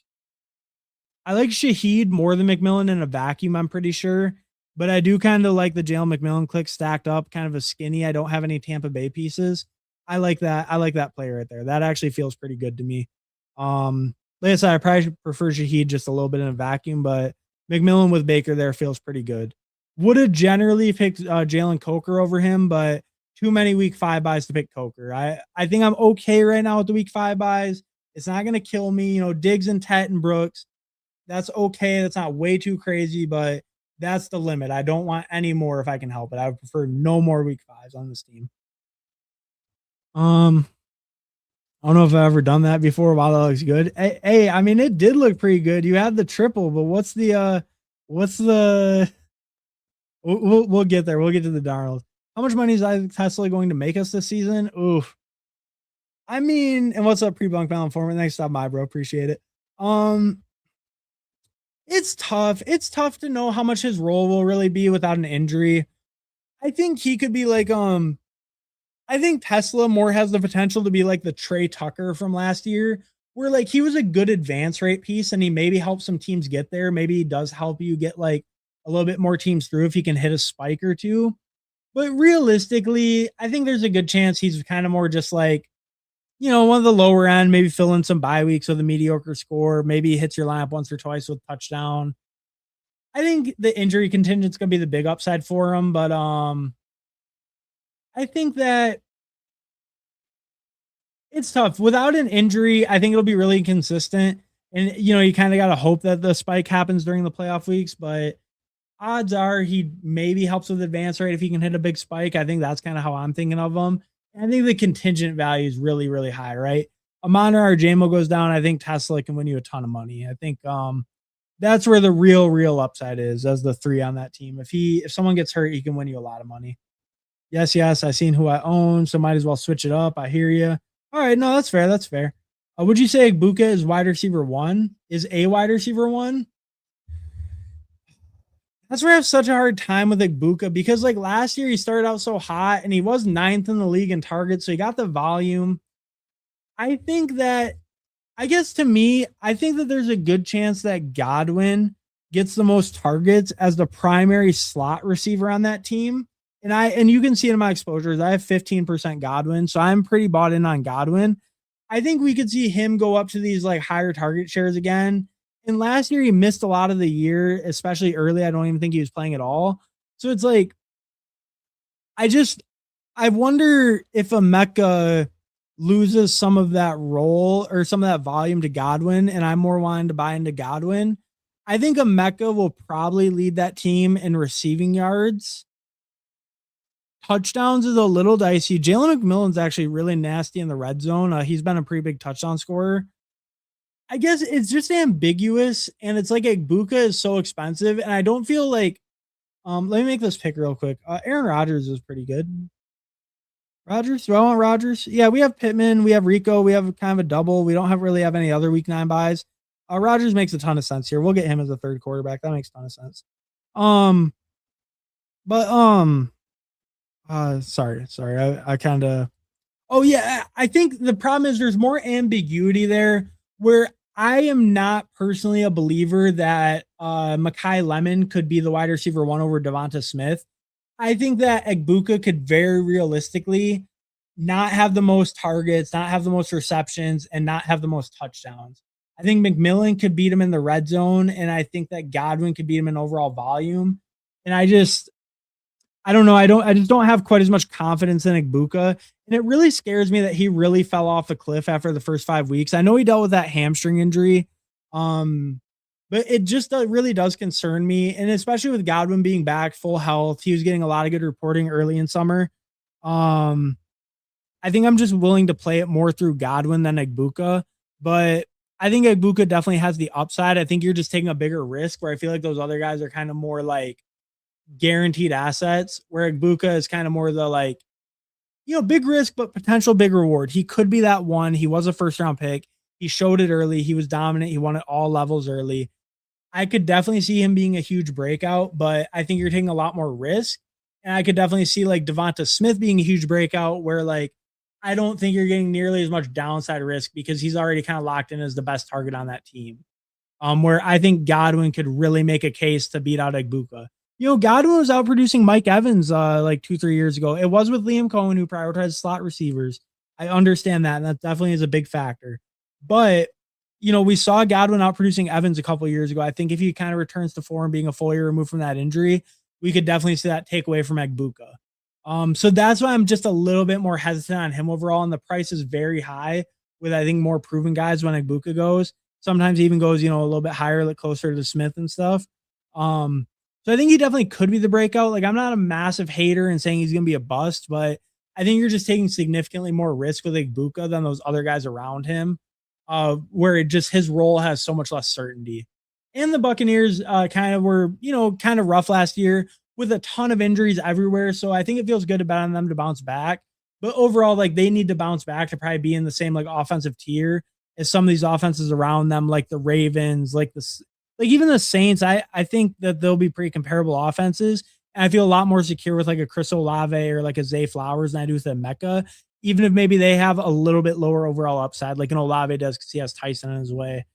Speaker 2: I like Shaheed more than McMillan in a vacuum, I'm pretty sure. But I do kind of like the Jalen McMillan click stacked up, kind of a skinny. I don't have any Tampa Bay pieces. I like that. I like that player right there. That actually feels pretty good to me. Like I said, I probably prefer Shaheed just a little bit in a vacuum, but McMillan with Baker there feels pretty good. Would have generally picked Jalen Coker over him, but too many week 5 buys to pick Coker. I think I'm okay right now with the week 5 buys. It's not going to kill me. You know, Diggs and Tet and Brooks. That's okay. That's not way too crazy, but that's the limit. I don't want any more if I can help it. I would prefer no more week 5s on this team. I don't know if I've ever done that before. Wow, that looks good. Hey, I mean, it did look pretty good. You had the triple, but what's the we'll get there. We'll get to the Darnold. How much money is Tesla going to make us this season? Oof. I mean, and what's up, pre-bunk balance format? Thanks, stop by, bro. Appreciate it. It's tough. It's tough to know how much his role will really be without an injury. I think he could be like, I think Tesla more has the potential to be like the Trey Tucker from last year, where like he was a good advance rate piece and he maybe helps some teams get there. Maybe he does help you get like a little bit more teams through if he can hit a spike or two. But realistically, I think there's a good chance he's kind of more just like, you know, one of the lower end, maybe fill in some bye weeks with a mediocre score. Maybe he hits your lineup once or twice with touchdown. I think the injury contingent's going to be the big upside for him, but I think that it's tough. Without an injury, I think it'll be really consistent. And, you know, you kind of got to hope that the spike happens during the playoff weeks, but odds are he maybe helps with advance rate if he can hit a big spike. I think that's kind of how I'm thinking of him. And I think the contingent value is really, really high, right? Amon or JMO goes down. I think Tesla can win you a ton of money. I think that's where the real upside is as the 3 on that team. If someone gets hurt, he can win you a lot of money. Yes, I seen who I own, so might as well switch it up. I hear you. All right, no, that's fair. That's fair. Would you say Igbuka is wide receiver 1? Is a wide receiver 1? That's where I have such a hard time with Igbuka because like last year he started out so hot and he was 9th in the league in targets, so he got the volume. I think that, I guess to me, I think that there's a good chance that Godwin gets the most targets as the primary slot receiver on that team. And you can see it in my exposures. I have 15% Godwin, so I'm pretty bought in on Godwin. I think we could see him go up to these like higher target shares again. And last year he missed a lot of the year, especially early. I don't even think he was playing at all. So it's like, I wonder if Emeka loses some of that role or some of that volume to Godwin, and I'm more wanting to buy into Godwin. I think Emeka will probably lead that team in receiving yards. Touchdowns is a little dicey. Jalen McMillan's actually really nasty in the red zone. He's been a pretty big touchdown scorer. I guess it's just ambiguous, and it's like Igbuka is so expensive, and I don't feel like. Let me make this pick real quick. Aaron Rodgers is pretty good. Rodgers, do I want Rodgers? Yeah, we have Pittman, we have Rico, we have kind of a double. We don't really have any other week 9 buys. Rodgers makes a ton of sense here. We'll get him as a third quarterback. That makes a ton of sense. Sorry. I kind of. Oh yeah, I think the problem is there's more ambiguity there where I am not personally a believer that Mekhi Lemon could be the wide receiver 1 over Devonta Smith. I think that Igbuka could very realistically not have the most targets, not have the most receptions, and not have the most touchdowns. I think McMillan could beat him in the red zone, and I think that Godwin could beat him in overall volume. And I don't know. I just don't have quite as much confidence in Igbuka. And it really scares me that he really fell off a cliff after the first 5 weeks. I know he dealt with that hamstring injury. But it just really does concern me. And especially with Godwin being back full health, he was getting a lot of good reporting early in summer. I think I'm just willing to play it more through Godwin than Igbuka. But I think Igbuka definitely has the upside. I think you're just taking a bigger risk where I feel like those other guys are kind of more like guaranteed assets, where Igbuka is kind of more the like big risk, but potential big reward. He could be that one. He was a first round pick. He showed it early. He was dominant. He won at all levels early. I could definitely see him being a huge breakout, but I think you're taking a lot more risk. And I could definitely see like Devonta Smith being a huge breakout where like I don't think you're getting nearly as much downside risk because he's already kind of locked in as the best target on that team. Where I think Godwin could really make a case to beat out Egbuka. Godwin was out producing Mike Evans like 2-3 years ago. It was with Liam Cohen, who prioritized slot receivers. I understand that, and that definitely is a big factor. But we saw Godwin out producing Evans a couple years ago. I think if he kind of returns to form, being a full year removed from that injury, we could definitely see that take away from Egbuka. So that's why I'm just a little bit more hesitant on him overall. And the price is very high with, I think, more proven guys when Egbuka goes. Sometimes he even goes, a little bit higher, like closer to Smith and stuff. So I think he definitely could be the breakout. Like, I'm not a massive hater and saying he's going to be a bust, but I think you're just taking significantly more risk with Egbuka than those other guys around him, where it just his role has so much less certainty. And the Buccaneers kind of were, kind of rough last year with a ton of injuries everywhere. So I think it feels good to bet on them to bounce back. But overall, like they need to bounce back to probably be in the same like offensive tier as some of these offenses around them, like the Ravens, like even the Saints. I think that they'll be pretty comparable offenses. And I feel a lot more secure with like a Chris Olave or like a Zay Flowers than I do with a Mecca, even if maybe they have a little bit lower overall upside, like an Olave does because he has Tyson in his way.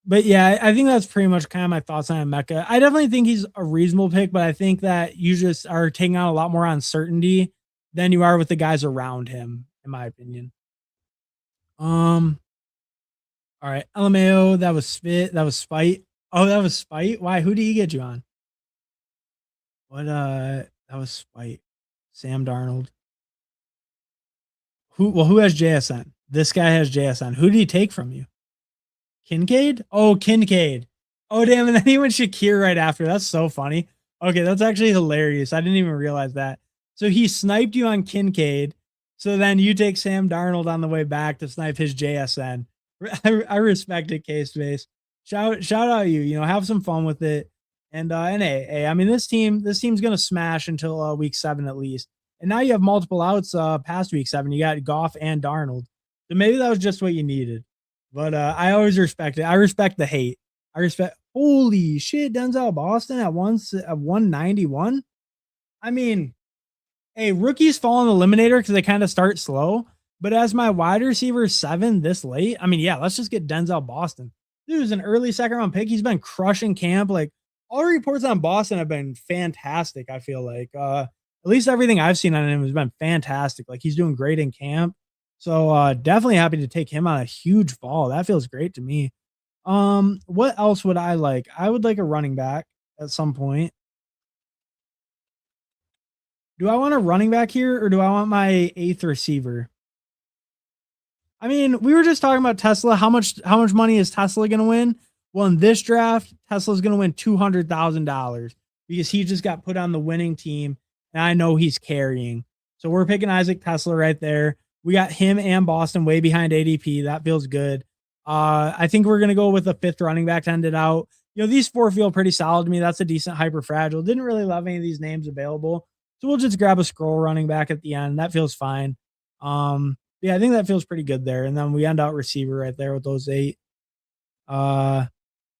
Speaker 2: But yeah, I think that's pretty much kind of my thoughts on Mecca. I definitely think he's a reasonable pick, but I think that you just are taking on a lot more uncertainty than you are with the guys around him, in my opinion. All right, LMAO, that was spit. That was spite. Oh, that was spite. Why? Who did he get you on? What? That was spite. Sam Darnold. Who has JSN? This guy has JSN. Who did he take from you? Kincaid? Oh, Kincaid. Oh, damn. And then he went Shakir right after. That's so funny. Okay, that's actually hilarious. I didn't even realize that. So he sniped you on Kincaid. So then you take Sam Darnold on the way back to snipe his JSN. I respect it, K-Space. Shout out you. Have some fun with it. And hey, I mean, this team's gonna smash until week 7 at least. And now you have multiple outs past week 7. You got Goff and Darnold. So maybe that was just what you needed. But I always respect it. I respect the hate. Holy shit, Denzel Boston at 191. I mean, hey, rookies fall in the eliminator because they kind of start slow. But as my wide receiver 7 this late, I mean, yeah, let's just get Denzel Boston. Dude is an early second round pick. He's been crushing camp. Like, all reports on Boston have been fantastic. I feel like at least everything I've seen on him has been fantastic. Like, he's doing great in camp. So definitely happy to take him on a huge fall. That feels great to me. What else would I like? I would like a running back at some point. Do I want a running back here or do I want my 8th receiver? I mean, we were just talking about Tesla. How much money is Tesla going to win? Well, in this draft, Tesla's going to win $200,000 because he just got put on the winning team and I know he's carrying. So we're picking Isaac Tesla right there. We got him and Boston way behind ADP. That feels good. I think we're going to go with a 5th running back to end it out. These 4 feel pretty solid to me. That's a decent hyper fragile. Didn't really love any of these names available. So we'll just grab a scroll running back at the end. That feels fine. Yeah, I think that feels pretty good there. And then we end out receiver right there with those 8. Talk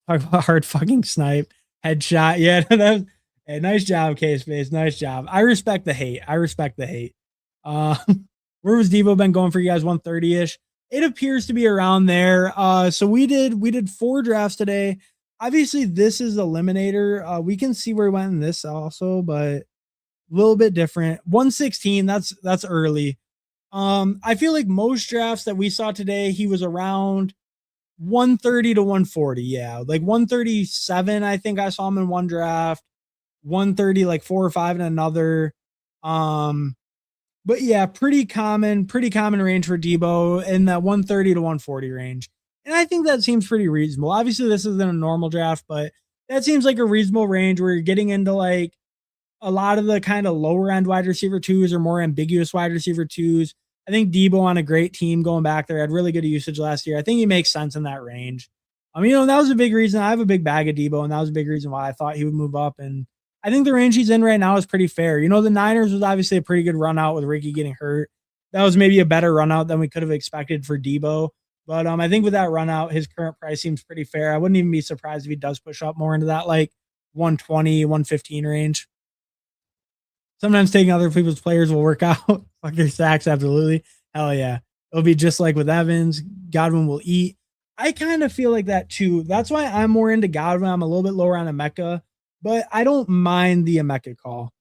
Speaker 2: about hard fucking snipe. Headshot. Yeah, that was, hey, nice job, K-Space. Nice job. I respect the hate. Where was Devo been going for you guys? 130-ish. It appears to be around there. So we did 4 drafts today. Obviously, this is Eliminator. We can see where we went in this also, but a little bit different. 116, that's early. I feel like most drafts that we saw today, he was around 130 to 140. Yeah, like 137. I think I saw him in one draft. 130, like 4 or 5 in another. But yeah, pretty common range for Debo in that 130 to 140 range. And I think that seems pretty reasonable. Obviously, this isn't a normal draft, but that seems like a reasonable range where you're getting into like a lot of the kind of lower end wide receiver 2s or more ambiguous wide receiver 2s. I think Debo on a great team going back there had really good usage last year. I think he makes sense in that range. That was a big reason. I have a big bag of Debo, and that was a big reason why I thought he would move up. And I think the range he's in right now is pretty fair. You know, the Niners was obviously a pretty good run out with Ricky getting hurt. That was maybe a better run out than we could have expected for Debo. But I think with that run out, his current price seems pretty fair. I wouldn't even be surprised if he does push up more into that like 120, 115 range. Sometimes taking other people's players will work out. Fuck your sacks, absolutely. Hell yeah. It'll be just like with Evans. Godwin will eat. I kind of feel like that too. That's why I'm more into Godwin. I'm a little bit lower on Emeka, but I don't mind the Emeka call.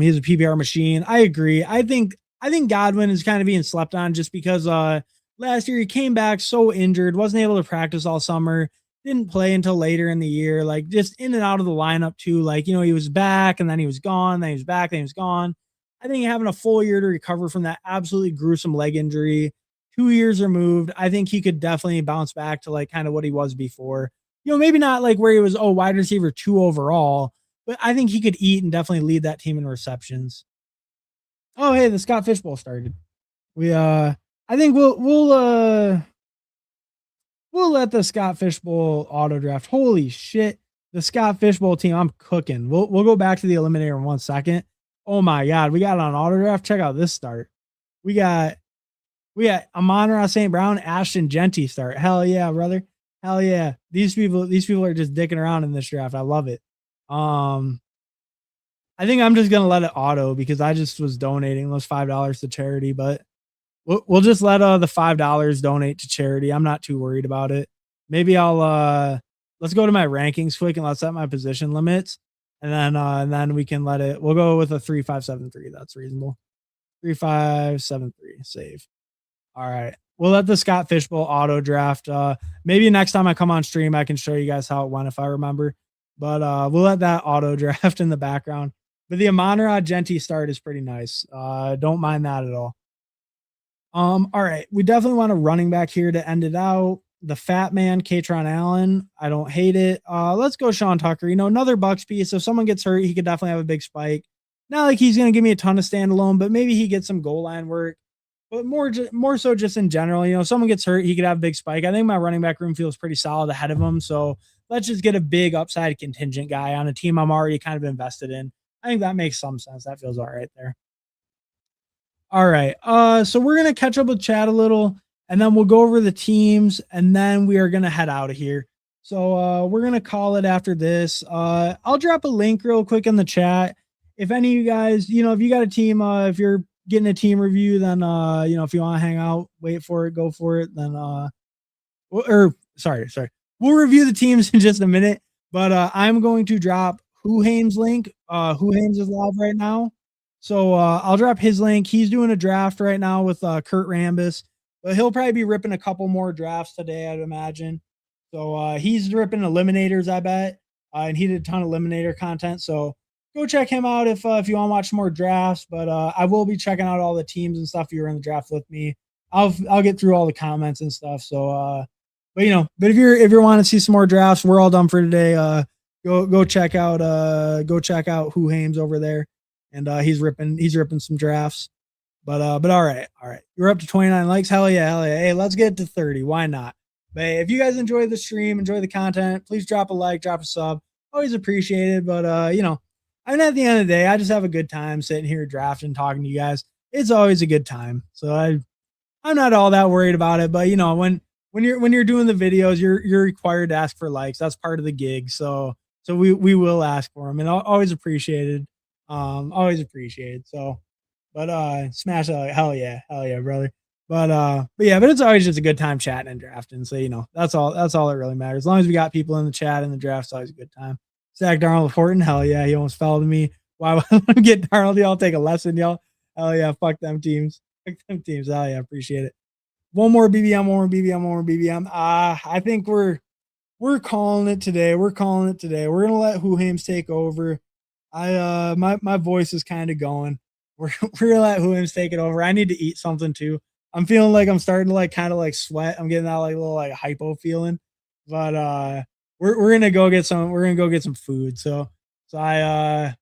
Speaker 2: He's a PPR machine. I agree. I think Godwin is kind of being slept on just because last year he came back so injured, wasn't able to practice all summer, didn't play until later in the year, like just in and out of the lineup too. Like, you know, he was back and then he was gone, then he was back, then he was gone. I think having a full year to recover from that absolutely gruesome leg injury, 2 years removed, I think he could definitely bounce back to like kind of what he was before. You know, maybe not like where he was, wide receiver 2 overall, but I think he could eat and definitely lead that team in receptions. Oh, hey, the Scott Fishbowl started. I think we'll let the Scott Fishbowl auto draft. Holy shit. The Scott Fishbowl team, I'm cooking. We'll go back to the Eliminator in 1 second. Oh my God, we got it on auto draft. Check out this start. We got Amon-Ra St. Brown, Ashton Genty start. Hell yeah, brother. Hell yeah. These people are just dicking around in this draft. I love it. I think I'm just gonna let it auto because I just was donating those $5 to charity, but we'll just let the $5 donate to charity. I'm not too worried about it. Maybe I'll let's go to my rankings quick and let's set my position limits. And then we can let it, we'll go with a 3-5-7-3. That's reasonable. 3-5-7-3. Save. All right. We'll let the Scott Fishbowl auto draft. Maybe next time I come on stream, I can show you guys how it went if I remember. But we'll let that auto draft in the background. But the Amon-Ra Genty start is pretty nice. Don't mind that at all. All right. We definitely want a running back here to end it out. The fat man, Katron Allen. I don't hate it. Let's go Sean Tucker. You know, another Bucks piece. If someone gets hurt, he could definitely have a big spike. Not like he's going to give me a ton of standalone, but maybe he gets some goal line work. But more so just in general, you know, someone gets hurt, he could have a big spike. I think my running back room feels pretty solid ahead of him. So let's just get a big upside contingent guy on a team I'm already kind of invested in. I think that makes some sense. That feels all right there. All right. So we're going to catch up with chat a little and then we'll go over the teams and then we are going to head out of here. So we're going to call it after this. I'll drop a link real quick in the chat. If any of you guys, you know, if you got a team, if you're getting a team review, then you know, if you want to hang out, wait for it, go for it. Then sorry. We'll review the teams in just a minute, but I'm going to drop Huhaim's link. Huhaim's is live right now. So I'll drop his link. He's doing a draft right now with Kurt Rambis, but he'll probably be ripping a couple more drafts today, I'd imagine. So he's ripping eliminators, I bet. And he did a ton of eliminator content. So go check him out if you want to watch more drafts. But I will be checking out all the teams and stuff. If you're in the draft with me, I'll get through all the comments and stuff. So, but you know, but if you're wanting to see some more drafts, we're all done for today. Go check out Huhaim's over there, and he's ripping some drafts. But all right, you're up to 29 likes. Hell yeah. Hey, let's get to 30. Why not? But hey, if you guys enjoy the stream, enjoy the content, please drop a like, drop a sub. Always appreciated. But you know, I mean, at the end of the day, I just have a good time sitting here drafting, talking to you guys. It's always a good time. So I'm not all that worried about it. But you know, when you're doing the videos, you're required to ask for likes. That's part of the gig. So we will ask for them, and always appreciated. Always appreciated. So, but smash a hell yeah, brother. But yeah, but it's always just a good time chatting and drafting. So you know, that's all that really matters. As long as we got people in the chat and the draft, it's always a good time. Zach Darnold Horton, hell yeah, he almost fell to me. Why would I get Darnold? Y'all take a lesson, y'all. Hell yeah, fuck them teams. Fuck them teams. Hell yeah, appreciate it. One more BBM. I think we're calling it today. We're gonna let Huhaim's take over. My voice is kind of going. We're gonna let Huhaim's take it over. I need to eat something too. I'm feeling like I'm starting to like kind of like sweat. I'm getting that like little like hypo feeling. But we're gonna go get some food. So I'm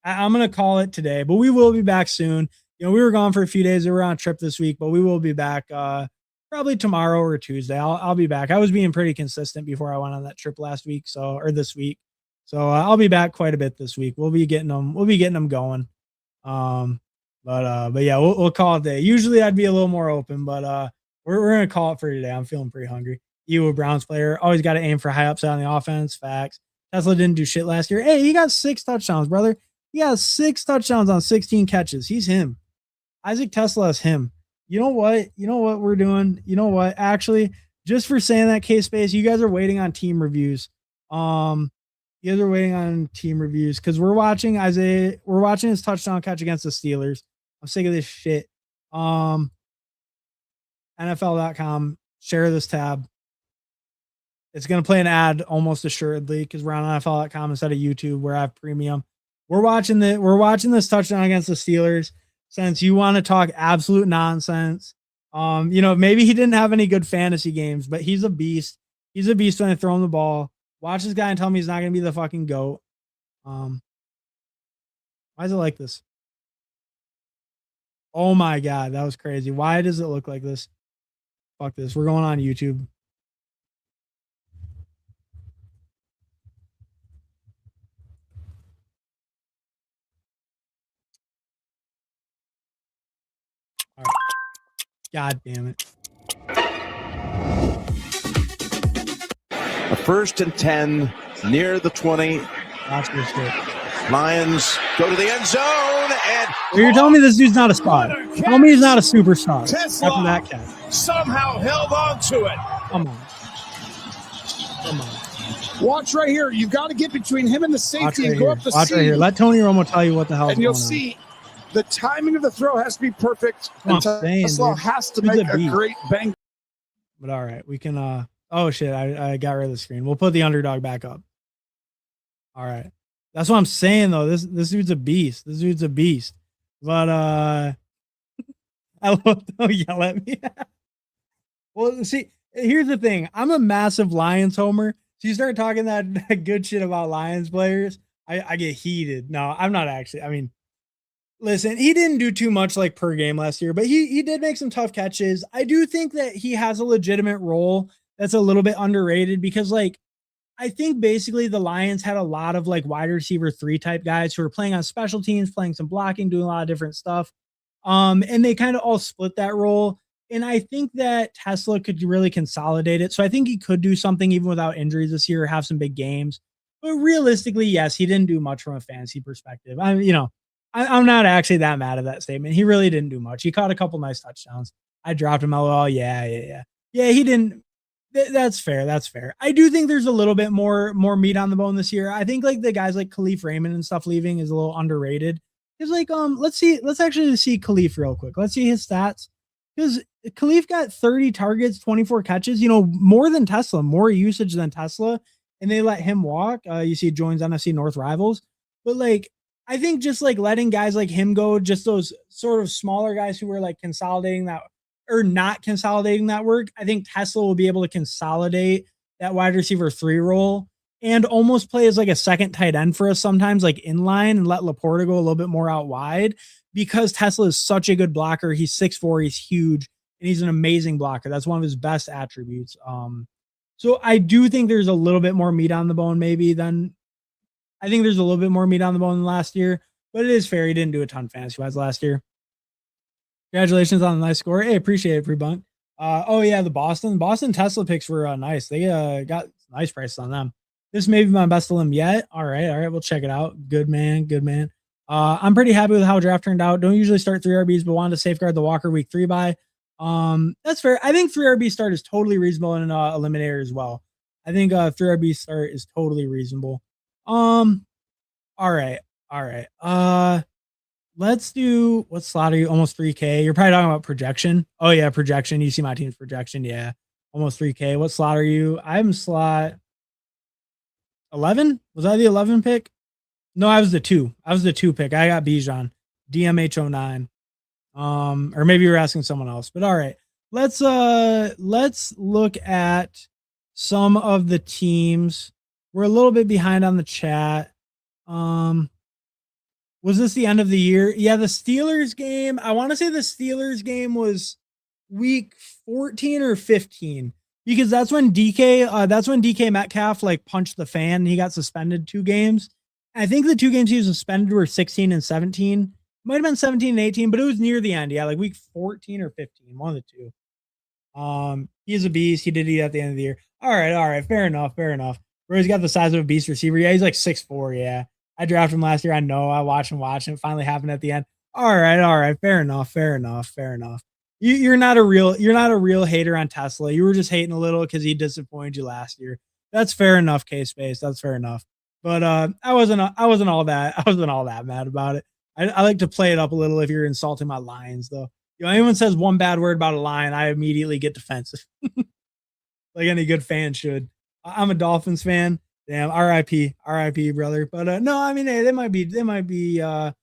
Speaker 2: gonna call it today, but we will be back soon. You know, we were gone for a few days. We were on a trip this week, but we will be back probably tomorrow or Tuesday. I'll be back. I was being pretty consistent before I went on that trip last week, or this week. So I'll be back quite a bit this week. We'll be getting them going. But yeah, we'll call it day. Usually I'd be a little more open, but we're gonna call it for today. I'm feeling pretty hungry. You a Browns player, always got to aim for high upside on the offense. Facts. Tesla didn't do shit last year. Hey, he got 6 touchdowns, brother. He got 6 touchdowns on 16 catches. He's him. Isaac Tesla is him. You know what? You know what we're doing? You know what? Actually, just for saying that, K-Space, you guys are waiting on team reviews. You guys are waiting on team reviews because we're watching Isaiah. We're watching his touchdown catch against the Steelers. I'm sick of this shit. NFL.com, share this tab. It's going to play an ad almost assuredly because we're on NFL.com instead of YouTube where I have premium. We're watching this touchdown against the Steelers. Since you want to talk absolute nonsense, maybe he didn't have any good fantasy games, but he's a beast. He's a beast when I throw him the ball. Watch this guy and tell me he's not going to be the fucking GOAT. Why is it like this? Oh my God, that was crazy. Why does it look like this? Fuck this. We're going on YouTube. All right. God damn it.
Speaker 3: A 1st and 10 near the 20.
Speaker 2: Watch this shit.
Speaker 3: Lions go to the end zone and
Speaker 2: you're telling me this dude's not a spot. Tell me he's not a superstar.
Speaker 3: Tesla
Speaker 2: after that catch.
Speaker 3: Somehow held on to it.
Speaker 2: Come on.
Speaker 4: Watch right here. You've got to get between him and the safety and go up the
Speaker 2: seam. Watch right here. Let Tony Romo tell you what the hell is going on.
Speaker 4: And you'll see the timing of the throw has to be perfect. And Tesla has to make a great bang.
Speaker 2: But all right, we can oh shit, I got rid of the screen. We'll put the underdog back up. All right. That's what I'm saying though. This dude's a beast. This dude's a beast. But I love don't yell at me. Well, see, here's the thing. I'm a massive Lions homer. So you start talking that good shit about Lions players, I get heated. No, I'm not actually. I mean, listen, he didn't do too much like per game last year, but he did make some tough catches. I do think that he has a legitimate role that's a little bit underrated because like I think basically the Lions had a lot of like wide receiver 3 type guys who were playing on special teams, playing some blocking, doing a lot of different stuff. And they kind of all split that role. And I think that Tesla could really consolidate it. So I think he could do something even without injuries this year, have some big games. But realistically, yes, he didn't do much from a fantasy perspective. I'm not actually that mad at that statement. He really didn't do much. He caught a couple nice touchdowns. I dropped him. Oh, yeah. He didn't. That's fair. That's fair. I do think there's a little bit more meat on the bone this year. I think like the guys like Khalif Raymond and stuff leaving is a little underrated. It's like, let's actually see Khalif real quick. Let's see his stats. Because Khalif got 30 targets, 24 catches, more than Tesla, more usage than Tesla. And they let him walk. You see joins NFC North rivals. But like, I think just like letting guys like him go, just those sort of smaller guys who were like consolidating that or not consolidating that work. I think Tesla will be able to consolidate that wide receiver 3 role and almost play as like a second tight end for us sometimes, like in line, and let Laporta go a little bit more out wide because Tesla is such a good blocker. He's 6'4", he's huge, and he's an amazing blocker. That's one of his best attributes. So I do think there's a little bit more meat on the bone maybe than I think there's a little bit more meat on the bone than last year, but it is fair. He didn't do a ton fantasy-wise last year. Congratulations on the nice score. Hey, appreciate it, Pre-Bunk. Oh, yeah, the Boston Tesla picks were nice. They got nice prices on them. This may be my best of them yet. All right, we'll check it out. Good man. I'm pretty happy with how draft turned out. Don't usually start 3 RBs, but wanted to safeguard the Walker week 3 bye. That's fair. I think 3 RB start is totally reasonable in Eliminator as well. I think 3 RB start is totally reasonable. All right. Let's do what slot are you? Almost 3K. You're probably talking about projection. Oh yeah, projection. You see my team's projection. Yeah, almost 3K. What slot are you? I'm slot 11. Was I the 11 pick? No, I was the 2. I was the 2 pick. I got Bijan, DMH09. Or maybe you're asking someone else. But all right, let's look at some of the teams. We're a little bit behind on the chat. Was this the end of the year? Yeah, the Steelers game. I want to say the Steelers game was week 14 or 15. because that's when DK Metcalf like punched the fan and he got suspended 2 games. I think the 2 games he was suspended were 16 and 17. Might have been 17 and 18, but it was near the end. Yeah, like week 14 or 15, one of the two. He's a beast. He did eat at the end of the year. All right. Fair enough. Bro, he's got the size of a beast receiver. Yeah, he's like 6'4". Yeah. I drafted him last year. I know. I watched him. It finally happened at the end. All right. Fair enough. You're not a real hater on Tesla. You were just hating a little because he disappointed you last year. That's fair enough, K-Space. That's fair enough. But I wasn't all that mad about it. I like to play it up a little if you're insulting my Lions, though. Anyone says one bad word about a Lion, I immediately get defensive. Like any good fan should. I'm a Dolphins fan. Damn, RIP, brother. But no, I mean, hey, they might be they're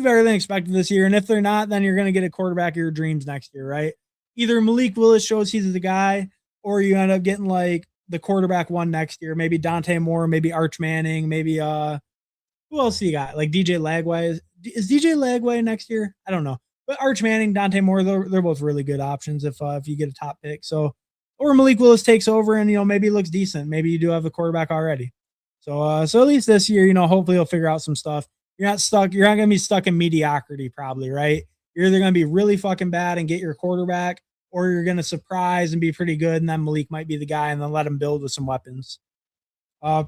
Speaker 2: better than expected this year. And if they're not, then you're gonna get a quarterback of your dreams next year, right? Either Malik Willis shows he's the guy, or you end up getting like the quarterback one next year. Maybe Dante Moore, maybe Arch Manning, maybe who else do you got? Like DJ Lagway. Is DJ Lagway next year? I don't know. But Arch Manning, Dante Moore, they're both really good options if you get a top pick. So, or Malik Willis takes over and maybe it looks decent. Maybe you do have a quarterback already. So at least this year, hopefully you'll figure out some stuff. You're not going to be stuck in mediocrity probably, right? You're either going to be really fucking bad and get your quarterback, or you're going to surprise and be pretty good, and then Malik might be the guy, and then let him build with some weapons.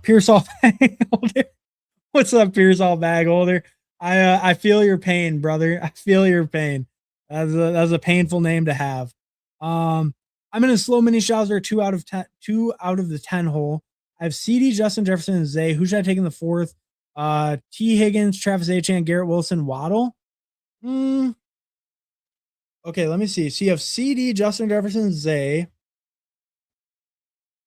Speaker 2: Pearsall Bag Holder. What's up, Pearsall Bag Holder? I feel your pain, brother. I feel your pain. That's a painful name to have. I'm in a slow mini Schauser 2 out of the 10 hole. I have CD, Justin Jefferson, and Zay. Who should I take in the 4th? T. Higgins, Travis Etienne, Garrett Wilson, Waddle. Okay, let me see. So you have CD, Justin Jefferson, Zay.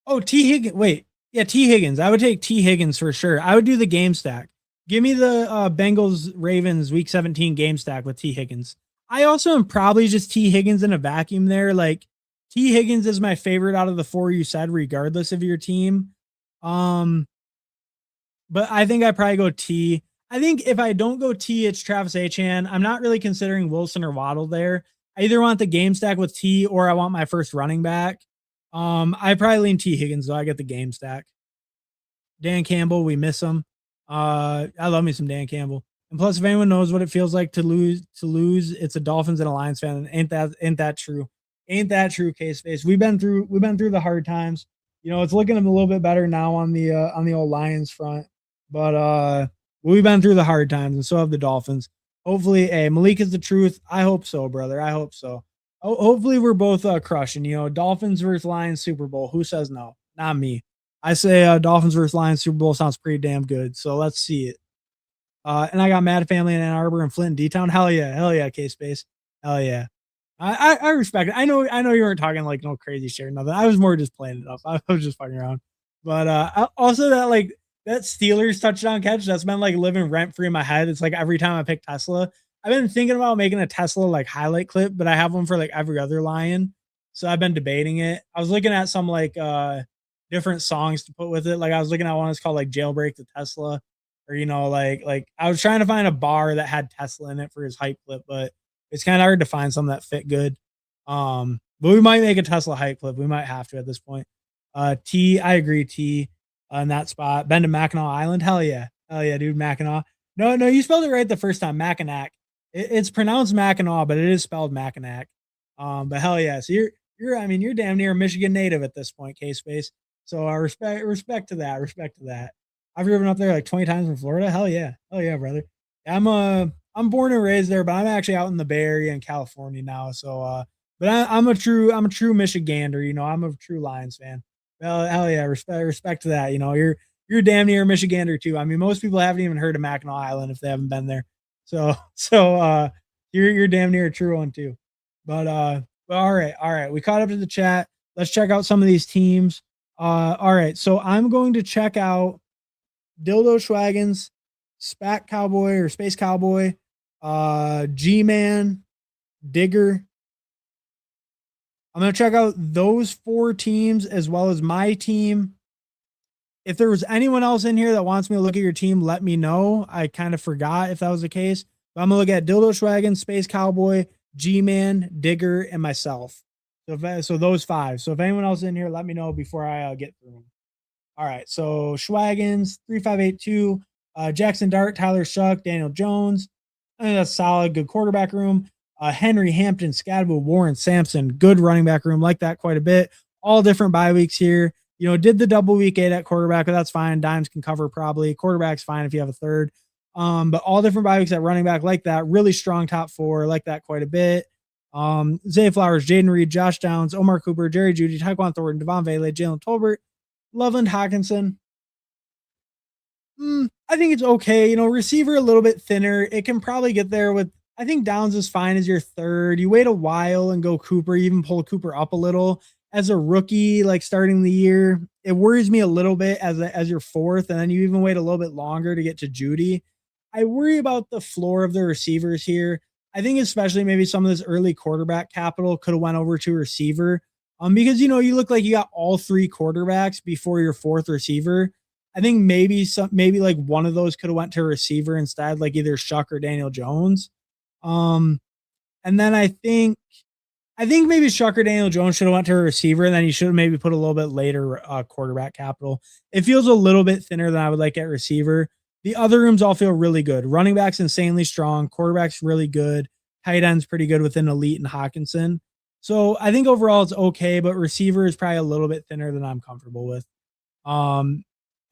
Speaker 2: Oh, T. Higgins. Wait. Yeah, T. Higgins. I would take T. Higgins for sure. I would do the game stack. Give me the Bengals Ravens week 17 game stack with T. Higgins. I also am probably just T. Higgins in a vacuum there. Like T. Higgins is my favorite out of the 4 you said, regardless of your team. But I think I probably go T. I think if I don't go T, it's Travis Etienne. I'm not really considering Wilson or Waddle there. I either want the game stack with T or I want my first running back. I probably lean T. Higgins, though. I get the game stack. Dan Campbell, we miss him. I love me some Dan Campbell. And plus, if anyone knows what it feels like to lose, it's a Dolphins and a Lions fan. Ain't that true? Ain't that true, K-Space? We've been through the hard times. It's looking a little bit better now on the old Lions front. But we've been through the hard times, and so have the Dolphins. Hopefully, Malik is the truth. I hope so, brother. I hope so. Hopefully, we're both crushing. Dolphins versus Lions Super Bowl. Who says no? Not me. I say Dolphins versus Lions Super Bowl sounds pretty damn good. So let's see it. And I got Mad Family in Ann Arbor and Flint and D-Town. Hell yeah, K-Space. Hell yeah. I respect it. I know you weren't talking like no crazy shit or nothing. I was more just playing it up. I was just fucking around. But also that Steelers touchdown catch, that's been like living rent free in my head. It's like every time I pick Tesla, I've been thinking about making a Tesla like highlight clip, but I have one for like every other Lion. So I've been debating it. I was looking at some like different songs to put with it. Like I was looking at one that's called like Jailbreak the Tesla, or like I was trying to find a bar that had Tesla in it for his hype clip, but it's kind of hard to find some that fit good. But we might make a Tesla hype clip. We might have to at this point. T, I agree. T in that spot. Been to Mackinac Island. Hell yeah, dude. Mackinac. No, you spelled it right the first time. Mackinac. It's pronounced Mackinac, but it is spelled Mackinac. But hell yeah. So you're damn near a Michigan native at this point, K-Space. So respect to that. I've driven up there like 20 times in Florida. Hell yeah, brother. I'm born and raised there, but I'm actually out in the Bay Area in California now. So, but I'm a true Michigander. I'm a true Lions fan. Well, hell yeah, respect to that. You're damn near a Michigander too. I mean, most people haven't even heard of Mackinac Island if they haven't been there. So you're damn near a true one too. But all right. We caught up to the chat. Let's check out some of these teams. All right. So I'm going to check out Dildo Schwaggens, Spat Cowboy or Space Cowboy, G-Man, Digger. I'm going to check out those 4 teams as well as my team. If there was anyone else in here that wants me to look at your team, let me know. I kind of forgot if that was the case. But I'm going to look at Dildo Schwaggens, Space Cowboy, G-Man, Digger, and myself. So those 5. So if anyone else is in here, let me know before I get through them. All right. So Schwaggins, 3582, Jackson Dart, Tyler Shuck, Daniel Jones. I think that's solid, good quarterback room. Henry, Hampton, Scadwell, Warren, Sampson, good running back room. Like that quite a bit. All different bye weeks here. Did the double week 8 at quarterback, but that's fine. Dimes can cover probably. Quarterback's fine if you have a third. But all different bye weeks at running back like that. Really strong top 4, like that quite a bit. Zay Flowers, Jaden Reed, Josh Downs, Omar Cooper, Jerry Judy, Tyquan Thornton, Devon Vele, Jalen Tolbert, Loveland Hawkinson. I think it's okay. Receiver a little bit thinner. It can probably get there with, I think Downs is fine as your third. You wait a while and go Cooper, even pull Cooper up a little. As a rookie, like starting the year, it worries me a little bit as your fourth, and then you even wait a little bit longer to get to Judy. I worry about the floor of the receivers here. I think especially maybe some of this early quarterback capital could have went over to receiver. Because you look like you got all 3 quarterbacks before your 4th receiver. I think maybe like one of those could have went to a receiver instead, like either Shuck or Daniel Jones. And then I think maybe Shuck or Daniel Jones should have went to a receiver, and then you should have maybe put a little bit later quarterback capital. It feels a little bit thinner than I would like at receiver. The other rooms all feel really good. Running back's insanely strong. Quarterback's really good. Tight end's pretty good within Elite and Hawkinson. So I think overall it's okay, but receiver is probably a little bit thinner than I'm comfortable with.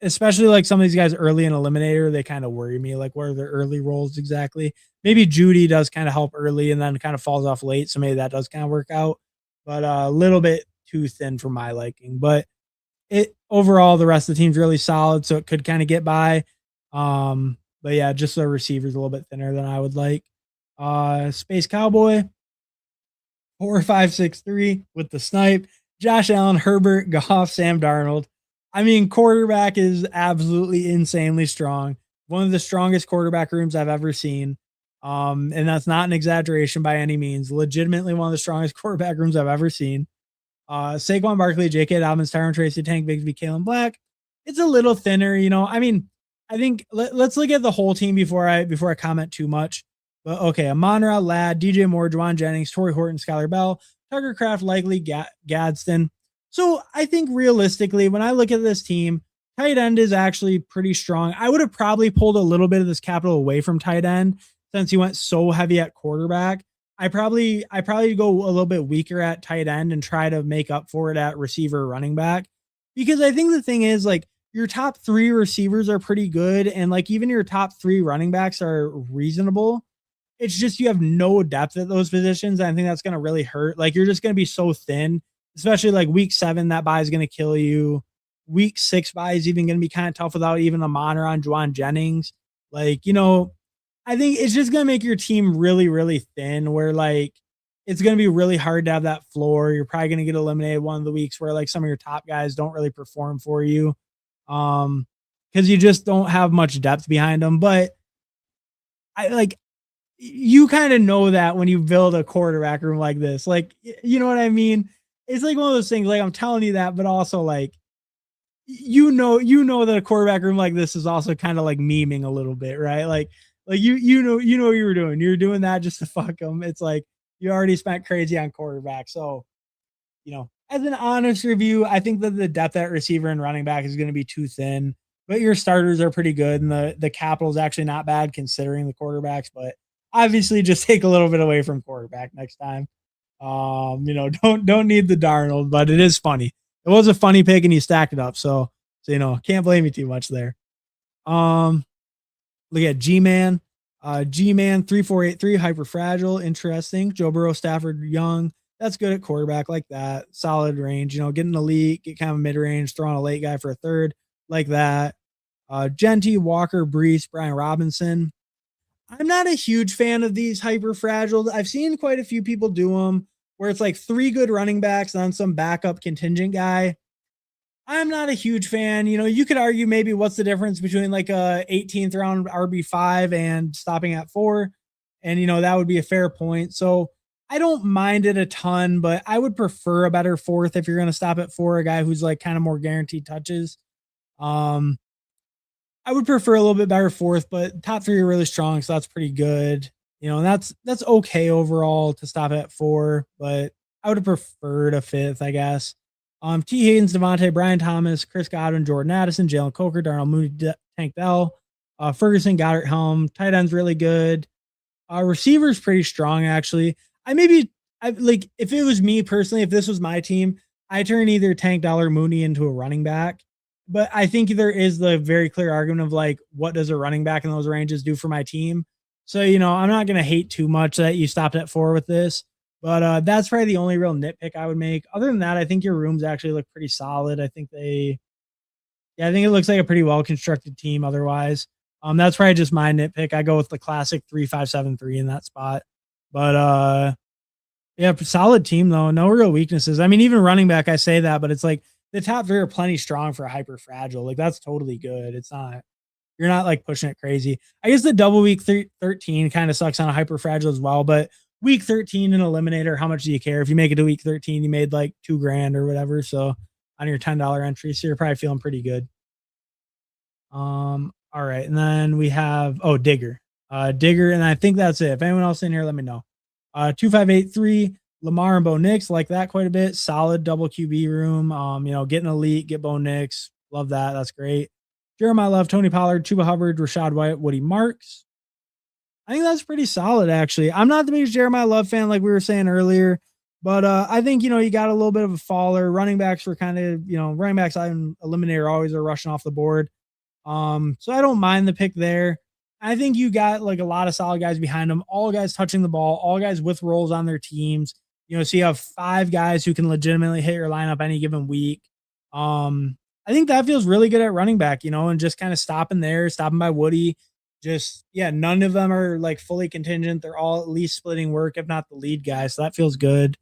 Speaker 2: Especially like some of these guys early in Eliminator, they kind of worry me. Like, what are their early roles exactly? Maybe Judy does kind of help early and then kind of falls off late. So maybe that does kind of work out, but a little bit too thin for my liking. But overall, the rest of the team's really solid. So it could kind of get by. But yeah, just the receivers a little bit thinner than I would like. Space Cowboy, 4-5-6-3 with the snipe. Josh Allen, Herbert, Goff, Sam Darnold. I mean, quarterback is absolutely insanely strong. One of the strongest quarterback rooms I've ever seen. And that's not an exaggeration by any means. Legitimately one of the strongest quarterback rooms I've ever seen. Saquon Barkley, J.K. Dobbins, Tyron Tracy, Tank Bigsby, Kalen Black. It's a little thinner, I mean, I think let's look at the whole team before I comment too much. But okay, Amon-Ra, Ladd, DJ Moore, Juwan Jennings, Torrey Horton, Skylar Bell, Tucker Kraft, Likely, Gadsden. So I think realistically, when I look at this team, tight end is actually pretty strong. I would have probably pulled a little bit of this capital away from tight end since he went so heavy at quarterback. I probably go a little bit weaker at tight end and try to make up for it at receiver, running back, because I think the thing is, like, your top 3 receivers are pretty good, and like even your top 3 running backs are reasonable. It's just you have no depth at those positions, and I think that's going to really hurt. Like, you're just going to be so thin. Especially like week 7, that bye is going to kill you. Week 6 bye is even going to be kind of tough without even a Amon-Ra on Juwan Jennings. Like, I think it's just going to make your team really, really thin, where like it's going to be really hard to have that floor. You're probably going to get eliminated one of the weeks where like some of your top guys don't really perform for you. Because you just don't have much depth behind them. But you kind of know that when you build a quarterback room like this, like, you know what I mean? It's like one of those things, like I'm telling you that, but also like, you know that a quarterback room like this is also kind of like memeing a little bit, right? Like you know what you were doing. You're doing that just to fuck them. It's like you already spent crazy on quarterback. So, as an honest review, I think that the depth at receiver and running back is going to be too thin, but your starters are pretty good, and the capital is actually not bad considering the quarterbacks. But obviously, just take a little bit away from quarterback next time. Don't need the Darnold, but it is funny. It was a funny pick and you stacked it up. So can't blame me too much there. Look at G-Man, 3483, hyper fragile, interesting. Joe Burrow, Stafford, Young. That's good at quarterback, like that. Solid range, getting elite, get kind of mid-range, throwing a late guy for a third, like that. Genty, Walker, Brees, Brian Robinson. I'm not a huge fan of these hyper fragiles. I've seen quite a few people do them where it's like 3 good running backs on some backup contingent guy. I'm not a huge fan. You could argue maybe what's the difference between like a 18th round RB5 and stopping at 4. And, that would be a fair point. So I don't mind it a ton, but I would prefer a better 4th if you're going to stop at 4, a guy who's like kind of more guaranteed touches. I would prefer a little bit better 4th, but top 3 are really strong, so that's pretty good. And that's okay overall to stop at 4, but I would have preferred a fifth, I guess. T. Higgins, Devontae, Brian Thomas, Chris Godwin, Jordan Addison, Jalen Coker, Darnell Mooney, Tank Dell, Ferguson, Goddard, Helm. Tight end's really good. Receiver's pretty strong, actually. I like, if it was me personally, if this was my team, I turn either Tank Dell or Mooney into a running back. But I think there is the very clear argument of like, what does a running back in those ranges do for my team? So, I'm not going to hate too much that you stopped at 4 with this. But that's probably the only real nitpick I would make. Other than that, I think your rooms actually look pretty solid. I think it looks like a pretty well constructed team otherwise. That's probably just my nitpick. I go with the classic 3-5-7-3 in that spot. But yeah, solid team though. No real weaknesses. I mean, even running back, I say that, but it's like the top 3 are plenty strong for a hyper fragile. Like that's totally good. You're not like pushing it crazy. I guess the double week 13 kind of sucks on a hyper fragile as well, but week 13 in Eliminator, how much do you care? If you make it to week 13, you made like $2,000 or whatever. So on your $10 entry, so you're probably feeling pretty good. All right. And then we have, Digger. Digger, and I think that's it. If anyone else in here, let me know. 2583, Lamar and Bo Nix, like that quite a bit. Solid double QB room. Getting elite, get Bo Nix. Love that. That's great. Jeremiah Love, Tony Pollard, Chuba Hubbard, Rashad White, Woody Marks. I think that's pretty solid, actually. I'm not the biggest Jeremiah Love fan, like we were saying earlier, but I think, you got a little bit of a faller. Running backs were kind of, running backs on Eliminator always are rushing off the board. So I don't mind the pick there. I think you got like a lot of solid guys behind them, all guys touching the ball, all guys with roles on their teams. So you have 5 guys who can legitimately hit your lineup any given week. I think that feels really good at running back, and just kind of stopping by Woody. None of them are like fully contingent. They're all at least splitting work, if not the lead guy. So that feels good.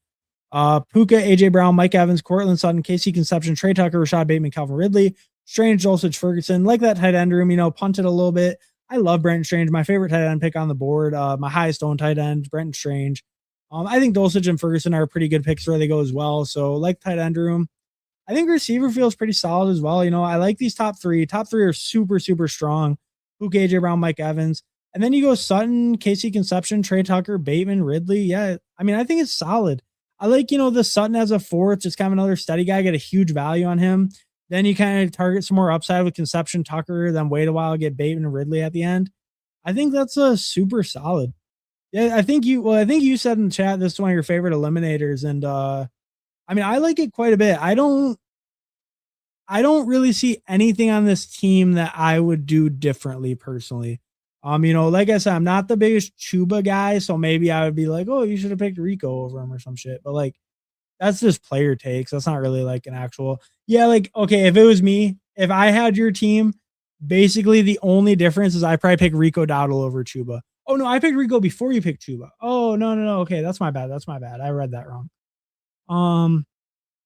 Speaker 2: Puka, AJ Brown, Mike Evans, Cortland Sutton, Casey Conception, Trey Tucker, Rashad Bateman, Calvin Ridley, Strange, Dulcich, Ferguson, like that tight end room, punted a little bit. I love Brenton Strange, my favorite tight end pick on the board. My highest owned tight end, Brenton Strange. I think Dulcich and Ferguson are pretty good picks where they go as well. So like tight end room. I think receiver feels pretty solid as well. I like these top 3. Top 3 are super, super strong. Puka, AJ Brown, Mike Evans. And then you go Sutton, Casey Conception, Trey Tucker, Bateman, Ridley. Yeah, I mean, I think it's solid. I like, the Sutton as a 4th, just kind of another steady guy, get a huge value on him. Then you kind of target some more upside with Conception, Tucker, then wait a while, get Bateman and Ridley at the end. I think that's a super solid. Yeah, I think you said in the chat this is one of your favorite eliminators, and I mean, I like it quite a bit. I don't really see anything on this team that I would do differently personally. Like I said, I'm not the biggest Chuba guy, so maybe I would be like, oh, you should have picked Rico over him or some shit. But like, that's just player takes. That's not really like an actual, like, okay, if it was me, if I had your team, basically the only difference is I probably pick Rico Dowdle over Chuba. Oh no, I picked Rico before you picked Chuba. Oh no. Okay, that's my bad. I read that wrong.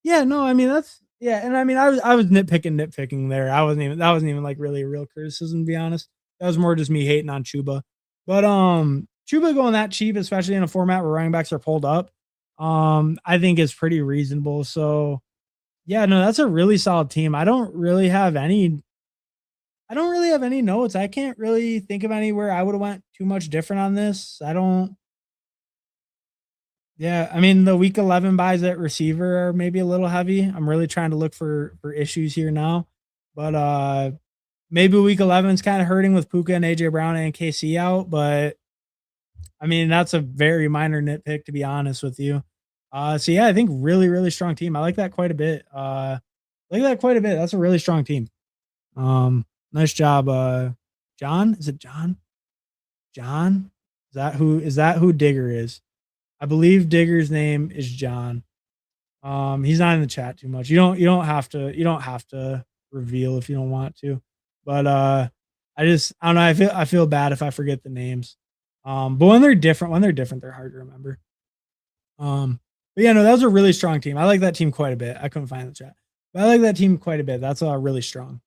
Speaker 2: Yeah, no, I mean and I mean I was nitpicking there. That wasn't even like really a real criticism, to be honest. That was more just me hating on Chuba. But Chuba going that cheap, especially in a format where running backs are pulled up, I think is pretty reasonable. So yeah, no, that's a really solid team. I don't really have any notes. I can't really think of anywhere I would have went too much different on this. Yeah, I mean, the week 11 buys at receiver are maybe a little heavy. I'm really trying to look for issues here now. But maybe week 11 is kind of hurting with Puka and AJ Brown and KC out. But I mean, that's a very minor nitpick, to be honest with you. So yeah, I think really, really strong team. I like that quite a bit. That's a really strong team. Nice job, John. Is it John? John? Is that who Digger is? I believe Digger's name is John. He's not in the chat too much. You don't have to reveal if you don't want to. But I don't know. I feel bad if I forget the names. But when they're different, they're hard to remember. But yeah, no, that was a really strong team. I like that team quite a bit. I couldn't find the chat, but I like that team quite a bit. That's really strong.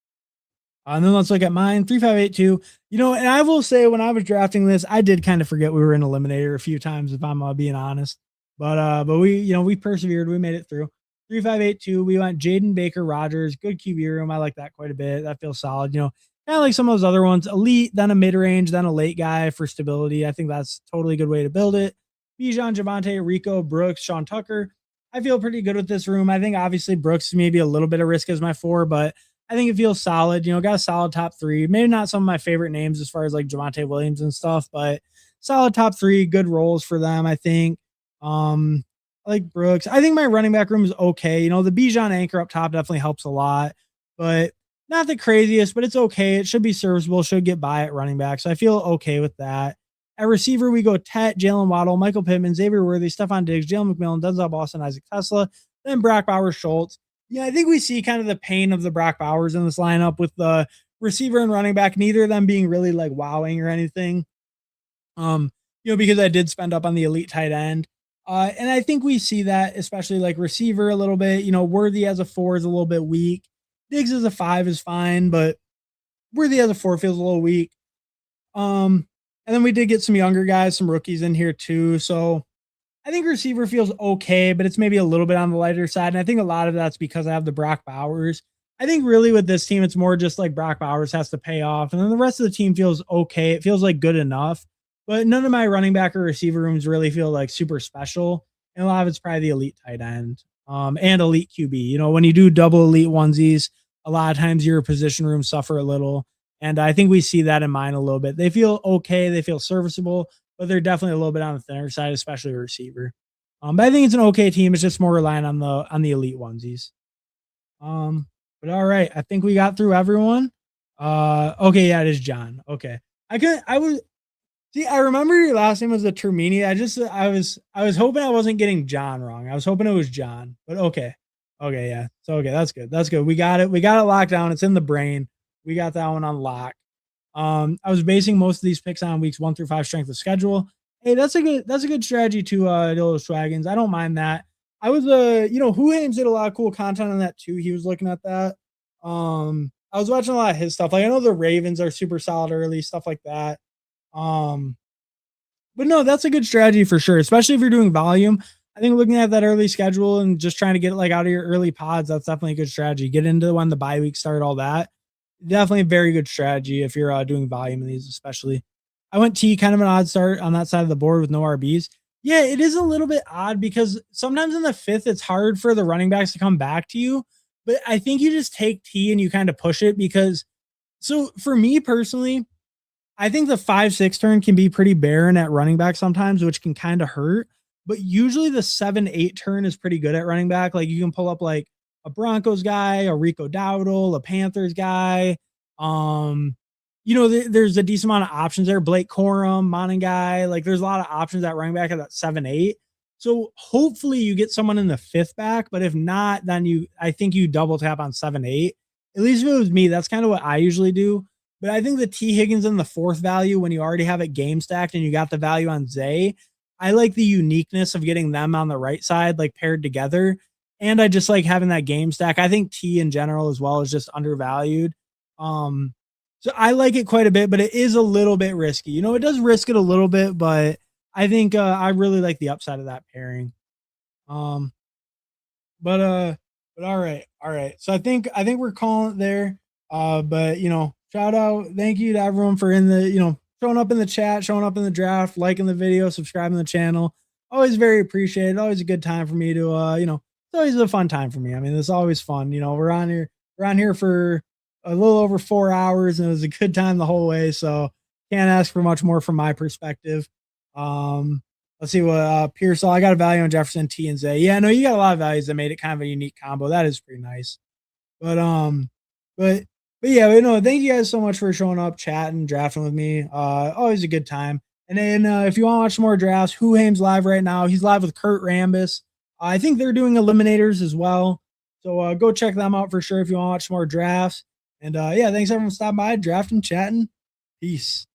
Speaker 2: And then let's look at mine, 3582. And I will say when I was drafting this, I did kind of forget we were in Eliminator a few times, if I'm being honest. But we persevered. We made it through. 3582. We went Jaden Baker Rogers, good QB room. I like that quite a bit. That feels solid. Kind of like some of those other ones, elite, then a mid range, then a late guy for stability. I think that's totally a good way to build it. Bijan, Javante, Rico, Brooks, Sean Tucker, I feel pretty good with this room. I think obviously Brooks is maybe a little bit of risk as my 4, but I think it feels solid. You know, got a solid top 3. Maybe not some of my favorite names as far as like Javonte Williams and stuff, but solid top 3, good roles for them, I think. I like Brooks. I think my running back room is okay. You know, the Bijan anchor up top definitely helps a lot, but not the craziest, but it's okay. It should be serviceable, should get by at running back. So I feel okay with that. At receiver, we go Tet, Jalen Waddle, Michael Pittman, Xavier Worthy, Stephon Diggs, Jalen McMillan, Denzel Boston, Isaac Tesla, then Brock Bowers, Schultz. Yeah, I think we see kind of the pain of the Brock Bowers in this lineup with the receiver and running back, neither of them being really like wowing or anything. Because I did spend up on the elite tight end. And I think we see that, especially like receiver a little bit. Worthy as a 4 is a little bit weak. Diggs as a 5 is fine, but Worthy as a 4 feels a little weak. And then we did get some younger guys, some rookies in here too. So I think receiver feels okay, but it's maybe a little bit on the lighter side. And I think a lot of that's because I have the Brock Bowers. I think really with this team, it's more just like Brock Bowers has to pay off. And then the rest of the team feels okay. It feels like good enough. But none of my running back or receiver rooms really feel like super special. And a lot of it's probably the elite tight end and elite QB. When you do double elite onesies, a lot of times your position rooms suffer a little. And I think we see that in mine a little bit. They feel okay. They feel serviceable, but they're definitely a little bit on the thinner side, especially a receiver. But I think it's an okay team. It's just more relying on the elite onesies. But all right. I think we got through everyone. Okay. Yeah, it is John. Okay. I remember your last name was a Termini. I was hoping I wasn't getting John wrong. I was hoping it was John, but okay. Okay. Yeah. So, okay. That's good. That's good. We got it. We got it locked down. It's in the brain. We got that one on lock. I was basing most of these picks on weeks 1 through 5 strength of schedule. Hey, that's a good strategy to those Swagons. I don't mind that. I was Huhames did a lot of cool content on that too. He was looking at that. I was watching a lot of his stuff. Like I know the Ravens are super solid early, stuff like that. But no, that's a good strategy for sure, especially if you're doing volume. I think looking at that early schedule and just trying to get it like out of your early pods, that's definitely a good strategy. Get into when the bye weeks start, all that. Definitely a very good strategy if you're doing volume in these, especially. I went T, kind of an odd start on that side of the board with no RBs. Yeah, it is a little bit odd because sometimes in the 5th, it's hard for the running backs to come back to you. But I think you just take T and you kind of push it because, so for me personally, I think the 5-6 turn can be pretty barren at running back sometimes, which can kind of hurt. But usually the 7-8 turn is pretty good at running back. Like you can pull up like a Broncos guy, a Rico Dowdle, a Panthers guy. There's a decent amount of options there. Blake Corum, Monangai. Like there's a lot of options at running back at that 7-8. So hopefully you get someone in the 5th back. But if not, then I think you double tap on 7-8. At least if it was me, that's kind of what I usually do. But I think the T Higgins in the 4th value, when you already have it game stacked and you got the value on Zay, I like the uniqueness of getting them on the right side, like paired together. And I just like having that game stack. I think T in general as well is just undervalued. So I like it quite a bit, but it is a little bit risky. It does risk it a little bit, but I think I really like the upside of that pairing. But all right. So I think we're calling it there. But shout out, thank you to everyone for showing up in the chat, showing up in the draft, liking the video, subscribing to the channel. Always very appreciated. Always a good time for me to it's always a fun time for me. I mean, it's always fun. We're on here for a little over 4 hours, and it was a good time the whole way. So can't ask for much more from my perspective. Let's see what Pearsall. I got a value on Jefferson, T, and Zay. Yeah, no, you got a lot of values that made it kind of a unique combo. That is pretty nice. But yeah, thank you guys so much for showing up, chatting, drafting with me. Always a good time. And then if you want to watch more drafts, Huhame's live right now. He's live with Kurt Rambis. I think they're doing eliminators as well. So go check them out for sure if you want to watch more drafts. And thanks everyone for stopping by, drafting, chatting. Peace.